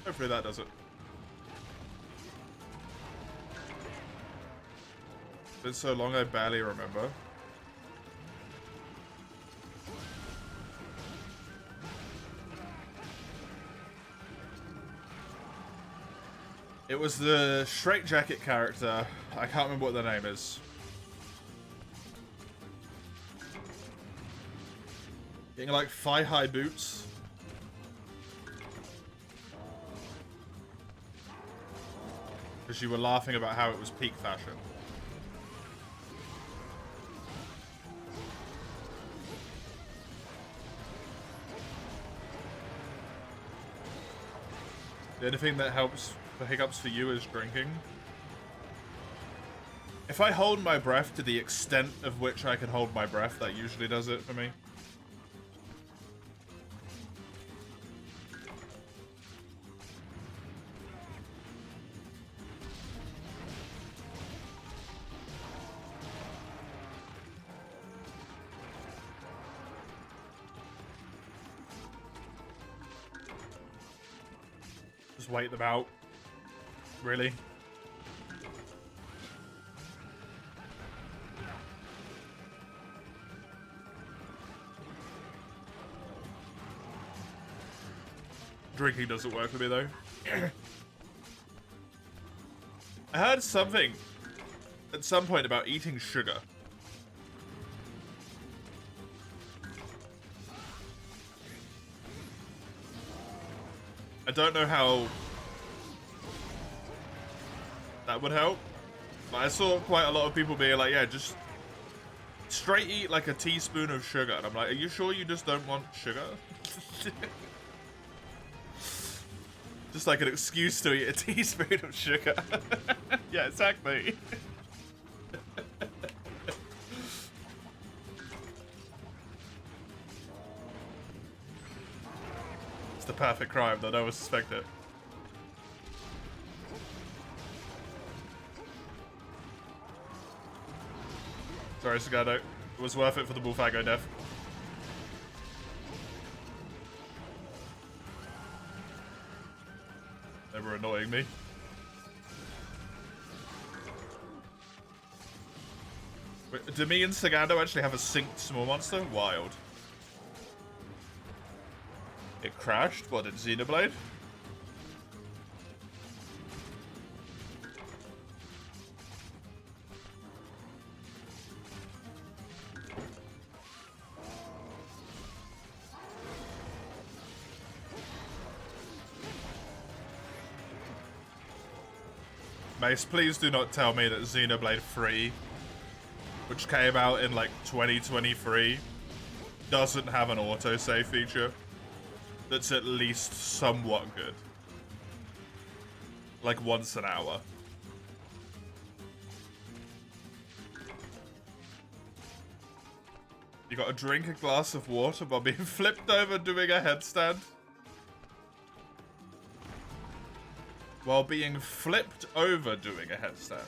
Hopefully that does it. It's been so long I barely remember. It was the straitjacket character. I can't remember what the name is. Getting like thigh-high boots. Because you were laughing about how it was peak fashion. The only thing that helps for hiccups for you is drinking. If I hold my breath to the extent of which I can hold my breath, that usually does it for me. Just wait them out. Really? Drinking doesn't work for me though. I heard something at some point about eating sugar. I don't know how that would help, but I saw quite a lot of people being like, yeah, just straight eat like a teaspoon of sugar. And I'm like, are you sure you just don't want sugar? Just like an excuse to eat a teaspoon of sugar. Yeah, exactly. It's the perfect crime, though no one suspect it. Sorry, Sagado. It was worth it for the Bullfago death. They were annoying me. Wait, do me and Sagando actually have a synced small monster? Wild. It crashed? What, did Xenoblade? Mace, please do not tell me that Xenoblade 3, which came out in like 2023, doesn't have an autosave feature that's at least somewhat good. Like once an hour. You gotta drink a glass of water while being flipped over doing a headstand. While being flipped over doing a headstand.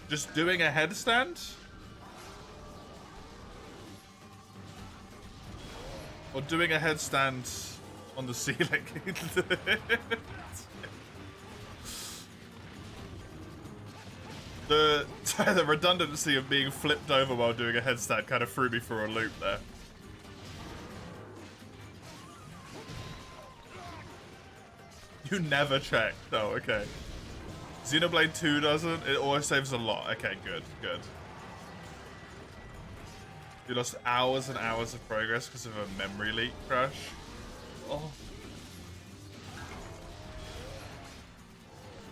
Just doing a headstand? Or doing a headstand on the ceiling? The redundancy of being flipped over while doing a headstand kind of threw me for a loop there. You never checked. Oh, okay. Xenoblade 2 doesn't. It always saves a lot. Okay, good, good. You lost hours and hours of progress because of a memory leak crash. Oh.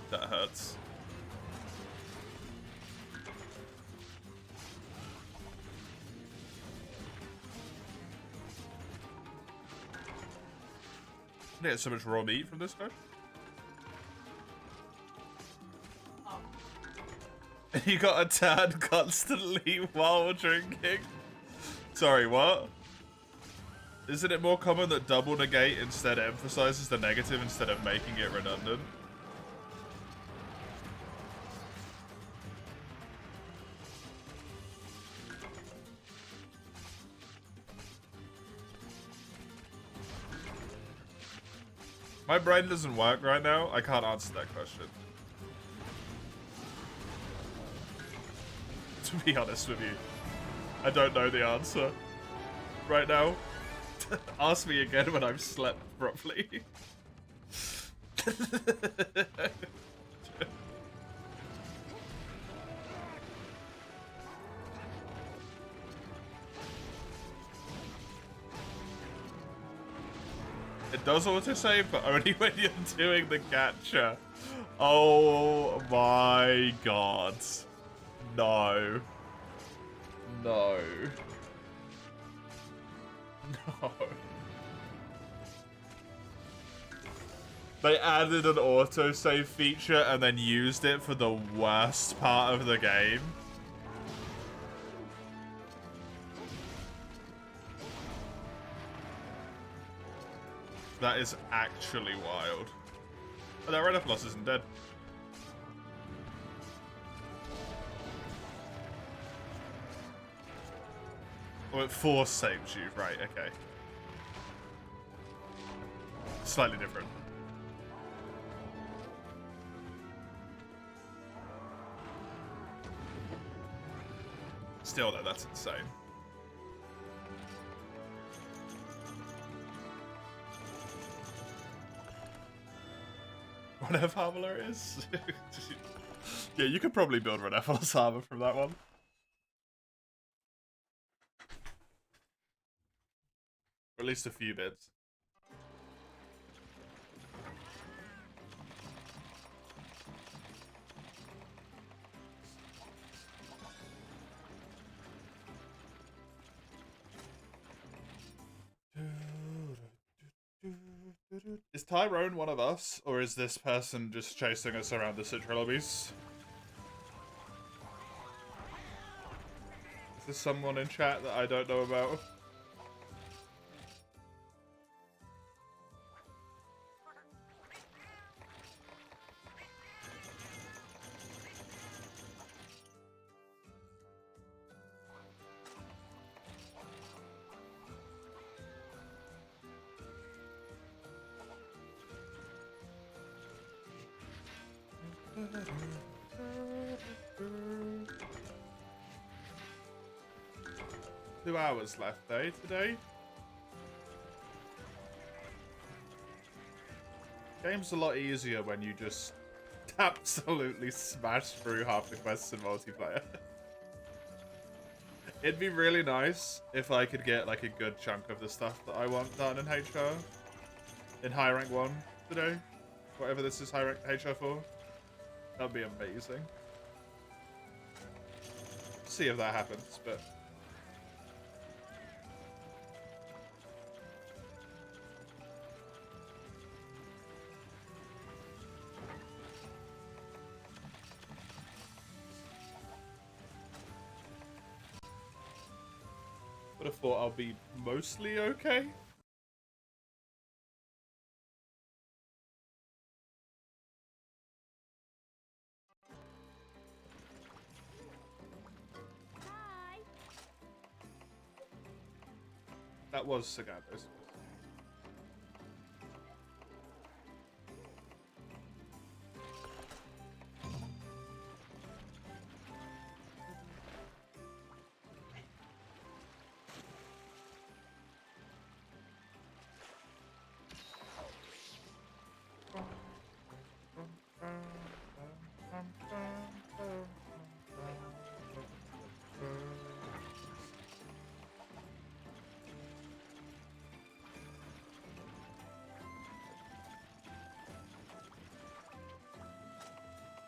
That hurts. I get so much raw meat from this guy. You got a tan constantly while drinking. Sorry, what? Isn't it more common that double negate instead emphasizes the negative instead of making it redundant? My brain doesn't work right now. I can't answer that question. To be honest with you, I don't know the answer right now. Ask me again when I've slept properly. It does autosave, but only when you're doing the gacha. Oh my god. No. No. No. They added an autosave feature and then used it for the worst part of the game. That is actually wild. Oh, that red F-Loss isn't dead. Oh, it force saves you. Right, okay. Slightly different. Still though, that's insane. Whatever armor it is. Yeah, you could probably build Renephal's armor from that one. Or at least a few bits. Is Tyrone one of us, or is this person just chasing us around the Citra lobbies? Is there someone in chat that I don't know about? Two hours left, eh, today? Game's a lot easier when you just absolutely smash through half the quests in multiplayer. It'd be really nice if I could get like a good chunk of the stuff that I want done in HR. In high rank 1 today. Whatever this is high rank HR for. That'd be amazing. See if that happens, but... Would have thought I'll be mostly okay.
Hi.
That was Sagados.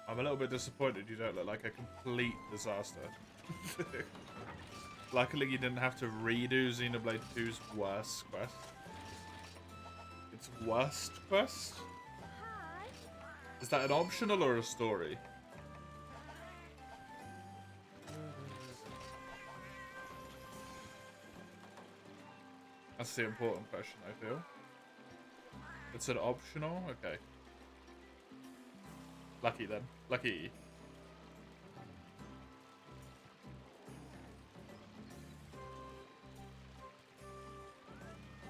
I'm a little bit disappointed you don't look like a complete disaster. Luckily you didn't have to redo Xenoblade 2's worst quest. Its worst quest?
Hi.
Is that an optional or a story? That's the important question, I feel. It's an optional? Okay. Lucky then. Lucky.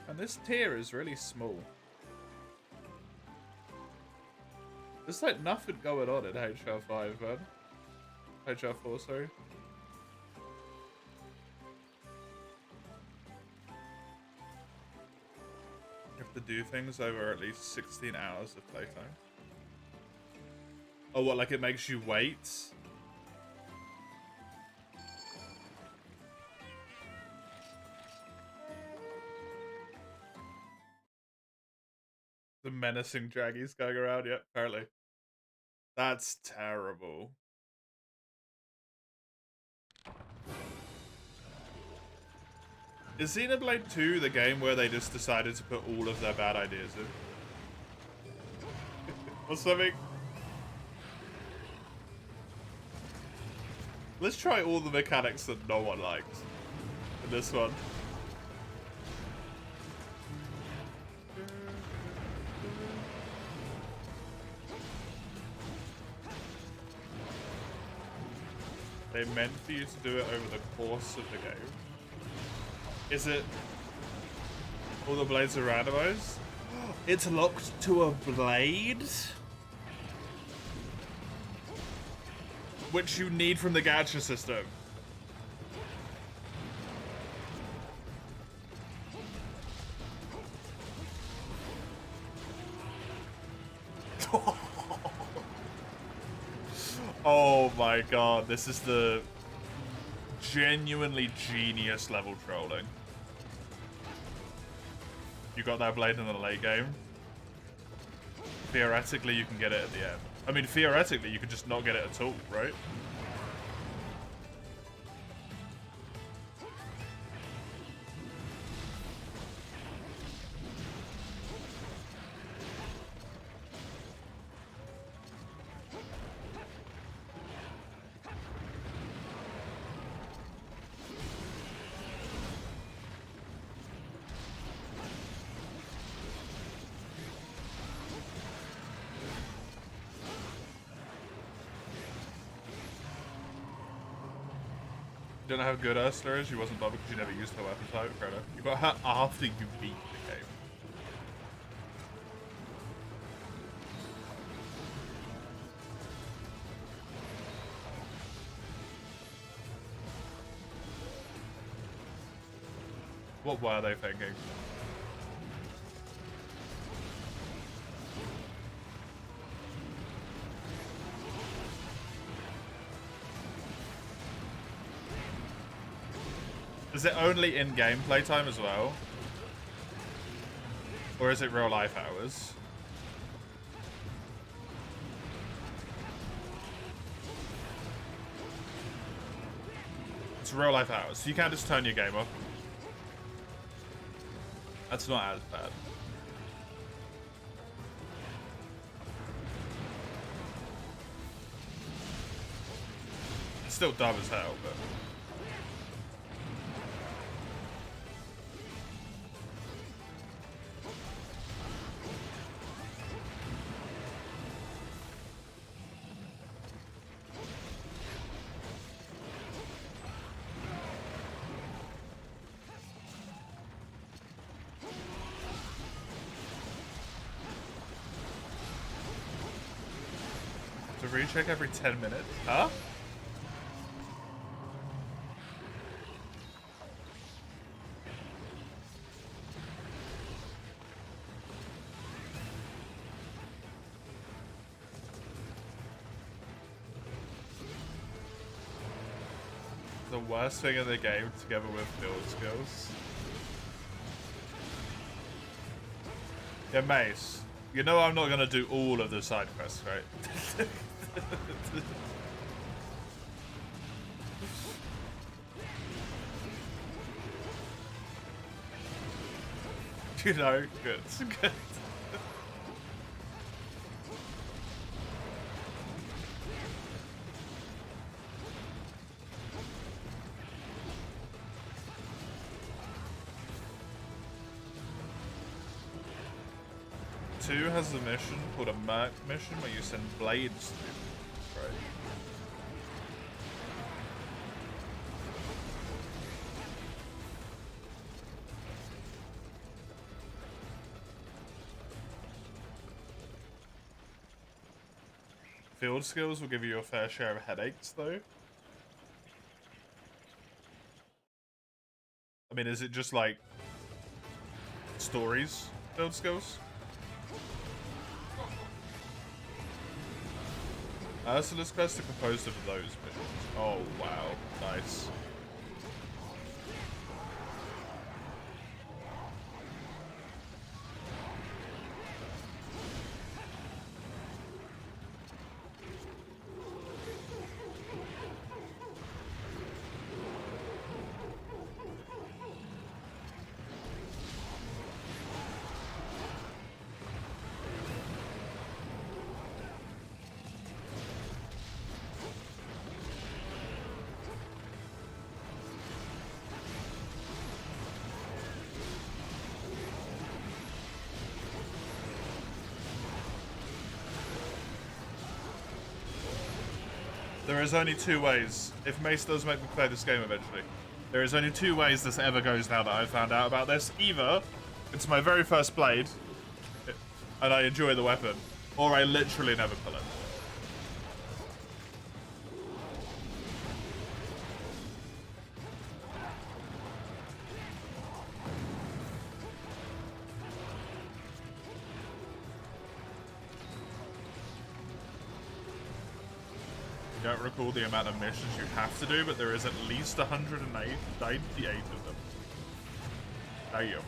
And this tier is really small. There's like nothing going on in HR5, man. HR4, sorry. You have to do things over at least 16 hours of playtime. Oh, what, like it makes you wait? The menacing draggies going around, yep, apparently. That's terrible. Is Xenoblade 2 the game where they just decided to put all of their bad ideas in? Or something? Let's try all the mechanics that no one likes in this one. They meant for you to do it over the course of the game. Is it... all the blades are randomized? It's locked to a blade? Which you need from the gacha system. Oh my god, this is the genuinely genius level trolling. You got that blade in the late game. Theoretically, you can get it at the end. I mean, theoretically, you could just not get it at all, right? You don't know how good Ursula is? She wasn't bothered because she never used her weapon type. Fair enough. You got her after you beat the game. What were they thinking? Is it only in-game playtime as well? Or is it real-life hours? It's real-life hours, so you can't just turn your game off. That's not as bad. It's still dumb as hell, but... To recheck every 10 minutes? Huh? The worst thing in the game together with build skills. Yeah, Mace. You know I'm not gonna do all of the side quests, right? You know, good. Good. Two has a mission called a Merc mission where you send blades to, right? Field skills will give you a fair share of headaches, though. I mean, is it just like stories, field skills? Ursula's quest are composed of those missions. Oh, wow. Nice. There is only two ways. If Mace does make me play this game eventually, there is only two ways this ever goes now that I've found out about this. Either it's my very first blade, and I enjoy the weapon, or I literally never pull it. I don't recall the amount of missions you have to do, but there is at least 198 of them. Damn.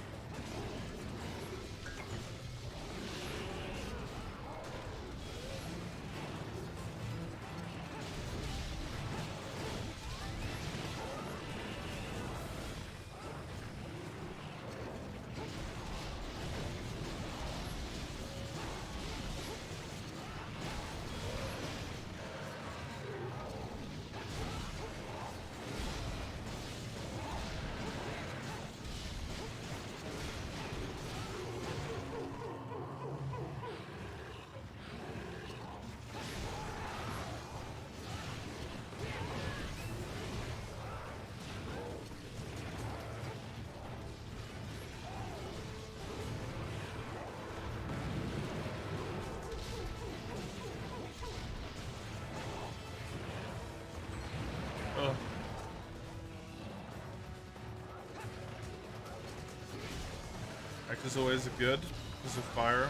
Throwback is always good because of fire.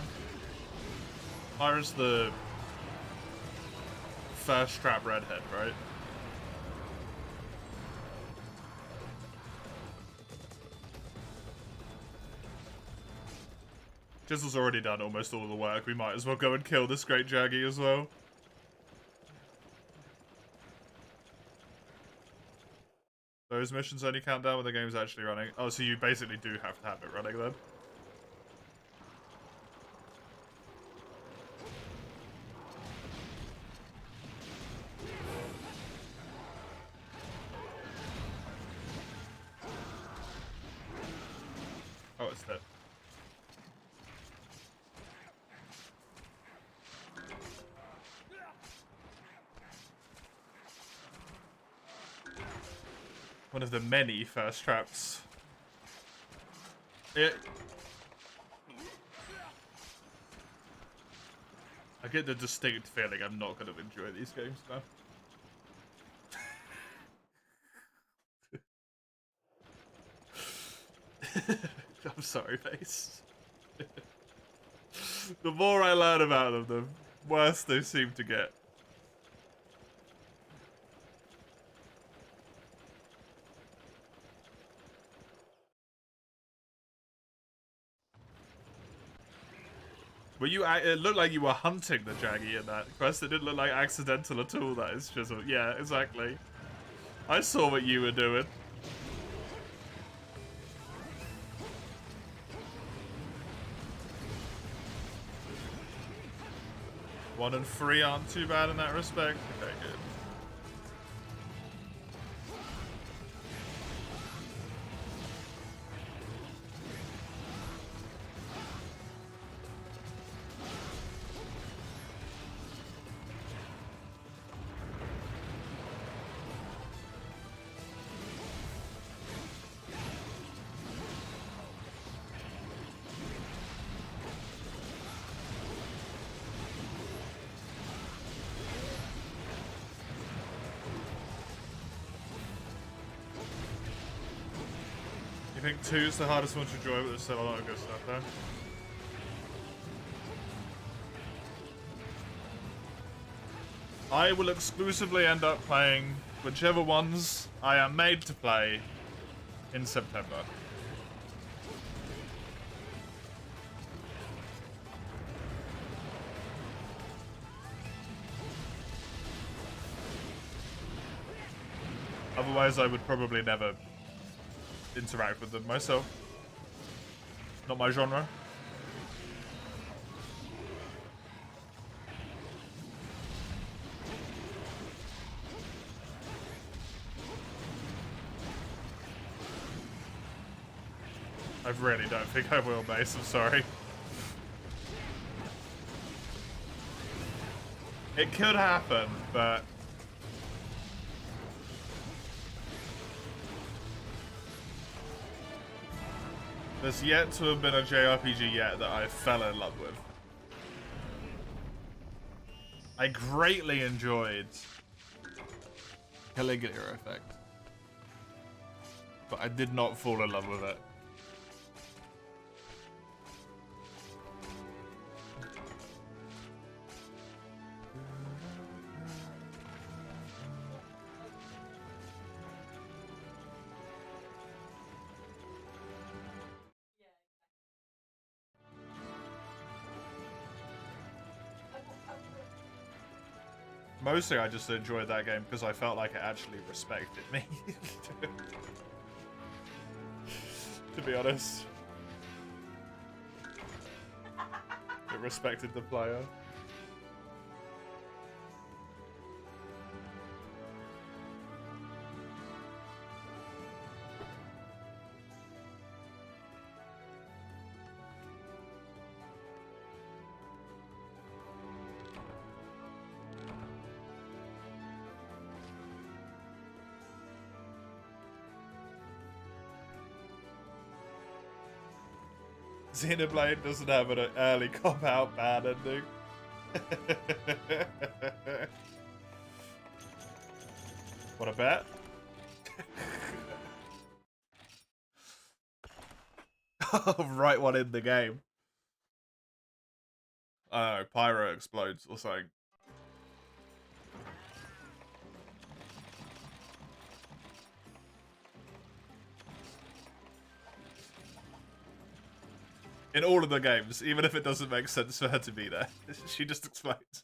Fire's the first trap redhead, right? Jizzle's already done almost all the work. We might as well go and kill this great Jaggy as well. Those missions only count down when the game's actually running. Oh, so you basically do have to have it running then. Oh, it's dead. One of the many first traps. I get the distinct feeling I'm not going to enjoy these games now. I'm sorry, Face. The more I learn about them, the worse they seem to get. Were you? It looked like you were hunting the Jaggy in that quest. It didn't look like accidental at all. That is just, yeah, exactly. I saw what you were doing. One and three aren't too bad in that respect. Okay, good. I think 2's the hardest one to enjoy, but there's still a lot of good stuff there. I will exclusively end up playing whichever ones I am made to play in September. Otherwise, I would probably never interact with them myself. Not my genre. I really don't think I will, Mace. I'm sorry. It could happen, but there's yet to have been a JRPG yet that I fell in love with. I greatly enjoyed Caligula Effect, but I did not fall in love with it. Mostly I just enjoyed that game because I felt like it actually respected me. To be honest. It respected the player. Xenoblade doesn't have an early cop-out bad ending. What a bet? Right one in the game. Pyro explodes or something. In all of the games, even if it doesn't make sense for her to be there, she just explodes.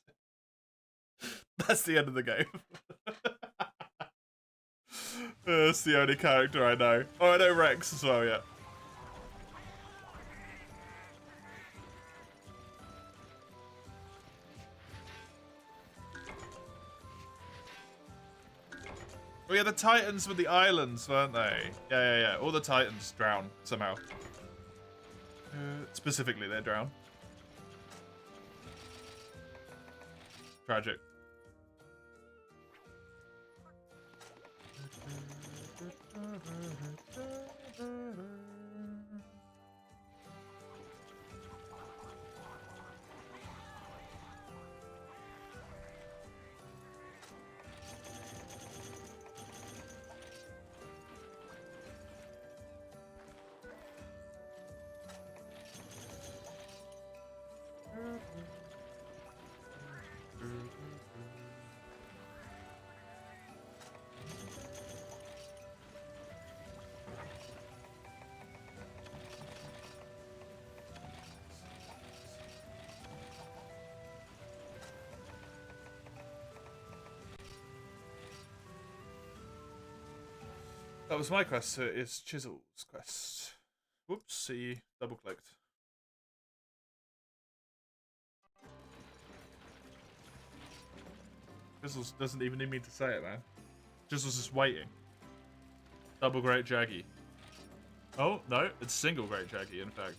That's the end of the game. That's the only character I know. Oh, I know Rex as well, yeah. Oh yeah, the Titans with the islands, weren't they? Yeah. All the Titans drown somehow. Specifically, they drown. Tragic. That was my quest, so it's Chisel's quest. Whoopsie, double clicked. Chisel's doesn't even need me to say it, man. Chisel's just waiting. Double Great Jaggy. Oh, no, it's single Great Jaggy, in fact.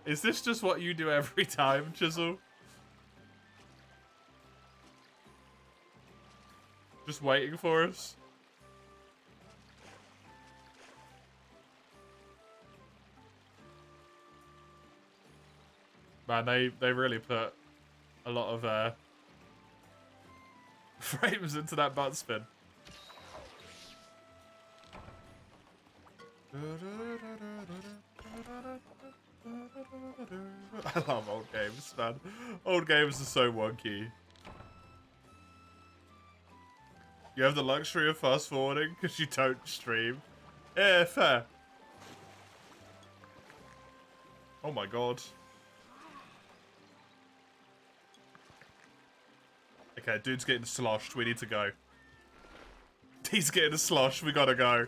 Is this just what you do every time, Chisel? Just waiting for us? Man, they really put a lot of frames into that butt spin. I love old games, man. Old games are so wonky. You have the luxury of fast forwarding because you don't stream. Yeah, fair. Oh my god. Okay, dude's getting sloshed. We need to go. He's getting sloshed. We gotta go.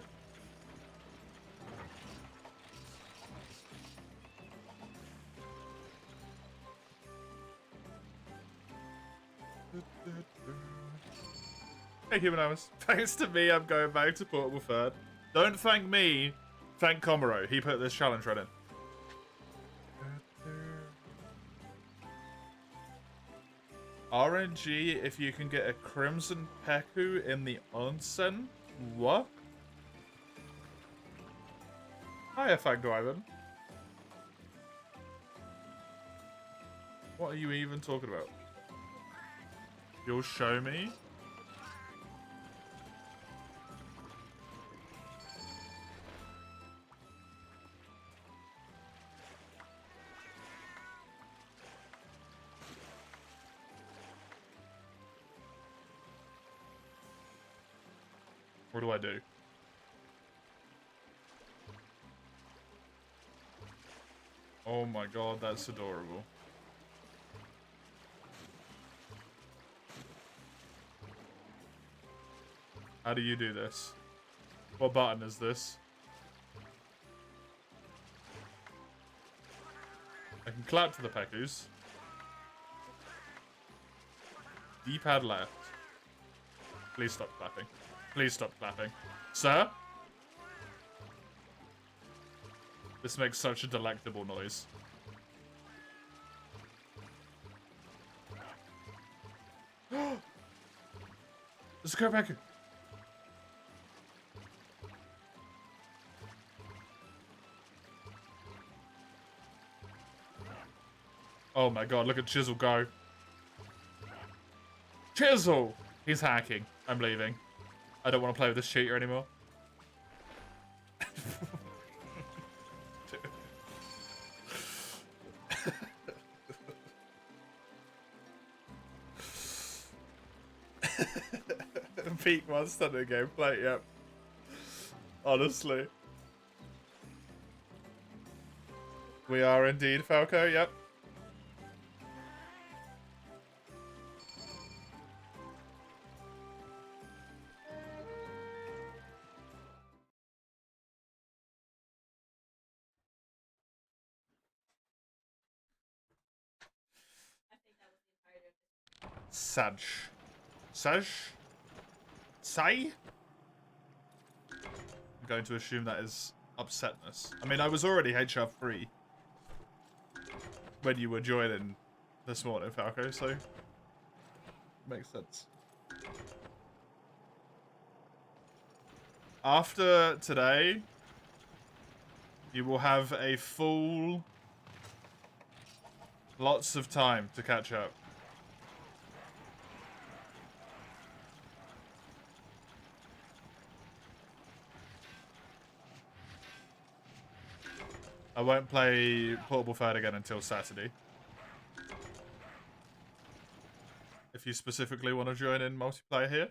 Hey, Human Hours. Thanks to me, I'm going back to Portable Third. Don't thank me. Thank Komuro. He put this challenge right in. RNG if you can get a Crimson Peku in the onsen? What? Hiya, Fang Ivan. What are you even talking about? You'll show me? What do I do? Oh my god, that's adorable. How do you do this? What button is this? I can clap to the Pekus. D-pad left. Please stop clapping. Please stop clapping. Sir? This makes such a delectable noise. There's a Peku. Oh my god, look at Chisel go. Chisel! He's hacking. I'm leaving. I don't want to play with this cheater anymore. Peak Monster Hunter gameplay, yep. Honestly. We are indeed, Falco, yep. Saj. Saj? Say? I'm going to assume that is upsetness. I mean, I was already HR3 when you were joining this morning, Falco, so makes sense. After today, you will have a full lots of time to catch up. I won't play Portable Third again until Saturday. If you specifically want to join in multiplayer here.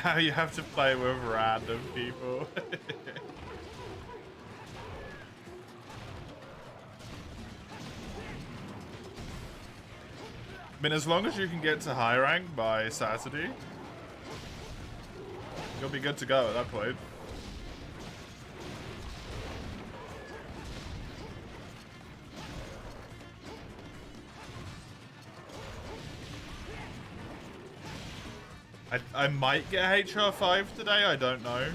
Now you have to play with random people. I mean, as long as you can get to high rank by Saturday, you'll be good to go at that point. I might get HR5 today, I don't know.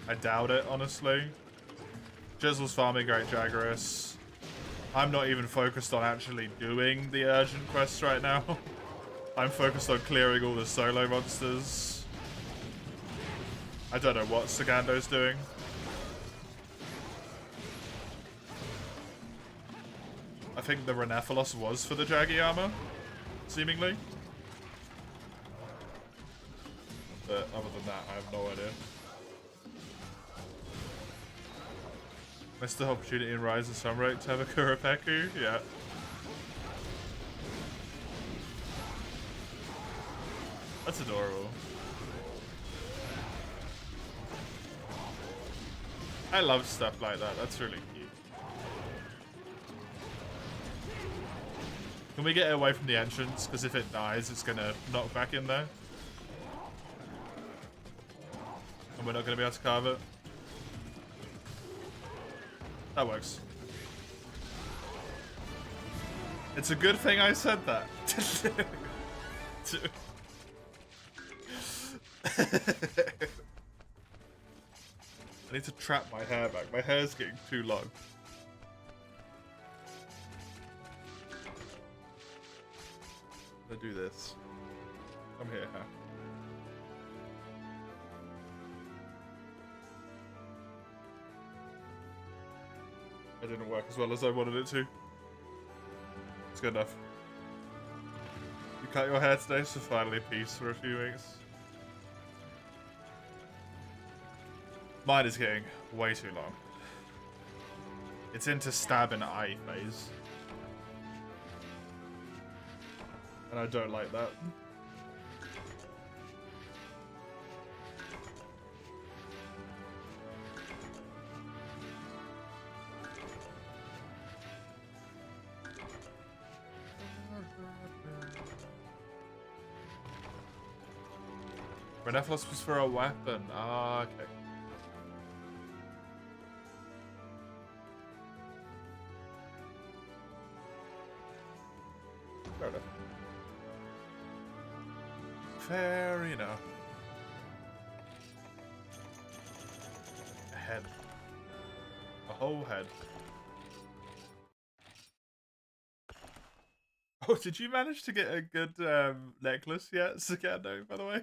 I doubt it, honestly. Jizzle's farming Great Jaggerus. I'm not even focused on actually doing the urgent quests right now. I'm focused on clearing all the solo monsters. I don't know what Sagando's doing. I think the Renephalos was for the Jaggy armor, seemingly. But other than that, I have no idea. Missed the opportunity in Rise and Sunbreak to have a Kuropeku? Yeah. That's adorable. I love stuff like that. That's really cute. Can we get away from the entrance? Because if it dies, it's going to knock back in there. And we're not going to be able to carve it. That works. It's a good thing I said that. I need to trap my hair back. My hair's getting too long. Let's do this. Come here, huh? It didn't work as well as I wanted it to. It's good enough. You cut your hair today, so finally peace for a few weeks. Mine is getting way too long. It's into stab and eye phase. And I don't like that. Renephalos was for a weapon. Ah, okay. Fair enough. Fair enough. A head. A whole head. Oh, did you manage to get a good necklace yet, Sagando, by the way?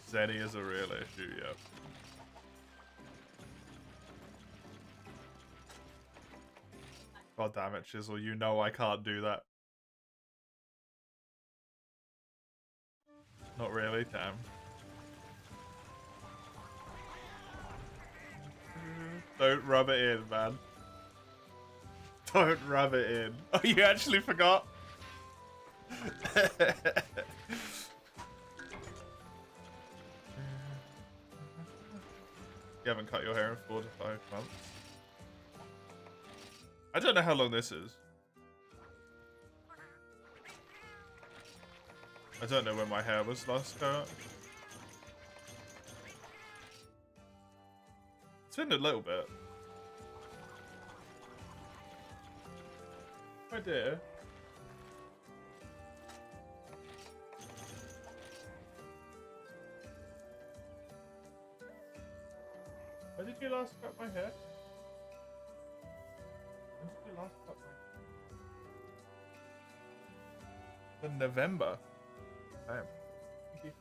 Zenny is a real issue, yeah. God damn it, Chisel, you know I can't do that. Not really, damn. Don't rub it in, man. Don't rub it in. Oh, you actually forgot? You haven't cut your hair in 4 to 5 months. I don't know how long this is. I don't know when my hair was last cut. It's been a little bit. My dear. When did you last cut my hair? When did you last cut my hair? In November. Damn. Thank you.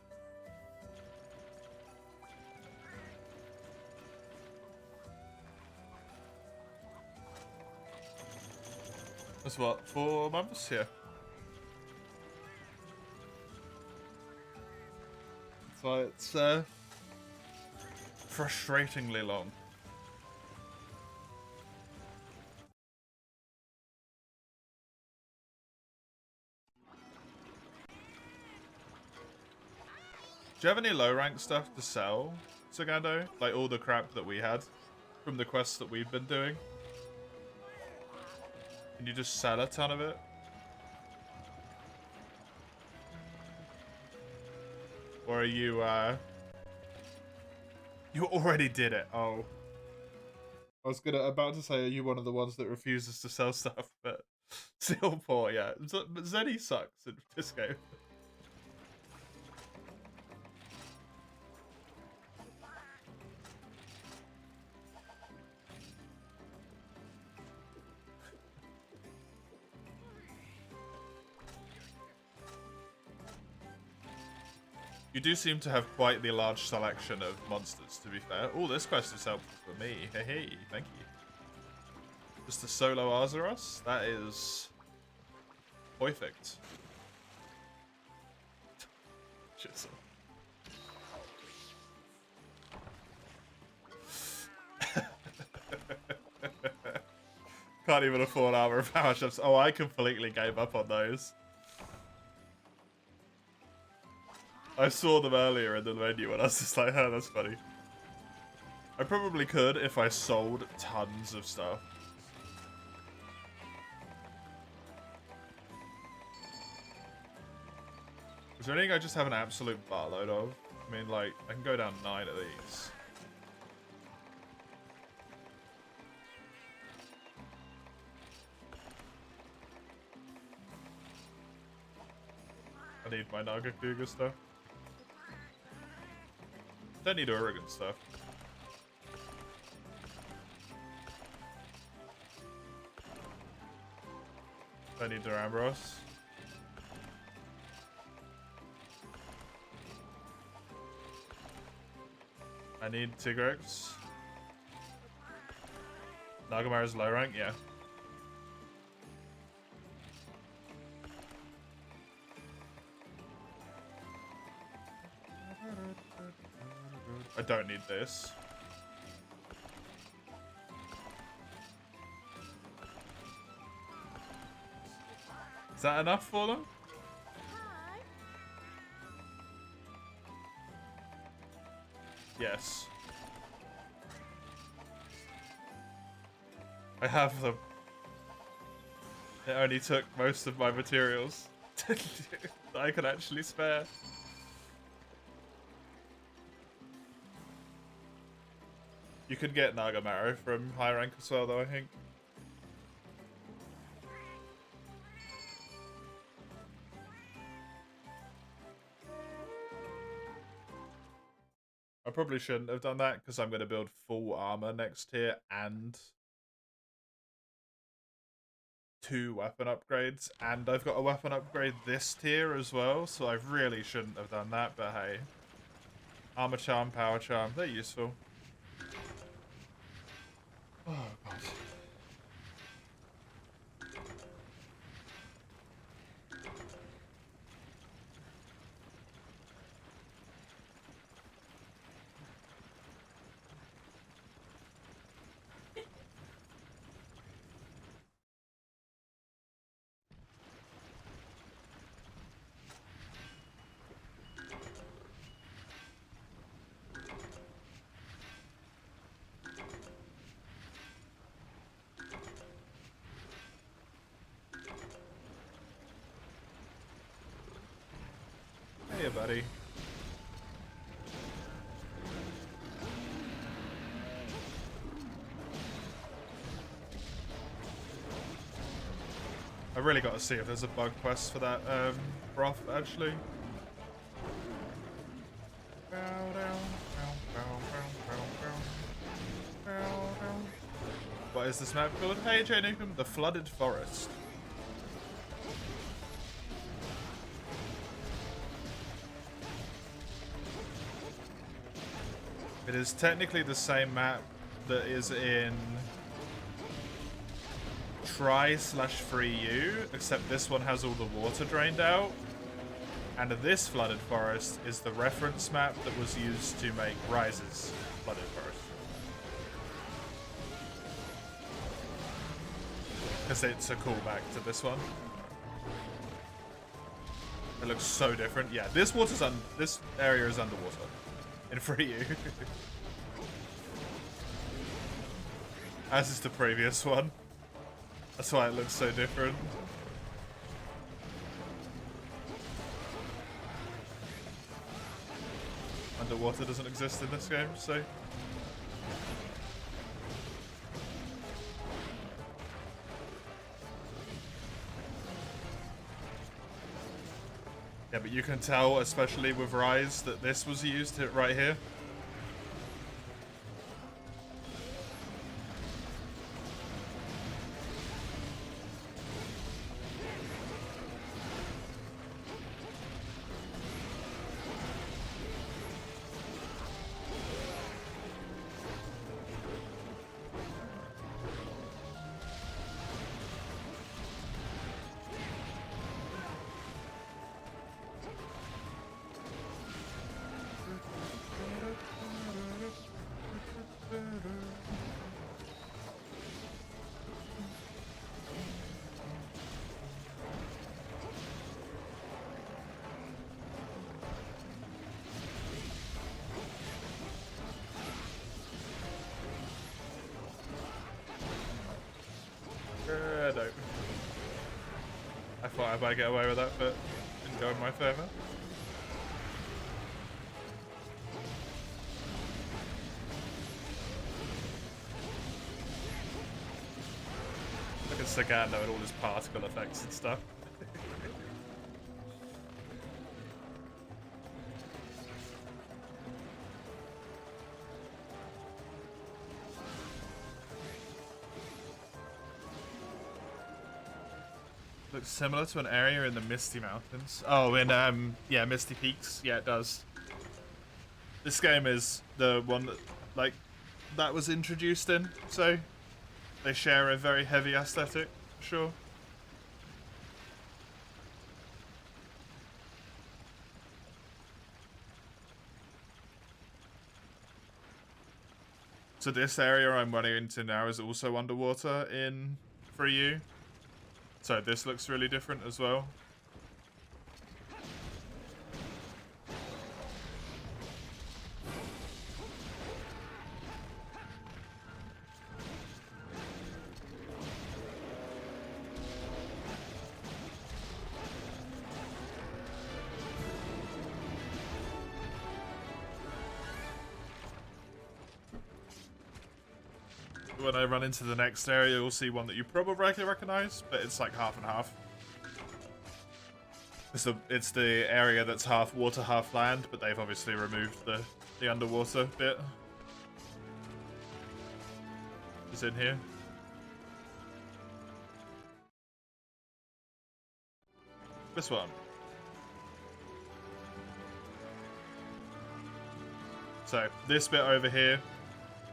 That's what, 4 months? Yeah. So it's frustratingly long. Do you have any low rank stuff to sell, Sagando? Like all the crap that we had from the quests that we've been doing? Can you just sell a ton of it? Or are you, you already did it. Oh. I was about to say, are you one of the ones that refuses to sell stuff? But still poor, yeah. But Zenny sucks in this game. You do seem to have quite the large selection of monsters, to be fair. Oh, this quest is helpful for me. Hey, hey, thank you. Just a solo Arzuros? That is perfect. Chisel. Can't even afford armor of power shops. Oh, I completely gave up on those. I saw them earlier in the menu and I was just like, oh, that's funny. I probably could if I sold tons of stuff. Is there anything I just have an absolute buttload of? I mean, like, I can go down 9 of these. I need my Nagakuga stuff. Don't need Oregon stuff. I need Durambros. I need Tigrex. Nagamara's low rank, yeah. I don't need this. Is that enough for them?
Hi.
Yes. I have them. It only took most of my materials that I could actually spare. You could get Nagamaro from high rank as well, though, I think. I probably shouldn't have done that because I'm going to build full armor next tier and 2 weapon upgrades, and I've got a weapon upgrade this tier as well, so I really shouldn't have done that, but hey. Armor charm, power charm, they're useful. Oh god. Hey, buddy. I really got to see if there's a bug quest for that broth, actually. What is this map called? Hey, Jay Newcomb, the Flooded Forest. It is technically the same map that is in Try/3U, except this one has all the water drained out. And this Flooded Forest is the reference map that was used to make Rise's Flooded Forest. Because it's a callback to this one. It looks so different. Yeah, this area is underwater in 3U. As is the previous one. That's why it looks so different. Underwater doesn't exist in this game, so... Yeah, but you can tell, especially with Rise, that this was used right here. No. I thought I might get away with that, but didn't go in my favour. Look at Sagando and all his particle effects and stuff. Looks similar to an area in the Misty Mountains. Oh, in, yeah, Misty Peaks. Yeah, it does. This game is the one that, like, that was introduced in, so they share a very heavy aesthetic, for sure. So this area I'm running into now is also underwater in 3U. So this looks really different as well. When I run into the next area, you'll see one that you probably recognize, but it's like half and half. It's the area that's half water, half land, but they've obviously removed the The underwater bit is in here. This one. So, this bit over here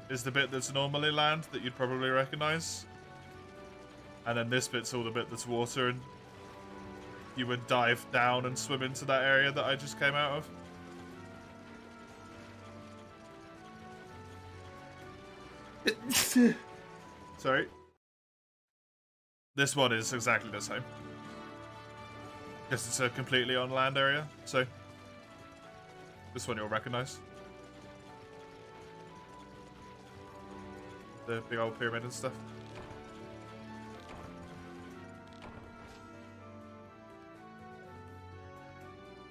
is the bit that's normally land that you'd probably recognize. And then this bit's all the bit that's water, and you would dive down and swim into that area that I just came out of. Sorry. This one is exactly the same. Because it's a completely on land area, so this one you'll recognize. The big old pyramid and stuff.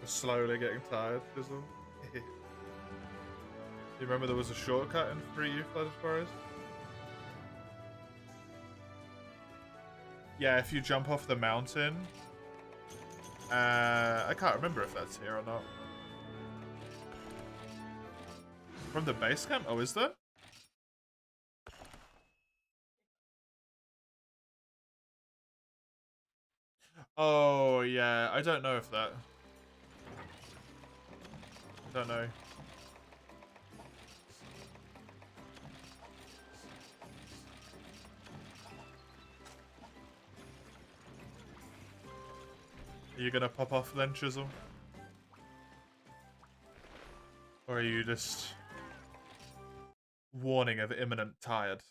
I'm slowly getting tired, Fizzle. You remember there was a shortcut in Free You Flooded Forest? Yeah, if you jump off the mountain. I can't remember if that's here or not. From the base camp? Oh, is that? Oh, yeah. I don't know if that... I don't know. Are you gonna pop off then, Chisel? Or are you just... warning of imminent tired?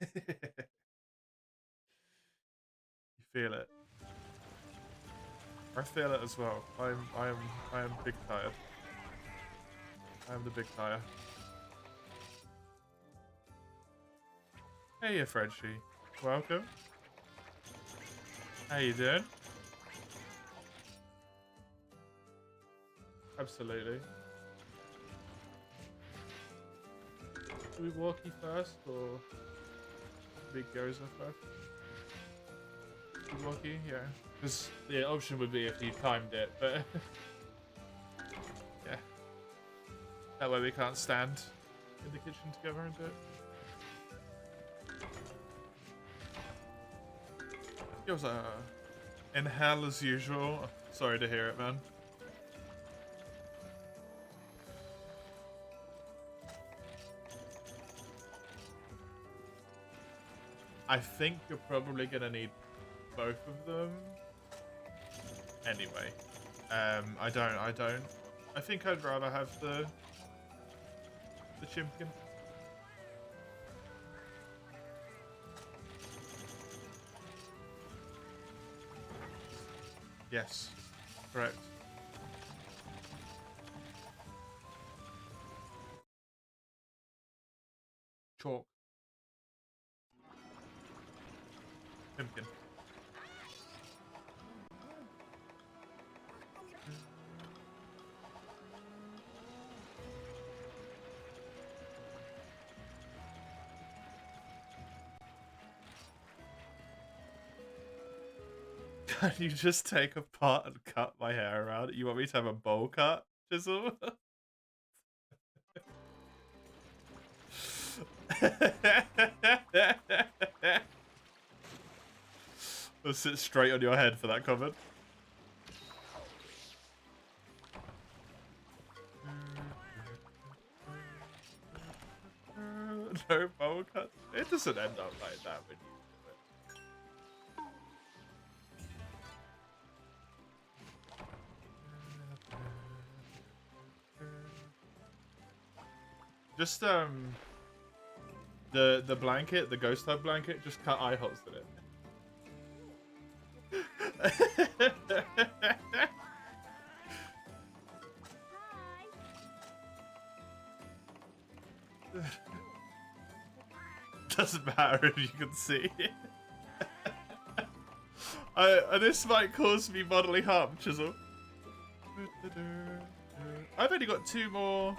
You feel it? I feel it as well. I am big tired. I am the big tire. Hey, Frenchie. Welcome. How you doing? Absolutely. Do we walkie first or big Goza first? Walkie, yeah. Because the option would be if you timed it, but yeah. That way we can't stand in the kitchen together and do it. Goza. In hell as usual. Sorry to hear it, man. I think you're probably gonna need both of them. Anyway, I don't. I think I'd rather have the chimpion. Yes, correct. Chalk. Chimpion. Can you just take a part and cut my hair around? You want me to have a bowl cut, Chisel? I'll sit straight on your head for that comment. No bowl cut. It doesn't end up like that when you do it. Just the blanket, the ghost hub blanket, just cut eye holes in it. Doesn't matter if you can see. This might cause me bodily harm, Chisel. I've only got two more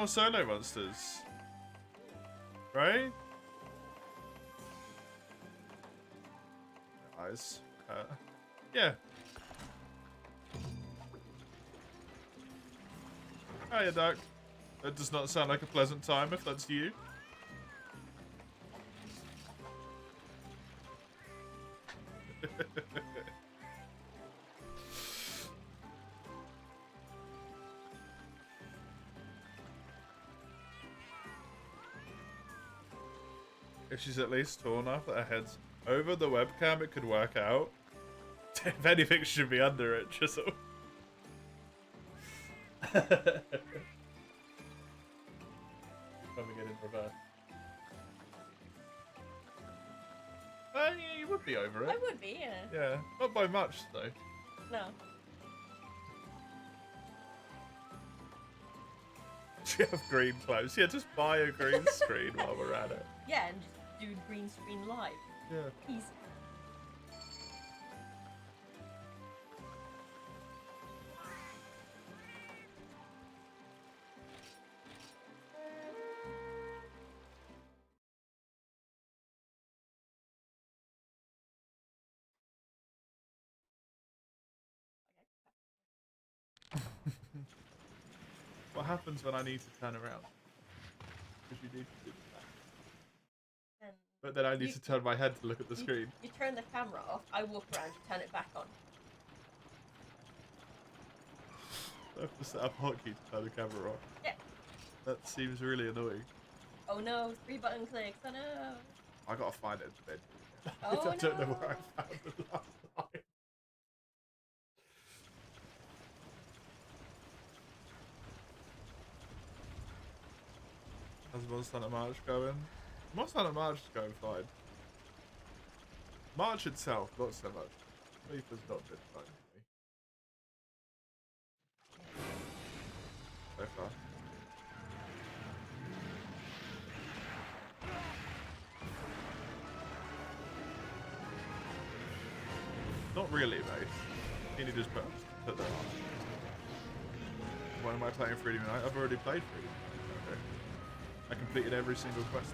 solo monsters, right? Eyes. Yeah. Hiya, duck. That does not sound like a pleasant time if that's you. If she's at least tall enough that her head's over the webcam, it could work out. If anything, should be under it, Chisel. Coming in reverse. Yeah, you would be over it.
I would be, yeah.
Yeah, not by much though.
No.
Do you have green clothes? Yeah, just buy a green screen while we're at it.
Yeah, and just do green screen live.
Yeah.
Easy.
What happens when I need to turn around? Because you need to do that.
And
But then I need to turn my head to look at the screen.
You turn the camera off, I walk around, you turn it back on.
I have to set up a hotkey to turn the camera off.
Yeah.
That seems really annoying.
Oh no, 3 button clicks, oh no.
I gotta find it in bed.
Oh
I don't know where
no.
I found it last night. How's Monster Hunter March going? Monster Hunter March is going fine. March itself, not so much. Leaf has not been fine for me. So far. Not really, mate. You need to just put that on. Why am I playing Freedom Unite? I've already played Freedom Unite. Okay. I completed every single quest.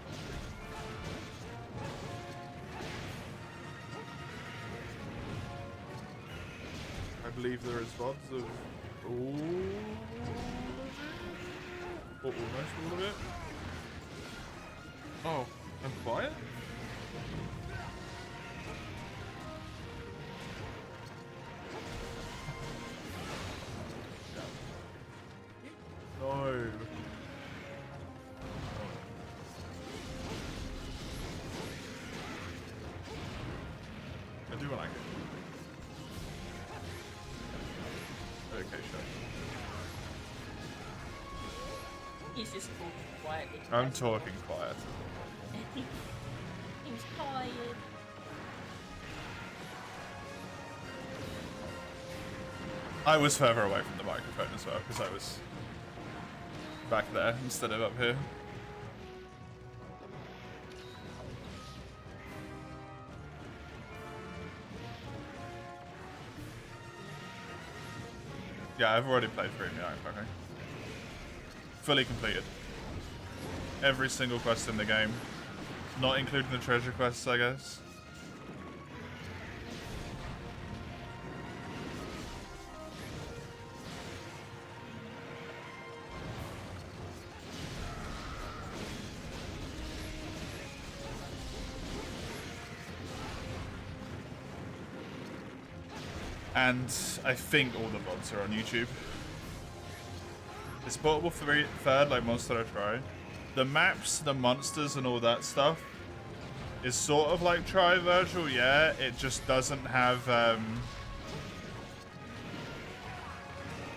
I believe there is VODs of almost all of it. Oh, I'm quiet? No. I do like it. Okay, sure.
He's just talking quietly.
I'm talking quiet.
He's tired.
I was further away from the microphone as well, because I was back there instead of up here. Yeah, I've already played Freedom Unite, okay. Fully completed. Every single quest in the game. Not including the treasure quests, I guess. And I think all the VODs are on YouTube. It's portable for third, like Monster Hunter Tri. The maps, the monsters, and all that stuff is sort of like Tri-Virtual, yeah. It just doesn't have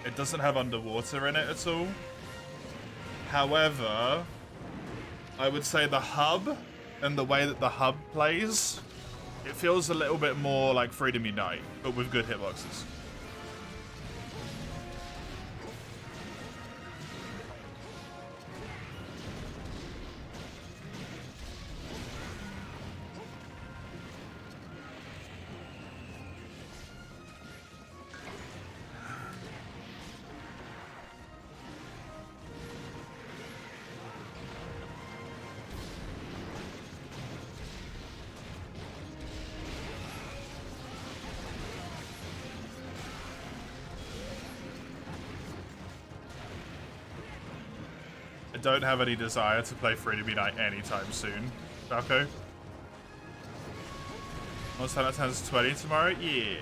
it doesn't have underwater in it at all. However, I would say the hub and the way that the hub plays, it feels a little bit more like Freedom Unite, but with good hitboxes. I don't have any desire to play Freedom Unite anytime soon, Falco. Monster Hunter turns 20 tomorrow? Yeah.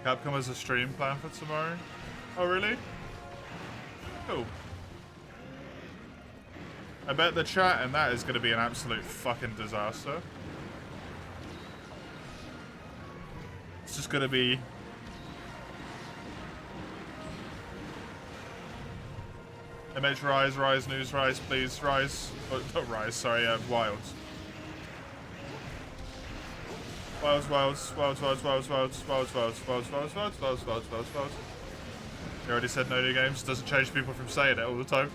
Capcom has a stream plan for tomorrow. Oh, really? Cool. I bet the chat and that is going to be an absolute fucking disaster. It's just going to be... MH Rise, Rise, News Rise, please, Rise. Oh, not Rise, sorry, Wilds. Wilds, Wilds, Wilds, Wilds, Wilds, Wilds, Wilds, Wilds, Wilds, Wilds, Wilds, Wilds, Wilds, Wilds, Wilds. You already said no new games. Doesn't change people from saying it all the time.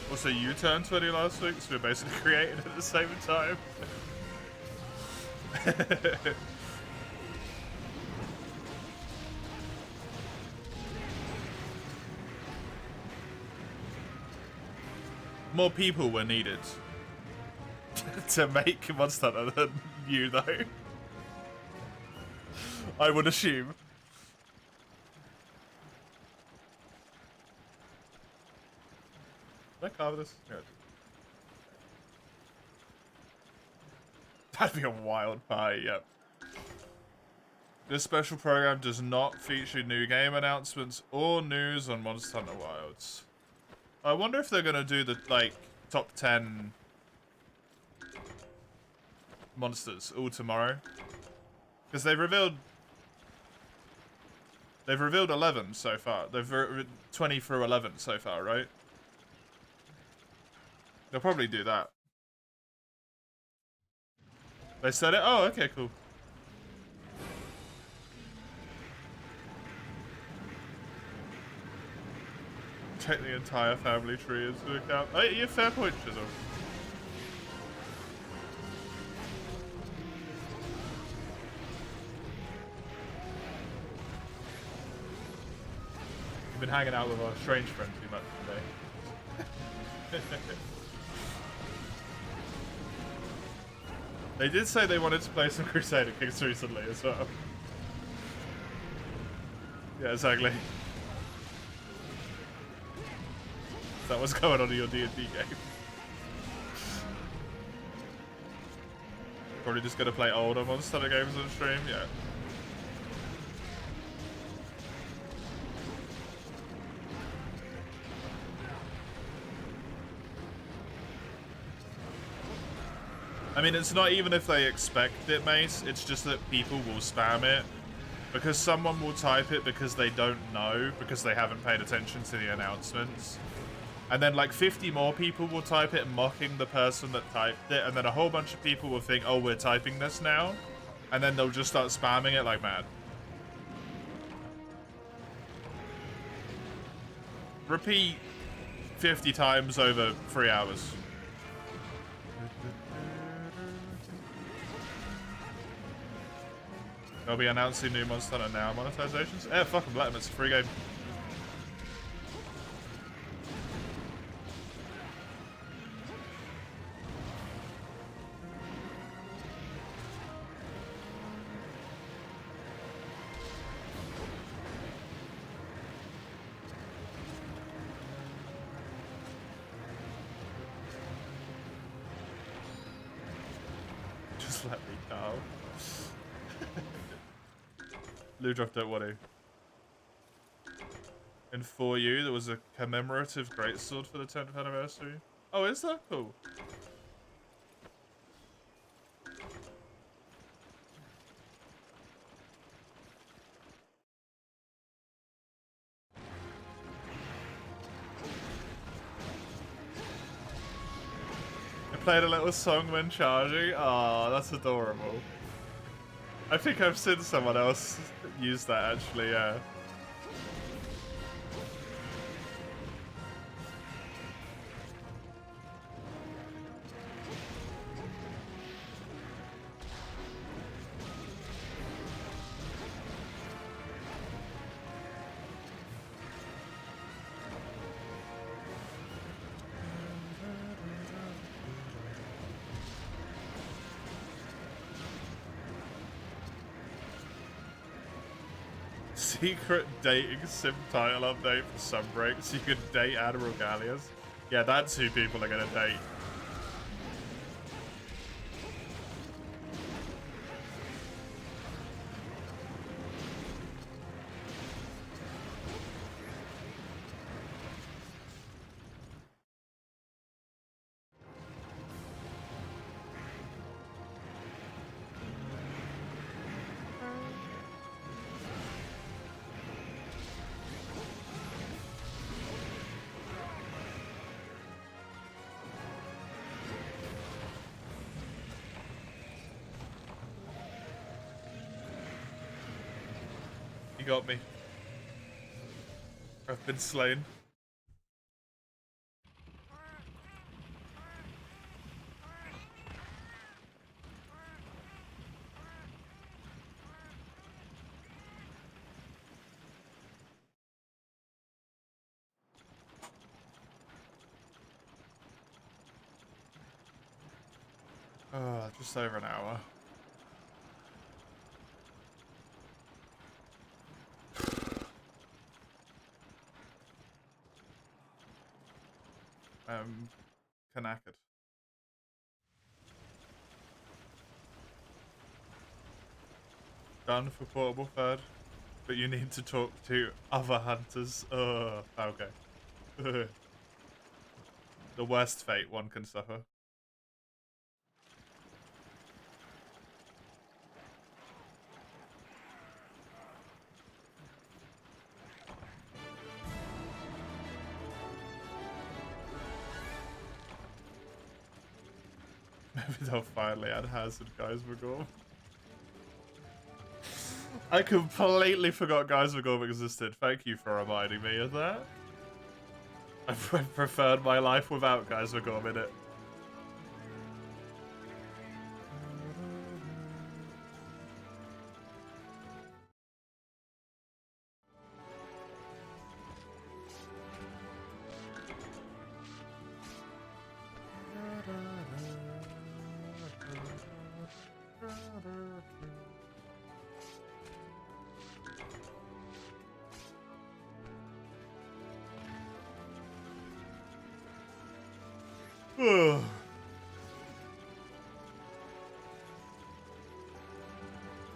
Also, you turned 20 last week, so we're basically creating at the same time. More people were needed to make Monster Hunter than you, though. I would assume. Did I carve this? Yeah. That'd be a wild pie, yep. This special program does not feature new game announcements or news on Monster Hunter Wilds. I wonder if they're gonna do the, like, top 10 monsters all tomorrow. Because they've revealed 11 so far. They've 20 through 11 so far, right? They'll probably do that. They said it? Oh, okay, cool. Take the entire family tree into account. Oh, yeah, fair point, Chisel. You've been hanging out with our strange friend too much today. They did say they wanted to play some Crusader Kings recently as well. Yeah, exactly. Is that what's going on in your D&D game? Probably just gonna play older Monster Hunter games on stream, yeah. I mean, it's not even if they expect it, Mace, it's just that people will spam it. Because someone will type it because they don't know, because they haven't paid attention to the announcements. And then like 50 more people will type it mocking the person that typed it, and then a whole bunch of people will think, oh, we're typing this now. And then they'll just start spamming it like mad. Repeat 50 times over 3 hours. They'll be announcing new Monster Hunter Now monetizations. Yeah, fucking let them, it's a free game. Just let me go. Lou dropped out what? In 4U, there was a commemorative greatsword for the 10th anniversary. Oh, is that cool? I played a little song when charging. Oh, that's adorable. I think I've seen someone else use that actually, yeah. Secret dating sim title update for Sunbreak so you can date Admiral Gallias. Yeah, that's who people are gonna date. You got me. I've been slain. Just over an hour. Knackered. Done for portable third, but you need to talk to other hunters. Okay. The worst fate one can suffer. Maybe they'll finally add Hazard Guys McGorm. I completely forgot Guys McGorm existed. Thank you for reminding me of that. I preferred my life without Guys McGorm in it.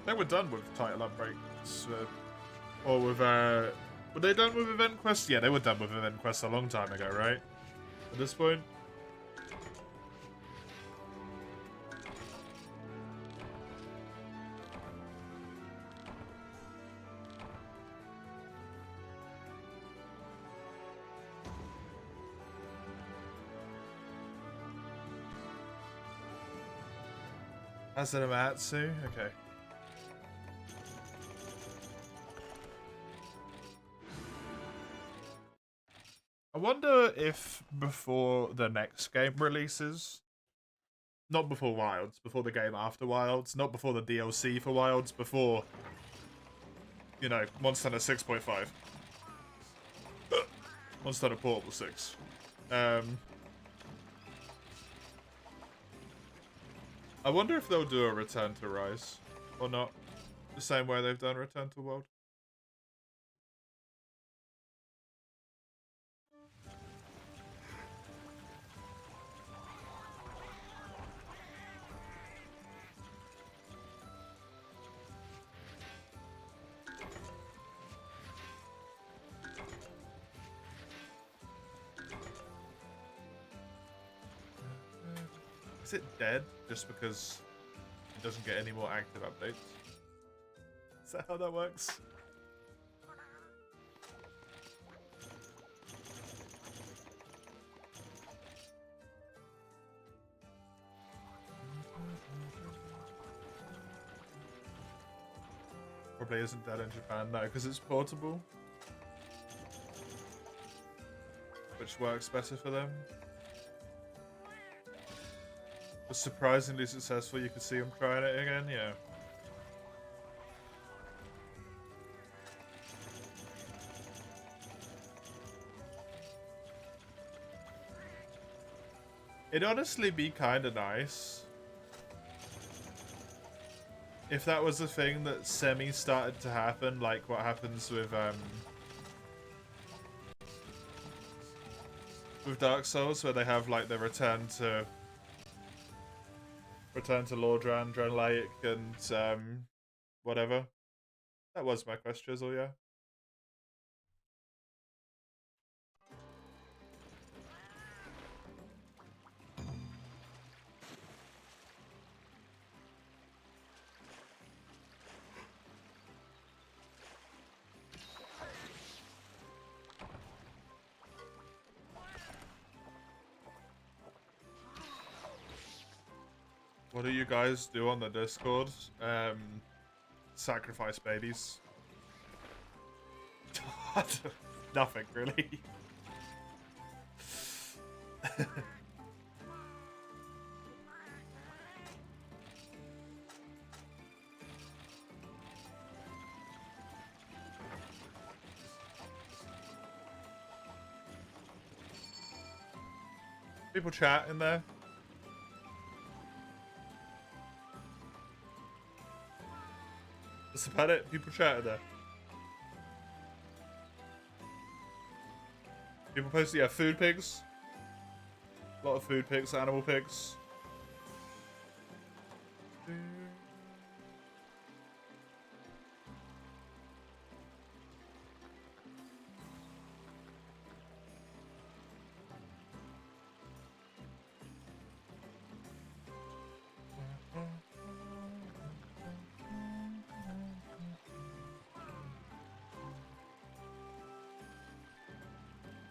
They were done with title upbreaks, or with were they done with event quests? Yeah, they were done with event quests a long time ago, right? At this point. Asanamatsu? Okay. I wonder if before the next game releases, not before Wilds, before the game after Wilds, not before the DLC for Wilds, before, you know, Monster Hunter 6.5. Monster Hunter Portable 6. I wonder if they'll do a Return to Rise, or not. The same way they've done Return to World. Is it dead just because it doesn't get any more active updates? Is that how that works? Probably isn't dead in Japan, no, because it's portable. Which works better for them. Was surprisingly successful, you could see them trying it again, yeah. It'd honestly be kinda nice if that was a thing that semi started to happen, like what happens with Dark Souls, where they have like the return to Lordran, Drenlaic, and whatever. That was my question, Chisel, yeah. What do you guys do on the Discord? Sacrifice babies. Nothing, really. People chat in there. That's about it. People chat in there. People post, yeah, food pigs. A lot of food pigs, animal pigs.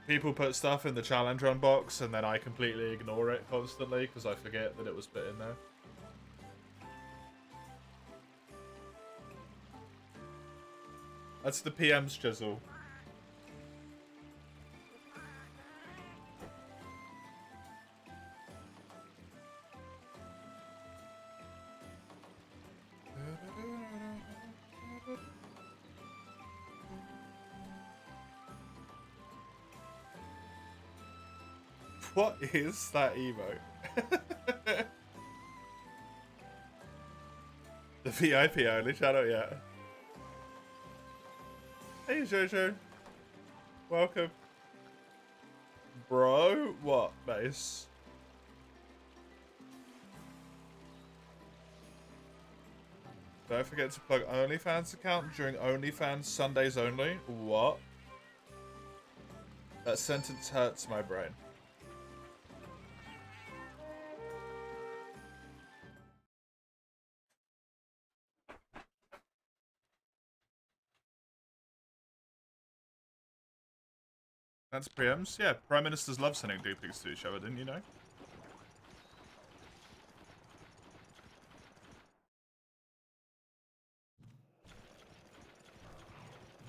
People put stuff in the challenge run box and then I completely ignore it constantly because I forget that it was put in there. That's the PM's chisel. What is that emote? The VIP only, shout out, yeah. Hey Jojo. Welcome. Bro, what, base? Don't forget to plug OnlyFans account during OnlyFans Sundays only. What? That sentence hurts my brain. That's preems? Yeah, Prime Ministers love sending dick pics to each other, didn't you know?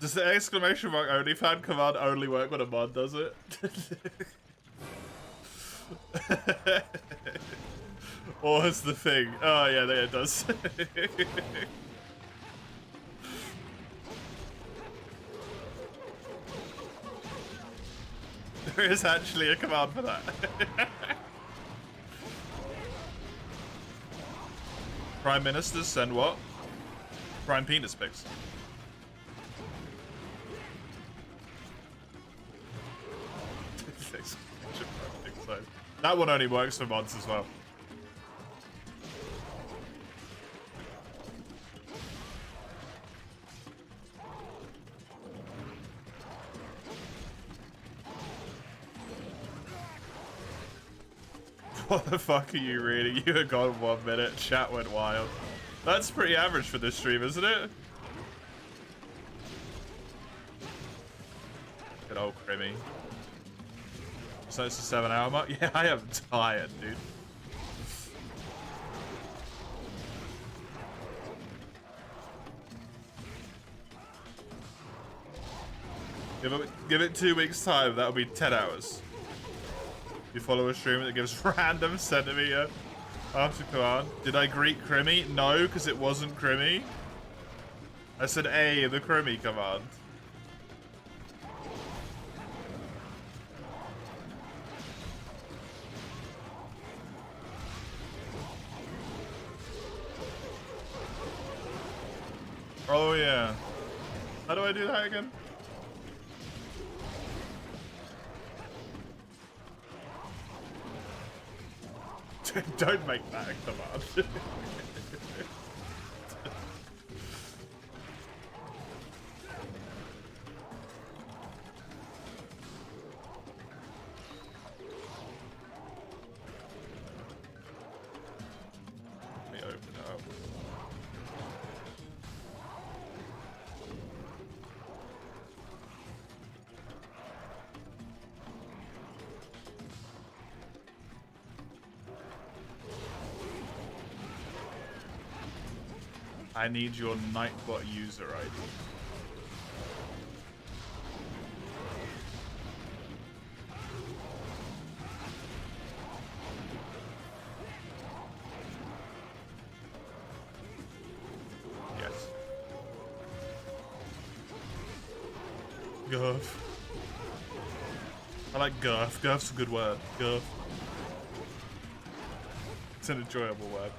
Does the exclamation mark OnlyFan command only work when a mod does it? Or is the thing? Oh yeah, there it does. There is actually a command for that. Prime Ministers send what? Prime penis pics. That one only works for mods as well. What the fuck are you reading? You were gone 1 minute. Chat went wild. That's pretty average for this stream, isn't it? Good old Crimmy. So it's a 7-hour mark? Yeah, I am tired, dude. Give it 2 weeks time, that'll be 10 hours. You follow a streamer that gives random centimeter after command. Did I greet Crimmy? No, because it wasn't Crimmy. I said A, the Crimmy command. Oh yeah. How do I do that again? Don't make that a command. Let me open it up. I need your Nightbot user ID. Yes. Gurf. I like Gurf. Gurf's a good word. Gurf. It's an enjoyable word.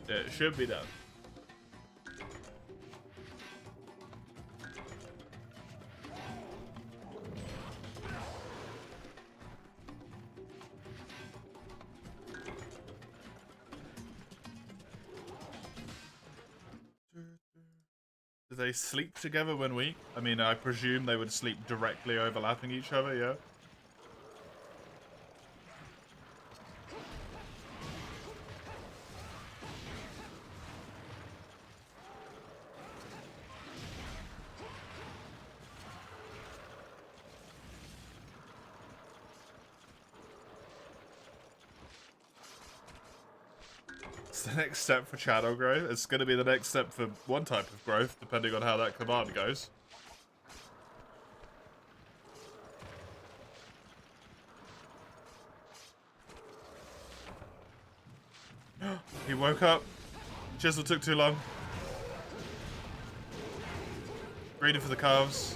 It should be done. Do they sleep together when weak? I mean, I presume they would sleep directly overlapping each other, yeah? It's the next step for channel growth. It's going to be the next step for one type of growth, depending on how that command goes. He woke up. Chisel took too long. Greedy for the calves.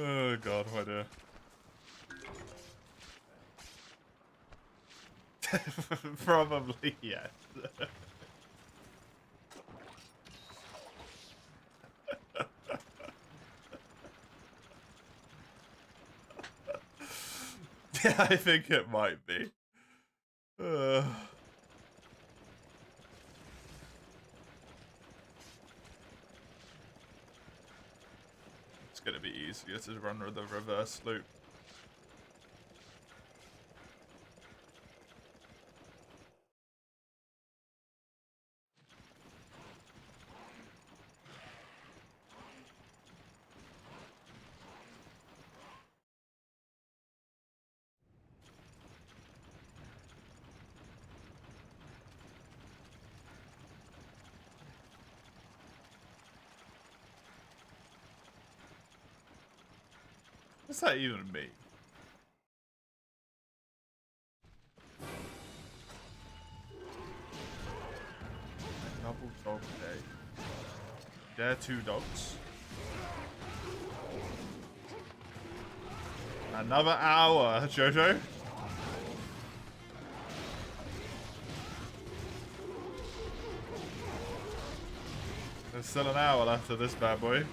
Oh god, what do? Probably, yes. Yeah, I think it might be. It's gonna be easier to run the reverse loop. What's that even mean? Double dog day. Dare two dogs. Another hour, Jojo. There's still an hour left of this bad boy.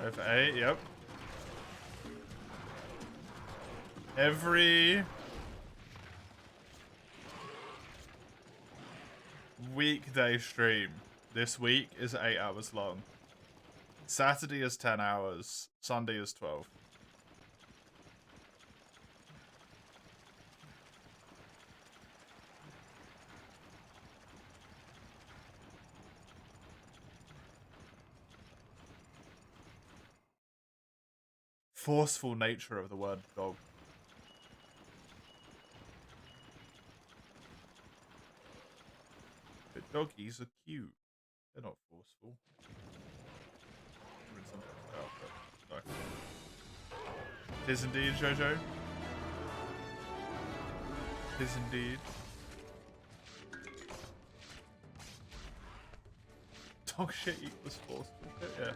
Over 8, yep. Every weekday stream this week is 8 hours long. Saturday is 10 hours. Sunday is 12. Forceful nature of the word dog. But doggies are cute. They're not forceful. I mean, sometimes they are, but no. It is indeed, Jojo. It is indeed. Dog shit equals forceful. Yeah.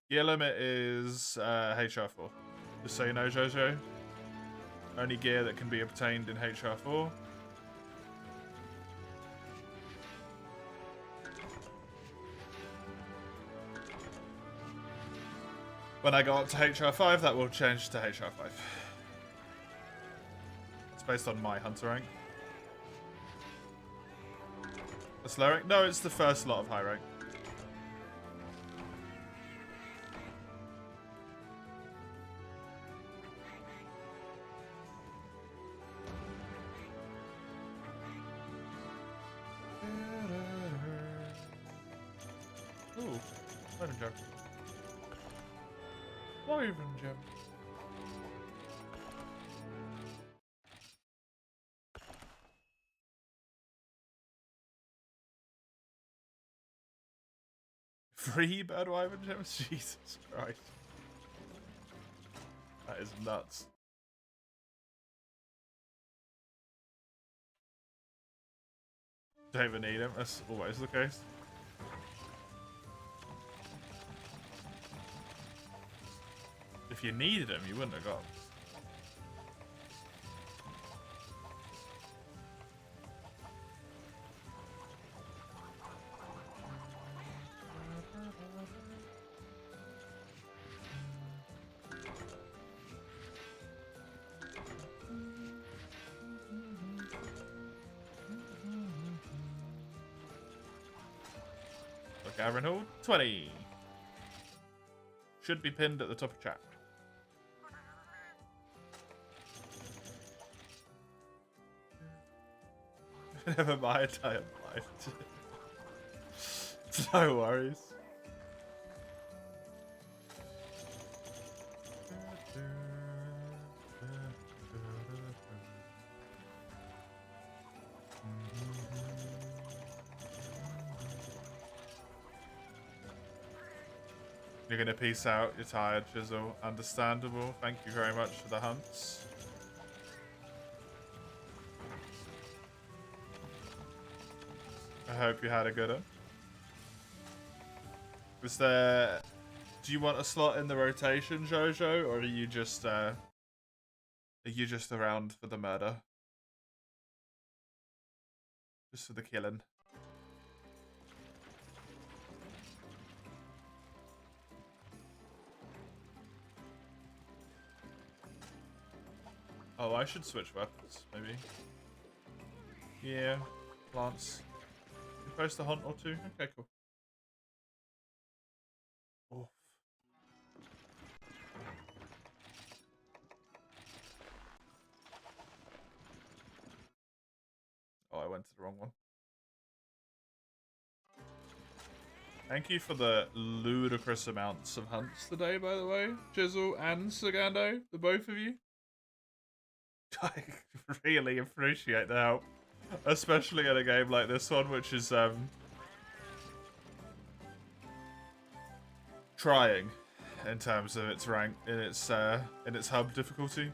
Gear limit is HR4. Just so you know, Jojo. Only gear that can be obtained in HR4. When I go up to HR5, that will change to HR5. It's based on my hunter rank. The slow rank? No, it's the first lot of high rank. Ooh, Siren Gem. Siren Gem. Free bird wyvern gems? Jesus Christ. That is nuts. Don't even need him, that's always the case. If you needed him, you wouldn't have got him. Look, Aaron Hall, 20. Should be pinned at the top of chat. Never mind, I am blind. No worries. You're gonna peace out, you're tired, Chisel. Understandable. Thank you very much for the hunts. I hope you had a good one. Was there... Do you want a slot in the rotation, Jojo? Or are you just around for the murder? Just for the killing? Oh, I should switch weapons, maybe. Yeah, plants. You post a hunt or two? Okay, cool. Oh. Oh, I went to the wrong one. Thank you for the ludicrous amounts of hunts today, by the way. Chisel and Sagando, the both of you. I really appreciate the help. Especially in a game like this one, which is, trying. in terms of its rank in its hub difficulty.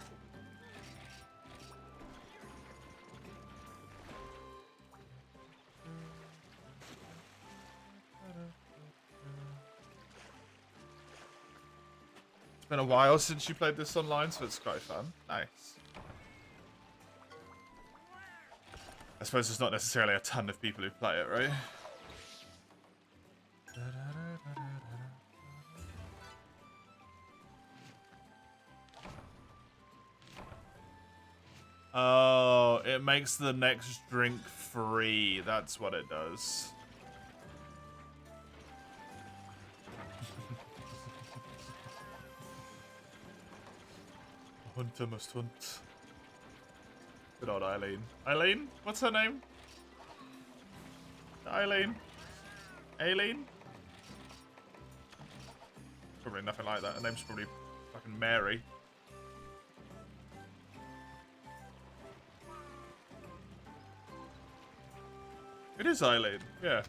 It's been a while since you played this online, so it's quite fun. Nice. I suppose there's not necessarily a ton of people who play it, right? Oh, it makes the next drink free. That's what it does. Hunter must hunt. Good old Eileen. Eileen? What's her name? Eileen? Aileen? Probably nothing like that. Her name's probably fucking Mary. It is Eileen, yeah.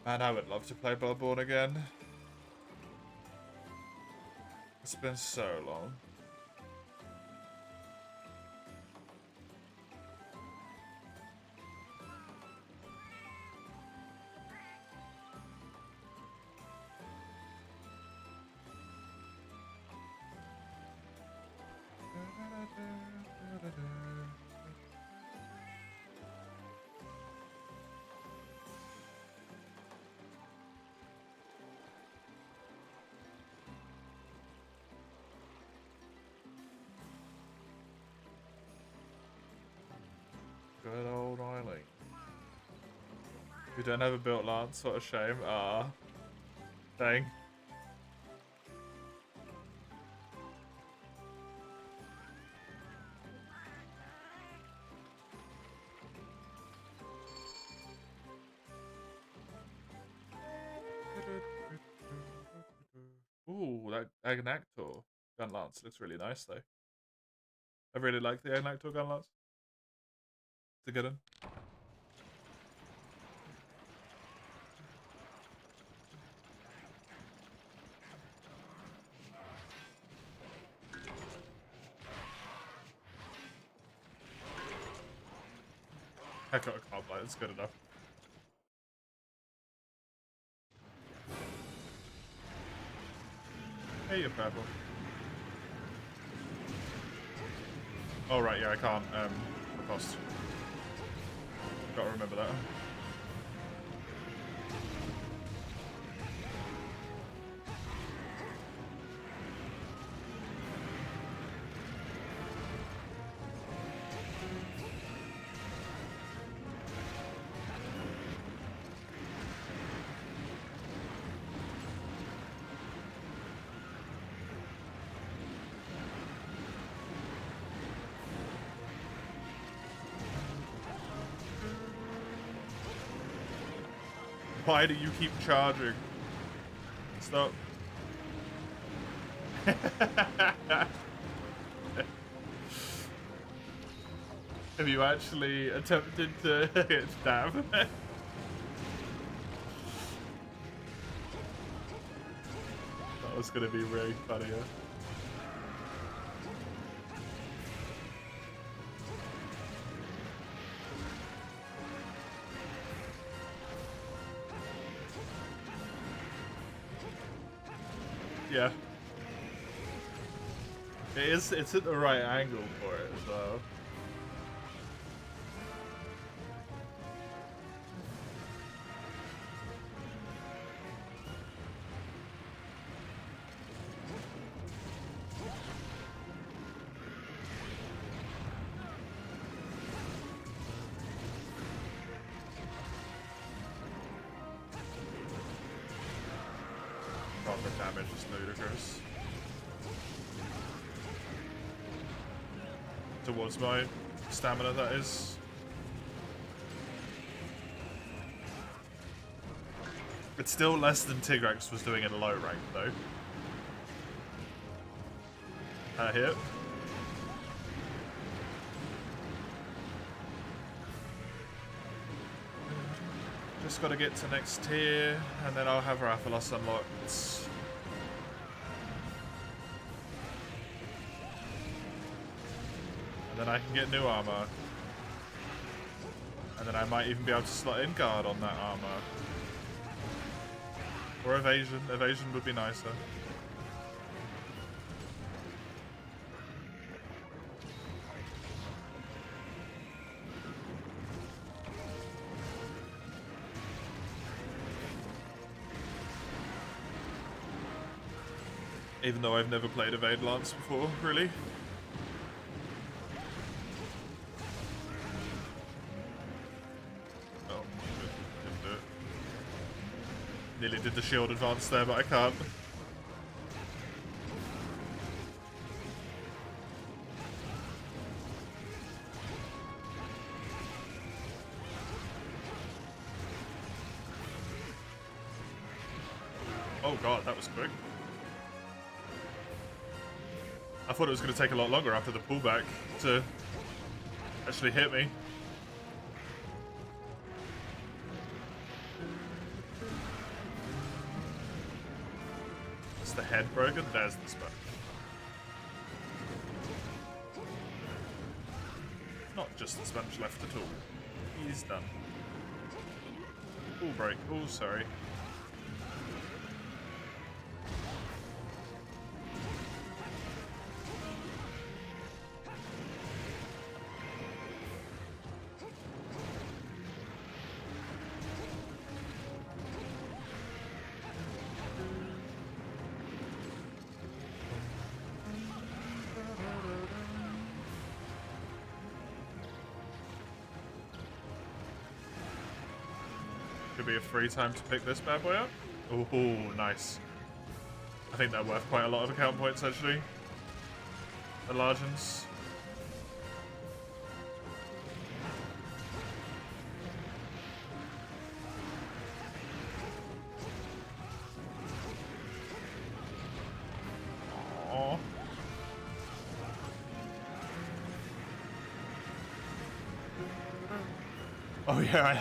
Man, I would love to play Bloodborne again. It's been so long. Good old Eileen. You don't have a built lance, what a shame. Ah. Dang. Ooh, that Agnactor gun lance looks really nice though. I really like the Agnactor gun lance. It's a good one. I can't play, it's good enough. Hey, you're purple. Oh right, yeah, I can't riposte. Gotta remember that. Why do you keep charging? Stop. Have you actually attempted to hit stab? That was gonna be really funny. Yeah. It's at the right angle for it as well. The damage is ludicrous. Towards my stamina, that is. It's still less than Tigrex was doing in a low rank, though. hit. Just got to get to next tier, and then I'll have Rathalos unlocked. And then I can get new armor. And then I might even be able to slot in guard on that armor. Or evasion. Evasion would be nicer. Even though I've never played Evade Lance before, really. Oh, didn't do it. Nearly did the shield advance there, but I can't. Oh god, that was quick. I thought it was going to take a lot longer after the pullback to actually hit me. Is the head broken? There's the sponge. Not just the sponge left at all. He's done. Pull break. Oh, sorry. Could be a free time to pick this bad boy up. Oh, nice. I think they're worth quite a lot of account points, actually. The large ones. Aww. Oh yeah, I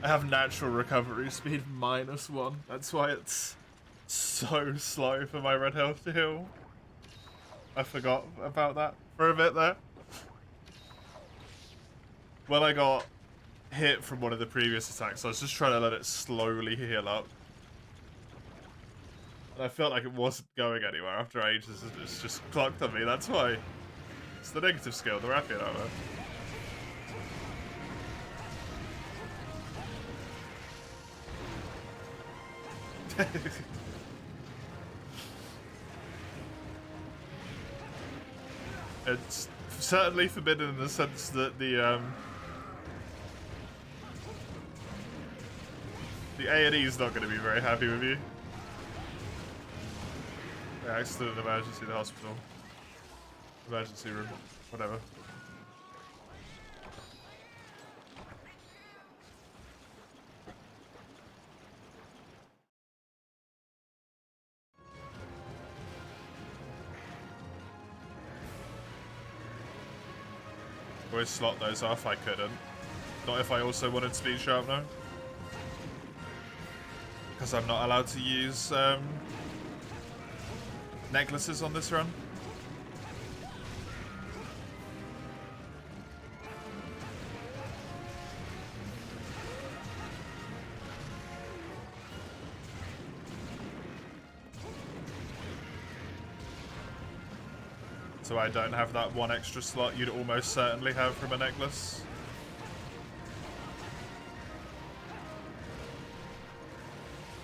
have natural recovery speed -1. That's why it's so slow for my red health to heal. I forgot about that for a bit there. When I got hit from one of the previous attacks, I was just trying to let it slowly heal up. And I felt like it wasn't going anywhere after ages. It's just clocked on me, that's why. It's the negative skill, the rapid armor. It's certainly forbidden in the sense that the A&E is not going to be very happy with you. Yeah, accident, emergency, the hospital, emergency room, whatever. Always slot those off. I couldn't. Not if I also wanted speed sharpener. Because I'm not allowed to use necklaces on this run. So I don't have that one extra slot you'd almost certainly have from a necklace.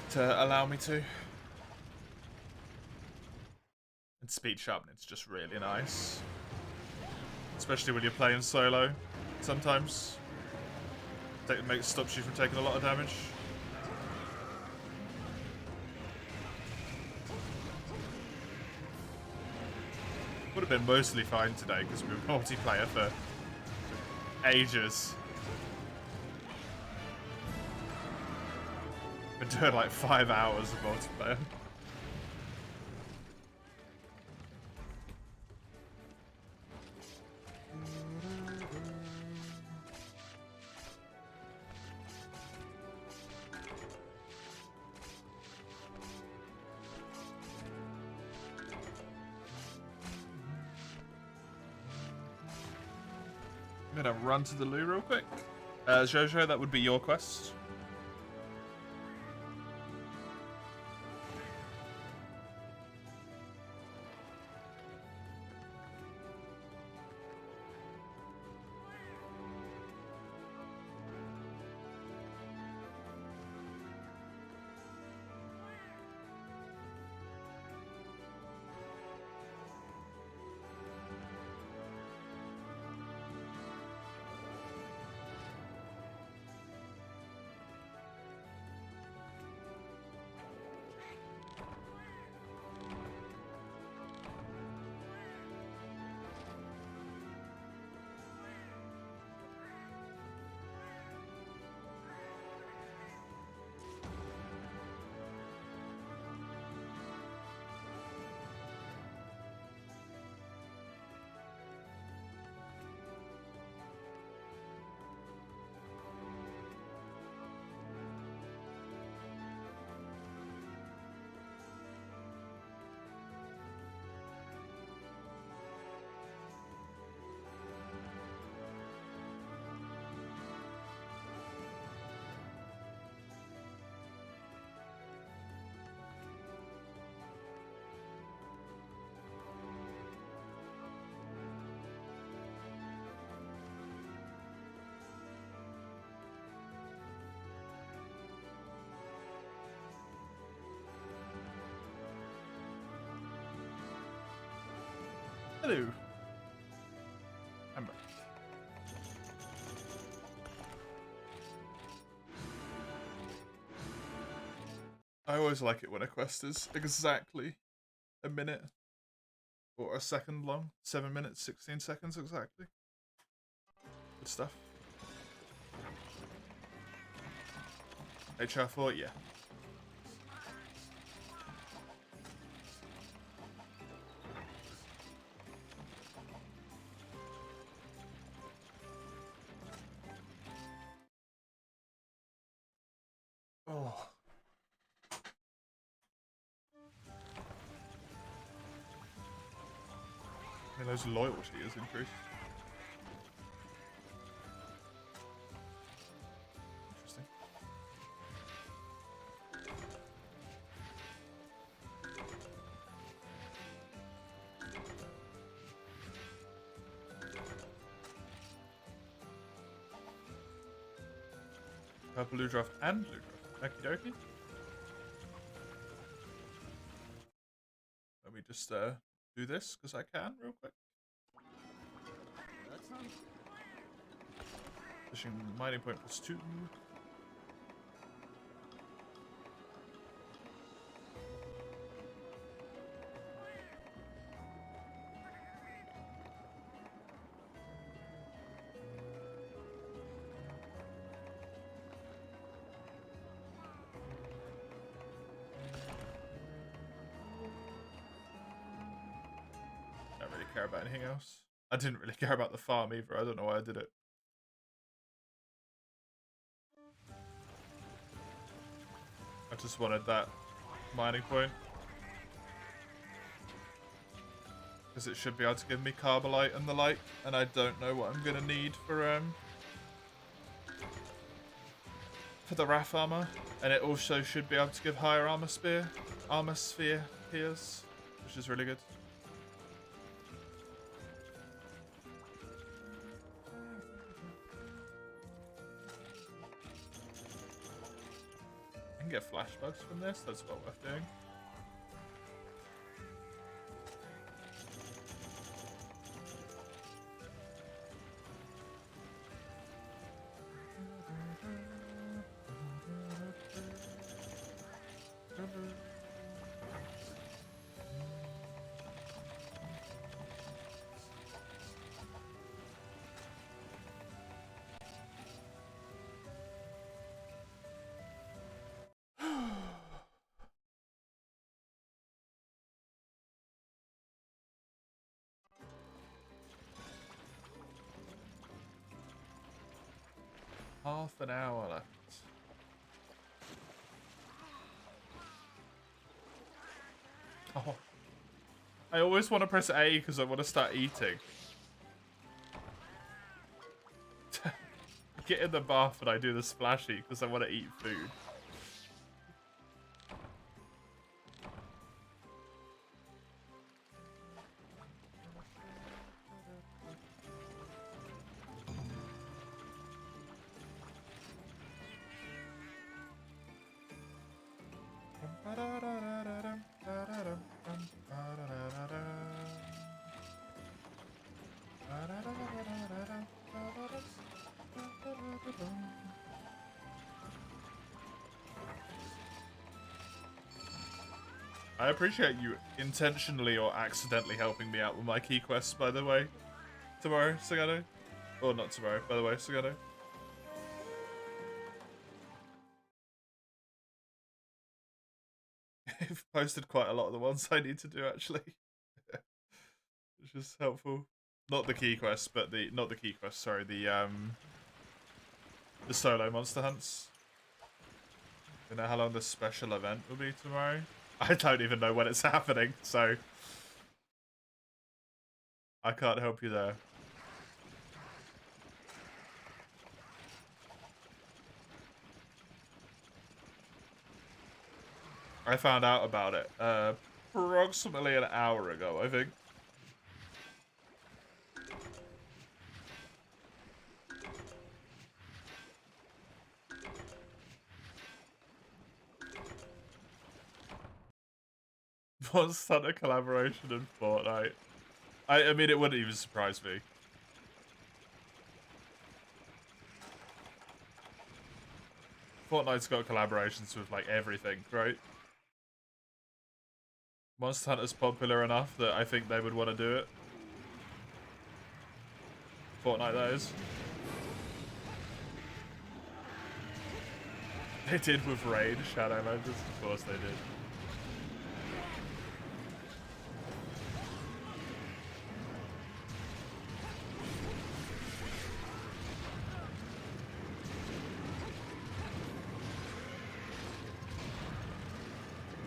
To allow me to. And speed sharpening's just really nice. Especially when you're playing solo, sometimes. It stops you from taking a lot of damage. Would have been mostly fine today because we were multiplayer for ages. Been doing like 5 hours of multiplayer. I'm gonna run to the loo real quick. Jojo, that would be your quest. Hello. I'm back. I always like it when a quest is exactly a minute or a second long. 7 minutes, 16 seconds exactly. Good stuff. HR4, yeah. Oh. I mean, those loyalty is increased. Interesting. Purple blue draft and blue draft. Okie dokie. Let me just do this because I can real quick. Fishing mining point +2. Don't really care about anything else. I didn't really care about the farm either. I don't know why I did it. I just wanted that mining point. Because it should be able to give me Carbolite and the like. And I don't know what I'm going to need for the Wrath armor. And it also should be able to give higher armor sphere peers, which is really good. I can get flashbacks from this, that's well worth doing. Half an hour left. Oh. I always want to press A because I want to start eating. get in the bath and I do the splashy because I want to eat food. I appreciate you intentionally or accidentally helping me out with my key quests, by the way. Tomorrow, Sagano. Or not tomorrow, by the way, Sagano. I've posted quite a lot of the ones I need to do, actually. Which is helpful. Not the key quests, but not the key quests, sorry, the solo monster hunts. You know how long the special event will be tomorrow? I don't even know when it's happening, so I can't help you there. I found out about it approximately an hour ago, I think. Monster Hunter collaboration in Fortnite. I mean, it wouldn't even surprise me. Fortnite's got collaborations with, like, everything, right? Monster Hunter's popular enough that I think they would want to do it. Fortnite, that is. They did with Raid, Shadowlanders, of course they did.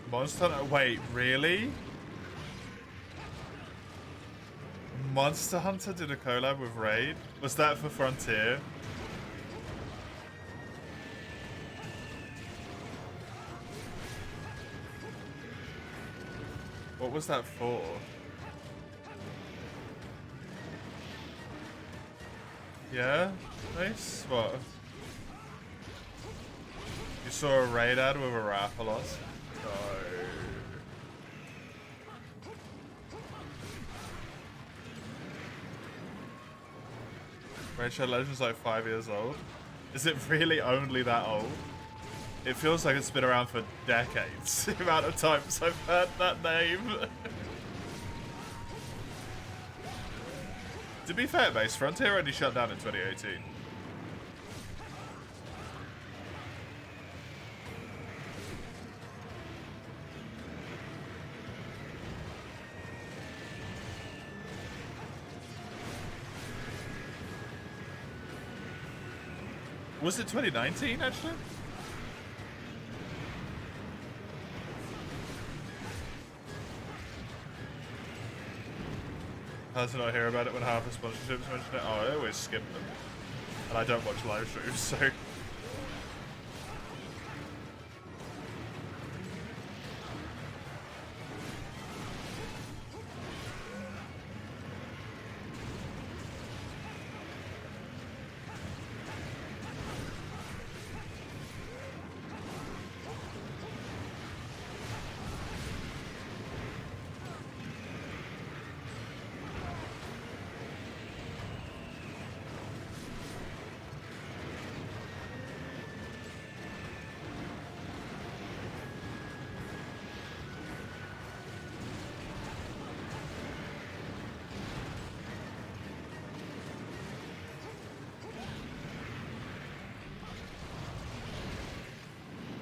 Monster Hunter, wait, really? Monster Hunter did a collab with Raid? Was that for Frontier? What was that for? Yeah? Nice? What? You saw a Raid ad with a Raphalos? No. Raid Shadow Legend's like 5 years old. Is it really only that old? It feels like it's been around for decades, the amount of times I've heard that name. To be fair, Base Frontier only shut down in 2018. Was it 2019, actually? How did I hear about it when half the sponsorships mentioned it? Oh, I always skip them. And I don't watch live streams, so...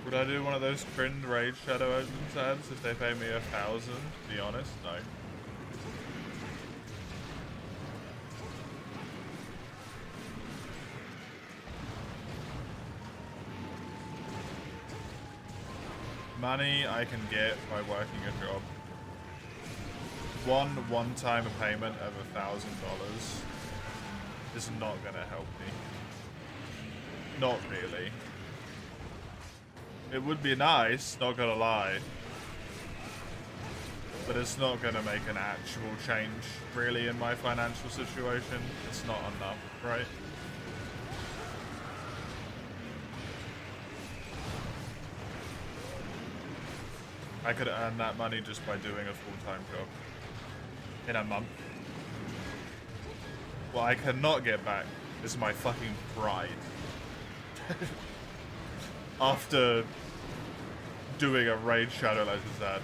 Would I do one of those cringe Raid Shadow Legends ads if they pay me 1,000? To be honest, no. Money I can get by working a job. One-time payment of $1,000 is not gonna help me. not really. It would be nice, not gonna lie. But it's not gonna make an actual change, really, in my financial situation. It's not enough, right? I could earn that money just by doing a full-time job in a month. What I cannot get back is my fucking pride. After doing a Raid Shadow Legends ad.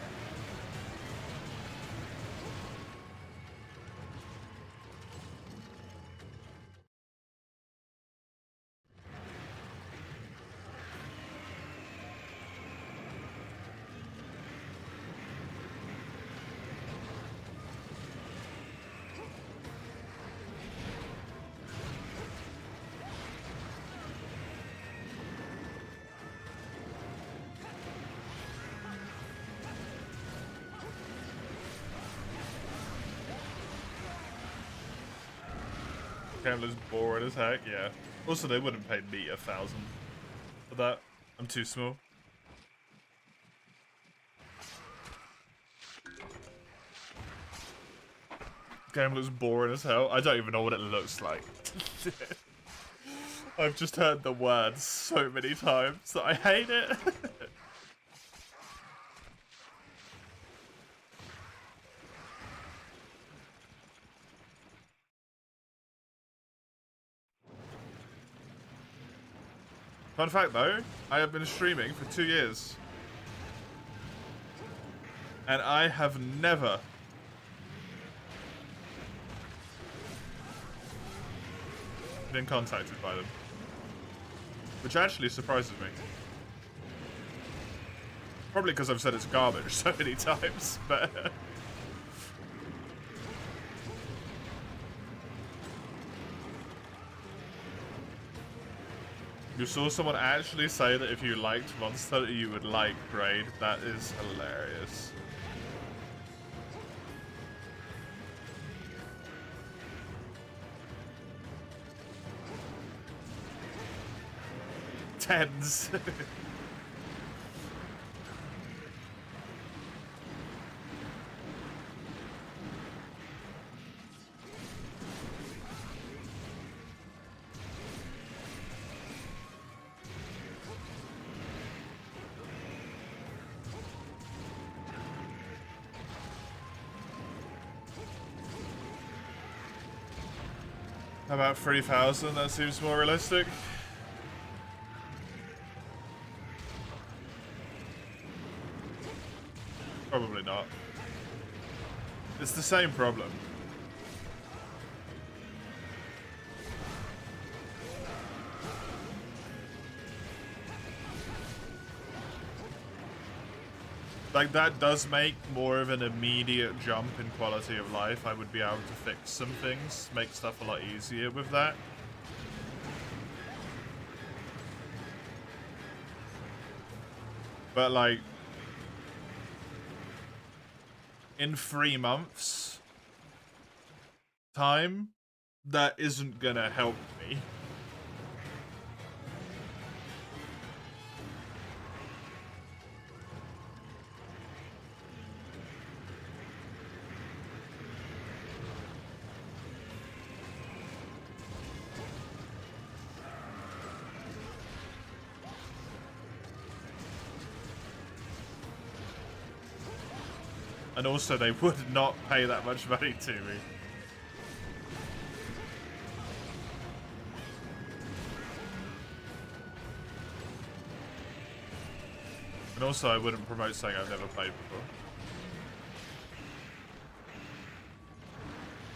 Camel's boring as heck, yeah. Also, they wouldn't pay me 1,000 for that. I'm too small. Game looks boring as hell. I don't even know what it looks like. I've just heard the words so many times that I hate it. Fun fact though, I have been streaming for 2 years. And I have never been contacted by them. Which actually surprises me. Probably because I've said it's garbage so many times, but... You saw someone actually say that if you liked Monster, you would like Raid. That is hilarious. Tens. About 3,000, that seems more realistic. Probably not. It's the same problem. Like, that does make more of an immediate jump in quality of life. I would be able to fix some things, make stuff a lot easier with that. But, like, in 3 months' time, that isn't gonna help me. And also, they would not pay that much money to me. And also, I wouldn't promote something I've never played before.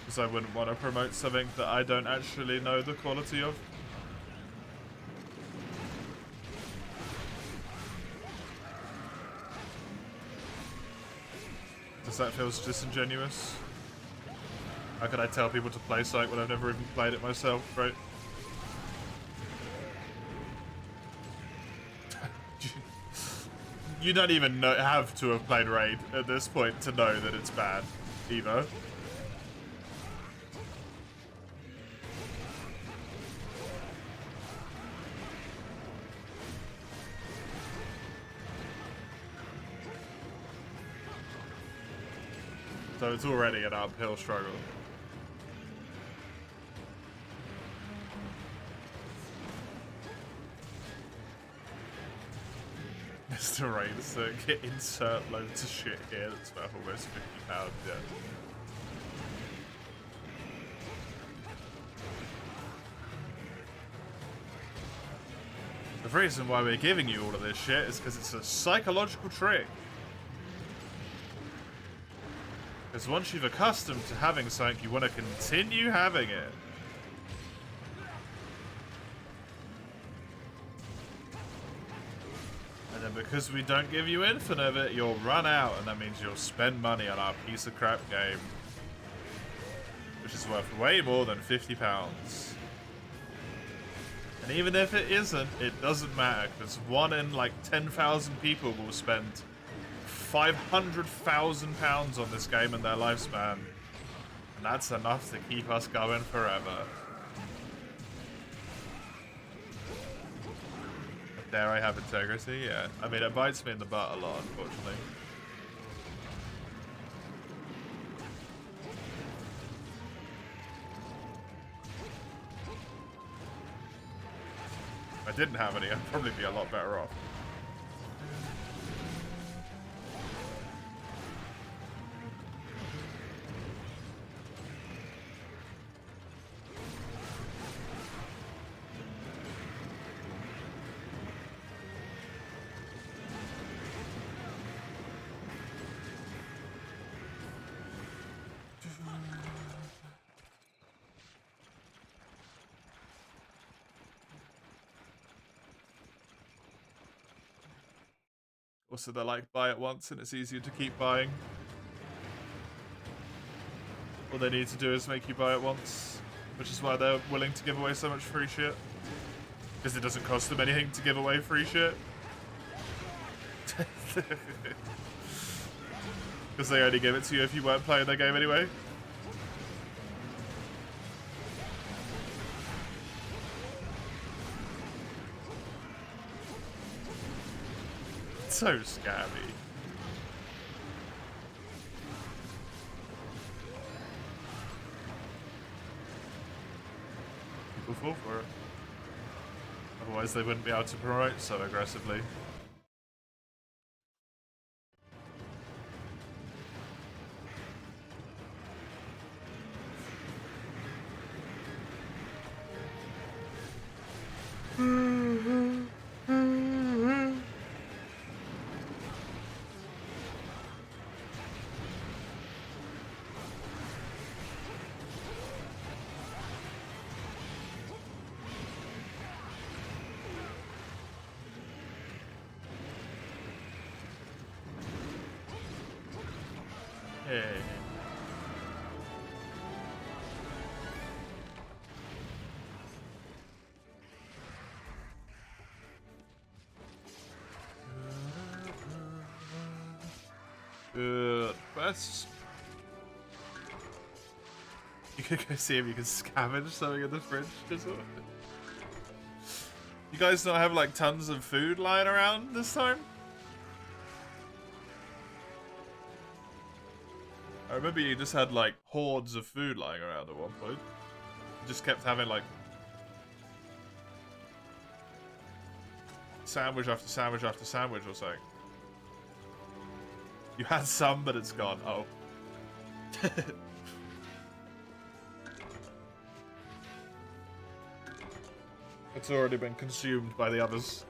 Because I wouldn't want to promote something that I don't actually know the quality of. That feels disingenuous. How can I tell people to play something when I've never even played it myself, right? You don't even have to have played Raid at this point to know that it's bad, either. So it's already an uphill struggle. Mr. Rainster, insert loads of shit here that's worth almost £50, yeah. The reason why we're giving you all of this shit is because it's a psychological trick. Because once you've accustomed to having something, you want to continue having it. And then because we don't give you infinite of it, you'll run out, and that means you'll spend money on our piece of crap game. Which is worth way more than £50. And even if it isn't, it doesn't matter, because 1 in like 10,000 people will spend £500,000 on this game in their lifespan. And that's enough to keep us going forever. Dare I have integrity? Yeah. I mean, it bites me in the butt a lot, unfortunately. If I didn't have any, I'd probably be a lot better off. Also, they're like, buy it once and it's easier to keep buying. All they need to do is make you buy it once, which is why they're willing to give away so much free shit. Because it doesn't cost them anything to give away free shit. Because they only give it to you if you weren't playing their game anyway. So scabby. People fall for it. Otherwise they wouldn't be able to promote so aggressively. Hey. Best. You could go see if you can scavenge something in the fridge. You guys not have like tons of food lying around this time? I remember you just had like hordes of food lying around at one point. You just kept having like sandwich after sandwich after sandwich or something. You had some, but it's gone. Oh. It's already been consumed by the others.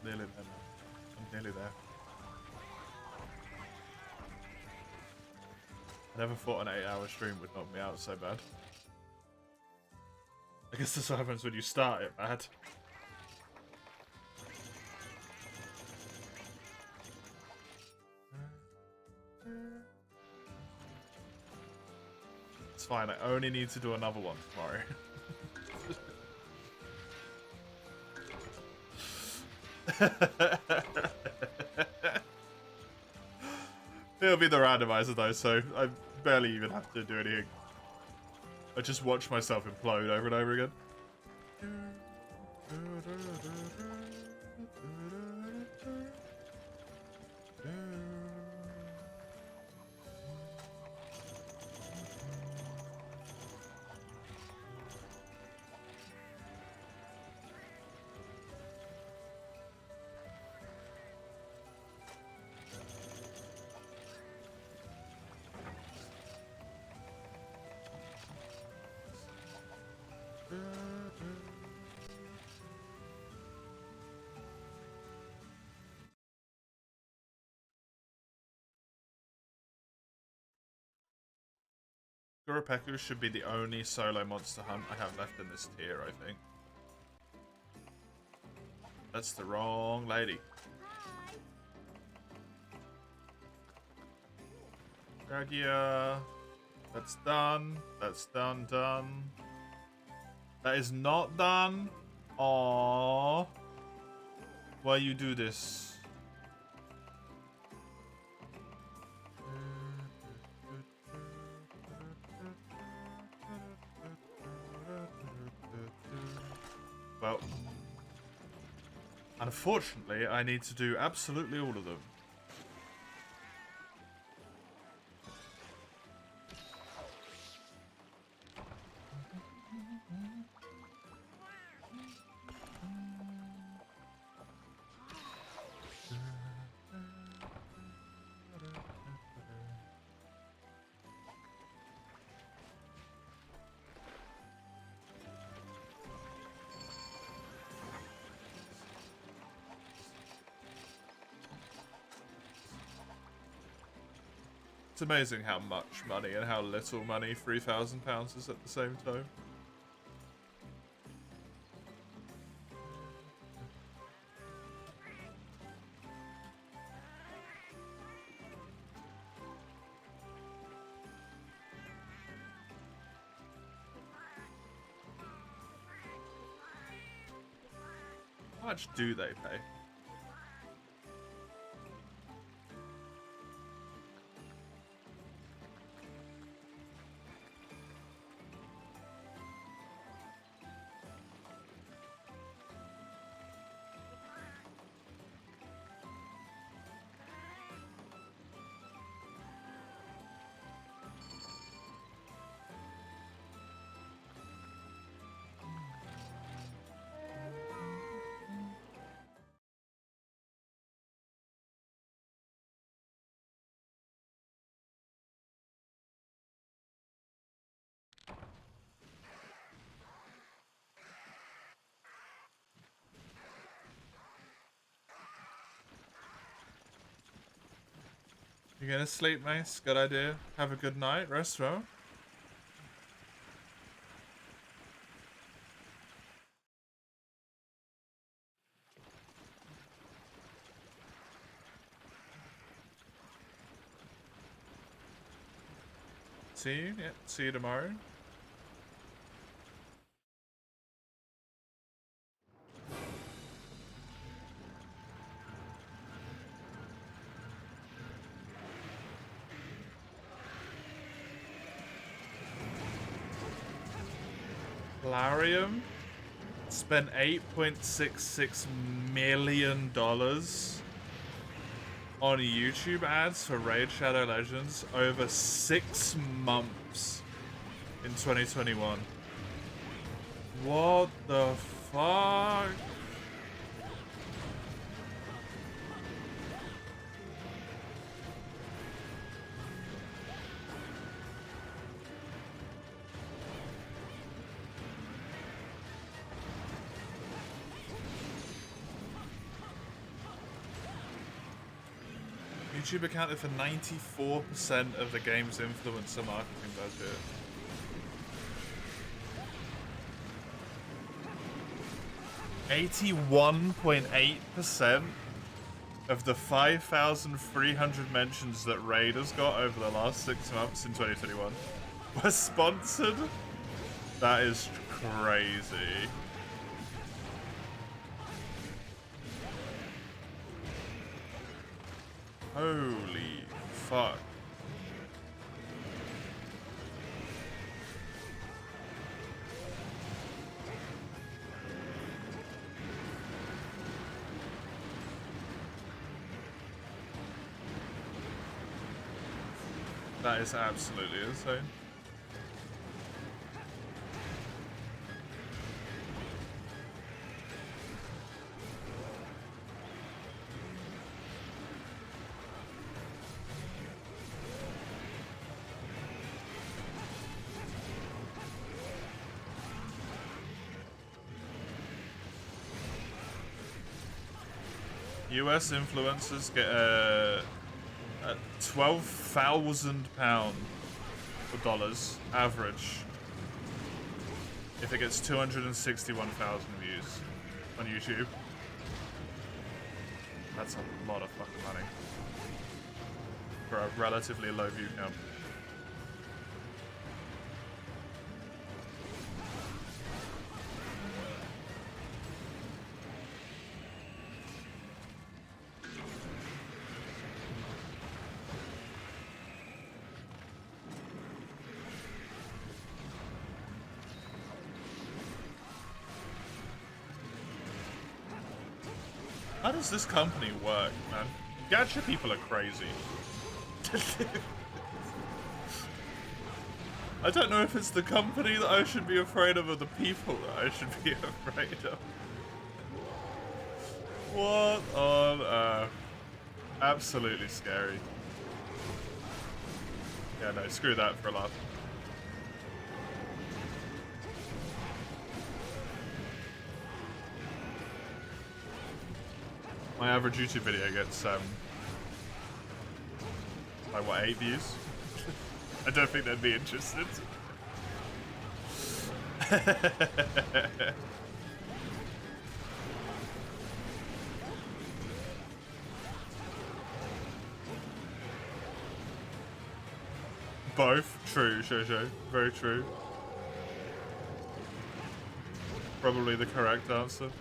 Nearly there now. I'm nearly there. I never thought an 8-hour stream would knock me out so bad. I guess this happens when you start it bad. It's fine, I only need to do another one tomorrow. It'll be the randomizer though, so I barely even have to do anything. I just watch myself implode over and over again. Goropeku should be the only solo monster hunt I have left in this tier, I think. That's the wrong lady. Dragia. That's done. That's done. That is not done. Aww. Why you do this? Well, unfortunately, I need to do absolutely all of them. It's amazing how much money and how little money £3,000 is at the same time. How much do they pay? You gonna sleep, Mace? Good idea. Have a good night. Rest well. See you. Yeah, see you tomorrow. Larium spent $8.66 million on YouTube ads for Raid Shadow Legends over 6 months in 2021. What the fuck? YouTube accounted for 94% of the game's influencer marketing budget. $81.8% of the 5,300 mentions that Raid has got over the last 6 months in 2021 were sponsored. That is crazy. Holy fuck. That is absolutely insane. US influencers get a £12,000 or dollars average if it gets 261,000 views on YouTube. That's a lot of fucking money for a relatively low view count. How does this company work, man? Gacha people are crazy. I don't know if it's the company that I should be afraid of or the people that I should be afraid of. What on earth? Absolutely scary. Yeah, no, screw that for a laugh. My average YouTube video gets, like what, 8 views? I don't think they'd be interested. Both. True, Jojo. Very true. Probably the correct answer.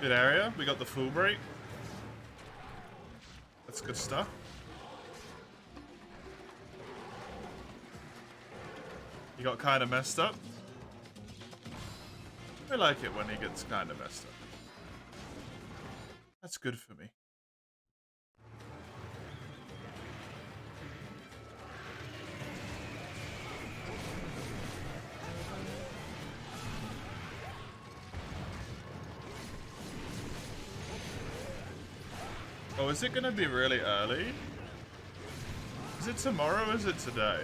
Good area. We got the full break. That's good stuff. He got kind of messed up. I like it when he gets kind of messed up. That's good for me. Oh, is it going to be really early? Is it tomorrow or is it today?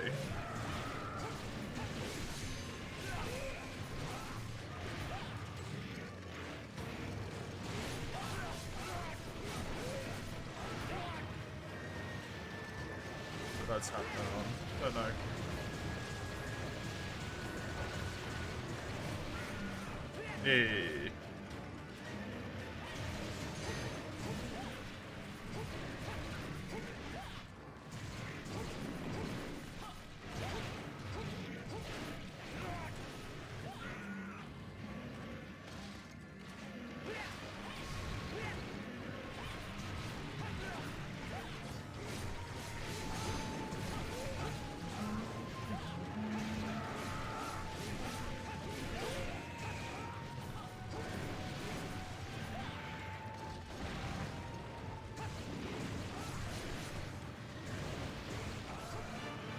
That's happening on. Don't know. Hey.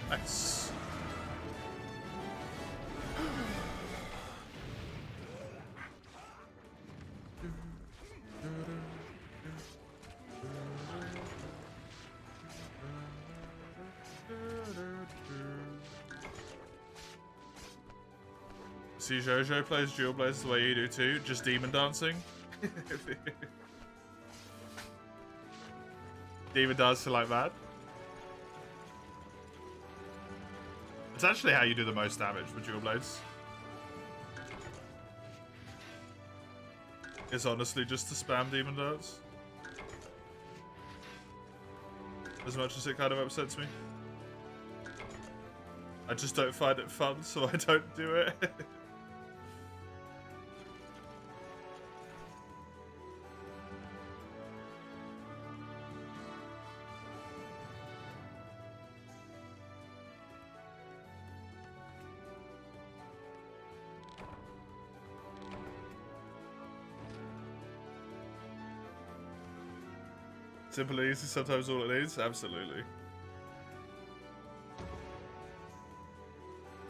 Nice. See, Jojo plays Dual Blades the way you do too, just demon dancing. Demon dancing like that. It's actually how you do the most damage with Dual Blades. It's honestly just to spam Demon Dance. As much as it kind of upsets me. I just don't find it fun, so I don't do it. Simple and easy, sometimes all it needs. Absolutely.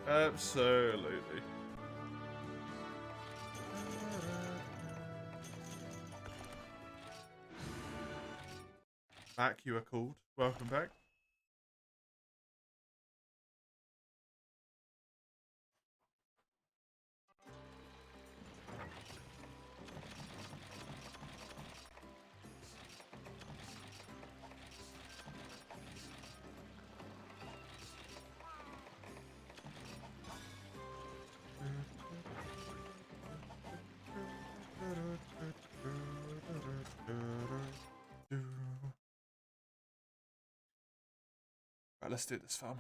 Absolutely. Back, you are called. Welcome back. Right, let's do this, fam.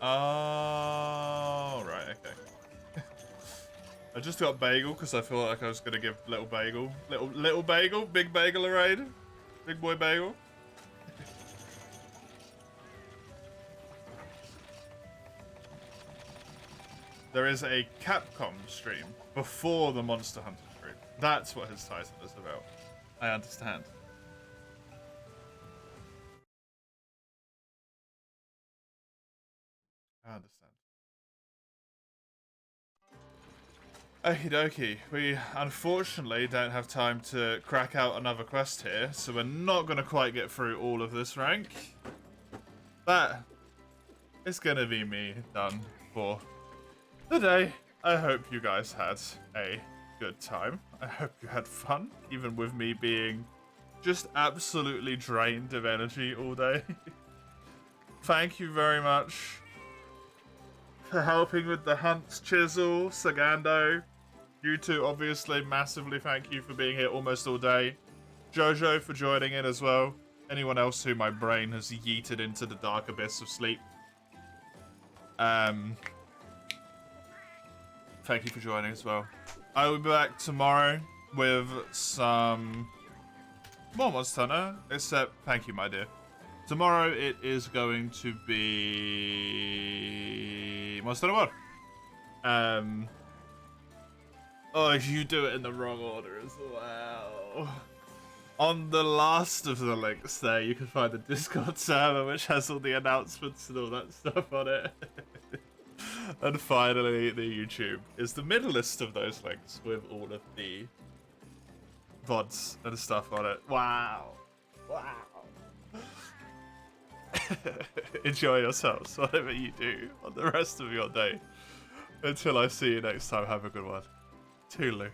Oh, right, okay. I just got bagel because I feel like I was gonna give little bagel, little bagel, big bagel a raid, big boy bagel. There is a Capcom stream before the Monster Hunter stream. That's what his title is about. I understand. I understand. Okie dokie. We unfortunately don't have time to crack out another quest here, so we're not going to quite get through all of this rank. That is going to be me done for the day. I hope you guys had a good time. I hope you had fun, even with me being just absolutely drained of energy all day. Thank you very much for helping with the hunts, Chisel, Sagando. You two, obviously, massively thank you for being here almost all day. Jojo for joining in as well. anyone else who my brain has yeeted into the dark abyss of sleep. Thank you for joining as well. I will be back tomorrow with some more Monster Hunter, except thank you, my dear. Tomorrow it is going to be Monster Hunter World. Oh, you do it in the wrong order as well. On the last of the links there, you can find the Discord server, which has all the announcements and all that stuff on it. And finally, the YouTube is the middleist of those links with all of the VODs and stuff on it. Wow. Wow. Enjoy yourselves, whatever you do on the rest of your day. Until I see you next time, have a good one. Toodaloo.